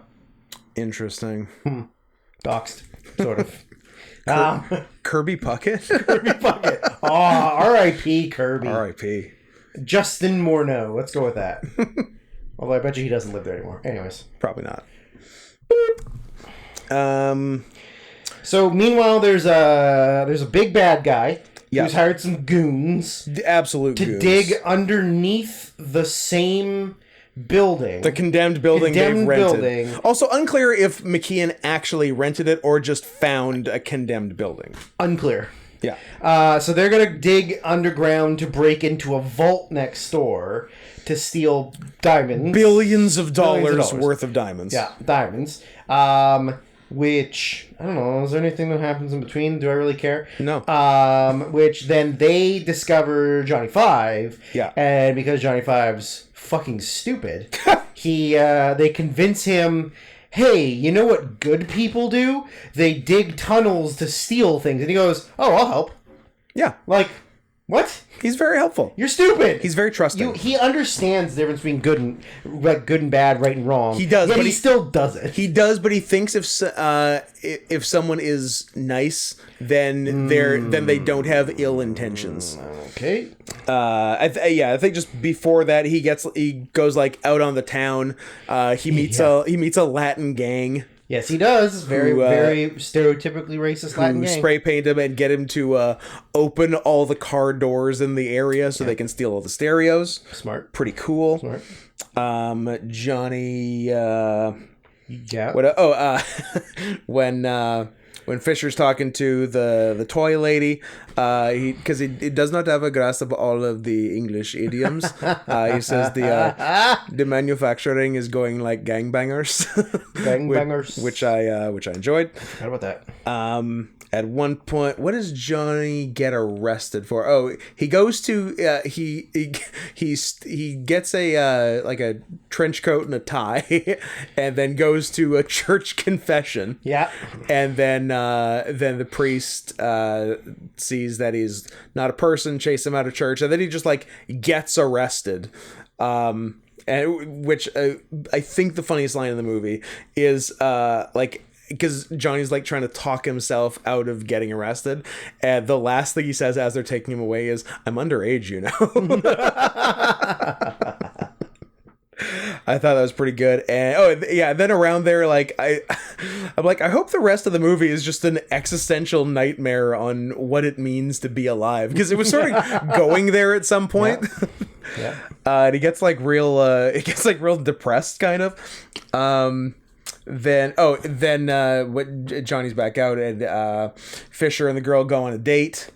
Interesting. Doxed, sort of. Kirby Puckett? Kirby Puckett. Oh, R.I.P. Kirby. R.I.P. Justin Morneau. Let's go with that. Although I bet you he doesn't live there anymore. Anyways. Probably not. So meanwhile, there's a big bad guy Yeah. who's hired some goons The absolute to goons. dig underneath the same building. The condemned building they've Condemned rented. building. Also unclear if McKeon actually rented it or just found a condemned building. Unclear. Yeah. So they're gonna dig underground to break into a vault next door to steal diamonds. Billions of dollars dollars. worth of diamonds. Yeah, diamonds. Which I don't know. Is there anything that happens in between? Do I really care? No. Which then they discover Johnny Five. Yeah. And because Johnny Five's fucking stupid, they convince him, hey, you know what good people do? They dig tunnels to steal things. And he goes, oh, I'll help. Yeah. Like, what? He's very helpful. You're stupid. He's very trusting. He understands the difference between good and bad, right and wrong. He does, yet but he still does it. He does, but he thinks if someone is nice, then they don't have ill intentions. Okay. I think just before that he goes like out on the town. He meets a Latin gang. Yes, he does. Very stereotypically racist Latin gang. Spray paint him and get him to open all the car doors in the area so they can steal all the stereos. Smart. Pretty cool. Smart. Johnny. Yeah. When Fisher's talking to the toy lady, because he does not have a grasp of all of the English idioms. He says the manufacturing is going like gangbangers. Gangbangers. which I enjoyed. How about that? At one point, what does Johnny get arrested for? Oh, he goes to he gets a like a trench coat and a tie, and then goes to a church confession. Yeah, and then the priest sees that he's not a person, chases him out of church, and then he just like gets arrested. And which I think the funniest line in the movie is like. Because Johnny's like trying to talk himself out of getting arrested, and the last thing he says as they're taking him away is, "I'm underage, you know." I thought that was pretty good, and then around there, like I'm like, I hope the rest of the movie is just an existential nightmare on what it means to be alive, because it was sort of going there at some point. Yeah. And it gets like real depressed, kind of. Then Johnny's back out, and Fisher and the girl go on a date.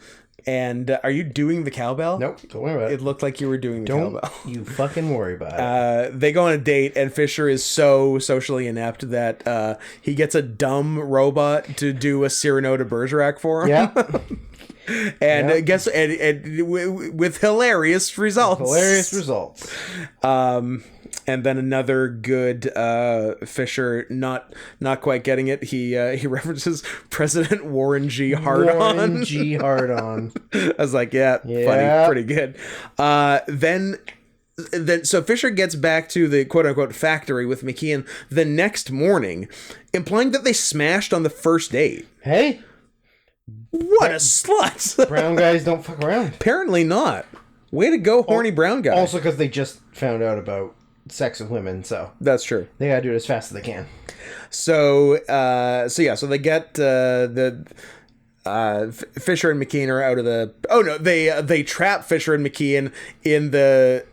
And are you doing the cowbell? Nope, don't worry about it. It looked like you were doing the cowbell. You fucking worry about it. They go on a date, and Fisher is so socially inept that he gets a dumb robot to do a Cyrano de Bergerac for him. Yeah. And with hilarious results. And then another good Fisher not quite getting it. He references President Warren G. Hard-on. Warren G. Hard-on. I was like, yeah, funny, pretty good. Then so Fisher gets back to the quote-unquote factory with McKeon the next morning, implying that they smashed on the first date. Hey, what a slut! Brown guys don't fuck around. Apparently not. Way to go, horny brown guy. Also because they just found out about sex with women, so that's true. They gotta do it as fast as they can. So they get Fisher and McKeon are out of the. Oh no, they trap Fisher and McKeon in the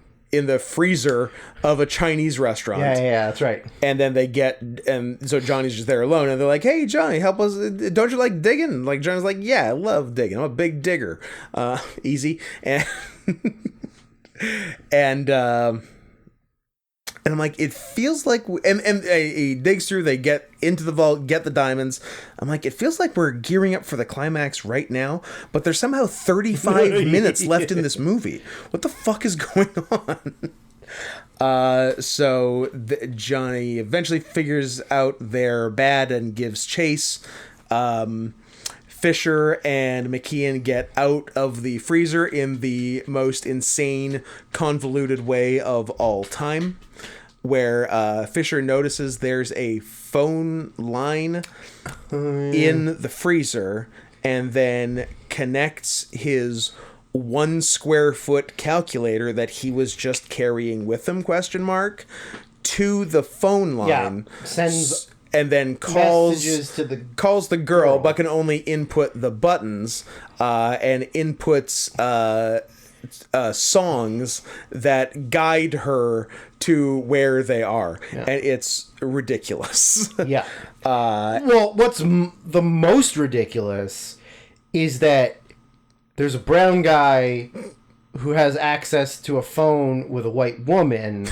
freezer of a Chinese restaurant. Yeah, that's right. And then so Johnny's just there alone, and they're like, "Hey, Johnny, help us! Don't you like digging?" Like Johnny's like, "Yeah, I love digging. I'm a big digger. Easy." And and I'm like, it feels like, and he digs through, they get into the vault, get the diamonds. I'm like, it feels like we're gearing up for the climax right now, but there's somehow 35 minutes left in this movie. What the fuck is going on? Johnny eventually figures out they're bad and gives chase. Fisher and McKeon get out of the freezer in the most insane, convoluted way of all time, where Fisher notices there's a phone line in the freezer, and then connects his 1 square foot calculator that he was just carrying with him, to the phone line. Yeah, sends and then calls the girl, but can only input the buttons, and inputs songs that guide her to where they are. Yeah. And it's ridiculous. Yeah. Well, what's the most ridiculous is that there's a brown guy who has access to a phone with a white woman.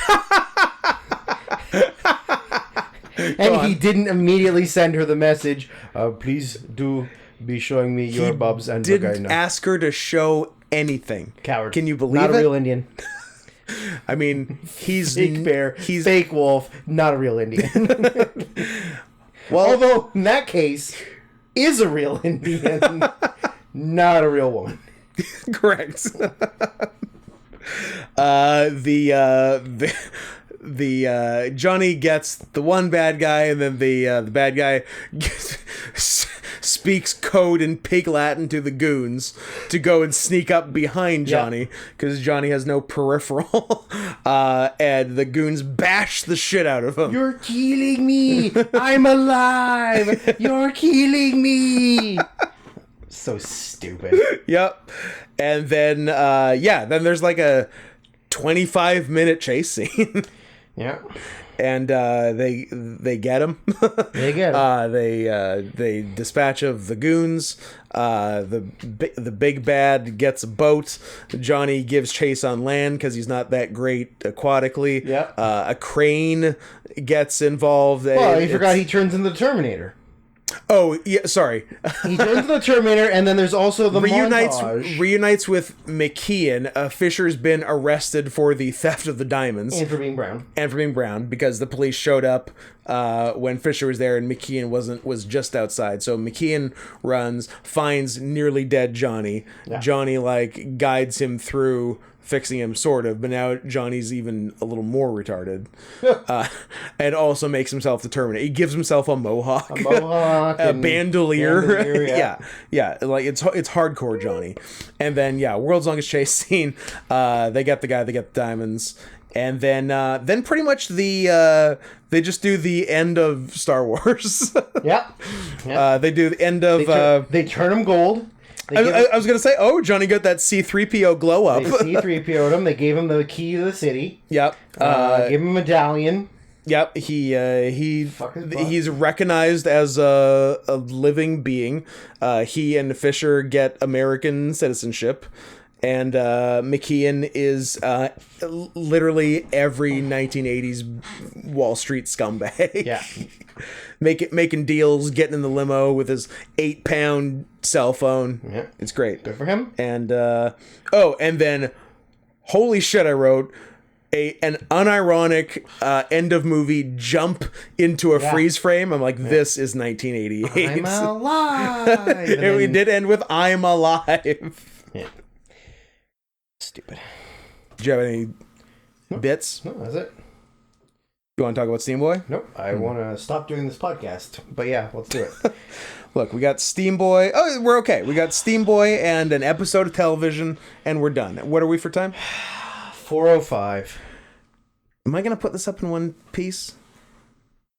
And he didn't immediately send her the message, please do be showing me your bubs and vagina. Didn't ask her to show anything. Coward. Can you believe it? Not a real Indian. I mean, he's... Fake bear, he's fake wolf, not a real Indian. Well, although, in that case, is a real Indian, not a real woman. Correct. The Johnny gets the one bad guy, and then the bad guy speaks code in pig Latin to the goons to go and sneak up behind Johnny because Johnny has no peripheral, and the goons bash the shit out of him. You're killing me! I'm alive! You're killing me! So stupid. Yep. And then then there's like a 25-minute chase scene. Yeah. And they get him. They get him. They dispatch of the goons. The big bad gets a boat. Johnny gives chase on land because he's not that great aquatically. Yeah. A crane gets involved. Well, you forgot he turns into the Terminator. Oh, yeah, sorry. He turns into the Terminator, and then there's also the montage. Reunites with McKeon. Fisher's been arrested for the theft of the diamonds. And for being brown. Because the police showed up when Fisher was there and McKeon was just outside. So McKeon runs, finds nearly dead Johnny. Yeah. Johnny, guides him through fixing him, sort of, but now Johnny's even a little more retarded. And also makes himself the Terminator. He gives himself a mohawk. A bandolier. Yeah. It's hardcore Johnny. And then, world's longest chase scene. They get the guy, they get the diamonds. And then pretty much they just do the end of Star Wars. Yep. They do the end of... They turn him gold. I was going to say, Johnny got that C-3PO glow up. They C-3PO'd him. They gave him the key to the city. Yep. Gave him a medallion. Yep. He's recognized as a living being. He and Fisher get American citizenship. And McKeon is literally every 1980s Wall Street scumbag. Yeah. Making deals, getting in the limo with his 8-pound cell phone. Yeah. It's great. Good for him. And and then holy shit, I wrote an unironic end of movie jump into a freeze frame. I'm like, this is 1988. I'm alive. And we did end with I'm alive. Yeah. Stupid. Do you have any bits? No, that's it. You want to talk about Steam Boy? Nope. I want to stop doing this podcast. But yeah, let's do it. Look, we got Steam Boy. Oh, we're okay. We got Steam Boy and an episode of television, and we're done. What are we for time? 4:05. Am I going to put this up in one piece?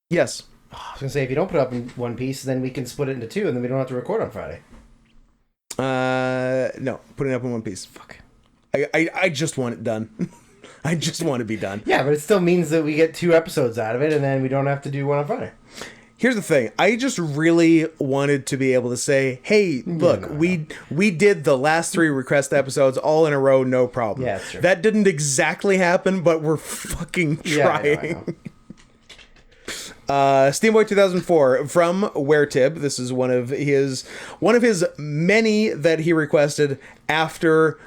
Yes. I was going to say, if you don't put it up in one piece, then we can split it into two, and then we don't have to record on Friday. No. Put it up in one piece. Fuck. I just want it done. I just want to be done. Yeah, but it still means that we get 2 episodes out of it, and then we don't have to do one on Friday. Here's the thing. I just really wanted to be able to say, hey, look, we did the last 3 request episodes all in a row, no problem. Yeah, that's true. That didn't exactly happen, but we're fucking trying. Steamboy 2004 from WhereTib. This is one of his many that he requested after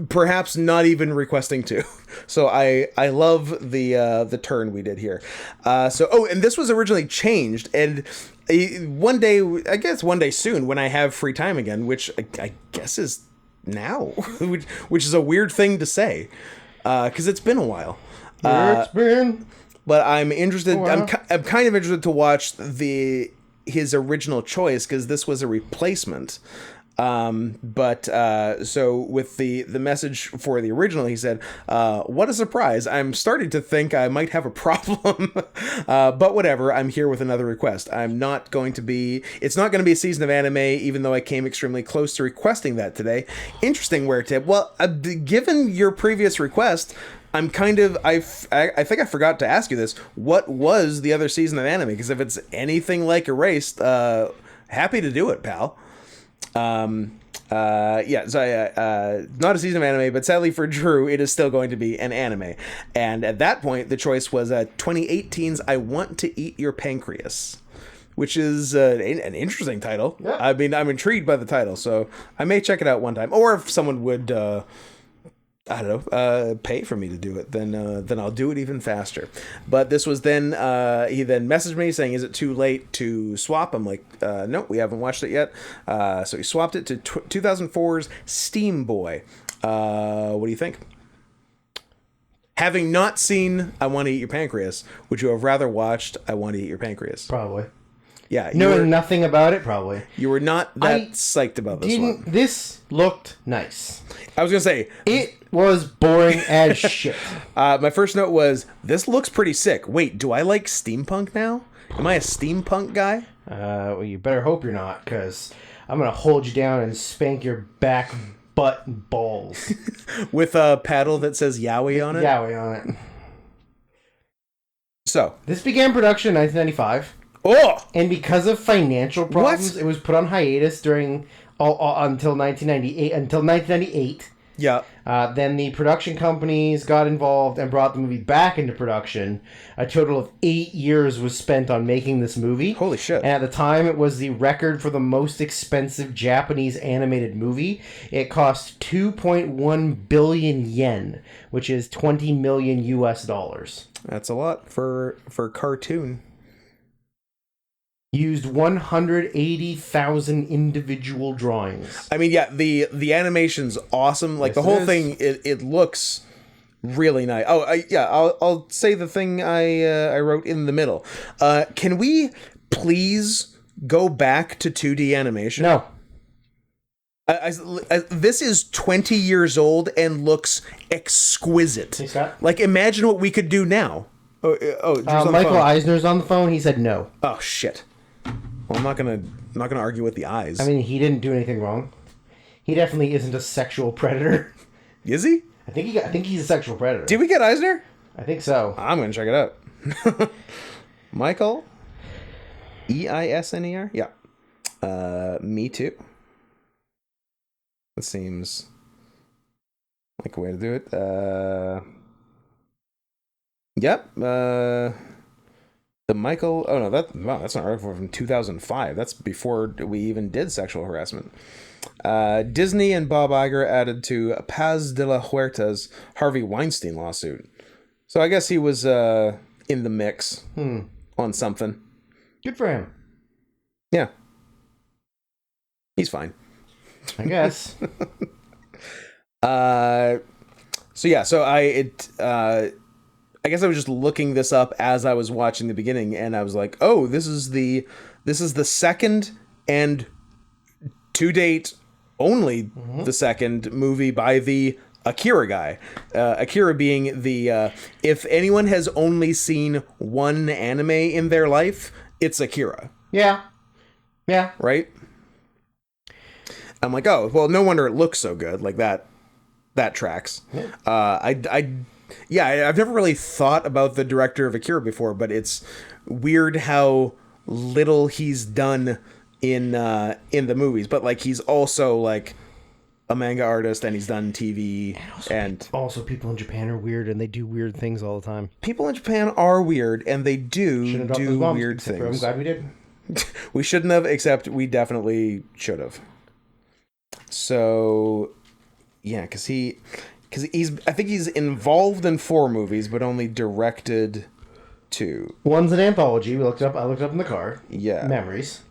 perhaps not even requesting to. So I love the turn we did here. And this was originally changed, and one day soon when I have free time again, which I guess is now, which is a weird thing to say, because it's been a while. It's been. But I'm interested. I'm kind of interested to watch his original choice, because this was a replacement. So with the message for the original, he said, what a surprise. I'm starting to think I might have a problem, but whatever, I'm here with another request. It's not going to be a season of anime, even though I came extremely close to requesting that today. Interesting, WhereTib. Well, given your previous request, I'm kind of, I think I forgot to ask you this. What was the other season of anime? Because if it's anything like Erased, happy to do it, pal. Not a season of anime, but sadly for Drew, it is still going to be an anime. And at that point, the choice was 2018's I Want to Eat Your Pancreas, which is an interesting title. Yeah. I mean, I'm intrigued by the title, so I may check it out one time. Or if someone would, I don't know, pay for me to do it, then I'll do it even faster. But this was then, he then messaged me saying, is it too late to swap? I'm like, no, we haven't watched it yet. So he swapped it to 2004's Steam Boy. What do you think? Having not seen I Want to Eat Your Pancreas, would you have rather watched I Want to Eat Your Pancreas? Probably. Yeah. Knowing nothing about it, probably. You were not that psyched about this one. This looked nice. I was going to say... It was boring as shit. My first note was, this looks pretty sick. Wait, do I like steampunk now? Am I a steampunk guy? Well, you better hope you're not, because I'm going to hold you down and spank your back, butt, and balls. With a paddle that says Yowie on it? Yowie on it. So. This began production in 1995. Oh! And because of financial problems, What? it was put on hiatus during until 1998. Yeah. Then the production companies got involved and brought the movie back into production. A total of 8 years was spent on making this movie. Holy shit. And at the time, it was the record for the most expensive Japanese animated movie. It cost 2.1 billion yen, which is 20 million US dollars. That's a lot for cartoon. Used 180,000 individual drawings. I mean, yeah, the animation's awesome. Like, Yes, the whole it is. thing, it looks really nice. Oh, I'll say the thing I wrote in the middle. Can we please go back to 2D animation? No. This is 20 years old and looks exquisite. Hey, Scott? Like, imagine what we could do now. Drew's on the Michael phone. Eisner's on the phone. He said no. Oh shit. Well, I'm not gonna argue with the eyes. I mean, he didn't do anything wrong. He definitely isn't a sexual predator. Is he? I think he's a sexual predator. Did we get Eisner? I think so. I'm gonna check it out. Michael Eisner? Yeah. Me too. That seems like a way to do it. Yep. The Michael. Oh no, that's not an article from 2005. That's before we even did sexual harassment. Disney and Bob Iger added to Paz de la Huerta's Harvey Weinstein lawsuit. So I guess he was in the mix on something. Good for him. Yeah. He's fine. I guess. So I guess I was just looking this up as I was watching the beginning, and I was like, oh, this is the second and to date only the second movie by the Akira guy. Akira being the if anyone has only seen one anime in their life, it's Akira. Yeah. Yeah. Right? I'm like, oh, well, no wonder it looks so good. Like that tracks. Yeah. I've never really thought about the director of Akira before, but it's weird how little he's done in the movies. But like, he's also like a manga artist, and he's done TV. And Also, people in Japan are weird, and they do weird things all the time. people in Japan are weird, and they do weird I'm things. glad we did. We shouldn't have, except we definitely should have. So, yeah, because I think he's involved in 4 movies, but only directed 2. One's an anthology. I looked up in the car. Yeah. Memories.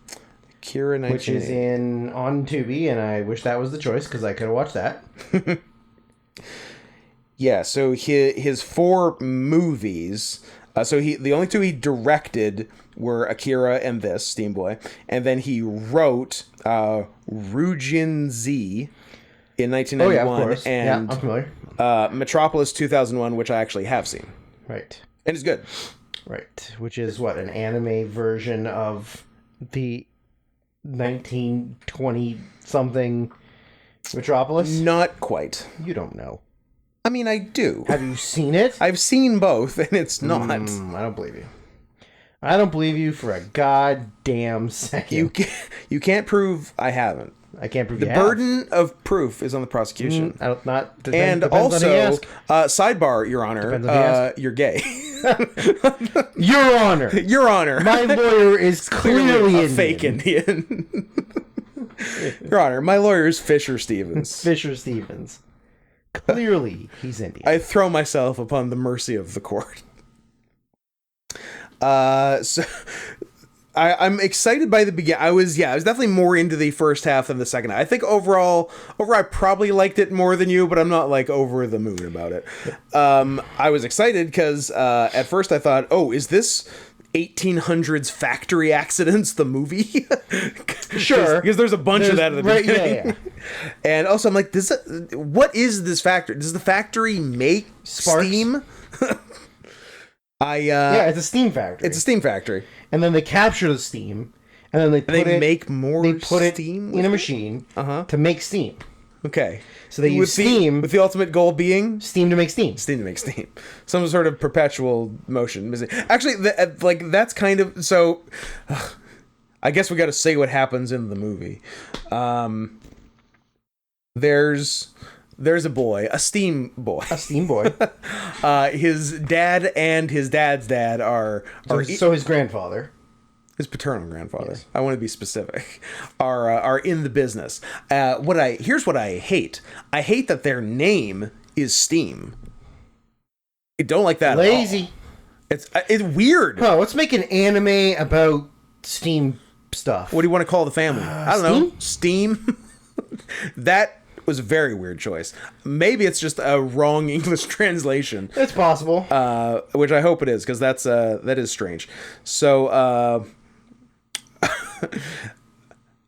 Akira 1980. Which is on Tubi, and I wish that was the choice, because I could have watched that. Yeah, so his 4 movies. The only 2 he directed were Akira and this, Steam Boy. And then he wrote Rujin Z in 1991. Oh, yeah, of course. And I'm familiar. Metropolis 2001, which I actually have seen. Right. And it's good. Right. Which is, what, an anime version of the 1920-something Metropolis? Not quite. You don't know. I mean, I do. Have you seen it? I've seen both, and it's not. I don't believe you. I don't believe you for a goddamn second. You can't prove I haven't. I can't prove The you have. burden of proof is on the prosecution. I don't, not And depends on who you also, ask. sidebar, Your Honor, Depends on who you ask. you're gay. Your Honor, Your Honor. my lawyer is clearly a Indian. fake Indian. Your Honor, my lawyer is Fisher Stevens. Fisher Stevens. Clearly, he's Indian. I throw myself upon the mercy of the court. So I'm excited by the beginning. I was definitely more into the first half than the second half. I think overall I probably liked it more than you, but I'm not like over the moon about it. I was excited because at first I thought, oh, is this 1800s factory accidents, the movie? Sure. Because there's a bunch of that at the beginning. Yeah. And also I'm like, what is this factory? Does the factory make Sparks? steam? Yeah, it's a steam factory. It's a steam factory. And then they capture the steam, and then they make more They put steam it in a machine to make steam. Okay. So they use steam with the ultimate goal being steam to make steam. steam to make steam. Some sort of perpetual motion. Actually, that's kind of so. I guess we got to say what happens in the movie. There's a boy, a steam boy. A steam boy. His dad and his dad's dad are So his grandfather. his paternal grandfather. Yes. I want to be specific. Are in the business. Here's what I hate. I hate that their name is Steam. I don't like that. Lazy. At all. It's weird. Oh, let's make an anime about steam stuff. What do you want to call the family? I don't know. Steam. That was a very weird choice. Maybe it's just a wrong English translation. It's possible. Which I hope it is, because that is strange. So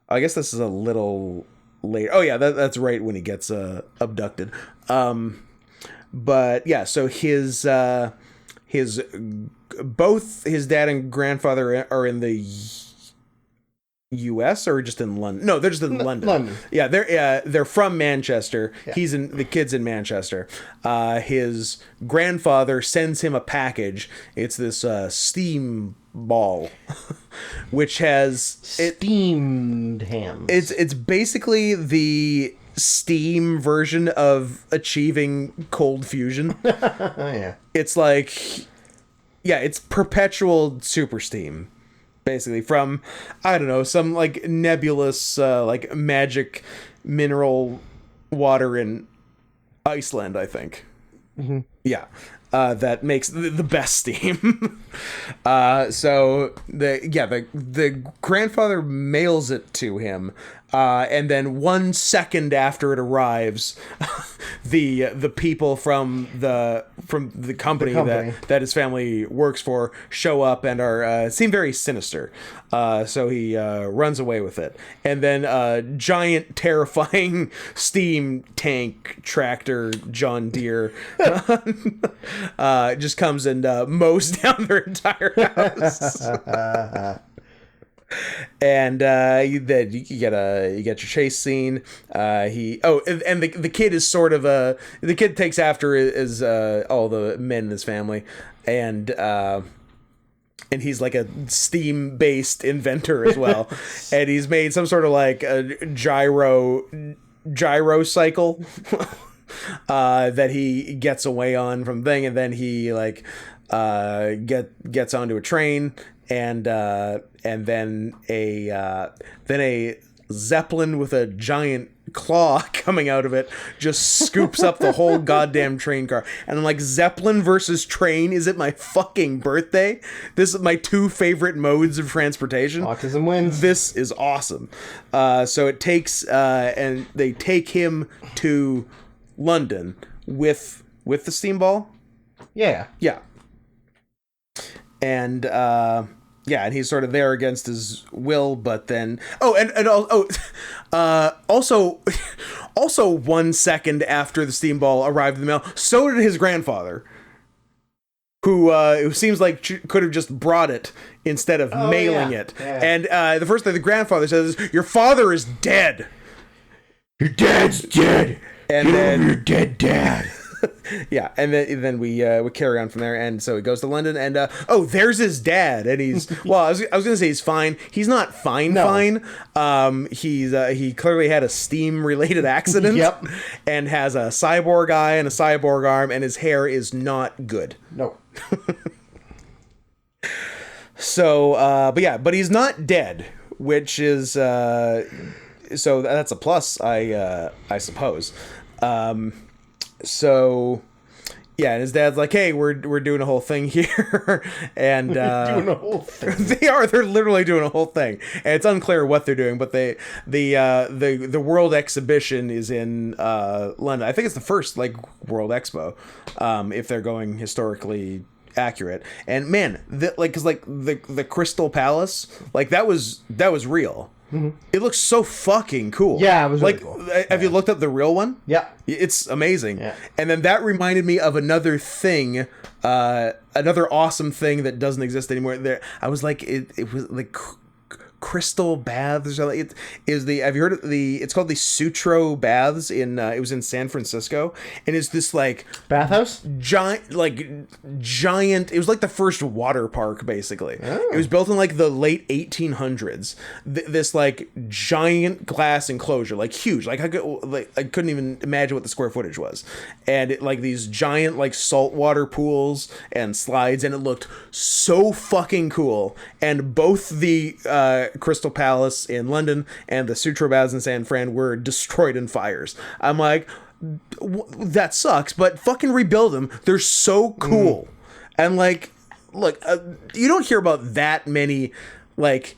I guess this is a little later. Oh yeah, that's right when he gets abducted. But yeah, so both his dad and grandfather are in the U.S. or just in London? No, they're just in London. London. Yeah, they're from Manchester. Yeah. The kid's in Manchester. His grandfather sends him a package. It's this steam ball, which has steamed hams. It's basically the Steam version of achieving cold fusion. Oh yeah. It's like, yeah, it's perpetual super steam. Basically, from, I don't know, some like nebulous like magic mineral water in Iceland, I think. Mm-hmm. Yeah, that makes the best steam. So the grandfather mails it to him, and then 1 second after it arrives, the people from the company, that his family works for show up and seem very sinister. So he runs away with it, and then a giant, terrifying steam tank tractor John Deere just comes and mows down their entire house. And you get your chase scene. And the kid is sort of the kid takes after all the men in his family, and he's like a steam based inventor as well. And he's made some sort of like a gyro cycle that he gets away on from thing, and then he like gets onto a train, and then a zeppelin with a giant claw coming out of it just scoops up the whole goddamn train car. And I'm like, Zeppelin versus train? Is it my fucking birthday? This is my two favorite modes of transportation. Autism wins. This is awesome. So it takes and they take him to London with the steam ball. Yeah. And and he's sort of there against his will, but then also 1 second after the steam ball arrived in the mail, so did his grandfather, who seems like could have just brought it instead of mailing it. Yeah. And the first thing the grandfather says is, "Your father is dead. Your dad's dead. And Get then over your dead dad." Yeah, and then we carry on from there, and so he goes to London, and there's his dad, and he's well, I was gonna say he's fine. He's not fine. No. Fine. He clearly had a steam related accident. Yep. And has a cyborg eye and a cyborg arm, and his hair is not good. No. So, but he's not dead, which is so that's a plus, I suppose. So yeah, and his dad's like, "Hey, we're doing a whole thing here," and Doing a whole thing. they're literally doing a whole thing, and it's unclear what they're doing. But the World Exhibition is in London. I think it's the first like World Expo, if they're going historically accurate. And man, the Crystal Palace, like that was real. It looks so fucking cool. Yeah, it was really like, cool. Have you looked up the real one? Yeah. It's amazing. Yeah. And then that reminded me of another thing, another awesome thing that doesn't exist anymore. There, I was like, it was like crystal baths or something. It is have you heard of it's called the Sutro Baths it was in San Francisco, and it's this like Bathhouse? giant, it was like the first water park basically. It was built in like the late 1800s. This like giant glass enclosure, like huge, like I couldn't even imagine what the square footage was, and it, like these giant like saltwater pools and slides, and it looked so fucking cool. And both the Crystal Palace in London and the Sutro Baths in San Fran were destroyed in fires. I'm like, that sucks, but fucking rebuild them. They're so cool. And like, look, you don't hear about that many like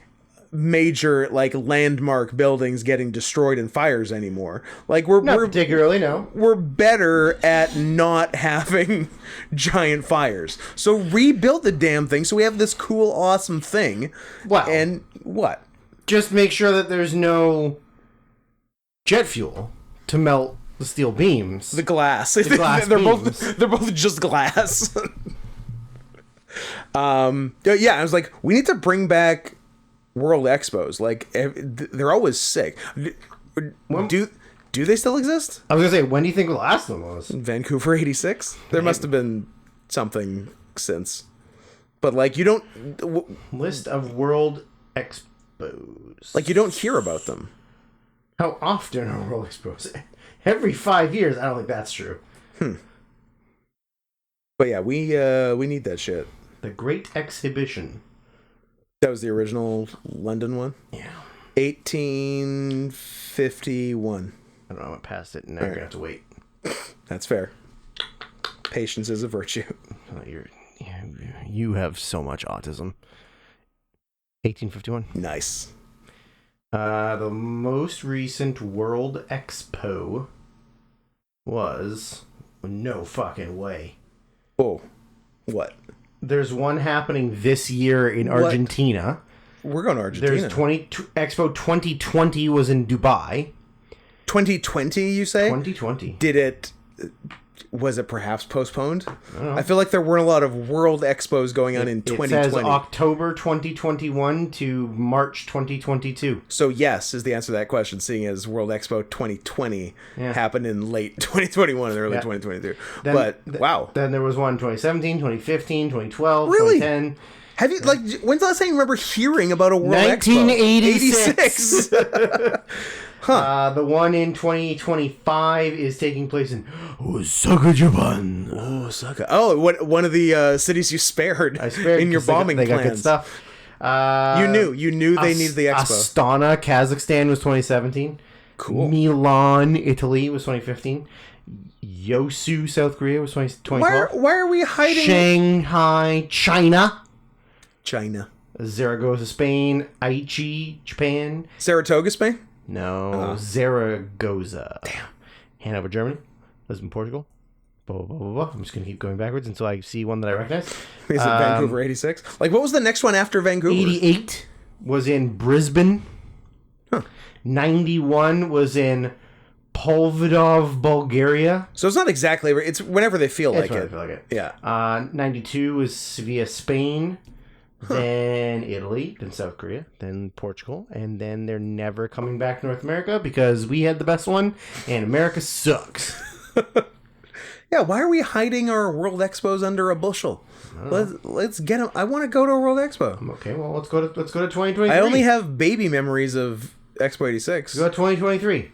major like landmark buildings getting destroyed in fires anymore. Like we're Particularly, no. we're better at not having giant fires. So rebuild the damn thing so we have this cool, awesome thing. Wow. And what? Just make sure that there's no jet fuel to melt the steel beams. The glass. glass they're beams. they're both just glass. Yeah, I was like, we need to bring back World Expos. Like they're always sick. Do they still exist? I was gonna say, when do you think the last one was? Vancouver 86? There must have been something since. But like you don't List of World Expos. like you don't hear about them. How often are World Expos? Every 5 years. I don't think that's true. But yeah, we need that shit. The Great Exhibition. That was the original London one. Yeah. 1851. I don't know. I went past it, and now you're gonna have to wait. That's fair. Patience is a virtue. Oh, you have so much autism. 1851. Nice. The most recent World Expo was no fucking way. Oh, what? There's one happening this year in Argentina. We're going to Argentina. There's Expo 2020 was in Dubai. 2020, you say? 2020. Was it perhaps postponed? I feel like there weren't a lot of World Expos going on in 2020. It says October 2021 to March 2022. So yes is the answer to that question, seeing as World Expo 2020 happened in late 2021 and early 2022. Wow. Then there was one 2017, 2015, 2012, Really? 2010. Have you, like, when's the last time you remember hearing about a World Expo? 1986. 86. The one in 2025 is taking place in Osaka, Japan. Osaka. Oh, what one of the cities you spared, I spared in your 'cause bombing they got plans. good stuff. You knew they needed the expo. Astana, Kazakhstan was 2017. Cool. Milan, Italy was 2015. Yosu, South Korea was 2012. Why are we hiding? Shanghai, China. China. Zaragoza, Spain. Aichi, Japan. Saratoga, Spain? No, Zaragoza. Damn. Hanover, Germany. Lisbon, Portugal. Blah, blah, blah, blah, blah. I'm just going to keep going backwards until I see one that I recognize. Is it Vancouver 86? Like, what was the next one after Vancouver? 88 was in Brisbane. 91 was in Polvidov, Bulgaria. So it's not exactly. It's whenever they feel like it. I feel like it. Yeah. 92 was Sevilla, Spain. Then Italy, then South Korea, then Portugal, and then they're never coming back to North America because we had the best one, and America sucks. Yeah, why are we hiding our World Expos under a bushel? Let's get them. I want to go to a World Expo. Okay, well let's go to 2023. I only have baby memories of Expo 86. Let's go to 2023.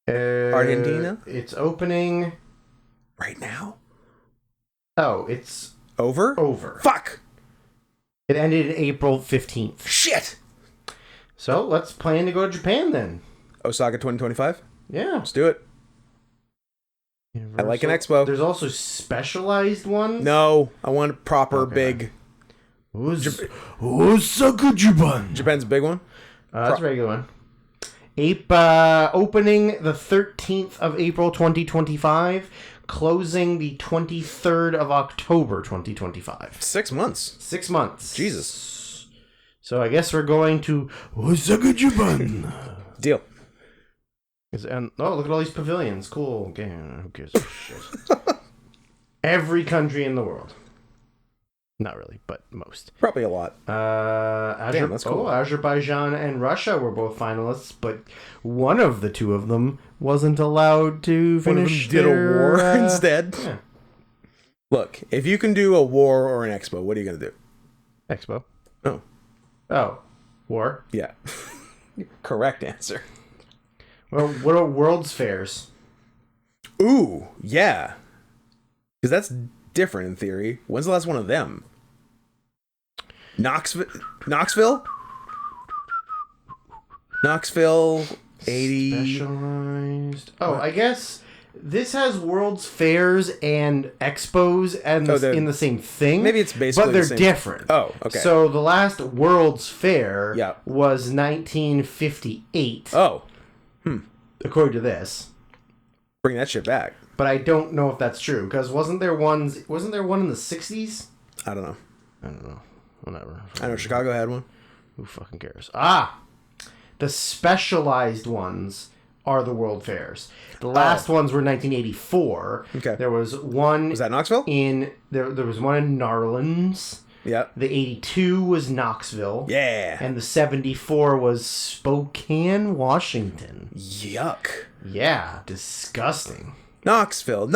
Argentina? It's opening Right now? Oh, it's over. Fuck. It ended April 15th. Shit. So let's plan to go to Japan then. Osaka 2025. Yeah. Let's do it. I like an expo. There's also specialized ones. No, I want a proper big. Osaka Japan. Japan's a big one. That's a regular one. Opening the 13th of April 2025, closing the 23rd of October 2025. 6 months. 6 months. Jesus. So I guess we're going to Osaka Japan. Deal. And look at all these pavilions. Cool. Okay, who cares? Shit. Every country in the world. Not really, but most. Probably a lot. That's cool. Azerbaijan and Russia were both finalists, but one of the two of them wasn't allowed to finish. Did a war instead. Yeah. Look, if you can do a war or an expo, what are you going to do? Expo. Oh, War. yeah. Correct answer. Well, what are World's Fairs? Ooh, yeah. Because that's different in theory. When's the last one of them? Knoxville? Knoxville, 80. Specialized. Oh, I guess this has World's Fairs and Expos and in the same thing. Maybe it's basically but they're the same. different. Oh, okay. So the last World's Fair Yeah. was 1958. Oh, According to this. bring that shit back. But I don't know if that's true because wasn't there one in the 60s? I don't know. I don't know. Whatever. I know Chicago had one. Who fucking cares? The specialized ones are the World Fairs. The last ones were 1984. Okay. There was one. Was that Knoxville? There was one in Narlands. Yeah. The 82 was Knoxville. Yeah. And the 74 was Spokane, Washington. Yuck. Yeah, disgusting. Knoxville.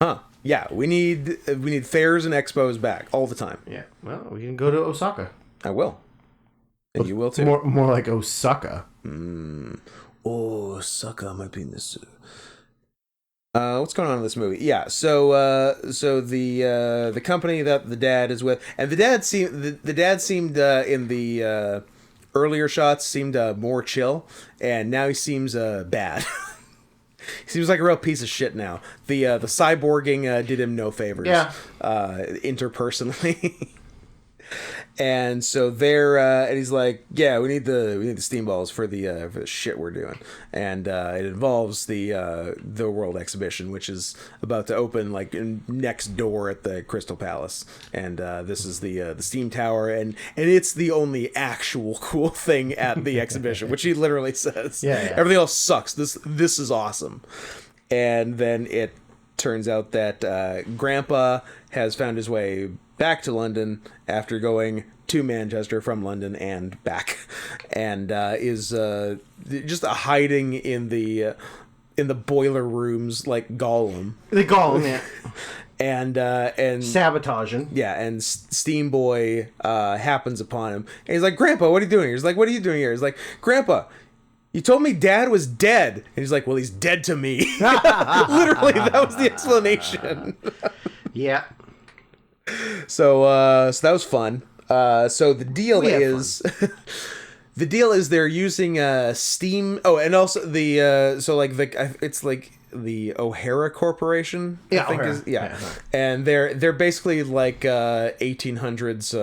Huh. Yeah, we need fairs and expos back all the time. Yeah. Well, we can go to Osaka. I will. And you will too. More like Osaka. Osaka might be in this. What's going on in this movie? Yeah, so the company that the dad is with, and the dad seemed in the earlier shots seemed more chill, and now he seems bad. He seems like a real piece of shit now. The cyborging did him no favors. Yeah. Interpersonally. And so they're and he's like, yeah, we need the steam balls for the shit we're doing, and it involves the World Exhibition, which is about to open like next door at the Crystal Palace, and this is the steam tower, and it's the only actual cool thing at the exhibition, which he literally says. Yeah. Everything else sucks. This is awesome, and then it turns out that Grandpa has found his way back to London after going to Manchester from London and back, and is just hiding in the boiler rooms like Gollum. The Gollum, yeah. and Sabotaging. Yeah, and Steam Boy happens upon him, and he's like, "Grandpa, what are you doing here?" He's like, "What are you doing here?" He's like, "Grandpa, you told me Dad was dead." And he's like, "Well, he's dead to me." Literally, that was the explanation. Yeah. So that was fun. So the deal is the deal is they're using Steam. Oh, and also the it's like the O'Hara Corporation. Yeah, I think O'Hara. is, yeah. Yeah. And they're basically like 1800s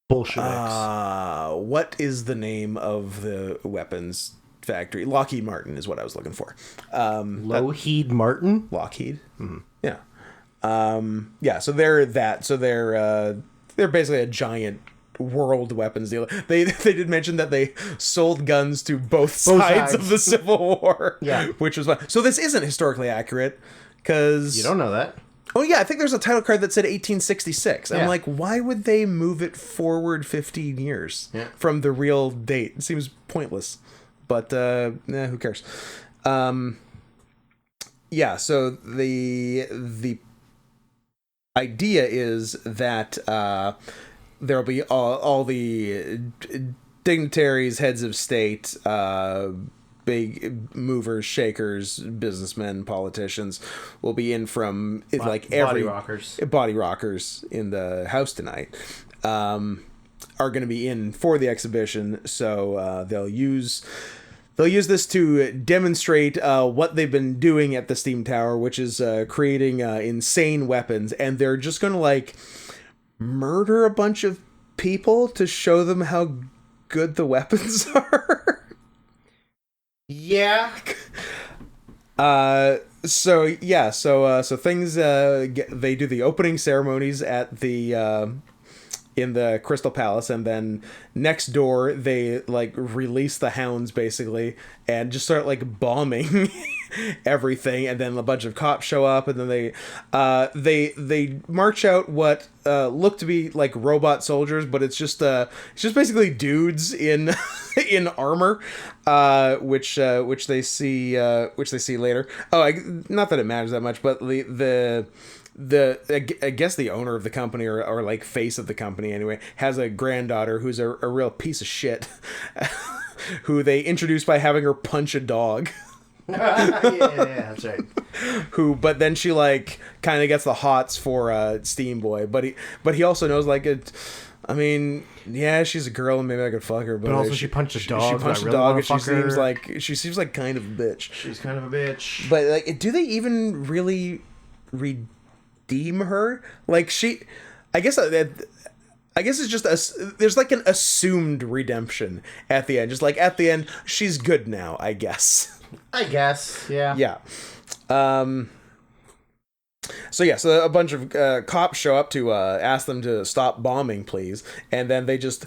Bolsheviks. What is the name of the weapons factory? Lockheed Martin is what I was looking for. Lockheed Martin? Lockheed. Mm-hmm. Yeah. Yeah, so they're that. So they're basically a giant world weapons dealer. They did mention that they sold guns to both sides of the Civil War. Yeah. Which was fun. So this isn't historically accurate because You don't know that. Oh yeah, I think there's a title card that said 1866. Yeah. I'm like, why would they move it forward 15 years from the real date? It seems pointless. But who cares? Yeah, so the idea is that there'll be all the dignitaries, heads of state, big movers, shakers, businessmen, politicians will be in from body rockers in the house tonight. are going to be in for the exhibition. So they'll use this to demonstrate what they've been doing at the Steam Tower, which is creating insane weapons, and they're just going to like murder a bunch of people to show them how good the weapons are. Yeah. So things they do the opening ceremonies at the in the Crystal Palace, and then next door they like release the hounds basically and just start like bombing everything, and then a bunch of cops show up, and then they march out what look to be like robot soldiers, but it's just basically dudes in in armor, which they see later. Not that it matters that much, but I guess the owner of the company or like face of the company anyway has a granddaughter who's a real piece of shit who they introduce by having her punch a dog. Yeah, that's right. But then she like kind of gets the hots for Steam Boy, but he also knows like it. I mean, yeah, she's a girl and maybe I could fuck her, but also she punched a dog. She punched a dog, and she seems like kind of a bitch. She's kind of a bitch. But like, do they even really redeem her? Like I guess it's just there's like an assumed redemption at the end. Just like at the end, she's good now, I guess. Yeah. Yeah. So a bunch of cops show up to ask them to stop bombing, please, and then they just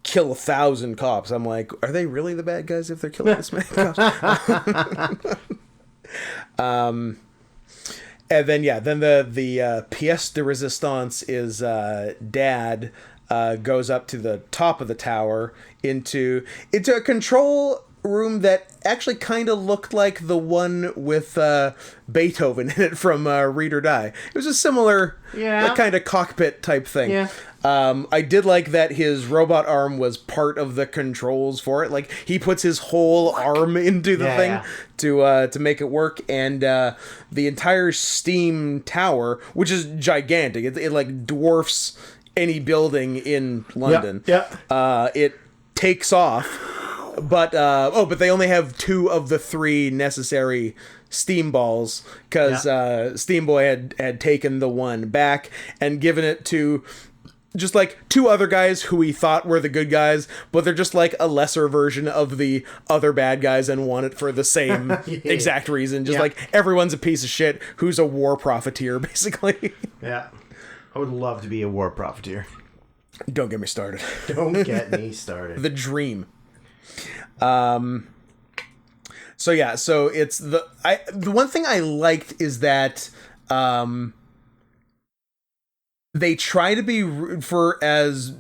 kill 1,000 cops. I'm like, are they really the bad guys if they're killing this many cops? And then the pièce de résistance is Dad goes up to the top of the tower into a control room that actually kind of looked like the one with Beethoven in it from Read or Die. It was a similar kind of cockpit type thing. Yeah. I did like that his robot arm was part of the controls for it. Like he puts his whole arm into the thing to make it work, and the entire Steam Tower, which is gigantic, it like dwarfs any building in London. It takes off. But they only have 2 of the 3 necessary steam balls because Steam Boy had taken the one back and given it to just like 2 other guys who he thought were the good guys, but they're just like a lesser version of the other bad guys and want it for the same exact reason. Just like everyone's a piece of shit who's a war profiteer, basically. Yeah. I would love to be a war profiteer. Don't get me started. Don't get me started. The dream. So it's the one thing I liked is that they try to be, for as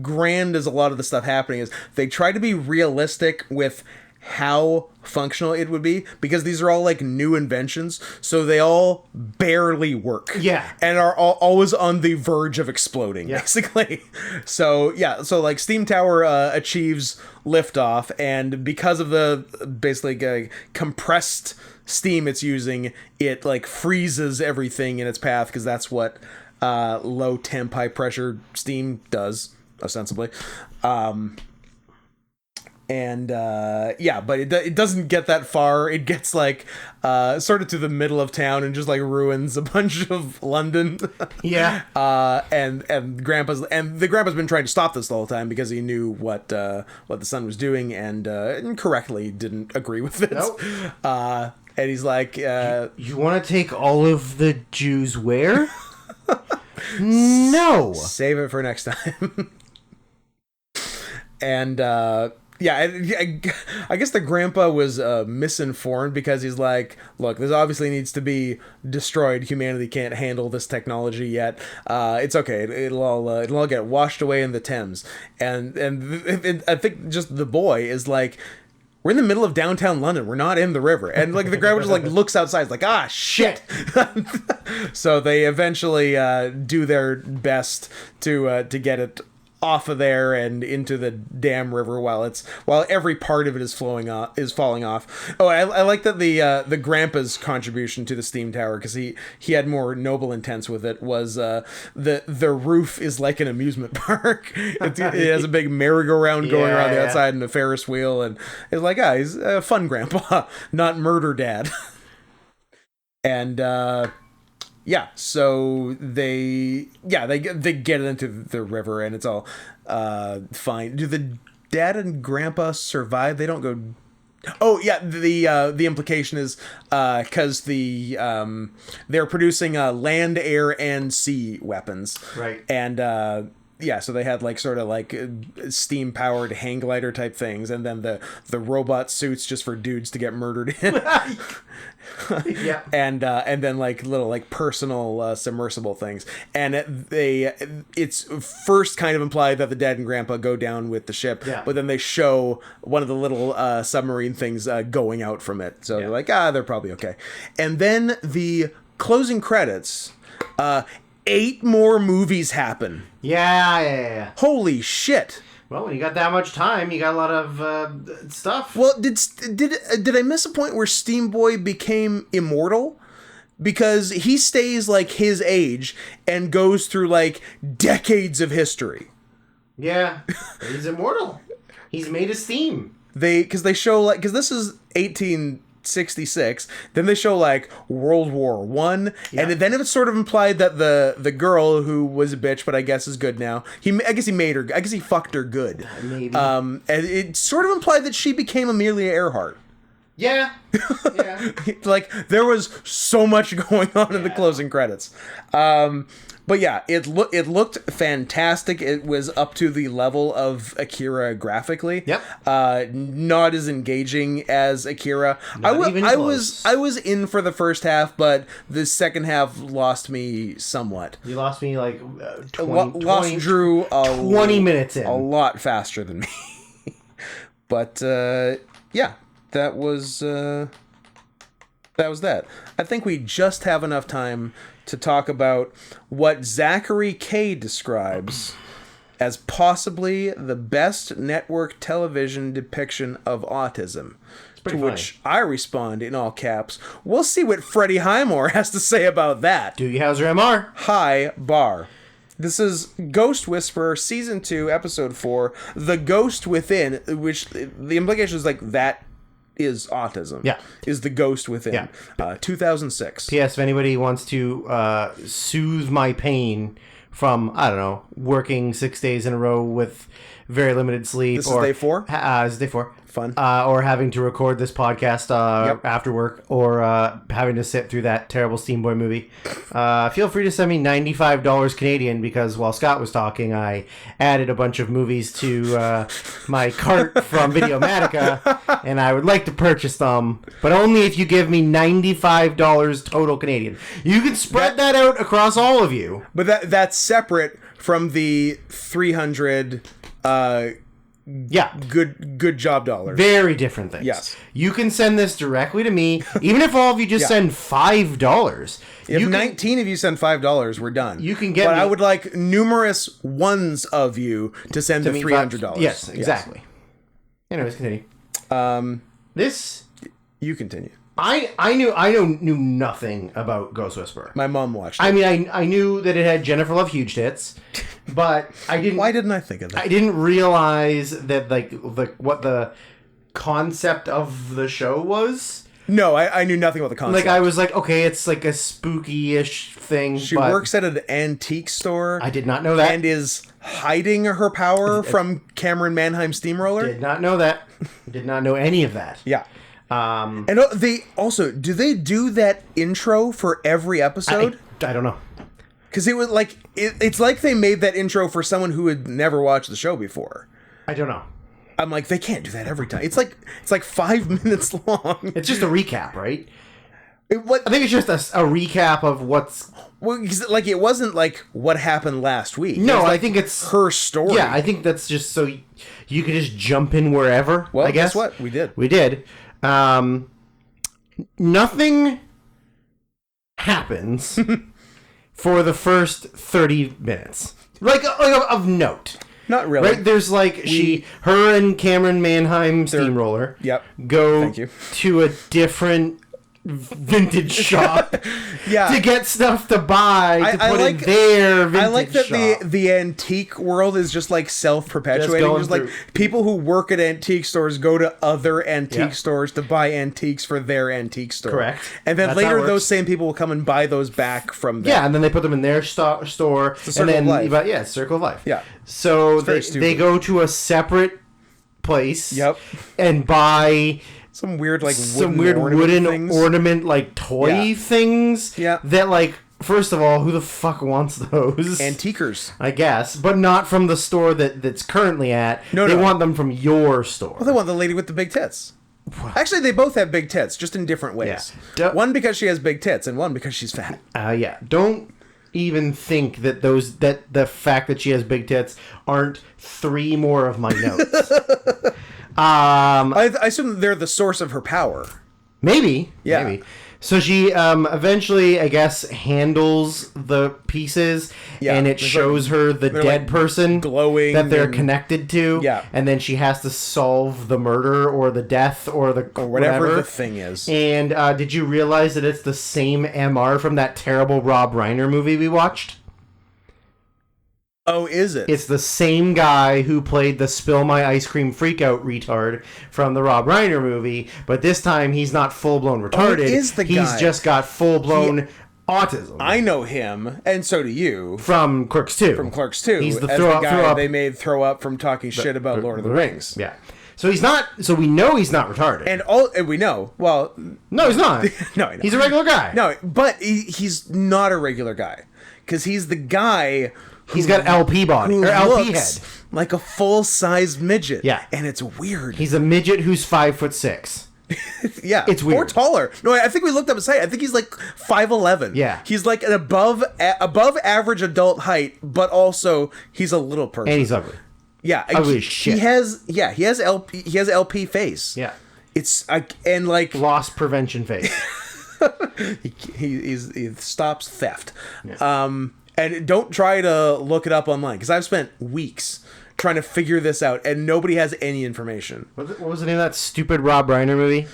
grand as a lot of the stuff happening is, they try to be realistic with how functional it would be, because these are all like new inventions, so they all barely work. And are always on the verge of exploding, basically. So like Steam Tower achieves liftoff, and because of the basically compressed steam it's using, it like freezes everything in its path, because that's what low temp, high pressure steam does, ostensibly. But it doesn't get that far. It gets like sort of to the middle of town and just like ruins a bunch of London. And the grandpa's been trying to stop this the whole time because he knew what the son was doing, and incorrectly didn't agree with it. Nope. And he's like, you want to take all of the Jews where? No. Save it for next time. And I guess the grandpa was misinformed, because he's like, look, this obviously needs to be destroyed. Humanity can't handle this technology yet. It's okay. It'll all get washed away in the Thames. And I think just the boy is like, we're in the middle of downtown London. We're not in the river. And like the grandpa just like looks outside, like, ah, shit. So they eventually do their best to get it off of there and into the damn river while every part of it is falling off. Oh, I like that the grandpa's contribution to the steam tower, because he had more noble intents with it, was the roof is like an amusement park. It has a big merry-go-round going around the outside and a Ferris wheel, and it's like, he's a fun grandpa, not murder dad. And so they get into the river, and it's all fine. Do the dad and grandpa survive? They don't go. Oh yeah, the implication is because they're producing land, air, and sea weapons, right? And so they had like sort of like steam powered hang glider type things, and then the robot suits just for dudes to get murdered in. Yeah. And then like little like personal submersible things, and it's first kind of implied that the dad and grandpa go down with the ship, but then they show one of the little submarine things going out from it, so they're like, they're probably okay. And then the closing credits, 8 more movies happen. Yeah. Holy shit. Well, when you got that much time, you got a lot of stuff. Well, did I miss a point where Steam Boy became immortal? Because he stays like his age and goes through like decades of history. Yeah, he's immortal. He's made of steam. Because they show like, because this is 1866, then they show like World War One, and then it's sort of implied that the girl who was a bitch, but I guess is good now. I guess he made her. I guess he fucked her good. Maybe. And it sort of implied that she became Amelia Earhart. Yeah. Like there was so much going on in the closing credits. But yeah, it looked fantastic. It was up to the level of Akira graphically. Yep. Not as engaging as Akira. I was in for the first half, but the second half lost me somewhat. You lost me like 20 Drew 20 minutes in. A lot faster than me. But yeah, that was that. I think we just have enough time to talk about what Zachary K describes as possibly the best network television depiction of autism. To which I respond in all caps, we'll see what Freddie Highmore has to say about that. Doogie Howser MR. High bar. This is Ghost Whisperer, Season 2, Episode 4, The Ghost Within, which the implication is like that is autism. Yeah. Is the ghost within. Yeah. 2006. P.S. If anybody wants to soothe my pain from, I don't know, working 6 days in a row with very limited sleep. This is day 4? This is day 4. Fun. Or having to record this podcast after work, or having to sit through that terrible Steam Boy movie. Feel free to send me $95 Canadian, because while Scott was talking, I added a bunch of movies to my cart from Videomatica, and I would like to purchase them, but only if you give me $95 total Canadian. You can spread that out across all of you. But that's separate from the 300 good job dollars. Very different things. Yes. You can send this directly to me, even if all of you just send $5. If 19 of you send $5, we're done. You can get But I would like numerous ones of you to send the $300. Yes, exactly. Anyways, continue. This... You continue. I knew nothing about Ghost Whisperer. My mom watched it. I mean, I knew that it had Jennifer Love Huge tits, but I didn't... Why didn't I think of that? I didn't realize that, what the concept of the show was. No, I knew nothing about the concept. Like, I was like, okay, it's like a spooky-ish thing. She works at an antique store. I did not know that. And is hiding her power from Cameron Manheim Steamroller. Did not know that. Did not know any of that. Yeah. And they also, do they do that intro for every episode? I don't know. Because it was like, it's like they made that intro for someone who had never watched the show before. I don't know. I'm like, they can't do that every time. It's like 5 minutes long. It's just a recap, right? I think it's just a recap of what's... Well, because like it wasn't like what happened last week. No, like I think it's her story. Yeah, I think that's just so you can just jump in wherever. Well, I guess what we did. We did. Nothing happens for the first 30 minutes, like of note. Not really. Right? There's like her and Cameron Manheim Steamroller Yep. go Thank you. to a different vintage shop Yeah. to get stuff to buy to I put like- in their vintage I like that shop. the antique world is just like self-perpetuating. Just going Just like through. people who work at antique stores go to other antique Yeah. stores to buy antiques for their antique store. Correct. And then That's how it later works. those same people will come and buy those back from them. Yeah, and then they put them in their store, the circle and then of life. but yeah, circle of life. Yeah. So very they stupid. go to a separate place. Yep. And buy Some weird like some weird wooden things. ornament like toy Yeah. things. Yeah. That like first of all, who the fuck wants those? Antiquers. I guess, but not from the store that's currently at. No, they no. want them from your store. Well, they want the lady with the big tits. Actually, they both have big tits, just in different ways. Yeah. One because she has big tits, and one because she's fat. Yeah. Don't even think that the fact that she has big tits aren't 3 more of my notes. I assume they're the source of her power. Maybe. Yeah. Maybe. So she eventually, I guess, handles the pieces, Yeah, and it there's shows her the dead like person glowing that they're and- connected to. Yeah. And then she has to solve the murder or the death or the Whatever the thing is. And did you realize that it's the same MR from that terrible Rob Reiner movie we watched? Oh, is it? It's the same guy who played the Spill My Ice Cream Freakout retard from the Rob Reiner movie, but this time he's not full-blown retarded. is the He's guy. just got full-blown autism. I know him, and so do you. From Clerks 2. From Clerks 2. He's the as throw the up, guy throw up. they made throw up from talking shit about Lord of the Rings. Yeah. So he's not, so we know he's not retarded. And we know, well, No, he's not. no, I know. He's a regular guy. No, but he's not a regular guy. Because he's the guy He's got LP body, who or LP looks head. like a full-sized midget. Yeah. And it's weird. He's a midget who's 5'6". Yeah, It's or weird. taller. No, I think we looked up his height. I think he's like 5'11". Yeah. He's like an above average adult height, but also he's a little person. And he's ugly. Yeah, ugly as shit. He has LP face. Yeah. It's and like Loss prevention phase. he stops theft. And don't try to look it up online because I've spent weeks trying to figure this out and nobody has any information. What was the name of that stupid Rob Reiner movie?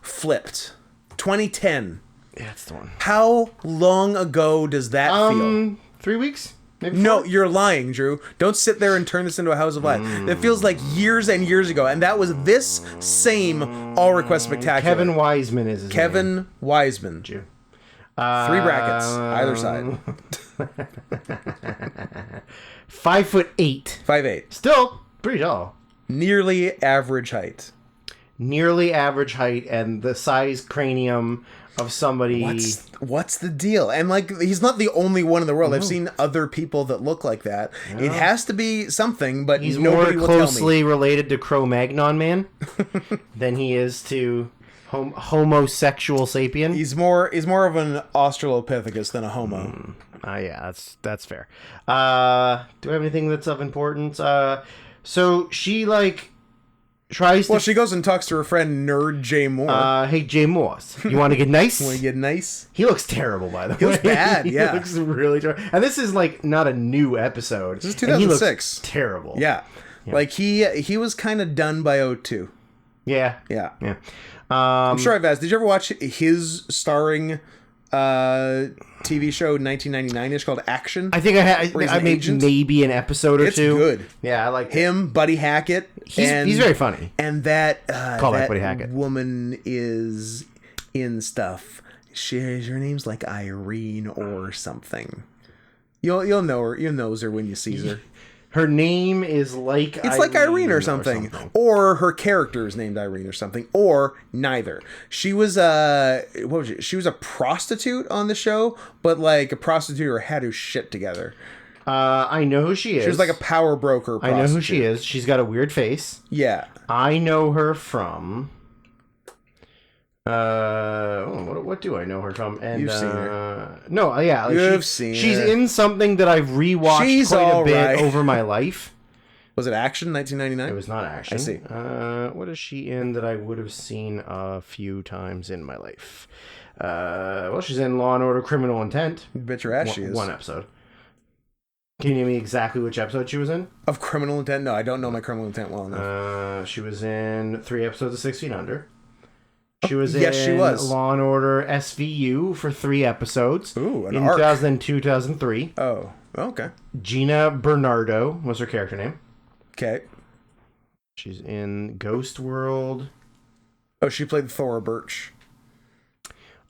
Flipped. 2010. Yeah, that's the one. How long ago does that feel? 3 weeks? Maybe No, 4? you're lying, Drew. Don't sit there and turn this into a House of Lies. It feels like years and years ago, and that was this same All Request Spectacular. Kevin Wiseman is his name. Kevin Wiseman. 3 brackets, either side. 5'8". 5'8". Still pretty tall. Nearly average height. Nearly average height and the size cranium of somebody. What's the deal? And like, he's not the only one in the world. I've seen other people that look like that. It has to be something, but He's more nobody will tell me. closely related to Cro-Magnon Man than he is to homosexual sapien. He's more of an Australopithecus than a homo. Yeah, that's fair. Do I have anything that's of importance? So she like tries Well, to. she goes and talks to her friend Nerd Jay Moore. Hey, Jay Morse, you want to get nice? Want to get nice? He looks terrible, by the way. He looks bad, yeah. He looks really terrible. And this is like not a new episode. This is and he looks 2006. terrible. Yeah. Like he was kind of done by O2. Yeah. Yeah. Yeah. I'm sure I've asked. Did you ever watch his starring TV show 1999ish called Action? I think I he's I an made agent? maybe an episode or It's two. good. Yeah, I like it. Him, Buddy Hackett. He's very funny. And that Call back that Buddy Hackett. woman is in stuff. Her name's like Irene or something. You'll know her. You'll knows her when you see her. Her name is like It's like Irene or something. Or her character is named Irene or something. Or neither. She was what was it? She was a prostitute on the show, but like a prostitute who had her shit together. I know who she is. She was like a power broker I prostitute. know who she is. She's got a weird face. Yeah. I know her from. What do I know her from? And You've seen her. No, yeah, like You've seen she's her. in something that I've rewatched She's quite a all bit right. over my life. Was it Action 1999? It was not Action. I see. What is she in that I would have seen a few times in my life? Well, she's in Law and Order: Criminal Intent. You bet your ass she is. One episode. Can you name me exactly which episode she was in? Of Criminal Intent? No, I don't know my Criminal Intent well enough. She was in 3 episodes of 6 Feet Under. She was yes, in she was. Law and Order SVU for 3 episodes. Ooh, an in arc. 2002, 2003. Oh, okay. Gina Bernardo was her character name. Okay. She's in Ghost World. Oh, she played Thora Birch.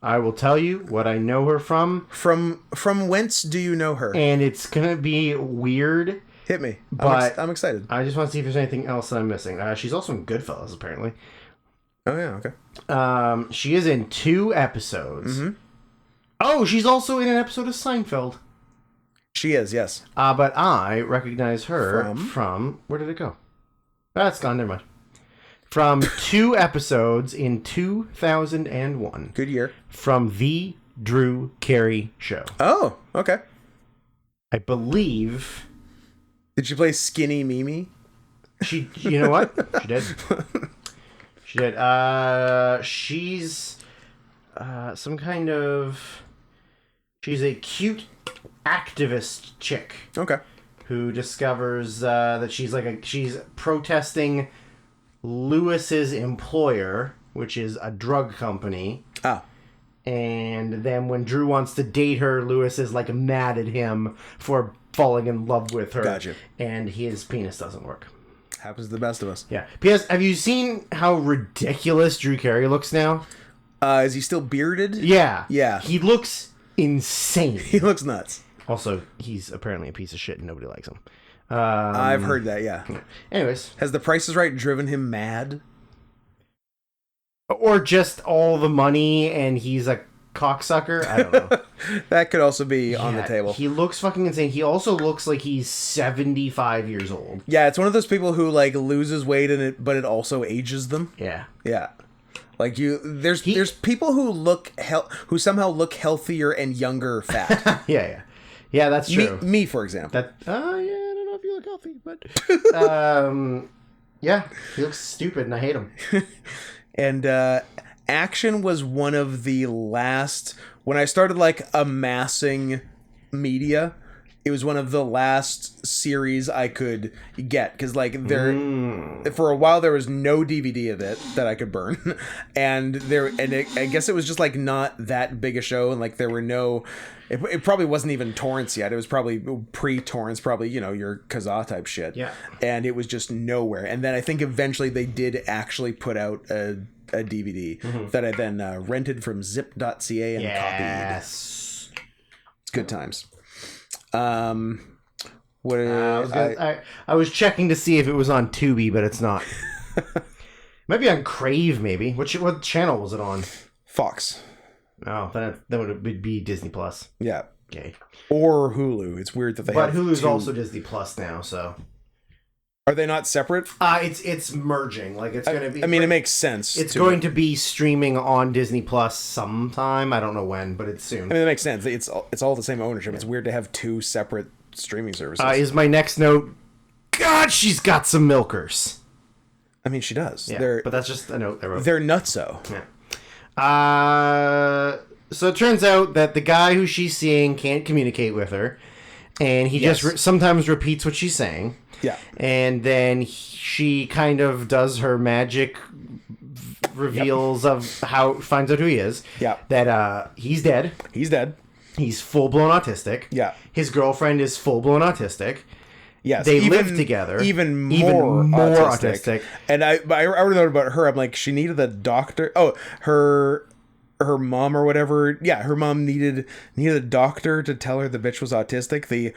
I will tell you what I know her from. From whence do you know her? And it's going to be weird. Hit me. But I'm excited. I just want to see if there's anything else that I'm missing. She's also in Goodfellas, apparently. Oh, yeah, okay. She is in 2 episodes. Mm-hmm. Oh, she's also in an episode of Seinfeld. She is, yes. But I recognize her from... Where did it go? That's gone, never mind. From 2 episodes in 2001. Good year. From The Drew Carey Show. Oh, okay. I believe... Did she play Skinny Mimi? She... You know what? She did. She did. She's some kind of... She's a cute activist chick. Okay. Who discovers that she's protesting Lewis's employer, which is a drug company. Ah. And then when Drew wants to date her, Lewis is like mad at him for falling in love with her. Gotcha. And his penis doesn't work. Happens to the best of us. Yeah. P.S. Have you seen how ridiculous Drew Carey looks now? Is he still bearded? Yeah. Yeah. He looks insane. He looks nuts. Also, he's apparently a piece of shit and nobody likes him. I've heard that, yeah. Anyways. Has The Price is Right driven him mad? Or just all the money and he's a cocksucker? I don't know. That could also be on the table. He looks fucking insane. He also looks like he's 75 years old. Yeah, it's one of those people who like loses weight but it also ages them. Yeah. Yeah. Like there's people who somehow look healthier and younger fat. Yeah. Yeah, that's true. Me, for example. Yeah, I don't know if you look healthy, but yeah, he looks stupid and I hate him. And Action was one of the last, when I started like amassing media, it was one of the last series I could get, because like for a while there was no DVD of it that I could burn, I guess it was just like not that big a show, and like there were no, it probably wasn't even torrents yet. It was probably pre-torrents, probably, you know, your Kazaa type shit. Yeah. And it was just nowhere. And then I think eventually they did actually put out a DVD that I then rented from zip.ca and copied. Yes. It's good times. I was checking to see if it was on Tubi, but it's not. Might be on Crave, maybe. What channel was it on? Fox. Oh, then would be Disney Plus. Yeah. Okay. Or Hulu. It's weird that they But have Hulu's two. also Disney Plus now, so. Are they not separate? It's merging. Like it's gonna be. I mean, it makes sense. It's going to be streaming on Disney Plus sometime. I don't know when, but it's soon. I mean, it makes sense. It's all the same ownership. It's weird to have two separate streaming services. Is my next note? God, she's got some milkers. I mean, she does. Yeah, but that's just a note I wrote. They're nutso. Yeah. So it turns out that the guy who she's seeing can't communicate with her, and he just sometimes repeats what she's saying. Yeah. And then she kind of does her magic reveals of finds out who he is. Yeah. That he's dead. He's dead. He's full-blown autistic. Yeah. His girlfriend is full-blown autistic. Yes. They live together. Even more autistic. And I wrote a note about her. I'm like, she needed a doctor. Oh, her mom or whatever. Yeah, her mom needed a doctor to tell her the bitch was autistic. The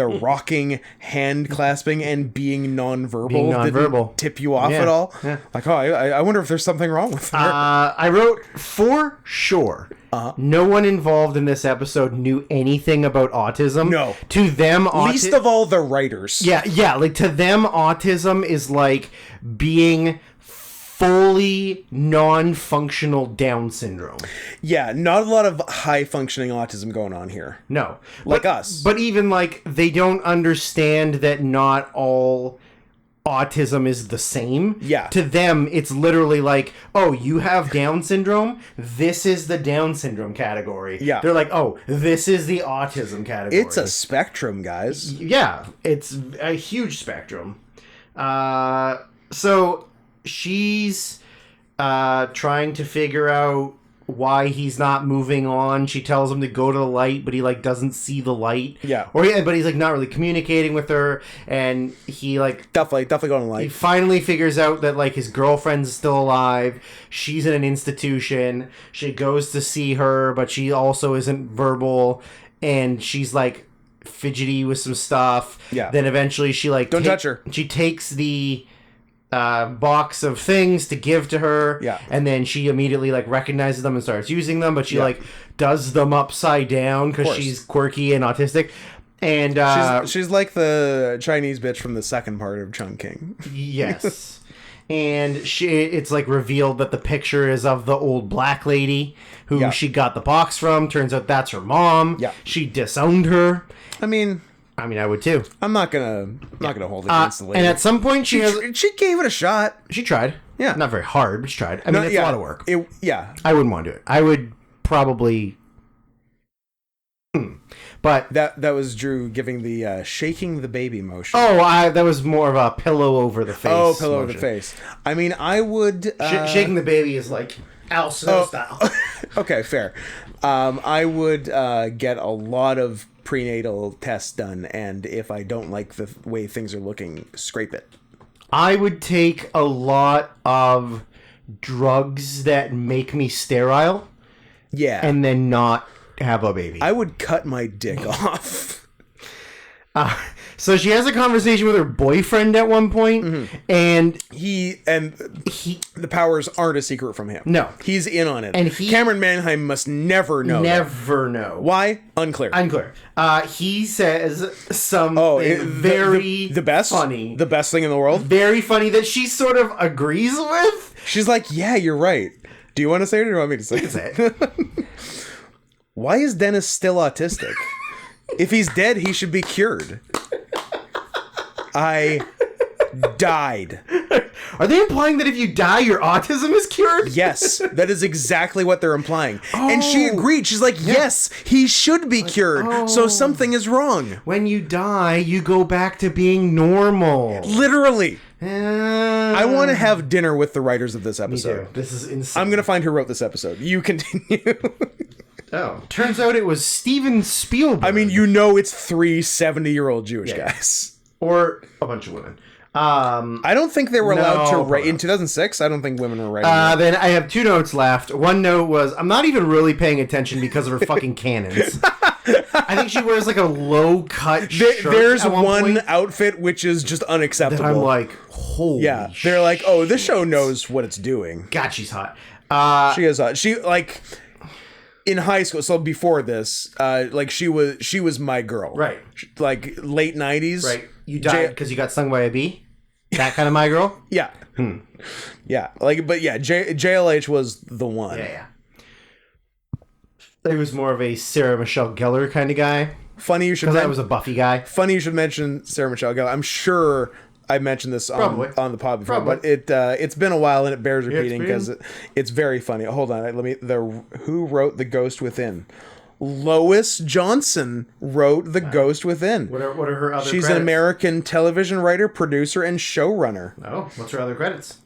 rocking, hand clasping, and being nonverbal didn't tip you off at all. Yeah. Like, oh, I wonder if there's something wrong with her. I wrote for sure. No one involved in this episode knew anything about autism. No. To them, least of all the writers. Yeah. Like to them, autism is like being fully non-functional Down syndrome. Yeah, not a lot of high-functioning autism going on here. No. Like us. But even, like, they don't understand that not all autism is the same. Yeah. To them, it's literally like, oh, you have Down syndrome? This is the Down syndrome category. Yeah. They're like, oh, this is the autism category. It's a spectrum, guys. Yeah, it's a huge spectrum. So she's trying to figure out why he's not moving on. She tells him to go to the light, but he like doesn't see the light. Yeah. But he's like not really communicating with her, and he like Definitely going to he light. finally figures out that like his girlfriend's still alive. She's in an institution. She goes to see her, but she also isn't verbal, and she's like fidgety with some stuff. Yeah. Then eventually she like Don't touch her. She takes the box of things to give to her. Yeah. And then she immediately like recognizes them and starts using them, but she Yeah. like does them upside down because course. she's quirky and autistic. And She's like the Chinese bitch from the second part of Chungking. yes. And it's like revealed that the picture is of the old black lady who Yeah. she got the box from. Turns out that's her mom. Yeah. She disowned her. I mean, I would too. I'm not gonna hold it against the lady. And at some point she gave it a shot. she tried. Yeah. Not very hard, but she tried. I mean, it's a lot of work. Yeah. I wouldn't want to do it. I would probably. But That was Drew giving the shaking the baby motion. that was more of a pillow over the face. Oh, pillow over the motion. face. I mean, I would Shaking the baby is like Al Snow style. Okay, fair. I would get a lot of prenatal tests done, and if I don't like the way things are looking, scrape it. I would take a lot of drugs that make me sterile Yeah. and then not have a baby. I would cut my dick off. So she has a conversation with her boyfriend at one point, and The powers aren't a secret from him. No. He's in on it. And Cameron Manheim must never know. that. never know. Why? Unclear. Unclear. He says something very the best funny. The best thing in the world. Very funny that she sort of agrees with. She's like, yeah, you're right. Do you want to say it or do you want me to say it? Say it. Why is Dennis still autistic? If he's dead, he should be cured. I died. Are they implying that if you die, your autism is cured? Yes, that is exactly what they're implying. And she agreed. She's like, yes, he should be cured. So something is wrong. When you die, you go back to being normal. Literally. I I want to have dinner with the writers of this episode. This is insane. I'm going to find who wrote this episode. You continue. Oh, turns out it was Steven Spielberg. I mean, you know it's 3 70-year-old Jewish guys. or a bunch of women. I don't think they were allowed to No, write in 2006. I don't think women were writing. Then I have 2 notes left. One note was, I'm not even really paying attention because of her fucking cannons. I think she wears like a low-cut shirt There's at one point outfit which is just unacceptable. that I'm like, holy yeah, they're like, oh, this show knows what it's doing. God, she's hot. She is she like in high school. So before this, like she was my girl, Right. Like late 90s, Right. You died because you got stung by a bee? That kind of my girl? Yeah, yeah. Like, but yeah, JLH was the one. Yeah. He was more of a Sarah Michelle Gellar kind of guy. Funny you should. Because I was a Buffy guy. Funny you should mention Sarah Michelle Gellar. I'm sure I mentioned this on the pod before, but it's been a while and it bears repeating because it's very funny. Hold on, who wrote The Ghost Within? Lois Johnson wrote The Ghost Within. What are her other She's credits? an American television writer, producer, and showrunner. Oh, what's her other credits?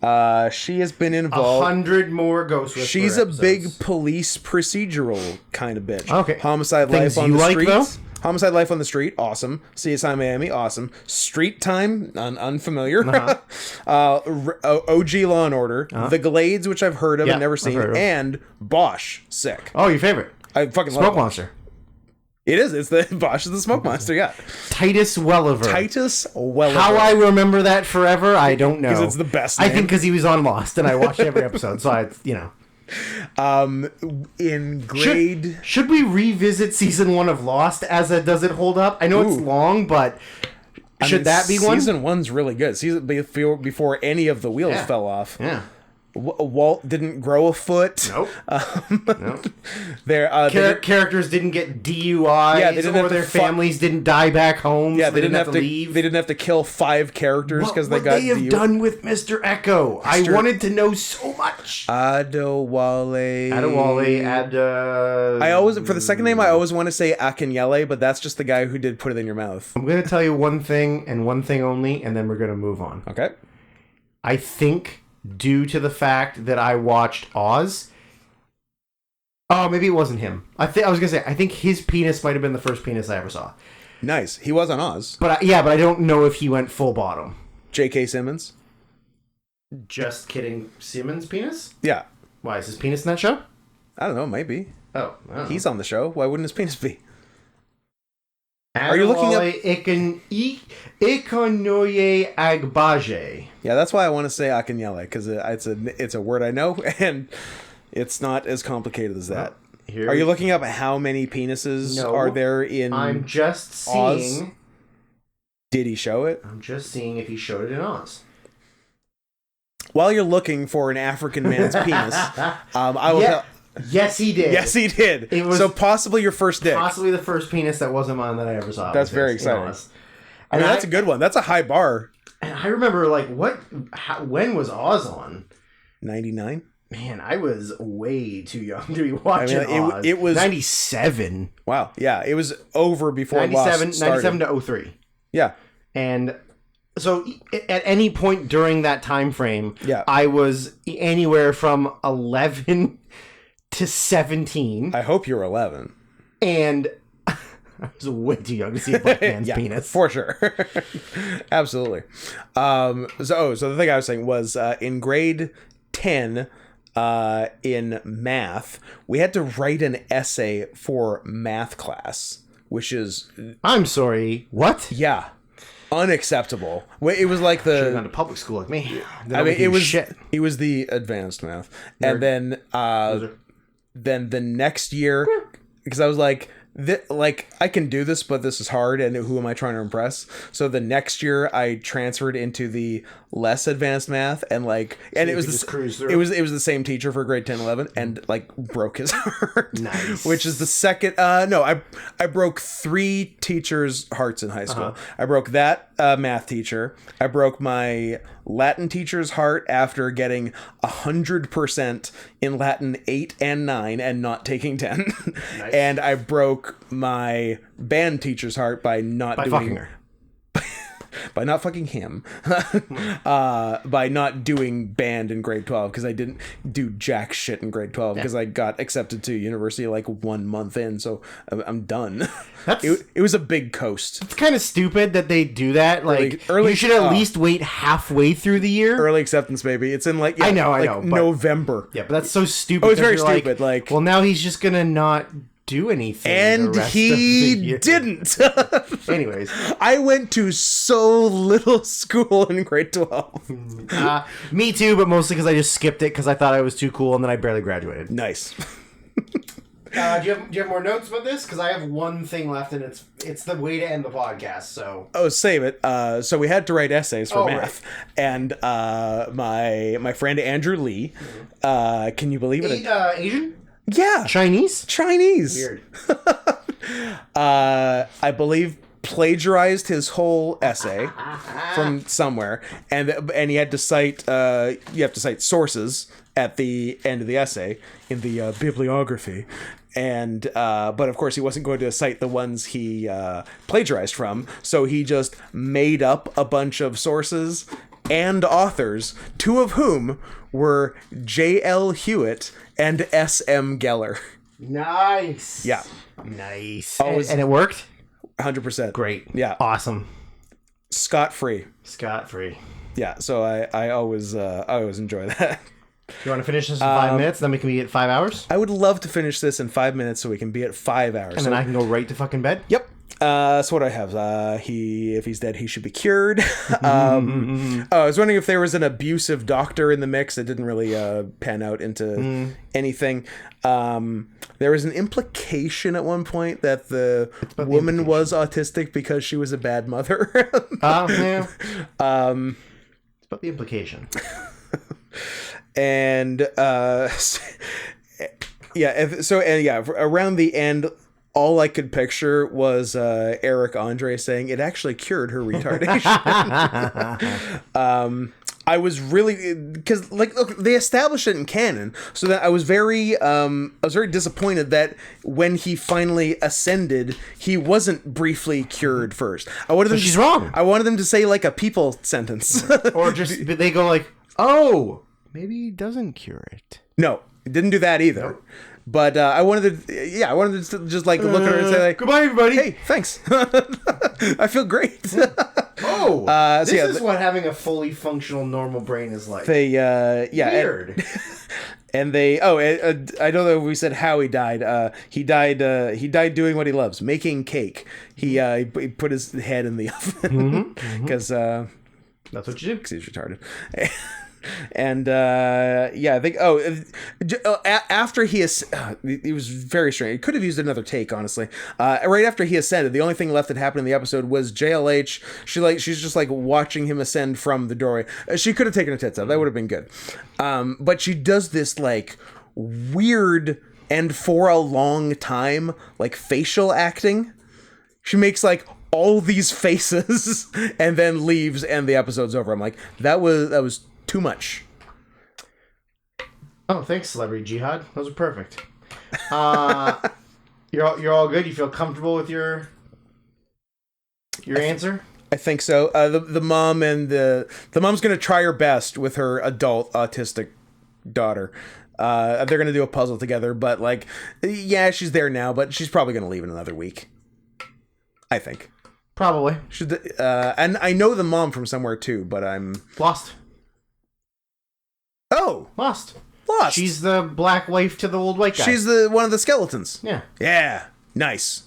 She has been involved. 100 more Ghost Whisperer She's a episodes. big police procedural kind of bitch. Okay. Homicide Things Life on you the like, Street. though? Homicide Life on the Street, awesome. CSI Miami, awesome. Street Time, unfamiliar. OG Law and Order. The Glades, which I've heard of and never seen. heard of. And Bosch, sick. Oh, your favorite. I fucking love Smoke Bosch. Monster. It is. It's the Bosch is the smoke monster. Yeah. Titus Welliver. Titus Welliver. How I remember that forever, I don't know. Because it's the best I name. think because he was on Lost, and I watched every episode, so in grade. Should we revisit season 1 of Lost? Does it hold up? I know it's long, but should that be one? Season 1's really good. Season before any of the wheels fell off. Yeah. Walt didn't grow a foot. Nope. Nope. Characters didn't get DUIs, Yeah, they didn't have or to their families didn't die back home. Yeah, so they didn't have to leave. They didn't have to kill 5 characters because they got. What they have done with Mr. Echo? I wanted to know so much. Adewale. I always, for the second name, I always want to say Akinyele, but that's just the guy who did Put It in Your Mouth. I'm going to tell you one thing and one thing only, and then we're going to move on. Okay. I think due to the fact that I watched Oz. Oh, maybe it wasn't him. I think his penis might have been the first penis I ever saw. Nice. He was on Oz. But I don't know if he went full bottom. J.K. Simmons. Just kidding. Simmons' penis? Yeah. Why is his penis in that show? I don't know. Maybe. Oh, he's on the show. Why wouldn't his penis be? Are you looking up Ikonoye Agbaje? Yeah, that's why I want to say Akinyele, because it's a word I know, and it's not as complicated as that. Are you looking up how many penises are there in I'm just seeing... Oz? Did he show it? I'm just seeing if he showed it in Oz. While you're looking for an African man's penis, I will tell... Yes, he did. Yes, he did. It was so possibly your first dick. Possibly the first penis that wasn't mine that I ever saw. That's very exciting. I mean, that's a good one. That's a high bar. And I remember, when was Oz on? 99? Man, I was way too young to be watching Oz. It was 97. Wow. Yeah, it was over before 97 97 to 03. Yeah. And so at any point during that time frame, I was anywhere from 11 to 17. I hope you're 11. And I was way too young to see a black man's penis. For sure. Absolutely. So the thing I was saying was in grade 10 in math, we had to write an essay for math class, which is... I'm sorry, what? Yeah. Unacceptable. It was like the... Should have gone to public school like me. I mean, it was the advanced math. Nerd. And then the next year, because I was like, I can do this, but this is hard, and who am I trying to impress? So the next year, I transferred into the less advanced math, and it was the same teacher for grade 10, 11, and broke his heart. Nice. Which is the second. I broke 3 teachers' hearts in high school. I broke that math teacher. I broke my Latin teacher's heart after getting 100% in Latin 8 and 9 and not taking 10. Nice. And I broke my band teacher's heart by fucking her. By not fucking him. By not doing band in grade 12, because I didn't do jack shit in grade 12 because I got accepted to university 1 month in, so I'm done. It was a big coast. It's kind of stupid that they do that. Early, you should at least wait halfway through the year. Early acceptance, baby. It's in I know, November. Yeah, but that's so stupid. Oh, it's very stupid. Well, now he's just gonna not do anything, and he didn't. Anyways, I went to so little school in grade 12. Me too, but mostly because I just skipped it because I thought I was too cool, and then I barely graduated. Nice. Do you have more notes about this? Because I have one thing left, and it's the way to end the podcast. So save it. So we had to write essays for math, and my friend Andrew Lee. Can you believe it? Asian. Yeah. Chinese. Weird. I believe plagiarized his whole essay from somewhere, and he had to cite you have to cite sources at the end of the essay in the bibliography, and but of course he wasn't going to cite the ones he plagiarized from, so he just made up a bunch of sources and authors, 2 of whom were J.L. Hewitt and S.M. Geller. Nice. Yeah. Nice. And it worked? 100%. Great. Yeah. Awesome. Scot-free. Yeah, so I always enjoy that. You want to finish this in 5 minutes, then we can be at 5 hours? I would love to finish this in 5 minutes so we can be at 5 hours. And then I can go right to fucking bed? Yep. So what do I have? If he's dead, he should be cured. I was wondering if there was an abusive doctor in the mix. It didn't really pan out into anything. There was an implication at one point that the woman was autistic because she was a bad mother. Yeah. It's about the implication. And around the end, all I could picture was Eric Andre saying it actually cured her retardation. I was really, because like, look, they established it in canon, so that I was very disappointed that when he finally ascended, he wasn't briefly cured first. I wanted them. She's wrong. I wanted them to say like a people sentence, Or just they go like, oh, maybe he doesn't cure it. No, it didn't do that either. Nope. But I wanted to just like look at her and say like, goodbye, everybody. Hey, thanks. I feel great. This is what having a fully functional normal brain is like. They weird. And they I don't know if we said how he died. He died doing what he loves, making cake. He put his head in the oven because that's what you do. Because he's retarded. And I think after he it was very strange. He could have used another take, honestly. Right after he ascended, the only thing left that happened in the episode was JLH. She's just like watching him ascend from the doorway. She could have taken her tits out. That would have been good. But she does this like weird and for a long time like facial acting. She makes like all these faces and then leaves and the episode's over. I'm like, that was too much. Oh, thanks, Celebrity Jihad. Those are perfect. You're all good. You feel comfortable with your answer? I think so. The mom and the mom's gonna try her best with her adult autistic daughter. They're gonna do a puzzle together, but like, yeah, she's there now, but she's probably gonna leave in another week. I think. Probably. And I know the mom from somewhere too, but I'm Lost. Oh, Lost. She's the black wife to the old white guy. She's one of the skeletons. Yeah. Nice.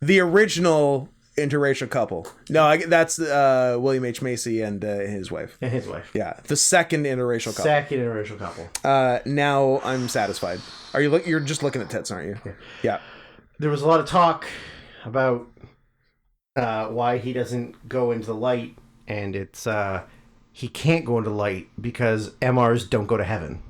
The original interracial couple. No, that's William H. Macy and his wife. And his wife. Yeah, the second interracial couple. Now I'm satisfied. Are you you're just looking at tits, aren't you? Yeah. There was a lot of talk about why he doesn't go into the light, and it's he can't go into light because MRs don't go to heaven.